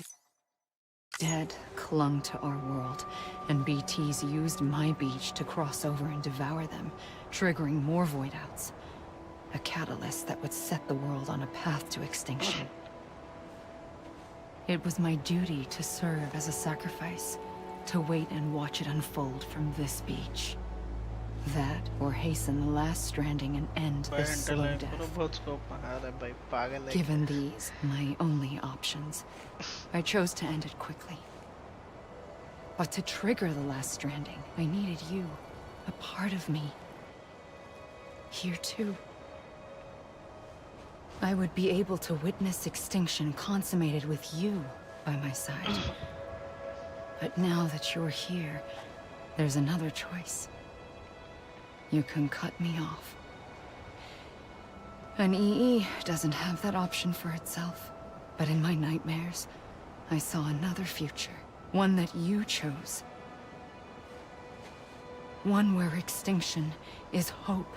dead clung to our world, and BTs used my beach to cross over and devour them, triggering more void outs. A catalyst that would set the world on a path to extinction. It was my duty to serve as a sacrifice, to wait and watch it unfold from this beach. That, or hasten the last stranding and end this slow death. Given these, my only options, I chose to end it quickly. But to trigger the last stranding, I needed you, a part of me. Here too. I would be able to witness extinction consummated with you by my side. But now that you're here, there's another choice. You can cut me off. An EE doesn't have that option for itself. But in my nightmares, I saw another future. One that you chose. One where extinction is hope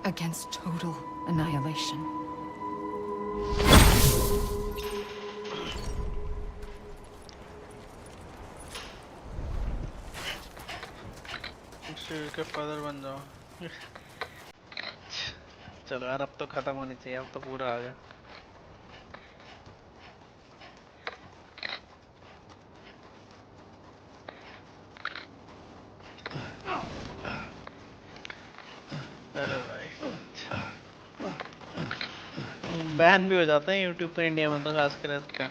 against total annihilation. के father बन जाओ. चलो यार, अब तो खत्म होनी चाहिए. अब तो पूरा आ गया. अरे भाई, बैन भी हो जाते हैं YouTube पे इंडिया में तो खास कर इसका.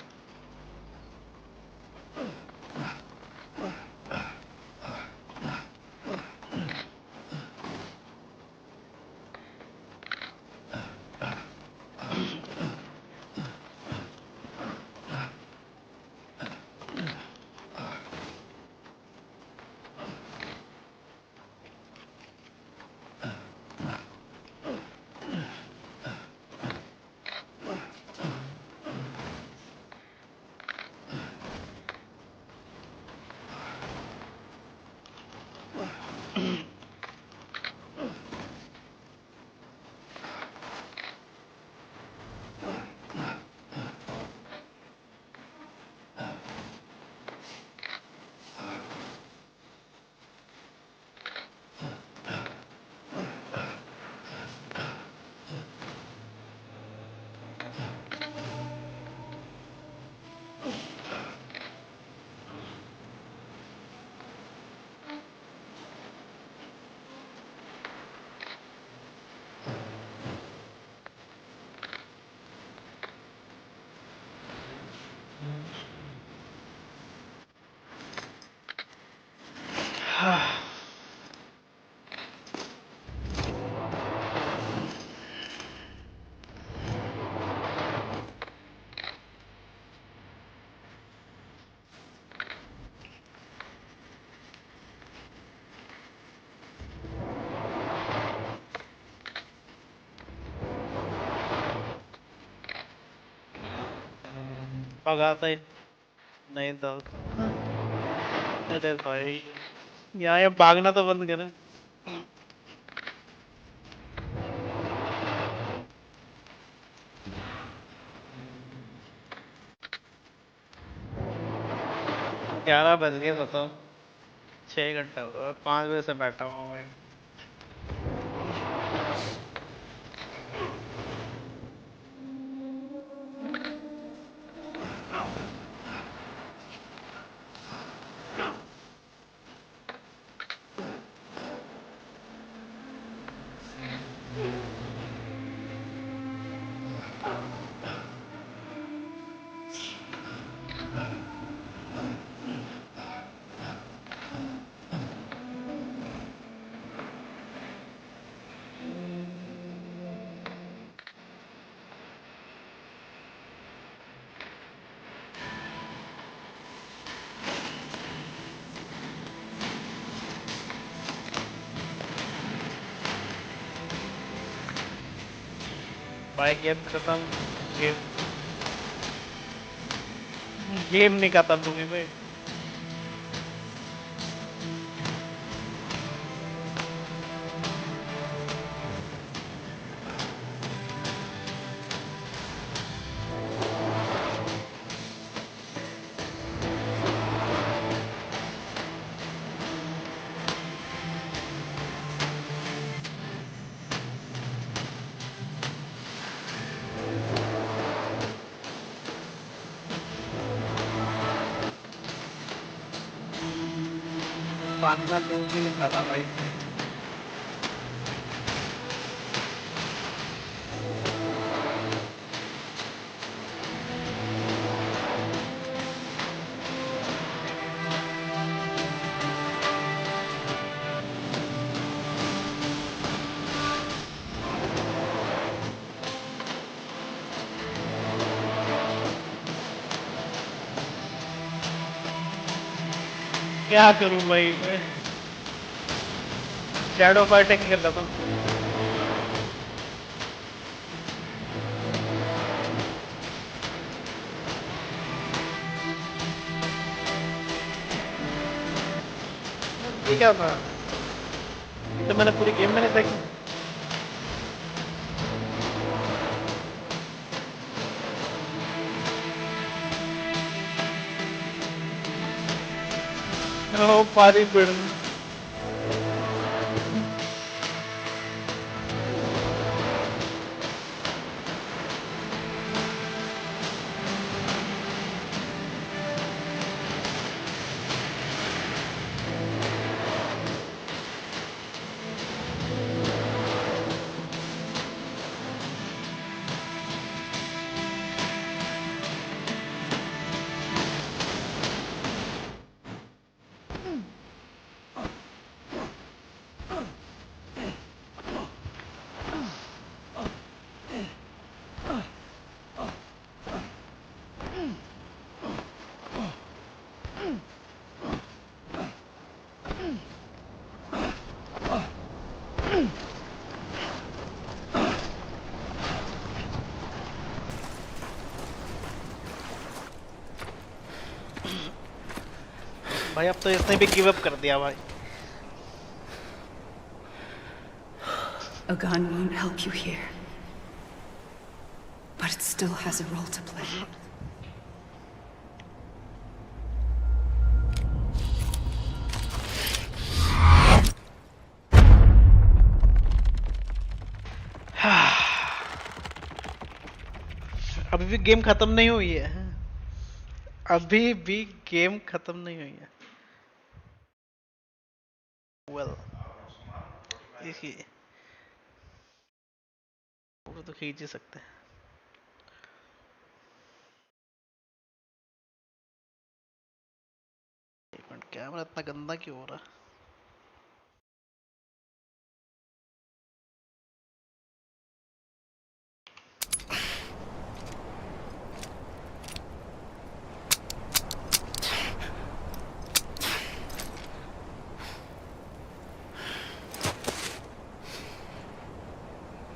भगाता ही नहीं तो. अरे भाई, यहाँ ये भागना तो बंद करें. ग्यारह बज गए बताओ. 6 घंटा 5 बजे से बैठा हुआ हूँ. भाई गेम खत्म गेम नहीं खत्म हुई भाई पांडा दिन भी लिखा था भाई क्या करूं भाई शैडो फाइटिंग खेल रहा था ये क्या था तो मैंने पूरी गेम में नहीं देखी ओ पारी बिड़ भाई अब तो इसने भी गिव अप कर दिया भाई A gun won't help you here, but it still has a role to play. अभी भी गेम खत्म नहीं हुई है अभी भी गेम खत्म नहीं हुई है वेल देखिए वो तो खींच ही सकते हैं एक मिनट कैमरा इतना गंदा क्यों हो रहा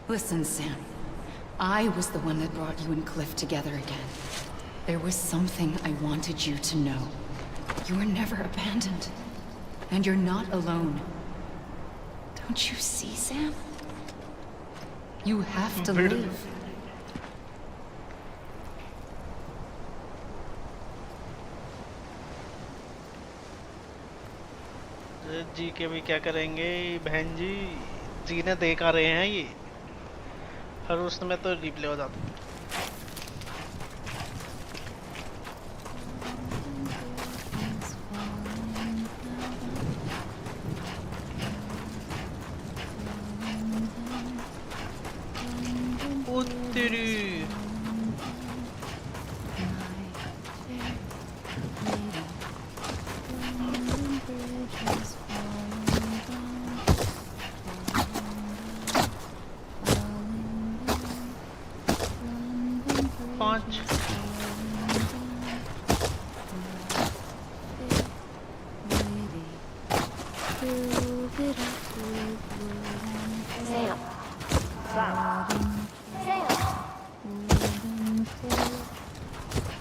Listen, Sam. I was the one that brought you and Cliff together again. There was something I wanted you to know. You were never abandoned. And you're not alone. Don't you see, Sam? You have to live. जी के भी क्या करेंगे बहन जी जीने देख आ रहे हैं ये हर उस समय तो रिप्ले हो जाता Sam.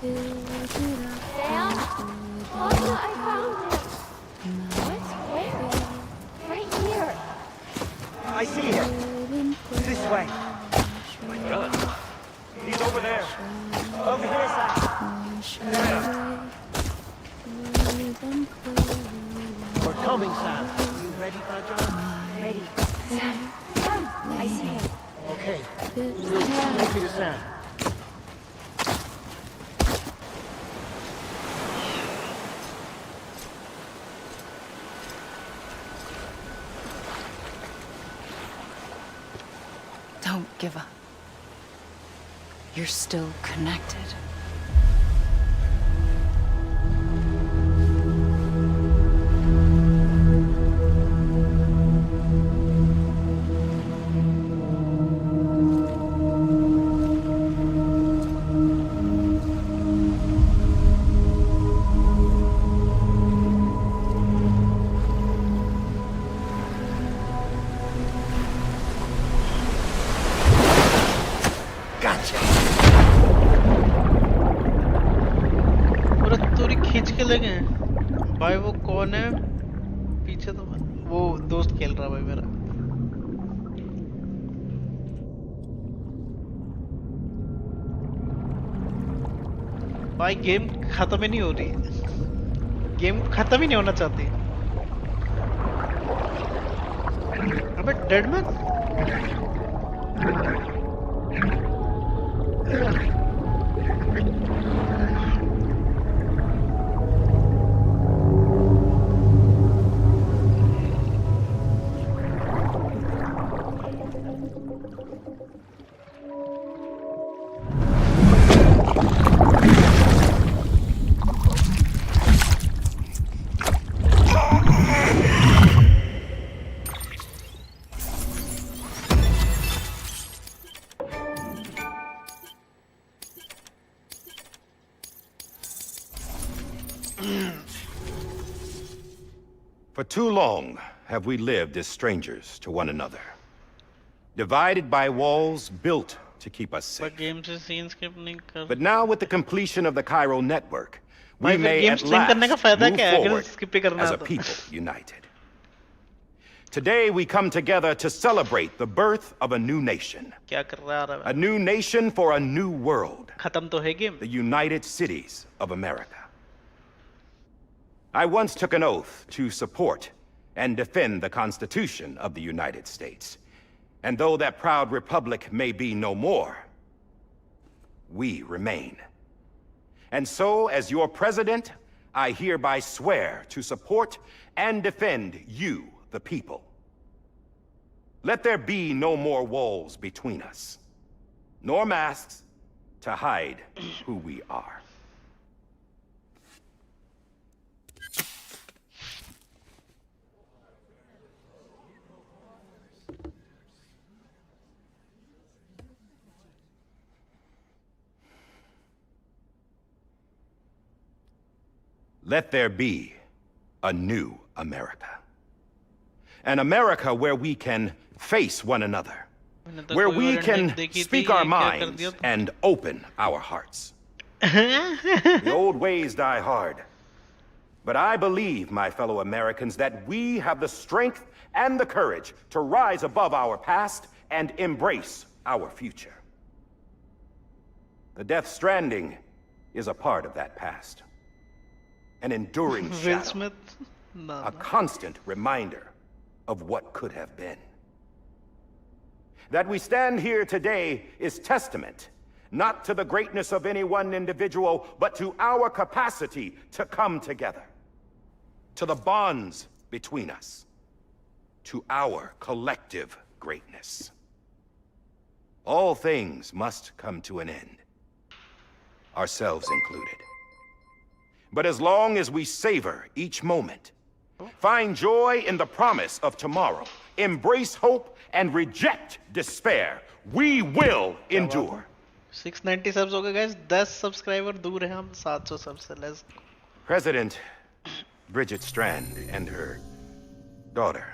Sam? Mama, I found him. What? Where? Right here. I see him. This way. My brother. He's over there. Over here, Sam. We're coming, Sam. You ready, Fragile? Ready. Sam. Sam, I see him. Okay. Take me to Sam. Don't give up. You're still connected. ले गए भाई। वो कौन है पीछे? तो वो दोस्त खेल रहा भाई मेरा। भाई गेम खत्म ही नहीं हो रही, गेम खत्म ही नहीं होना चाहती। अबे dead man For too long have we lived as strangers to one another, divided by walls built to keep us safe. But now with the completion of the Cairo network, we may at last move forward as a people united. Today we come together to celebrate the birth of a new nation. A new nation for a new world. The United Cities of America. I once took an oath to support and defend the Constitution of the United States. And though that proud republic may be no more, we remain. And so, as your president, I hereby swear to support and defend you, the people. Let there be no more walls between us, nor masks to hide who we are. Let there be a new America. An America where we can face one another. Where we can speak our minds and open our hearts. The old ways die hard. But I believe, my fellow Americans, that we have the strength and the courage to rise above our past and embrace our future. The Death Stranding is a part of that past. An enduring shadow, a constant reminder of what could have been. That we stand here today is testament, not to the greatness of any one individual, but to our capacity to come together, to the bonds between us, to our collective greatness. All things must come to an end, ourselves included. But as long as we savor each moment, find joy in the promise of tomorrow, embrace hope, and reject despair, we will endure. 690 subs हो गए guys, 10 subscriber दूर हैं हम 700 subs से। Let's go. President Bridget Strand and her daughter,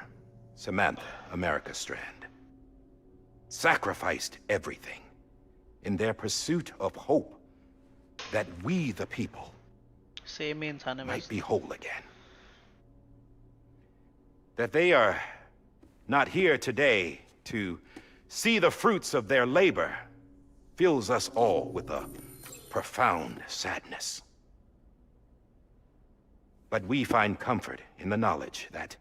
Samantha America Strand, sacrificed everything in their pursuit of hope that we, the people, Same इंसान है might वैसे. be whole again. That they are not here today to see the fruits of their labor fills us all with a profound sadness. But we find comfort in the knowledge that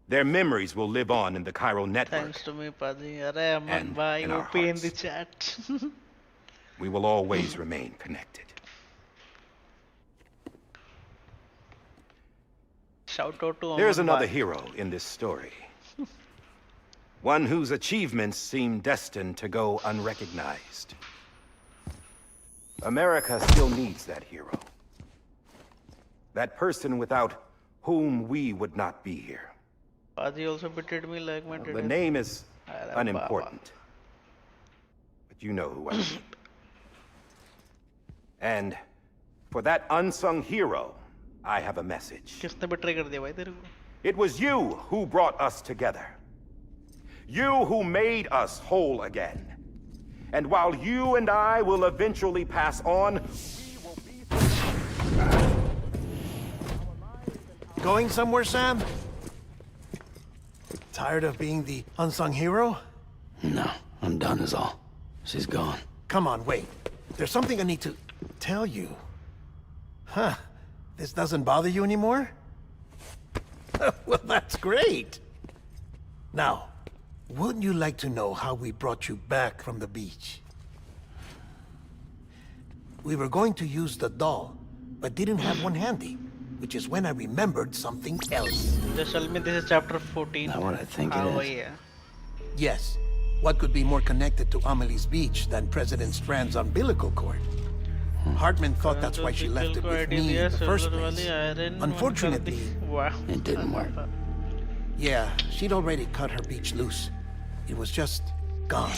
their memories will live on in the chiral network. Thanks to me, Paji. Arey Aman bhai, in our OP in hearts. the chat. We will always remain connected. Shout out to There's Aman another bhai. hero in this story. One whose achievements seem destined to go unrecognized. America still needs that hero. That person without whom we would not be here. Paji also betrayed me like my The dad. name is Arey unimportant. But you know who I mean. And for that unsung hero, I have a message. किसने betray कर दिया भाई तेरे को? It was you who brought us together. You who made us whole again. And while you and I will eventually pass on, Going somewhere, Sam? Tired of being the unsung hero? No, I'm done is all. She's gone. Come on, wait. There's something I need to tell you. Huh. This doesn't bother you anymore? Well, that's great. Now, wouldn't you like to know how we brought you back from the beach? We were going to use the doll, but didn't have one handy, which is when I remembered something else. Just tell me this is chapter 14. Not what I think Ah, it वही is. है. Yes. What could be more connected to Amelie's beach than President Strand's umbilical cord? Hartman thought that's why she left it with me in the first place. Unfortunately, Wow. It didn't work. yeah, she'd already cut her beach loose. It was just gone.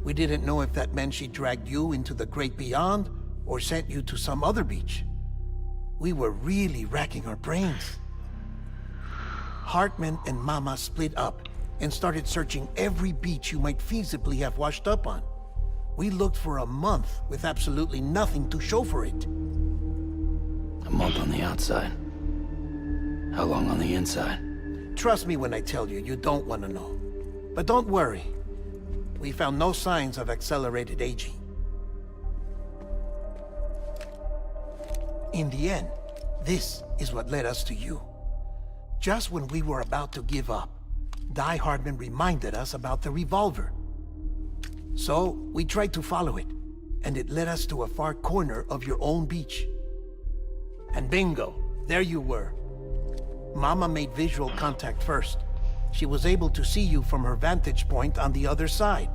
We didn't know if that meant she dragged you into the great beyond or sent you to some other beach. We were really racking our brains. Hartman and Mama split up and started searching every beach you might feasibly have washed up on. We looked for a month with absolutely nothing to show for it. A month on the outside. How long on the inside? Trust me when I tell you, you don't want to know. But don't worry. We found no signs of accelerated aging. In the end, this is what led us to you. Just when we were about to give up, Die Hardman reminded us about the revolver. So, we tried to follow it, and it led us to a far corner of your own beach. And bingo, there you were. Mama made visual contact first. She was able to see you from her vantage point on the other side.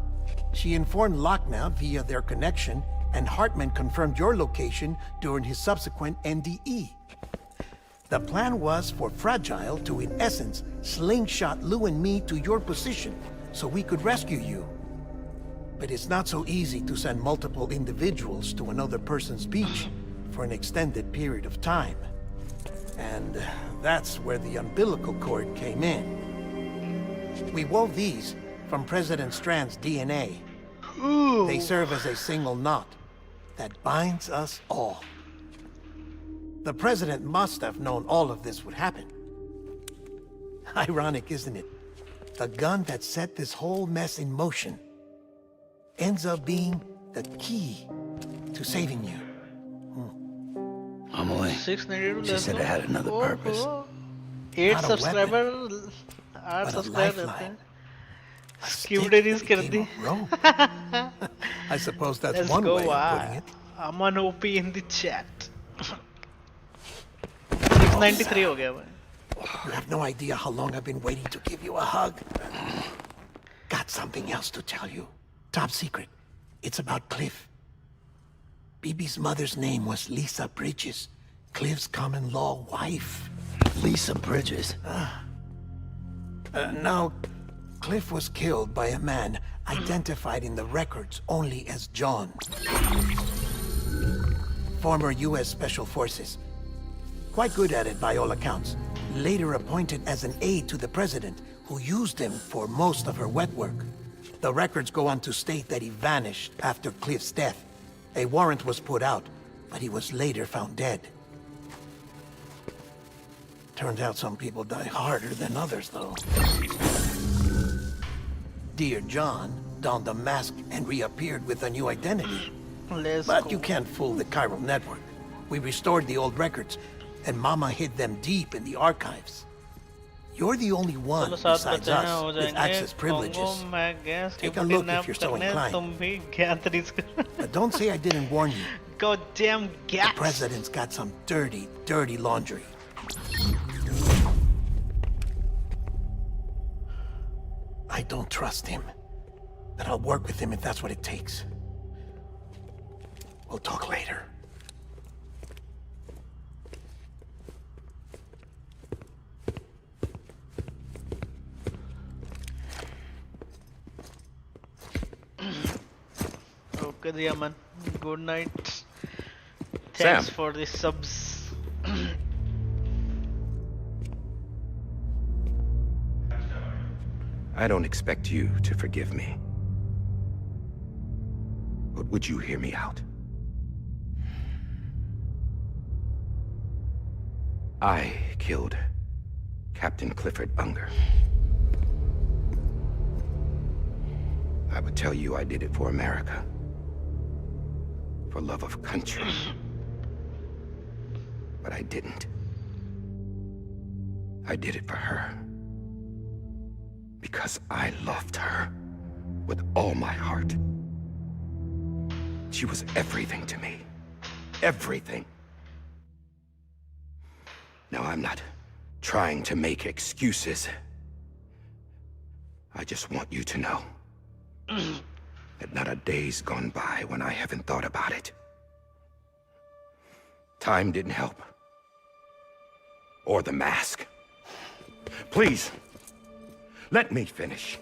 She informed Lochna via their connection, and Hartman confirmed your location during his subsequent NDE. The plan was for Fragile to, in essence, slingshot Lou and me to your position so we could rescue you. But it's not so easy to send multiple individuals to another person's beach for an extended period of time. And that's where the umbilical cord came in. We wove these from President Strand's DNA. They serve as a single knot that binds us all. The President must have known all of this would happen. Ironic, isn't it? The gun that set this whole mess in motion ends up being the key to saving you. Amelie. 692 She said it had another purpose. 8 Not a subscriber, 8 but a subscriber lifeline. रहते हैं. Skip days कर दी. I suppose that's Let's one go. way of putting it. Aman OP in the chat. 693 हो गया भाई. You have no idea how long I've been waiting to give you a hug. Got something else to tell you. Top secret. It's about Cliff. BB's mother's name was Lisa Bridges, Cliff's common-law wife. Lisa Bridges? Now, Cliff was killed by a man identified in the records only as John. Former U.S. Special Forces. Quite good at it by all accounts. Later appointed as an aide to the president, who used him for most of her wet work. The records go on to state that he vanished after Cliff's death, A warrant was put out, but he was later found dead. Turns out some people die harder than others, though. Dear John donned a mask and reappeared with a new identity. But you can't fool the chiral network. We restored the old records, and Mama hid them deep in the archives. You're the only one besides us with access privileges. Take a look if you're so inclined. But don't say I didn't warn you. Goddamn gas. The president's got some dirty, dirty laundry. I don't trust him, but I'll work with him if that's what it takes. We'll talk later. Okay, dear man. Good night. Sam. Thanks for the subs. I don't expect you to forgive me. But would you hear me out? I killed Captain Clifford Unger. I would tell you I did it for America. For love of country. But I didn't. I did it for her. Because I loved her with all my heart. She was everything to me. Everything. Now, I'm not trying to make excuses. I just want you to know that not a day's gone by when I haven't thought about it. Time didn't help. Or the mask. Please, let me finish.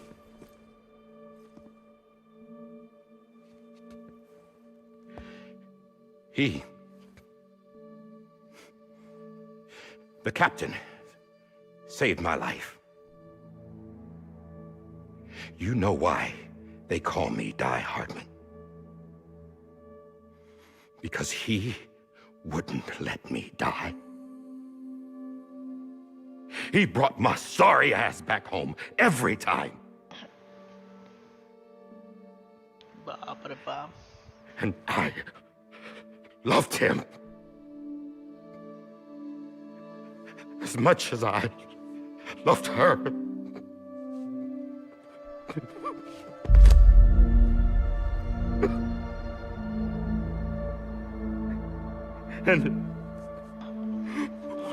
The captain, saved my life. You know why they call me Die Hardman. Because he wouldn't let me die. He brought my sorry ass back home every time. And I loved him as much as I loved her. And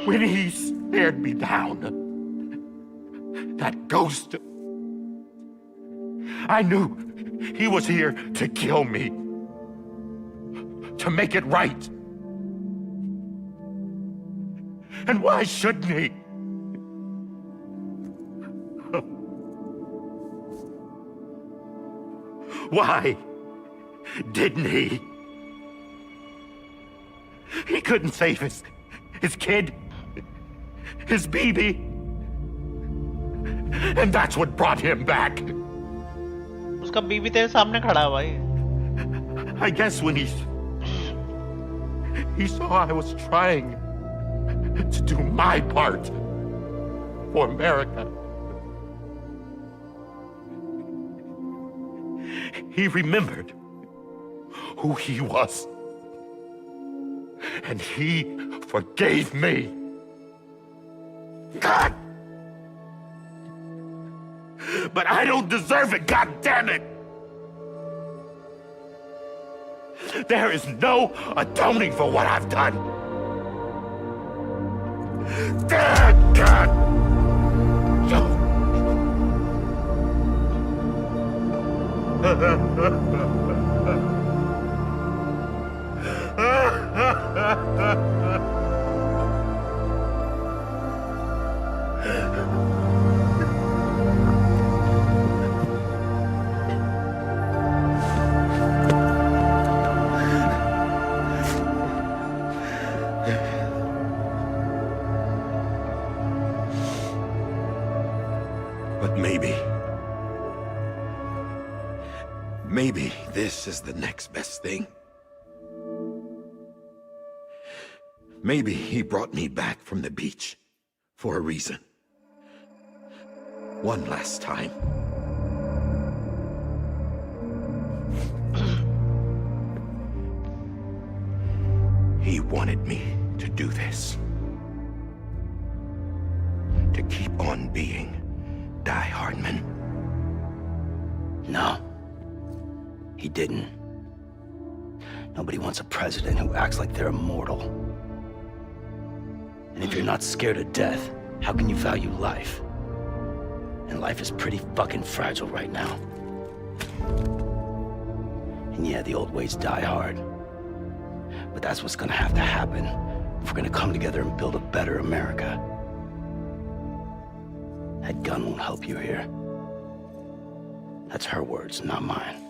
when he stared me down, that ghost, I knew he was here to kill me, to make it right. And why shouldn't he? Why didn't he? He couldn't save his kid, his baby. And that's what brought him back. उसका बीबी तेरे सामने खड़ा है भाई. I guess when he saw I was trying to do my part for America, he remembered who he was. And he forgave me. God! But I don't deserve it, God damn it! There is no atoning for what I've done. God! But maybe this is the next best thing. Maybe he brought me back from the beach for a reason. One last time. He wanted me to do this. To keep on being Die Hardman. No. He didn't. Nobody wants a president who acts like they're immortal. And if you're not scared of death, how can you value life? And life is pretty fucking fragile right now. And yeah, the old ways die hard. But that's what's gonna have to happen if we're gonna come together and build a better America. That gun won't help you here. That's her words, not mine.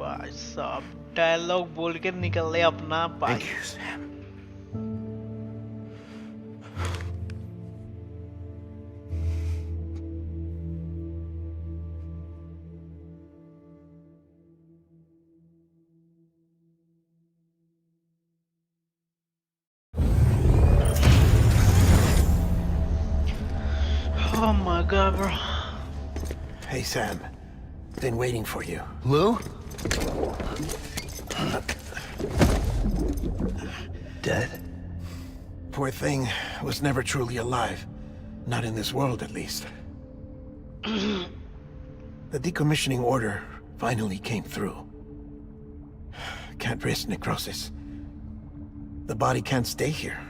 भाई साहब dialogue बोल के निकल ले अपना भाई. Thank you, Sam. Oh my god, bro. Hey, Sam. Been waiting for you. Lou? Dead? Poor thing was never truly alive. Not in this world, at least. The decommissioning order finally came through. Can't risk necrosis. The body can't stay here.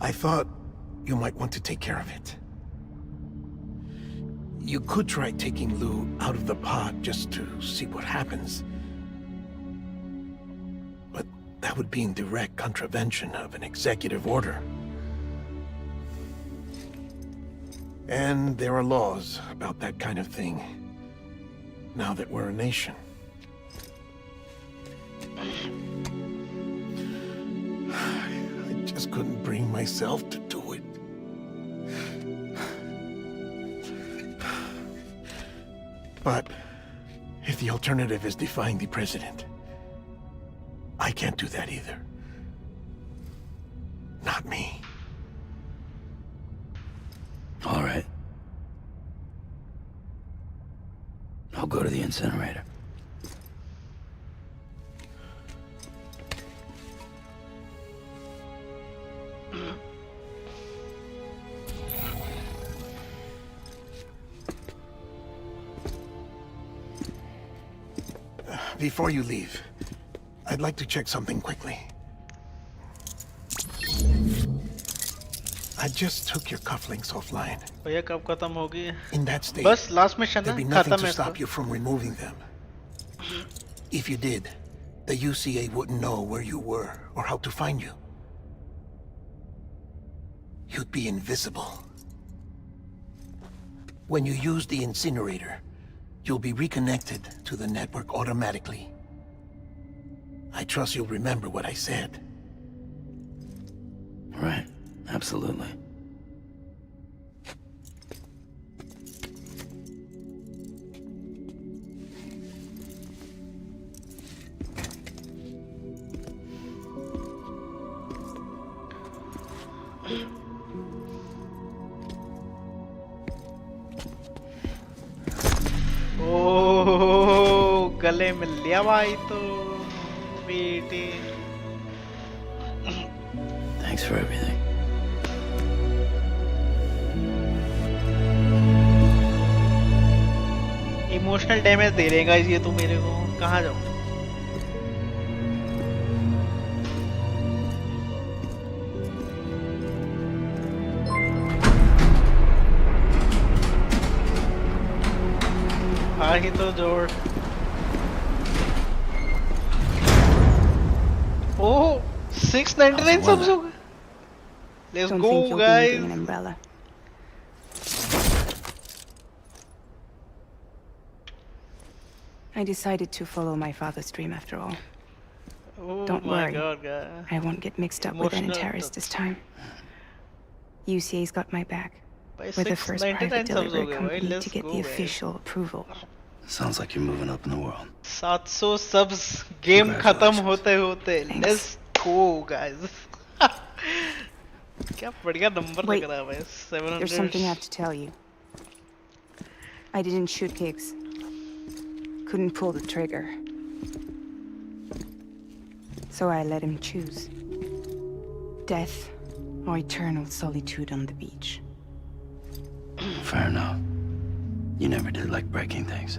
I thought you might want to take care of it. You could try taking Lou out of the pod just to see what happens. But that would be in direct contravention of an executive order. And there are laws about that kind of thing, now that we're a nation. I just couldn't bring myself to do it. But if the alternative is defying the president, I can't do that either. Not me. All right. I'll go to the incinerator. Before you leave, I'd like to check something quickly. I just took your cufflinks offline. भैया कब खत्म होगी? In that state, बस last mission there'd be है, nothing खत्म to है stop इसका. you from removing them. If you did, the UCA wouldn't know where you were or how to find you. You'd be invisible. When you use the incinerator, you'll be reconnected to the network automatically. I trust you'll remember what I said. Right. Absolutely. ओह गले मिल लिया भाई तो बेटे. Thanks for everything. Emotional damage दे रहे guys ये तो मेरे को. कहाँ जाऊँ? ही तो जोड़. ओह 699 subs हो गए. Let's Don't go think you'll be guys. needing an umbrella. I decided to follow my father's dream after all. Oh Don't my worry. God, guys. I won't get mixed up with any Emotional terrorists this time. UCA's got my back. भाई We're the first 699 private subs हो delivery गए भाई, company let's to get go the guys. official approval. Sounds like you're moving up in the world. 700 subs game खत्म होते होते let's go guys. क्या बढ़िया number लग Wait, रहा है भाई. 700. there's something I have to tell you. I didn't shoot Higgs. Couldn't pull the trigger. So I let him choose. Death or eternal solitude on the beach. Fair enough. You never did like breaking things.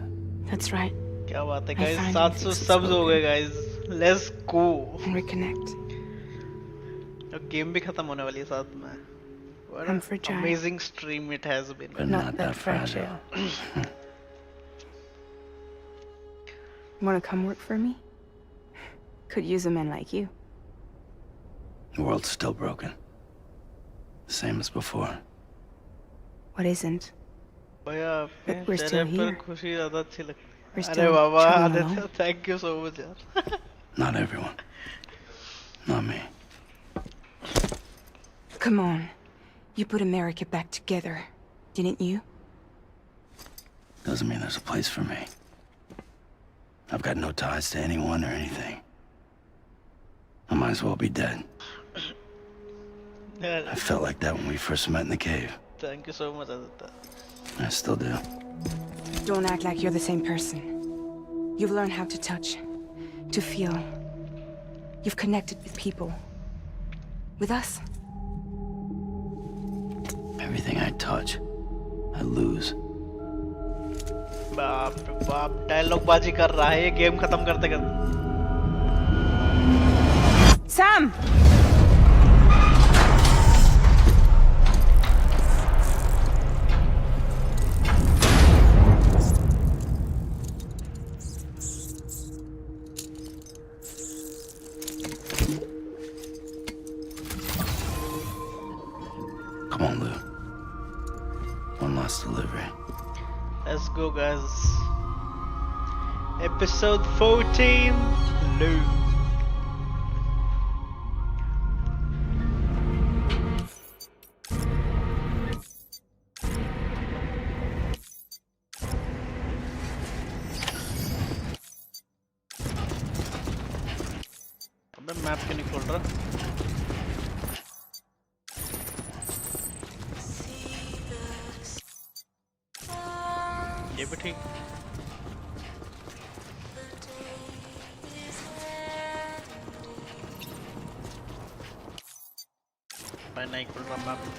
That's right. क्या बात है I guys. finally 700 fixed subs this हो गए guys. Let's go. And reconnect. अब game भी खत्म होने वाली है साथ में. What I'm an fragile. amazing stream it has been. But not that fragile. Wanna come work for me? Could use a man like you. The world's still broken. Same as before. What isn't? भैया But we're चेहरे still पर here. खुशी ज्यादा अच्छी लगती We're है. अरे still Baba chugging Aditya, along. thank you so much यार. Not everyone. Not me. Come on. You put America back together, didn't you? Doesn't mean there's a place for me. I've got no ties to anyone or anything. I might as well be dead. I felt like that when we first met in the cave. Thank you so much Aditya. I still do. Don't act like you're the same person. You've learned how to touch, to feel. You've connected with people. With us. Everything I touch, I lose. बाप रे बाप, dialogue बाजी कर रहा है ये game खत्म करते करते. Sam! Come on, Lou. One last delivery. Let's go guys. Episode 14. Lou. अबे मैप क्यों नहीं खोल रहा? ये भी ठीक. मैं नहीं खोल रहा मैप.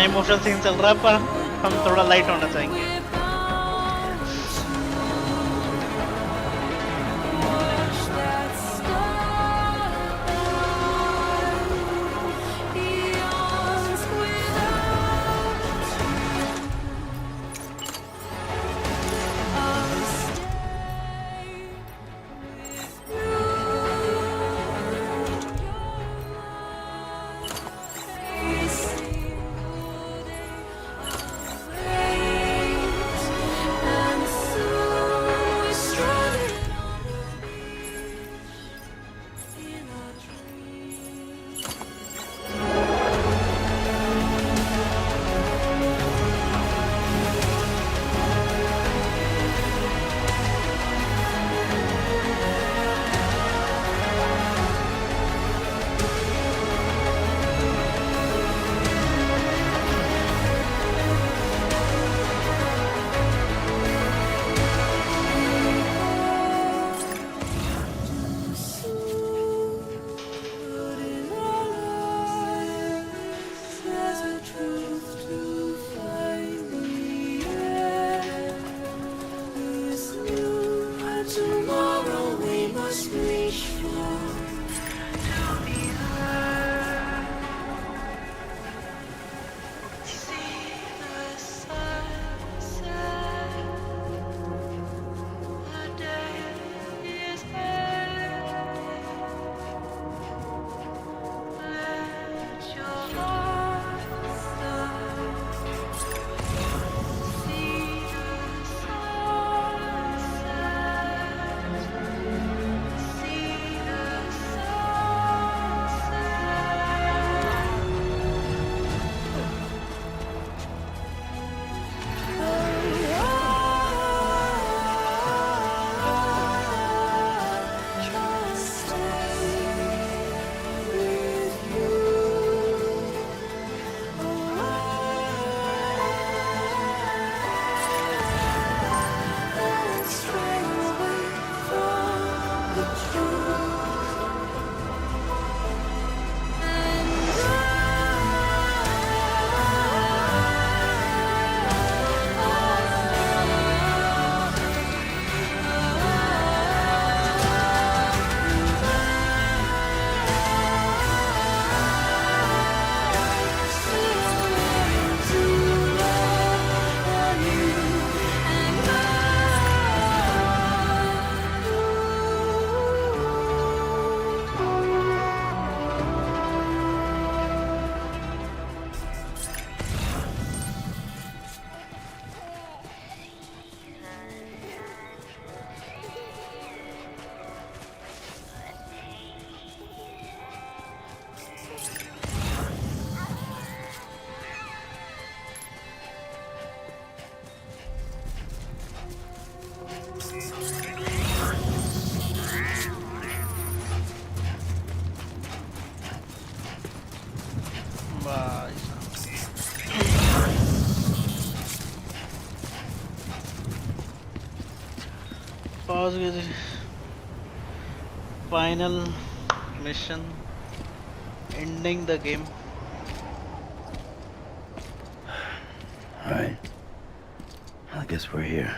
इमोशनल सीन चल रहा है पर हम थोड़ा लाइट होना चाहेंगे. पहुंच गए थे final mission ending the game. Alright. I guess we're here.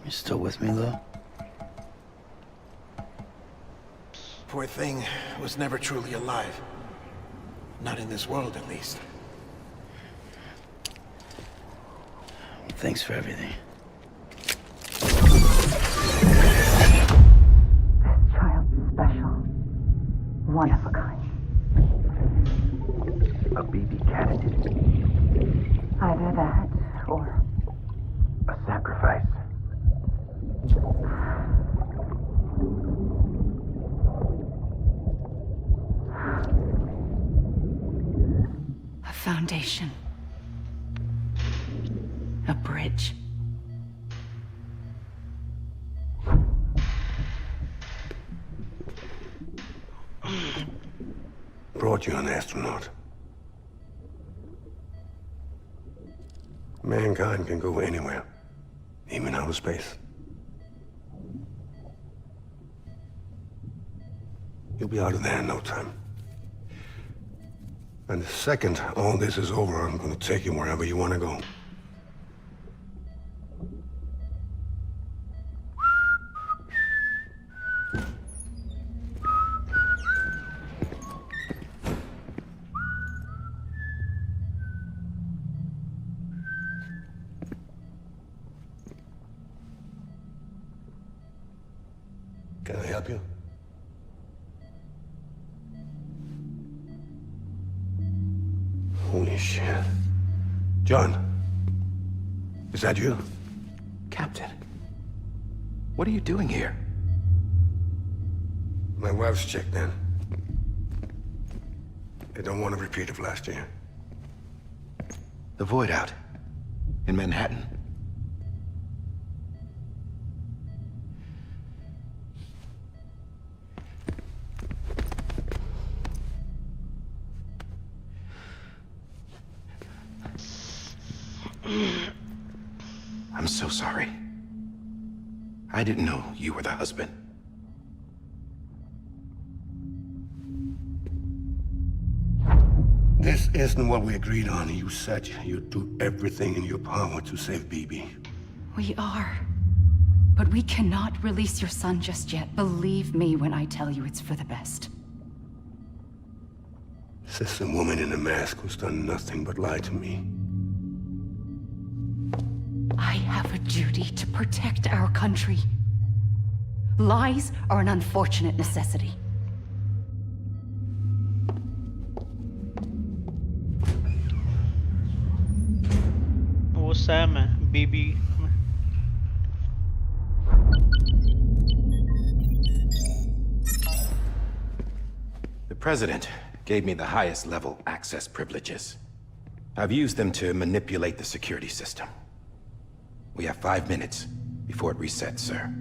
You still with me, Lou? Poor thing was never truly alive. Not in this world, at least. Thanks for everything. Special. One of a kind. A BB candidate. Either that, or... a sacrifice. A foundation. A bridge. Brought you an astronaut. Mankind can go anywhere, even outer space. You'll be out of there in no time. And the second all this is over, I'm gonna take you wherever you want to go. Can I help you? Holy shit. John, is that you? Captain, what are you doing here? My wife's checked in. They don't want a repeat of last year. The Void Out in Manhattan. I'm so sorry. I didn't know you were the husband. This isn't what we agreed on. You said you'd do everything in your power to save BB. We are. But we cannot release your son just yet. Believe me when I tell you it's for the best. This woman in a mask who's done nothing but lie to me. I have a duty to protect our country. Lies are an unfortunate necessity. वो Sam है बीबी The President gave me the highest level access privileges. I've used them to manipulate the security system. We have 5 minutes before it resets, sir.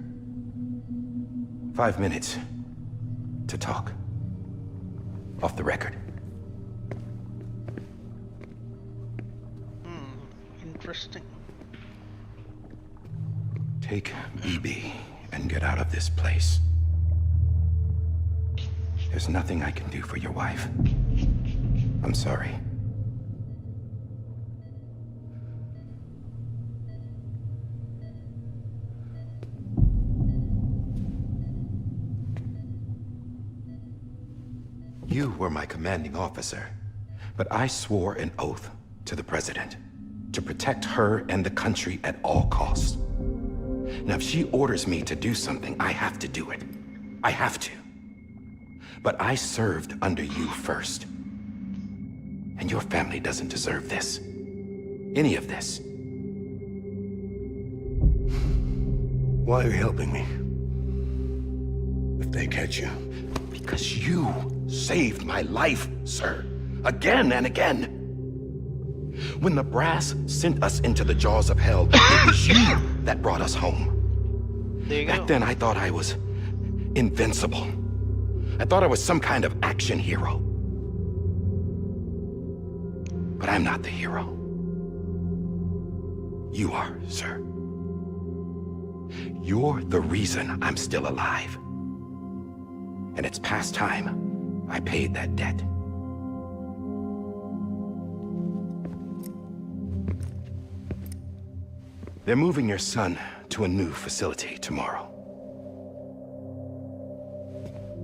5 minutes to talk. Off the record. Interesting. Take BB and get out of this place. There's nothing I can do for your wife. I'm sorry. You were my commanding officer, but I swore an oath to the President to protect her and the country at all costs. Now, if she orders me to do something, I have to do it. I have to. But I served under you first. And your family doesn't deserve this. Any of this. Why are you helping me? If they catch you. Because you saved my life, sir. Again and again. When the brass sent us into the jaws of hell, it was you that brought us home. Back then, I thought I was invincible. I thought I was some kind of action hero. But I'm not the hero. You are, sir. You're the reason I'm still alive. And it's past time I paid that debt. They're moving your son to a new facility tomorrow.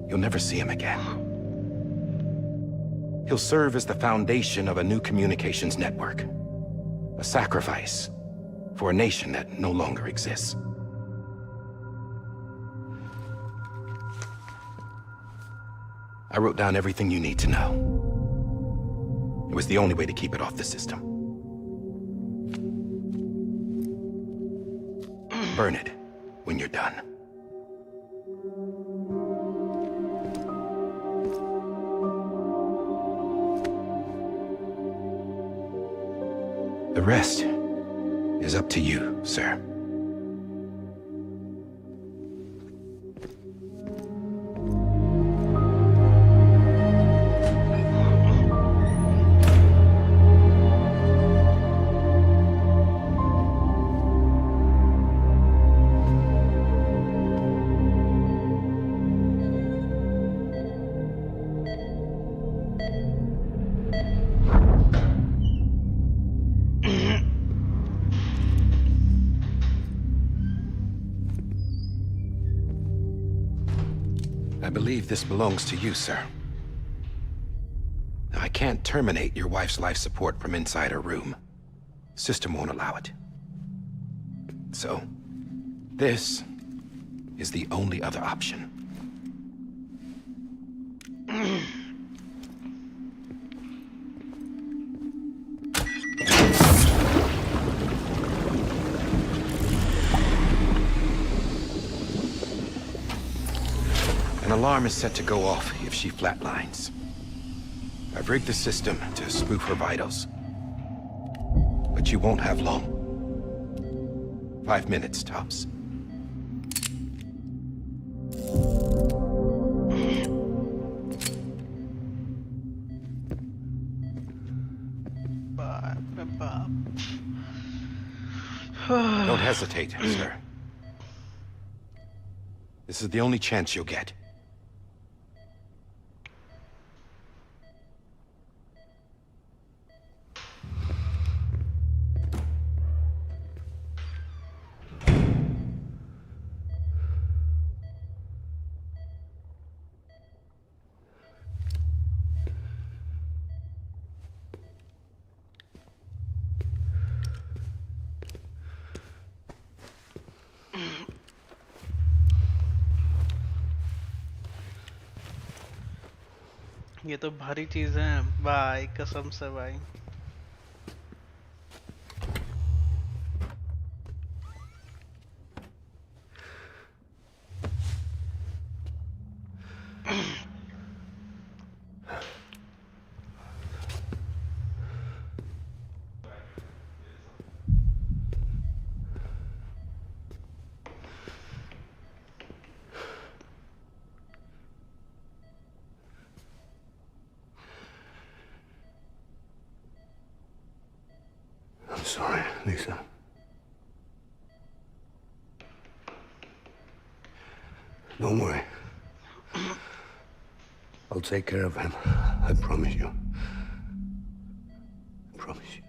You'll never see him again. He'll serve as the foundation of a new communications network. A sacrifice for a nation that no longer exists. I wrote down everything you need to know. It was the only way to keep it off the system. Burn it when you're done. The rest is up to you, sir. I believe this belongs to you, sir. Now, I can't terminate your wife's life support from inside her room. System won't allow it. So, this is the only other option. An alarm is set to go off if she flatlines. I've rigged the system to spoof her vitals. But you won't have long. 5 minutes, tops. Don't hesitate, sir. This is the only chance you'll get. ये तो भारी चीज है भाई, कसम से भाई। I'm sorry, Lisa. Don't worry. I'll take care of him. I promise you. I promise you.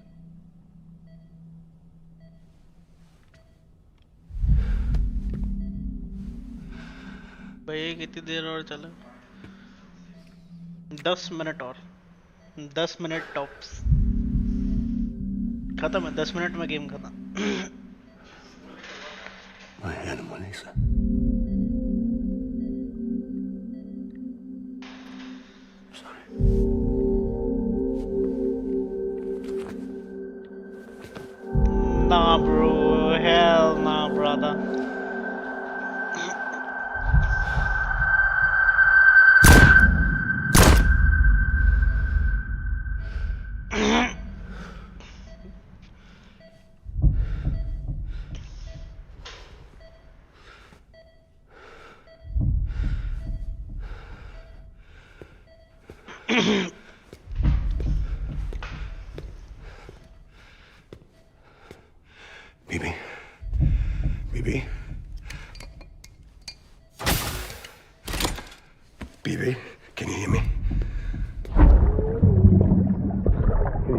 भाई कितनी देर और चले? 10 मिनट और 10 मिनट टॉप्स। खत्म है, 10 मिनट में गेम खत्म। My animal, Lisa. Nah, bro. Hell nah, brother. Bibi. Bibi.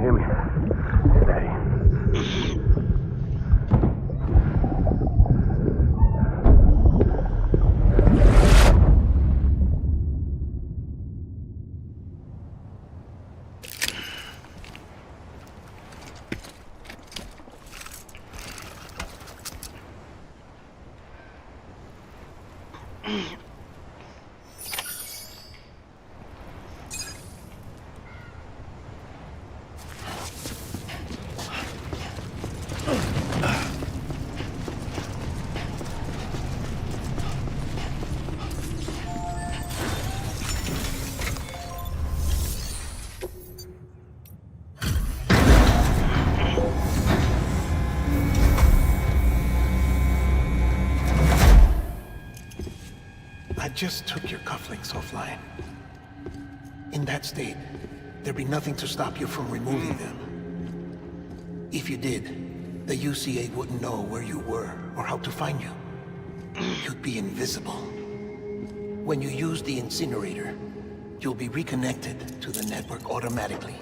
hear me? Steady. I just took your cufflinks offline. In that state, there'd be nothing to stop you from removing them. If you did, the UCA wouldn't know where you were or how to find you. You'd be invisible. When you use the incinerator, you'll be reconnected to the network automatically.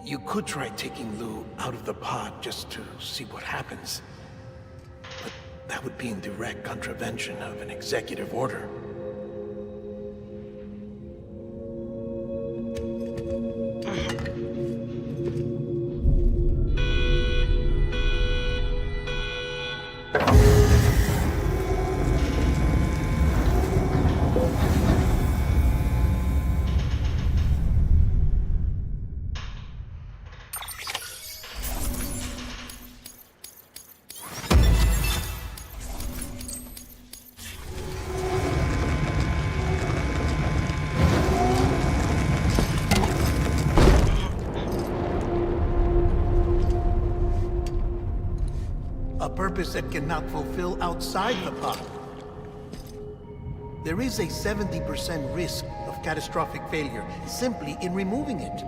You could try taking Lou out of the pod just to see what happens. But that would be in direct contravention of an executive order. That cannot fulfill outside the pod. There is a 70% risk of catastrophic failure simply in removing it.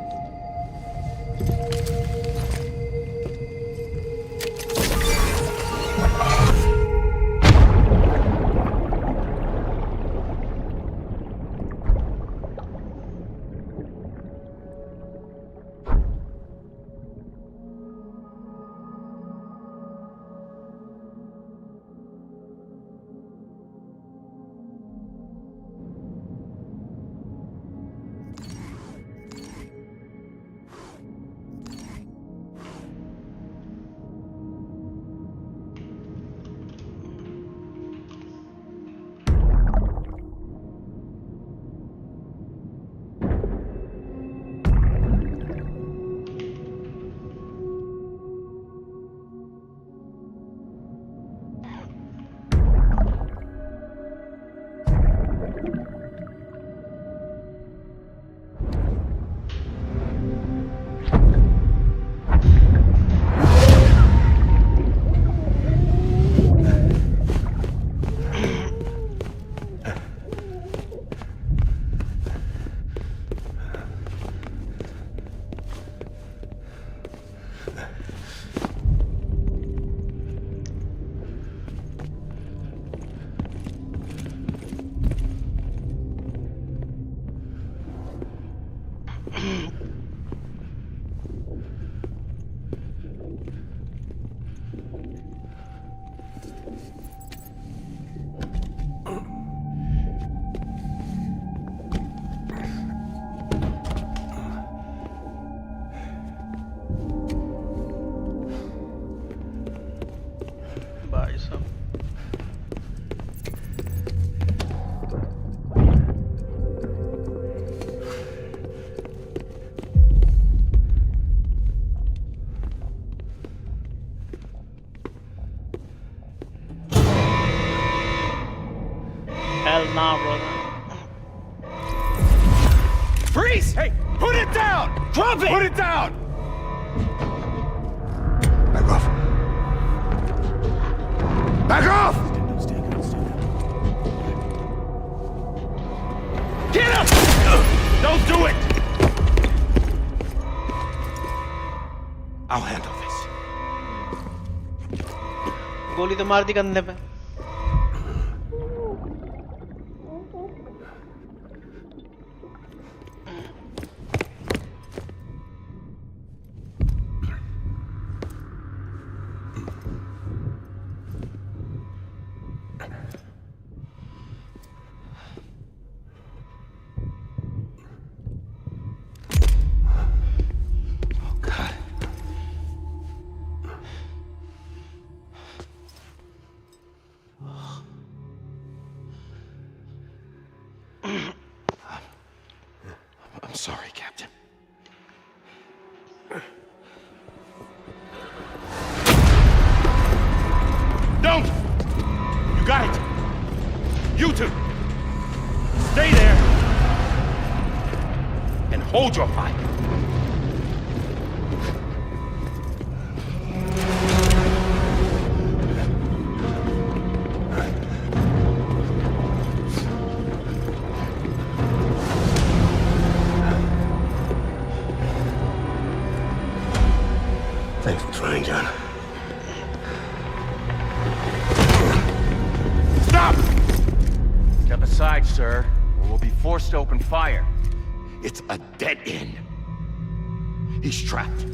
Hell nah, brother. Freeze! Hey, put it down! Drop it! Put it down! Back off. Back off! Get up! Don't do it! I'll handle this. गोली तो मार दी कंधे पे. sorry, Captain. Don't! You got it! You two! Stay there! And hold your fire. Thanks for trying, John. Stop! Step aside, sir, or we'll be forced to open fire. It's a dead end. He's trapped.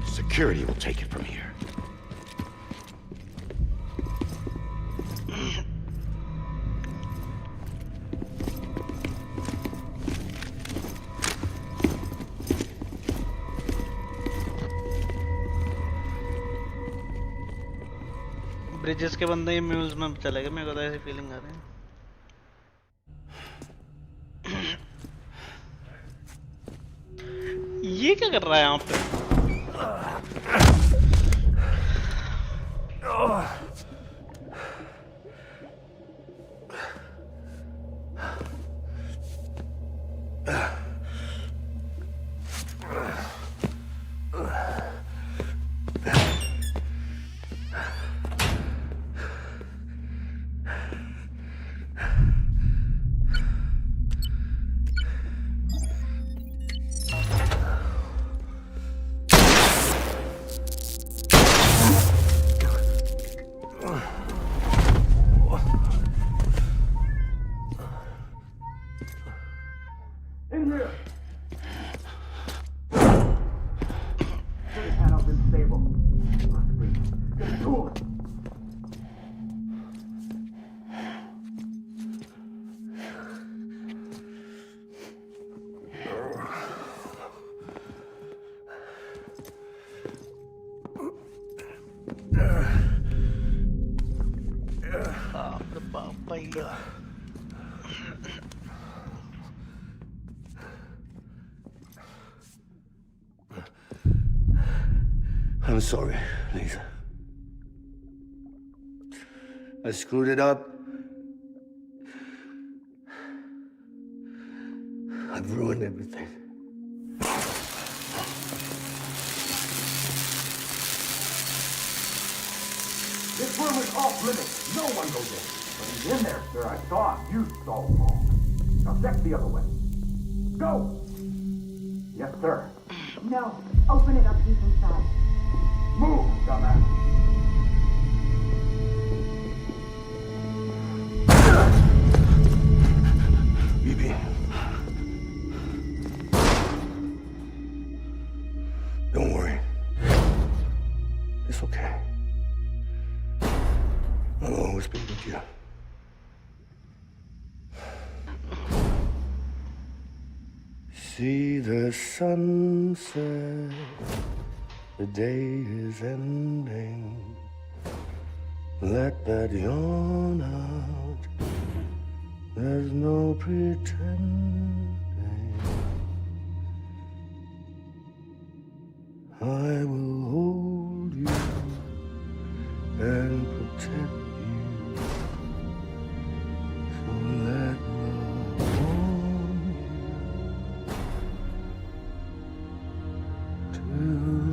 Security will take it from here. Bridges के बंदे mules में चले गए, मेरे को तो ऐसी feeling आ रही है। ये क्या कर रहा है यहाँ पे? I'm sorry, Lisa. I screwed it up. I've ruined everything. This room is off limits. No one goes in. But he's in there, sir. I saw him. You saw wrong. Now check the other way. Go! Yes, sir. No. Open it up. He's inside. Move, dumbass. BB. Don't worry. It's okay. I'll always be with you. See the sunset. The day is ending. Let that yawn out. There's no pretending. I will hold you and protect you. So let love warm you till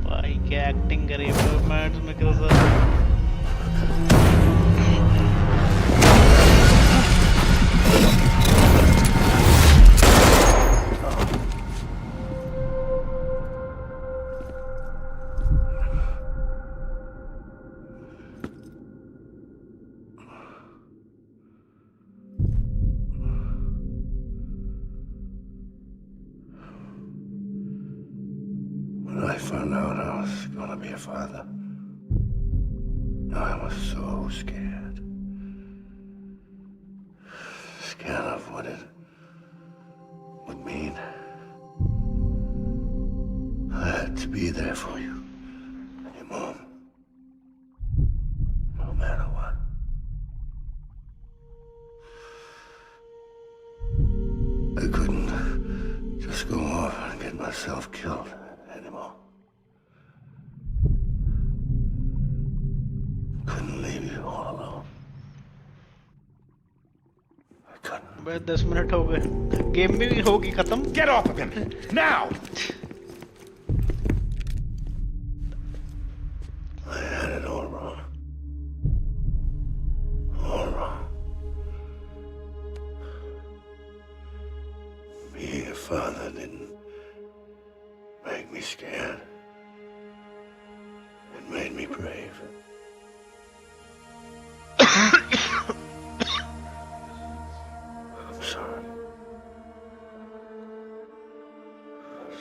भाई क्या acting करी है match में कर रहा When I found out I was gonna be a father, I was so scared. Scared of what it would mean. I had to be there for you and your mom. myself killed anymore. Couldn't leave you all alone. भाई 10 minute हो गए, game भी होगी खत्म. Get off of him now! I had it all wrong. All wrong. Being a father didn't make me scared. It made me brave. I'm sorry.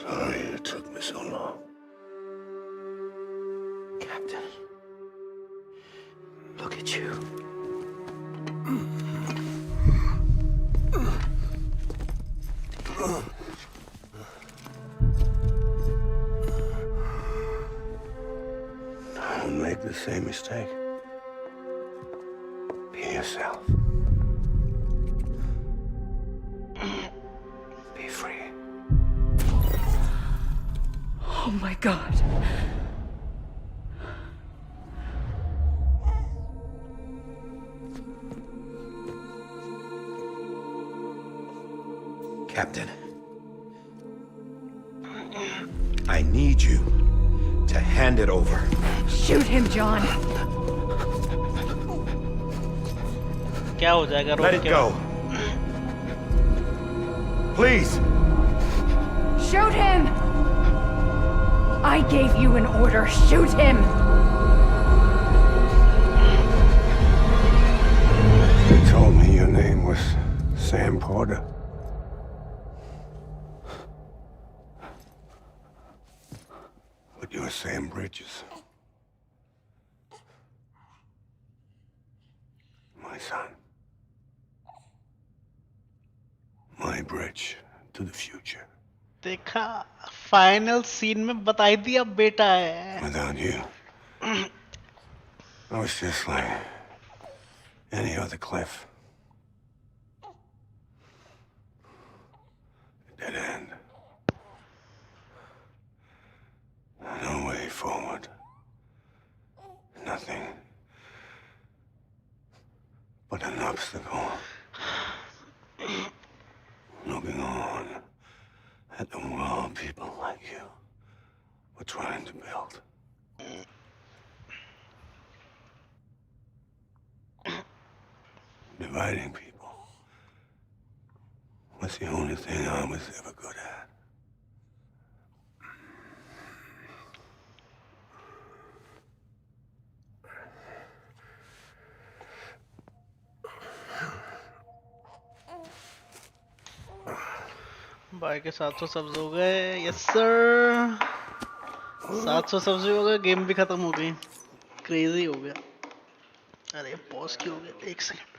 Sorry it took me so long. Captain, look at you. Don't make the same mistake. Be yourself. Be free. Oh my God. Captain, I need you to hand it over. Shoot him, John. क्या हो जाएगा? Let it go. Please. Shoot him! I gave you an order. Shoot him! You told me your name was Sam Porter. But you're Sam Bridges. My son. My bridge to the future. देखा, final scene में बता ही दिया बेटा है. Without you, I was just like any other Cliff. Dead end. No way forward. Nothing but an obstacle. Looking on at the world people like you were trying to build. Dividing people was the only thing I was ever good at. भाई के 700 सब्ज हो गए. Yes sir, 700 सब्ज हो गए. Game भी खत्म हो गई. क्रेजी हो गया. अरे पॉज क्यों हो गया? 1 second.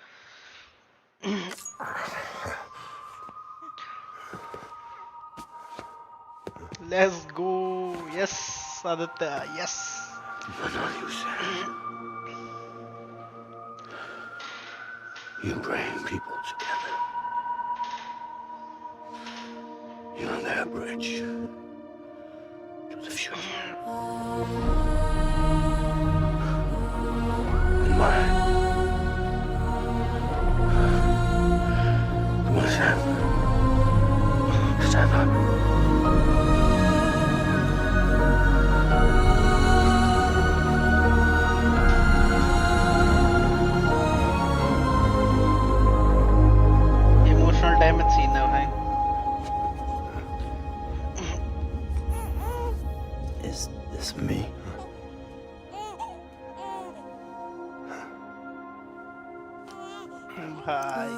Let's go. Yes Aditya, yes. You bring people together. You're their bridge to the future. And mine. Come on, Sam. Stand up. Emotional damage scene now, right? Is this me? भाई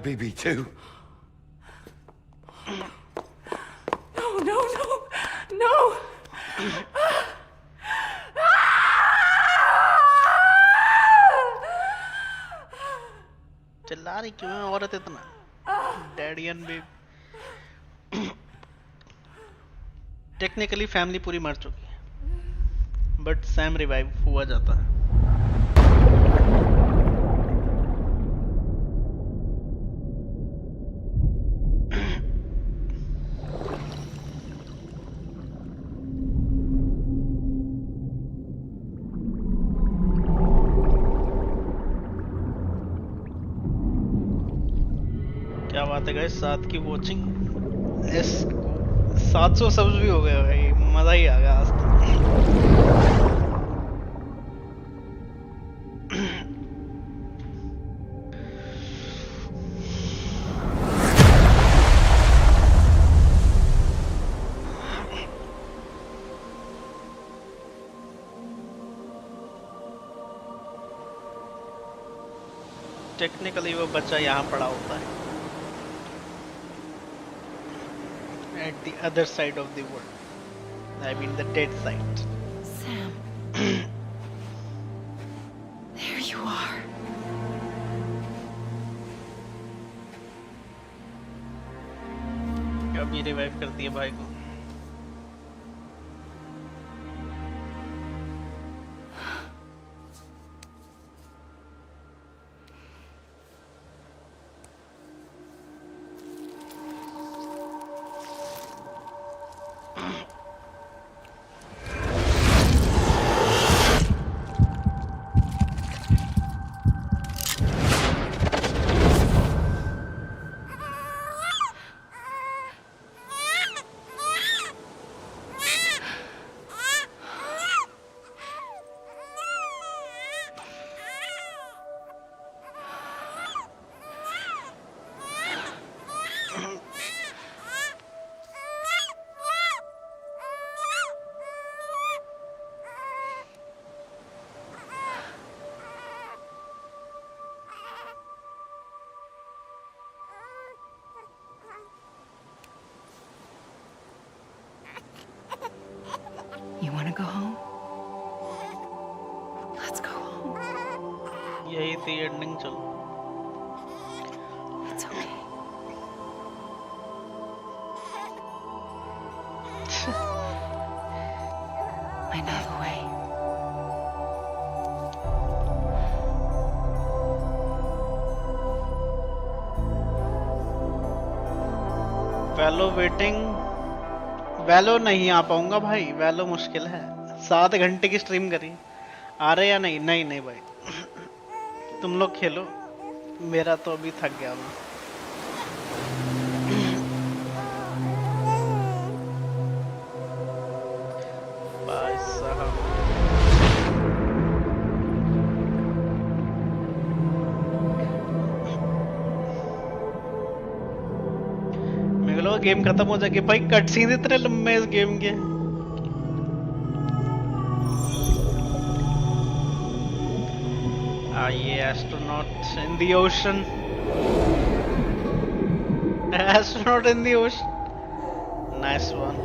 BB too. No, no, no, no! चिल्ला रही क्यों है औरत इतना? Daddy and baby. Technically family पूरी मर चुकी है, बट सैम रिवाइव हुआ जाता है। क्या बात है गाइस, 7 की वॉचिंग, 700 सब्स भी हो गए भाई, मजा ही आ गया आज तो। टेक्निकली वो बच्चा यहाँ पड़ा होता है, at the other side of the world. I mean the dead side. Sam. There you are. अभी रिवाइव कर दिया भाई को। You want to go home? Let's go home. यही थी एंडिंग, चलो। It's okay. I know the way. वैलो waiting, वैलो नहीं आ पाऊंगा भाई, वैलो मुश्किल है। 7 घंटे की स्ट्रीम करी, आ रहे या नहीं? नहीं नहीं भाई, तुम लोग खेलो, मेरा तो अभी थक गया मैं। भाई साहब मेरे को गेम खत्म हो जाएगी भाई, कट सीन इतने लंबे इस गेम के। ये astronaut in the ocean, astronaut in the ocean, nice one.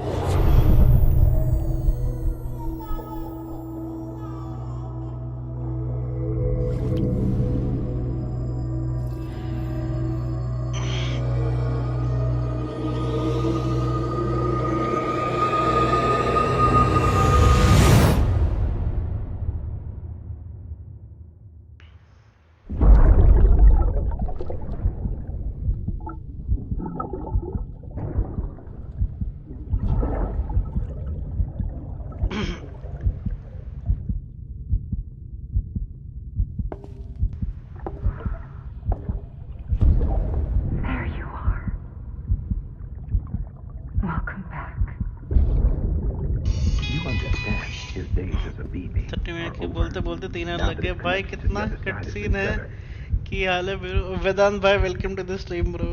बोलते बोलते 3 आवर लग गए भाई, कितना कट सीन है। की हाल है ब्रो? वेदांत भाई welcome to the stream bro.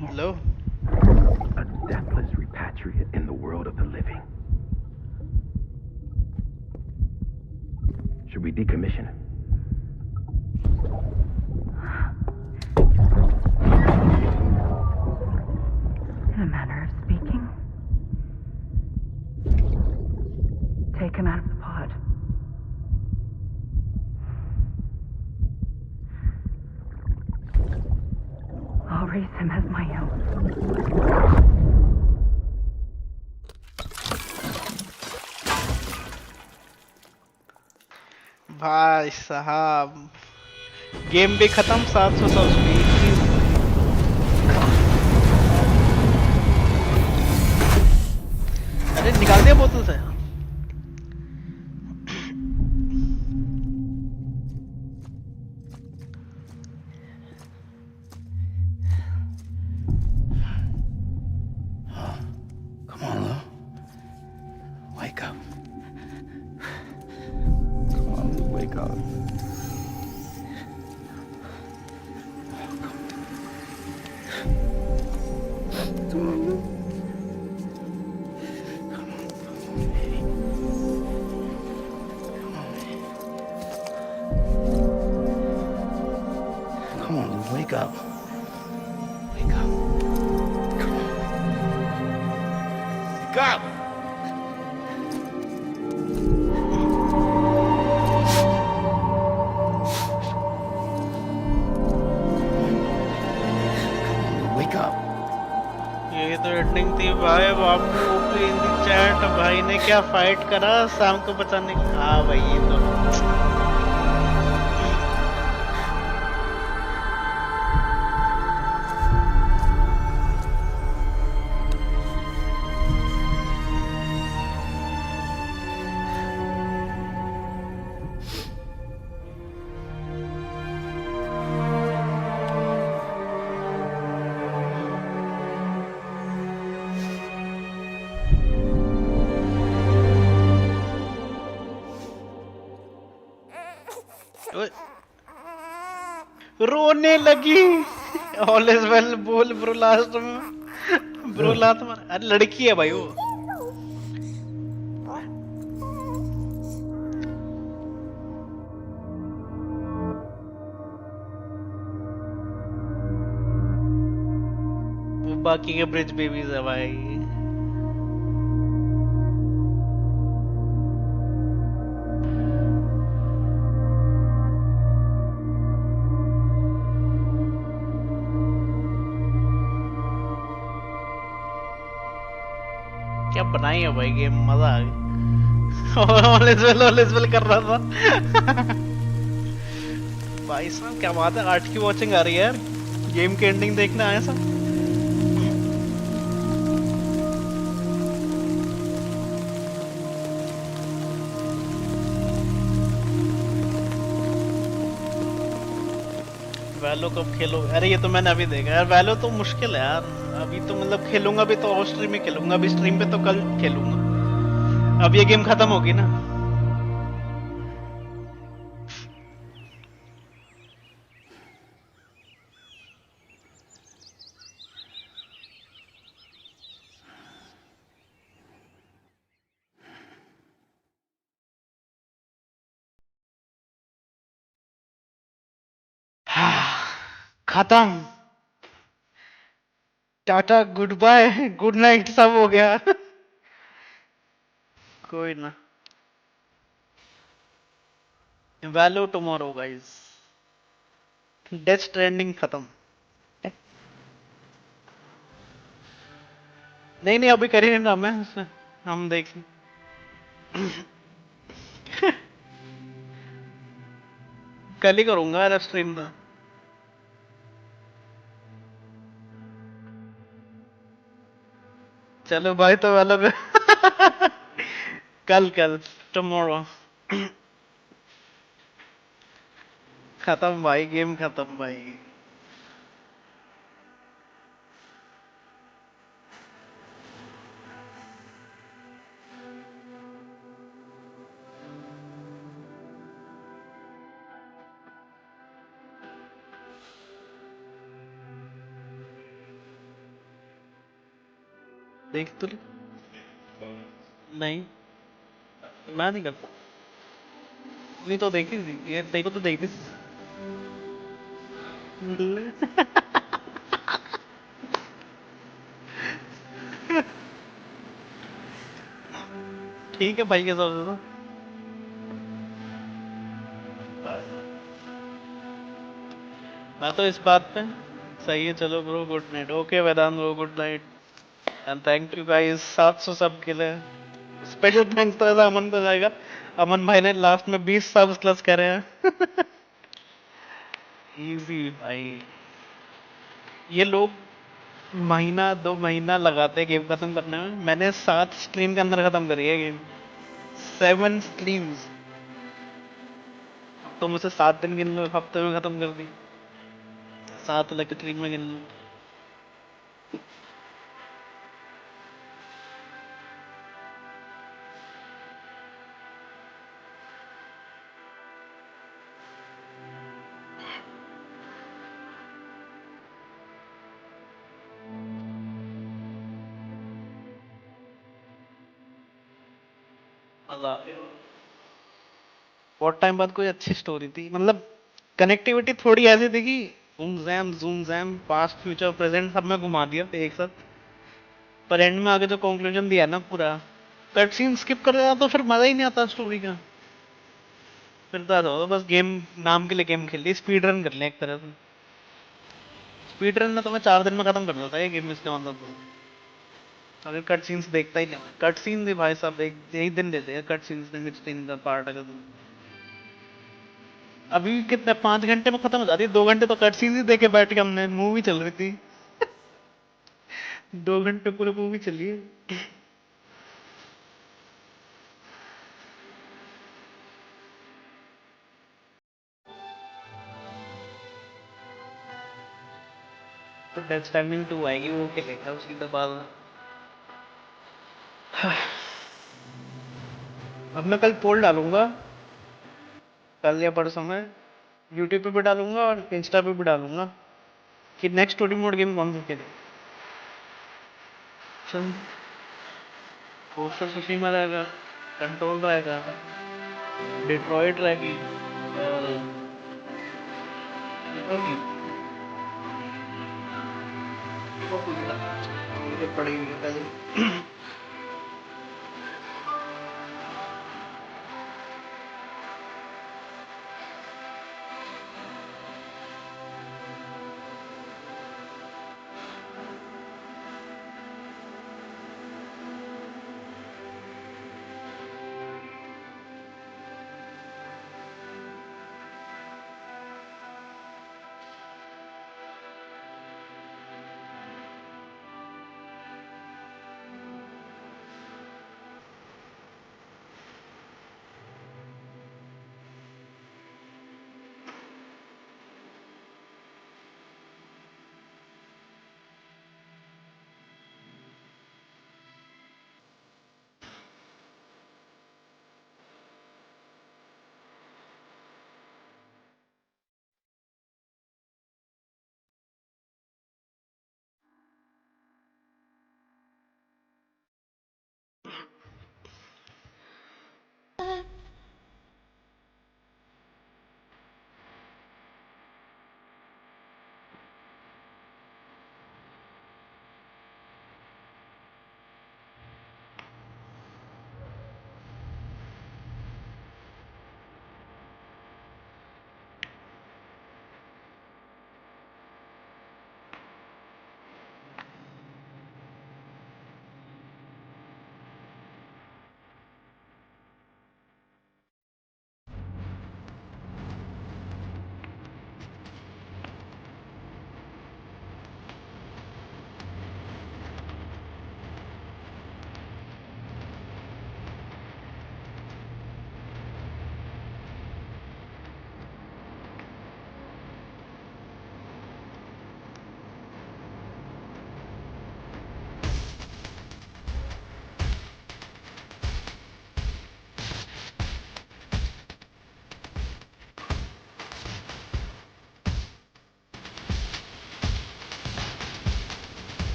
Hello. A deathless repatriate in the world of the living. Should we decommission him? I'll raise him as my own. भाई साहब गेम भी खत्म 700 सब्सक्राइब। अरे निकाल दिया बोतल से। Come on, Lou. Wake up. Come on, Lou, wake up. Come on, Lou. Come on, Lou, wake up. Wake up. Come on. Wake up! Wake up. ये तो एंडिंग थी भाई। बापू ओपी इन द चैट। भाई ने क्या fight करा शाम को बचाने का। हाँ भाई ये तो रोने लगी। ऑल इज वेल बोल ब्रो लास्ट में। ब्रो लात मार। अरे लड़की है भाई वो। वो बाकी के ब्रिज बेबीज है भाई। क्या बनाई है भाई गेम। मजा आ गया। ऑल इज वेल कर रहा था। भाई साहब क्या बात है। 8 की वॉचिंग आ रही है यार। गेम की एंडिंग देखने आए सब। वैलो कब खेलो। अरे ये तो मैंने अभी देखा यार। वैलो तो मुश्किल है यार। अभी तो मतलब खेलूंगा भी तो ऑफ स्ट्रीम में खेलूंगा। अभी स्ट्रीम पे तो कल खेलूंगा। अब ये गेम खत्म होगी ना। खत्म। Tata good bye good night सब हो गया। कोई ना। वैलो टुमारो गाइस। डेथ स्ट्रैंडिंग खत्म। नहीं नहीं अभी कर ही नहीं रहा मैं। हम देखें। कल ही करूंगा यार स्ट्रीम का। चलो भाई तो वाला कल कल टुमारो। खत्म भाई गेम खत्म भाई। देख तो नहीं मैं नहीं करता। नहीं तो देखी थी ये। देखो तो देखी थी। ठीक है भाई के हिसाब से तो। मैं तो इस बात पे सही है चलो bro good night okay Vedant bro good night and thank you guys 700 सब के लिए स्पेशल थैंक्स तो ऐसा अमन को जाएगा अमन भाई ने लास्ट में 20 सब्स प्लस करे हैं इजी भाई ये लोग महीना 2 महीना लगाते हैं गेम खत्म करने में मैंने 7 स्ट्रीम के अंदर खत्म करी है गेम 7 स्ट्रीम्स तो मुझसे 7 दिन गिन लो हफ्ते में खत्म कर दी 7 अलग स्ट्रीम में गिन लो बहुत टाइम बाद कोई अच्छी स्टोरी थी मतलब कनेक्टिविटी थोड़ी ऐसी थी कि zoom jam past future present सब में घुमा दिया एक साथ पर एंड में आगे जो कंक्लूजन दिया ना पूरा कट सीन स्किप कर रहा तो फिर मजा ही नहीं आता स्टोरी का फिर तो ऐसा होता बस गेम नाम के लिए गेम खेल ली स्पीड रन कर लिया एक तरह से स्पीड रन में तो मैं 4 दिन में खत्म कर देता ये गेम इसका मतलब अगर कट सीन्स देखता ही नहीं कट सीन भी भाई साहब एक दिन देते हैं कट सीन्स का पार्ट अगर अभी कितने 5 घंटे में खत्म हो जाती है 2 घंटे तो कट सीन्स ही देखे बैठ के हमने मूवी चल रही थी 2 घंटे पूरी मूवी चली है तो डेथ स्टैंडिंग 2 आएगी वो खेलेगा उसकी तो बाद अब मैं कल पोल डालूंगा कल या परसों में यूट्यूब पे भी डालूंगा और इंस्टा पे भी डालूंगा कि नेक्स्ट स्टोरी मोड गेम कौन सा खेले चल फोर्स उसी में रहेगा कंट्रोल रहेगा डिट्रॉइट रहेगी और मुझे पड़ेगी पहले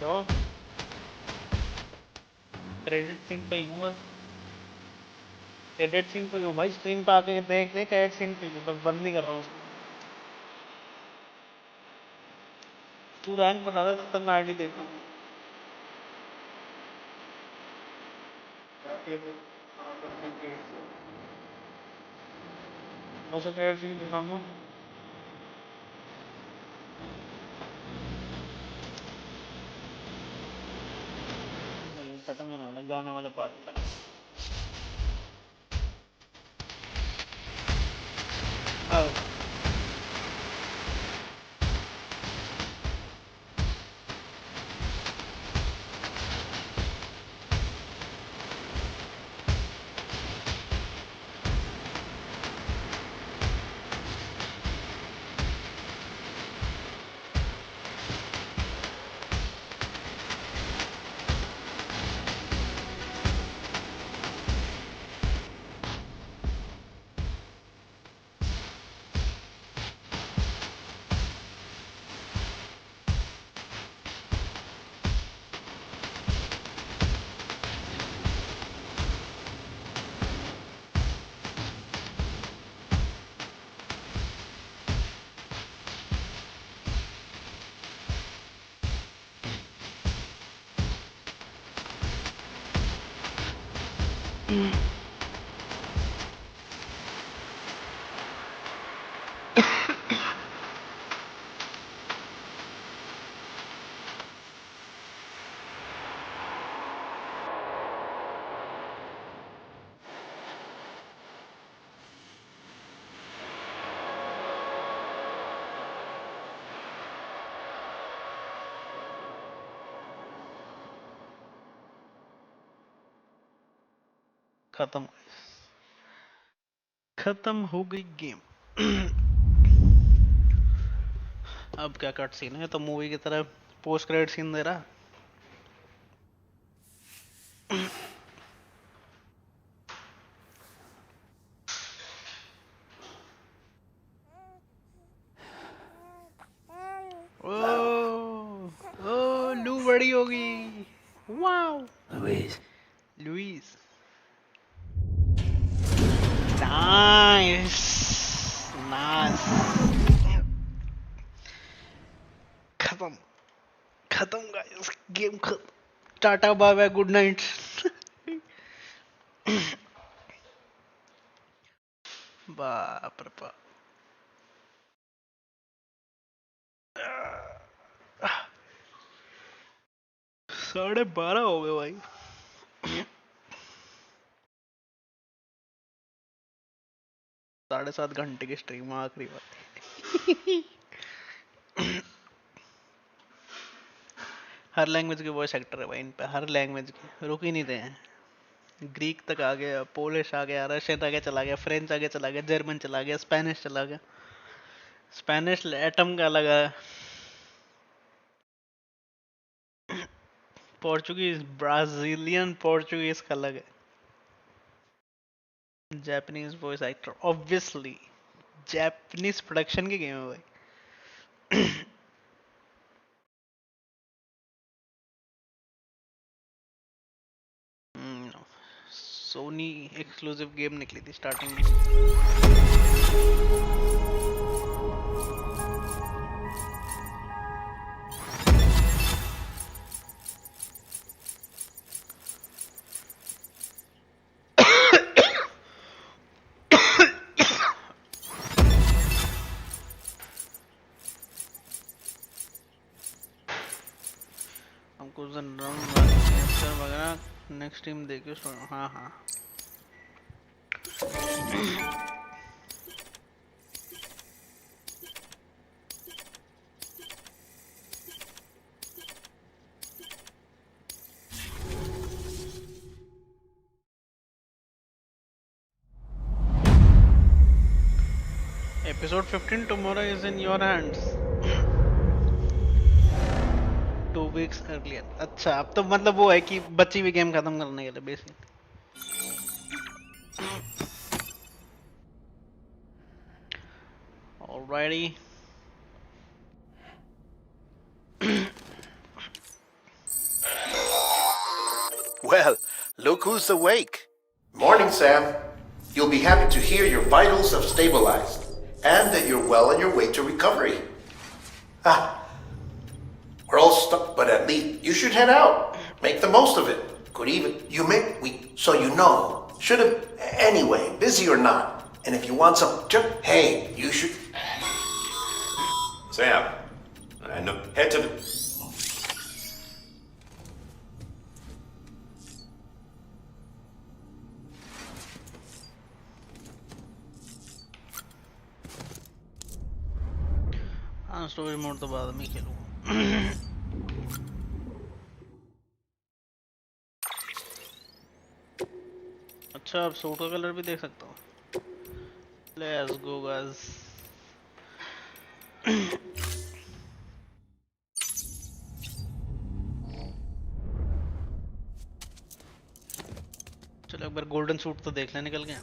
रहा हूँ क्रेडिट सीन पे हूँ बस क्रेडिट सीन पे हूँ भाई स्क्रीन पे आके देख क्रेडिट सीन पे हूँ बस बंद नहीं कर रहा हूँ तू रैंक बता दे तब तक मैं आईडी देखूँ ऐसा क्रेडिट सीन दिखाऊंगा खत्म होने वाला गाने वाले पार्ट तक खत्म हो गई गेम अब क्या कट सीन है तो मूवी की तरह पोस्ट क्रेडिट सीन दे रहा ओ लू बड़ी होगी वाओ लुइस नाइस नाइस खत्म खत्म गाइस गेम खत्म tata bye bye good night बाप रे बाप 12:30 हो गए भाई 7.5 घंटे की स्ट्रीम आखिरी बात हर लैंग्वेज के वॉइस एक्टर है भाई इन पे हर लैंग्वेज के रुक ही नहीं रहे हैं ग्रीक तक आ गया पोलिश आ गया रशियन आगे चला गया फ्रेंच आगे चला गया जर्मन चला गया स्पेनिश चला गया स्पेनिश एटम का लगा पोर्चुगीज ब्राजीलियन पोर्चुगीज का अलग है Japanese voice actor obviously Japanese production की गेम है भाई सोनी एक्सक्लूसिव गेम निकली थी स्टार्टिंग में कुछ दिन वगैरह नेक्स्ट टीम देखियो हाँ हाँ Episode 15 tomorrow is in your hands. 2 weeks earlier. अच्छा अब तो मतलब वो है कि बच्ची भी गेम खत्म करने के लिए basic Alrighty. Well, look who's awake. Morning, Sam. You'll be happy to hear your vitals have stabilized, and that you're well on your way to recovery. We're all stuck, but at least you should head out. Make the most of it. So you know. Should've, anyway, busy or not. And if you want some, hey, you should. Sam, I know. Head to the. हाँ story mode तो बाद में खेलूँगा अच्छा अब suit का colour भी देख सकता हूँ लेट्स गो गाइस चलो एक बार गोल्डन सूट तो देख ले निकल गया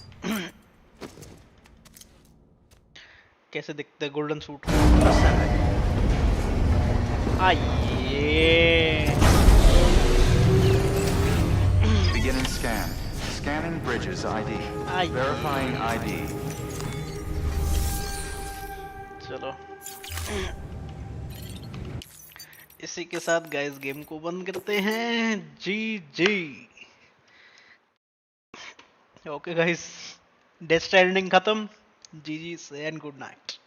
कैसे दिखते गोल्डन सूट आइए Beginning scan. Scanning Bridges ID. Verifying ID. चलो इसी के साथ गाइस गेम को बंद करते हैं जी ओके गाइस डेथ स्ट्रैंडिंग खत्म जी एंड गुड नाइट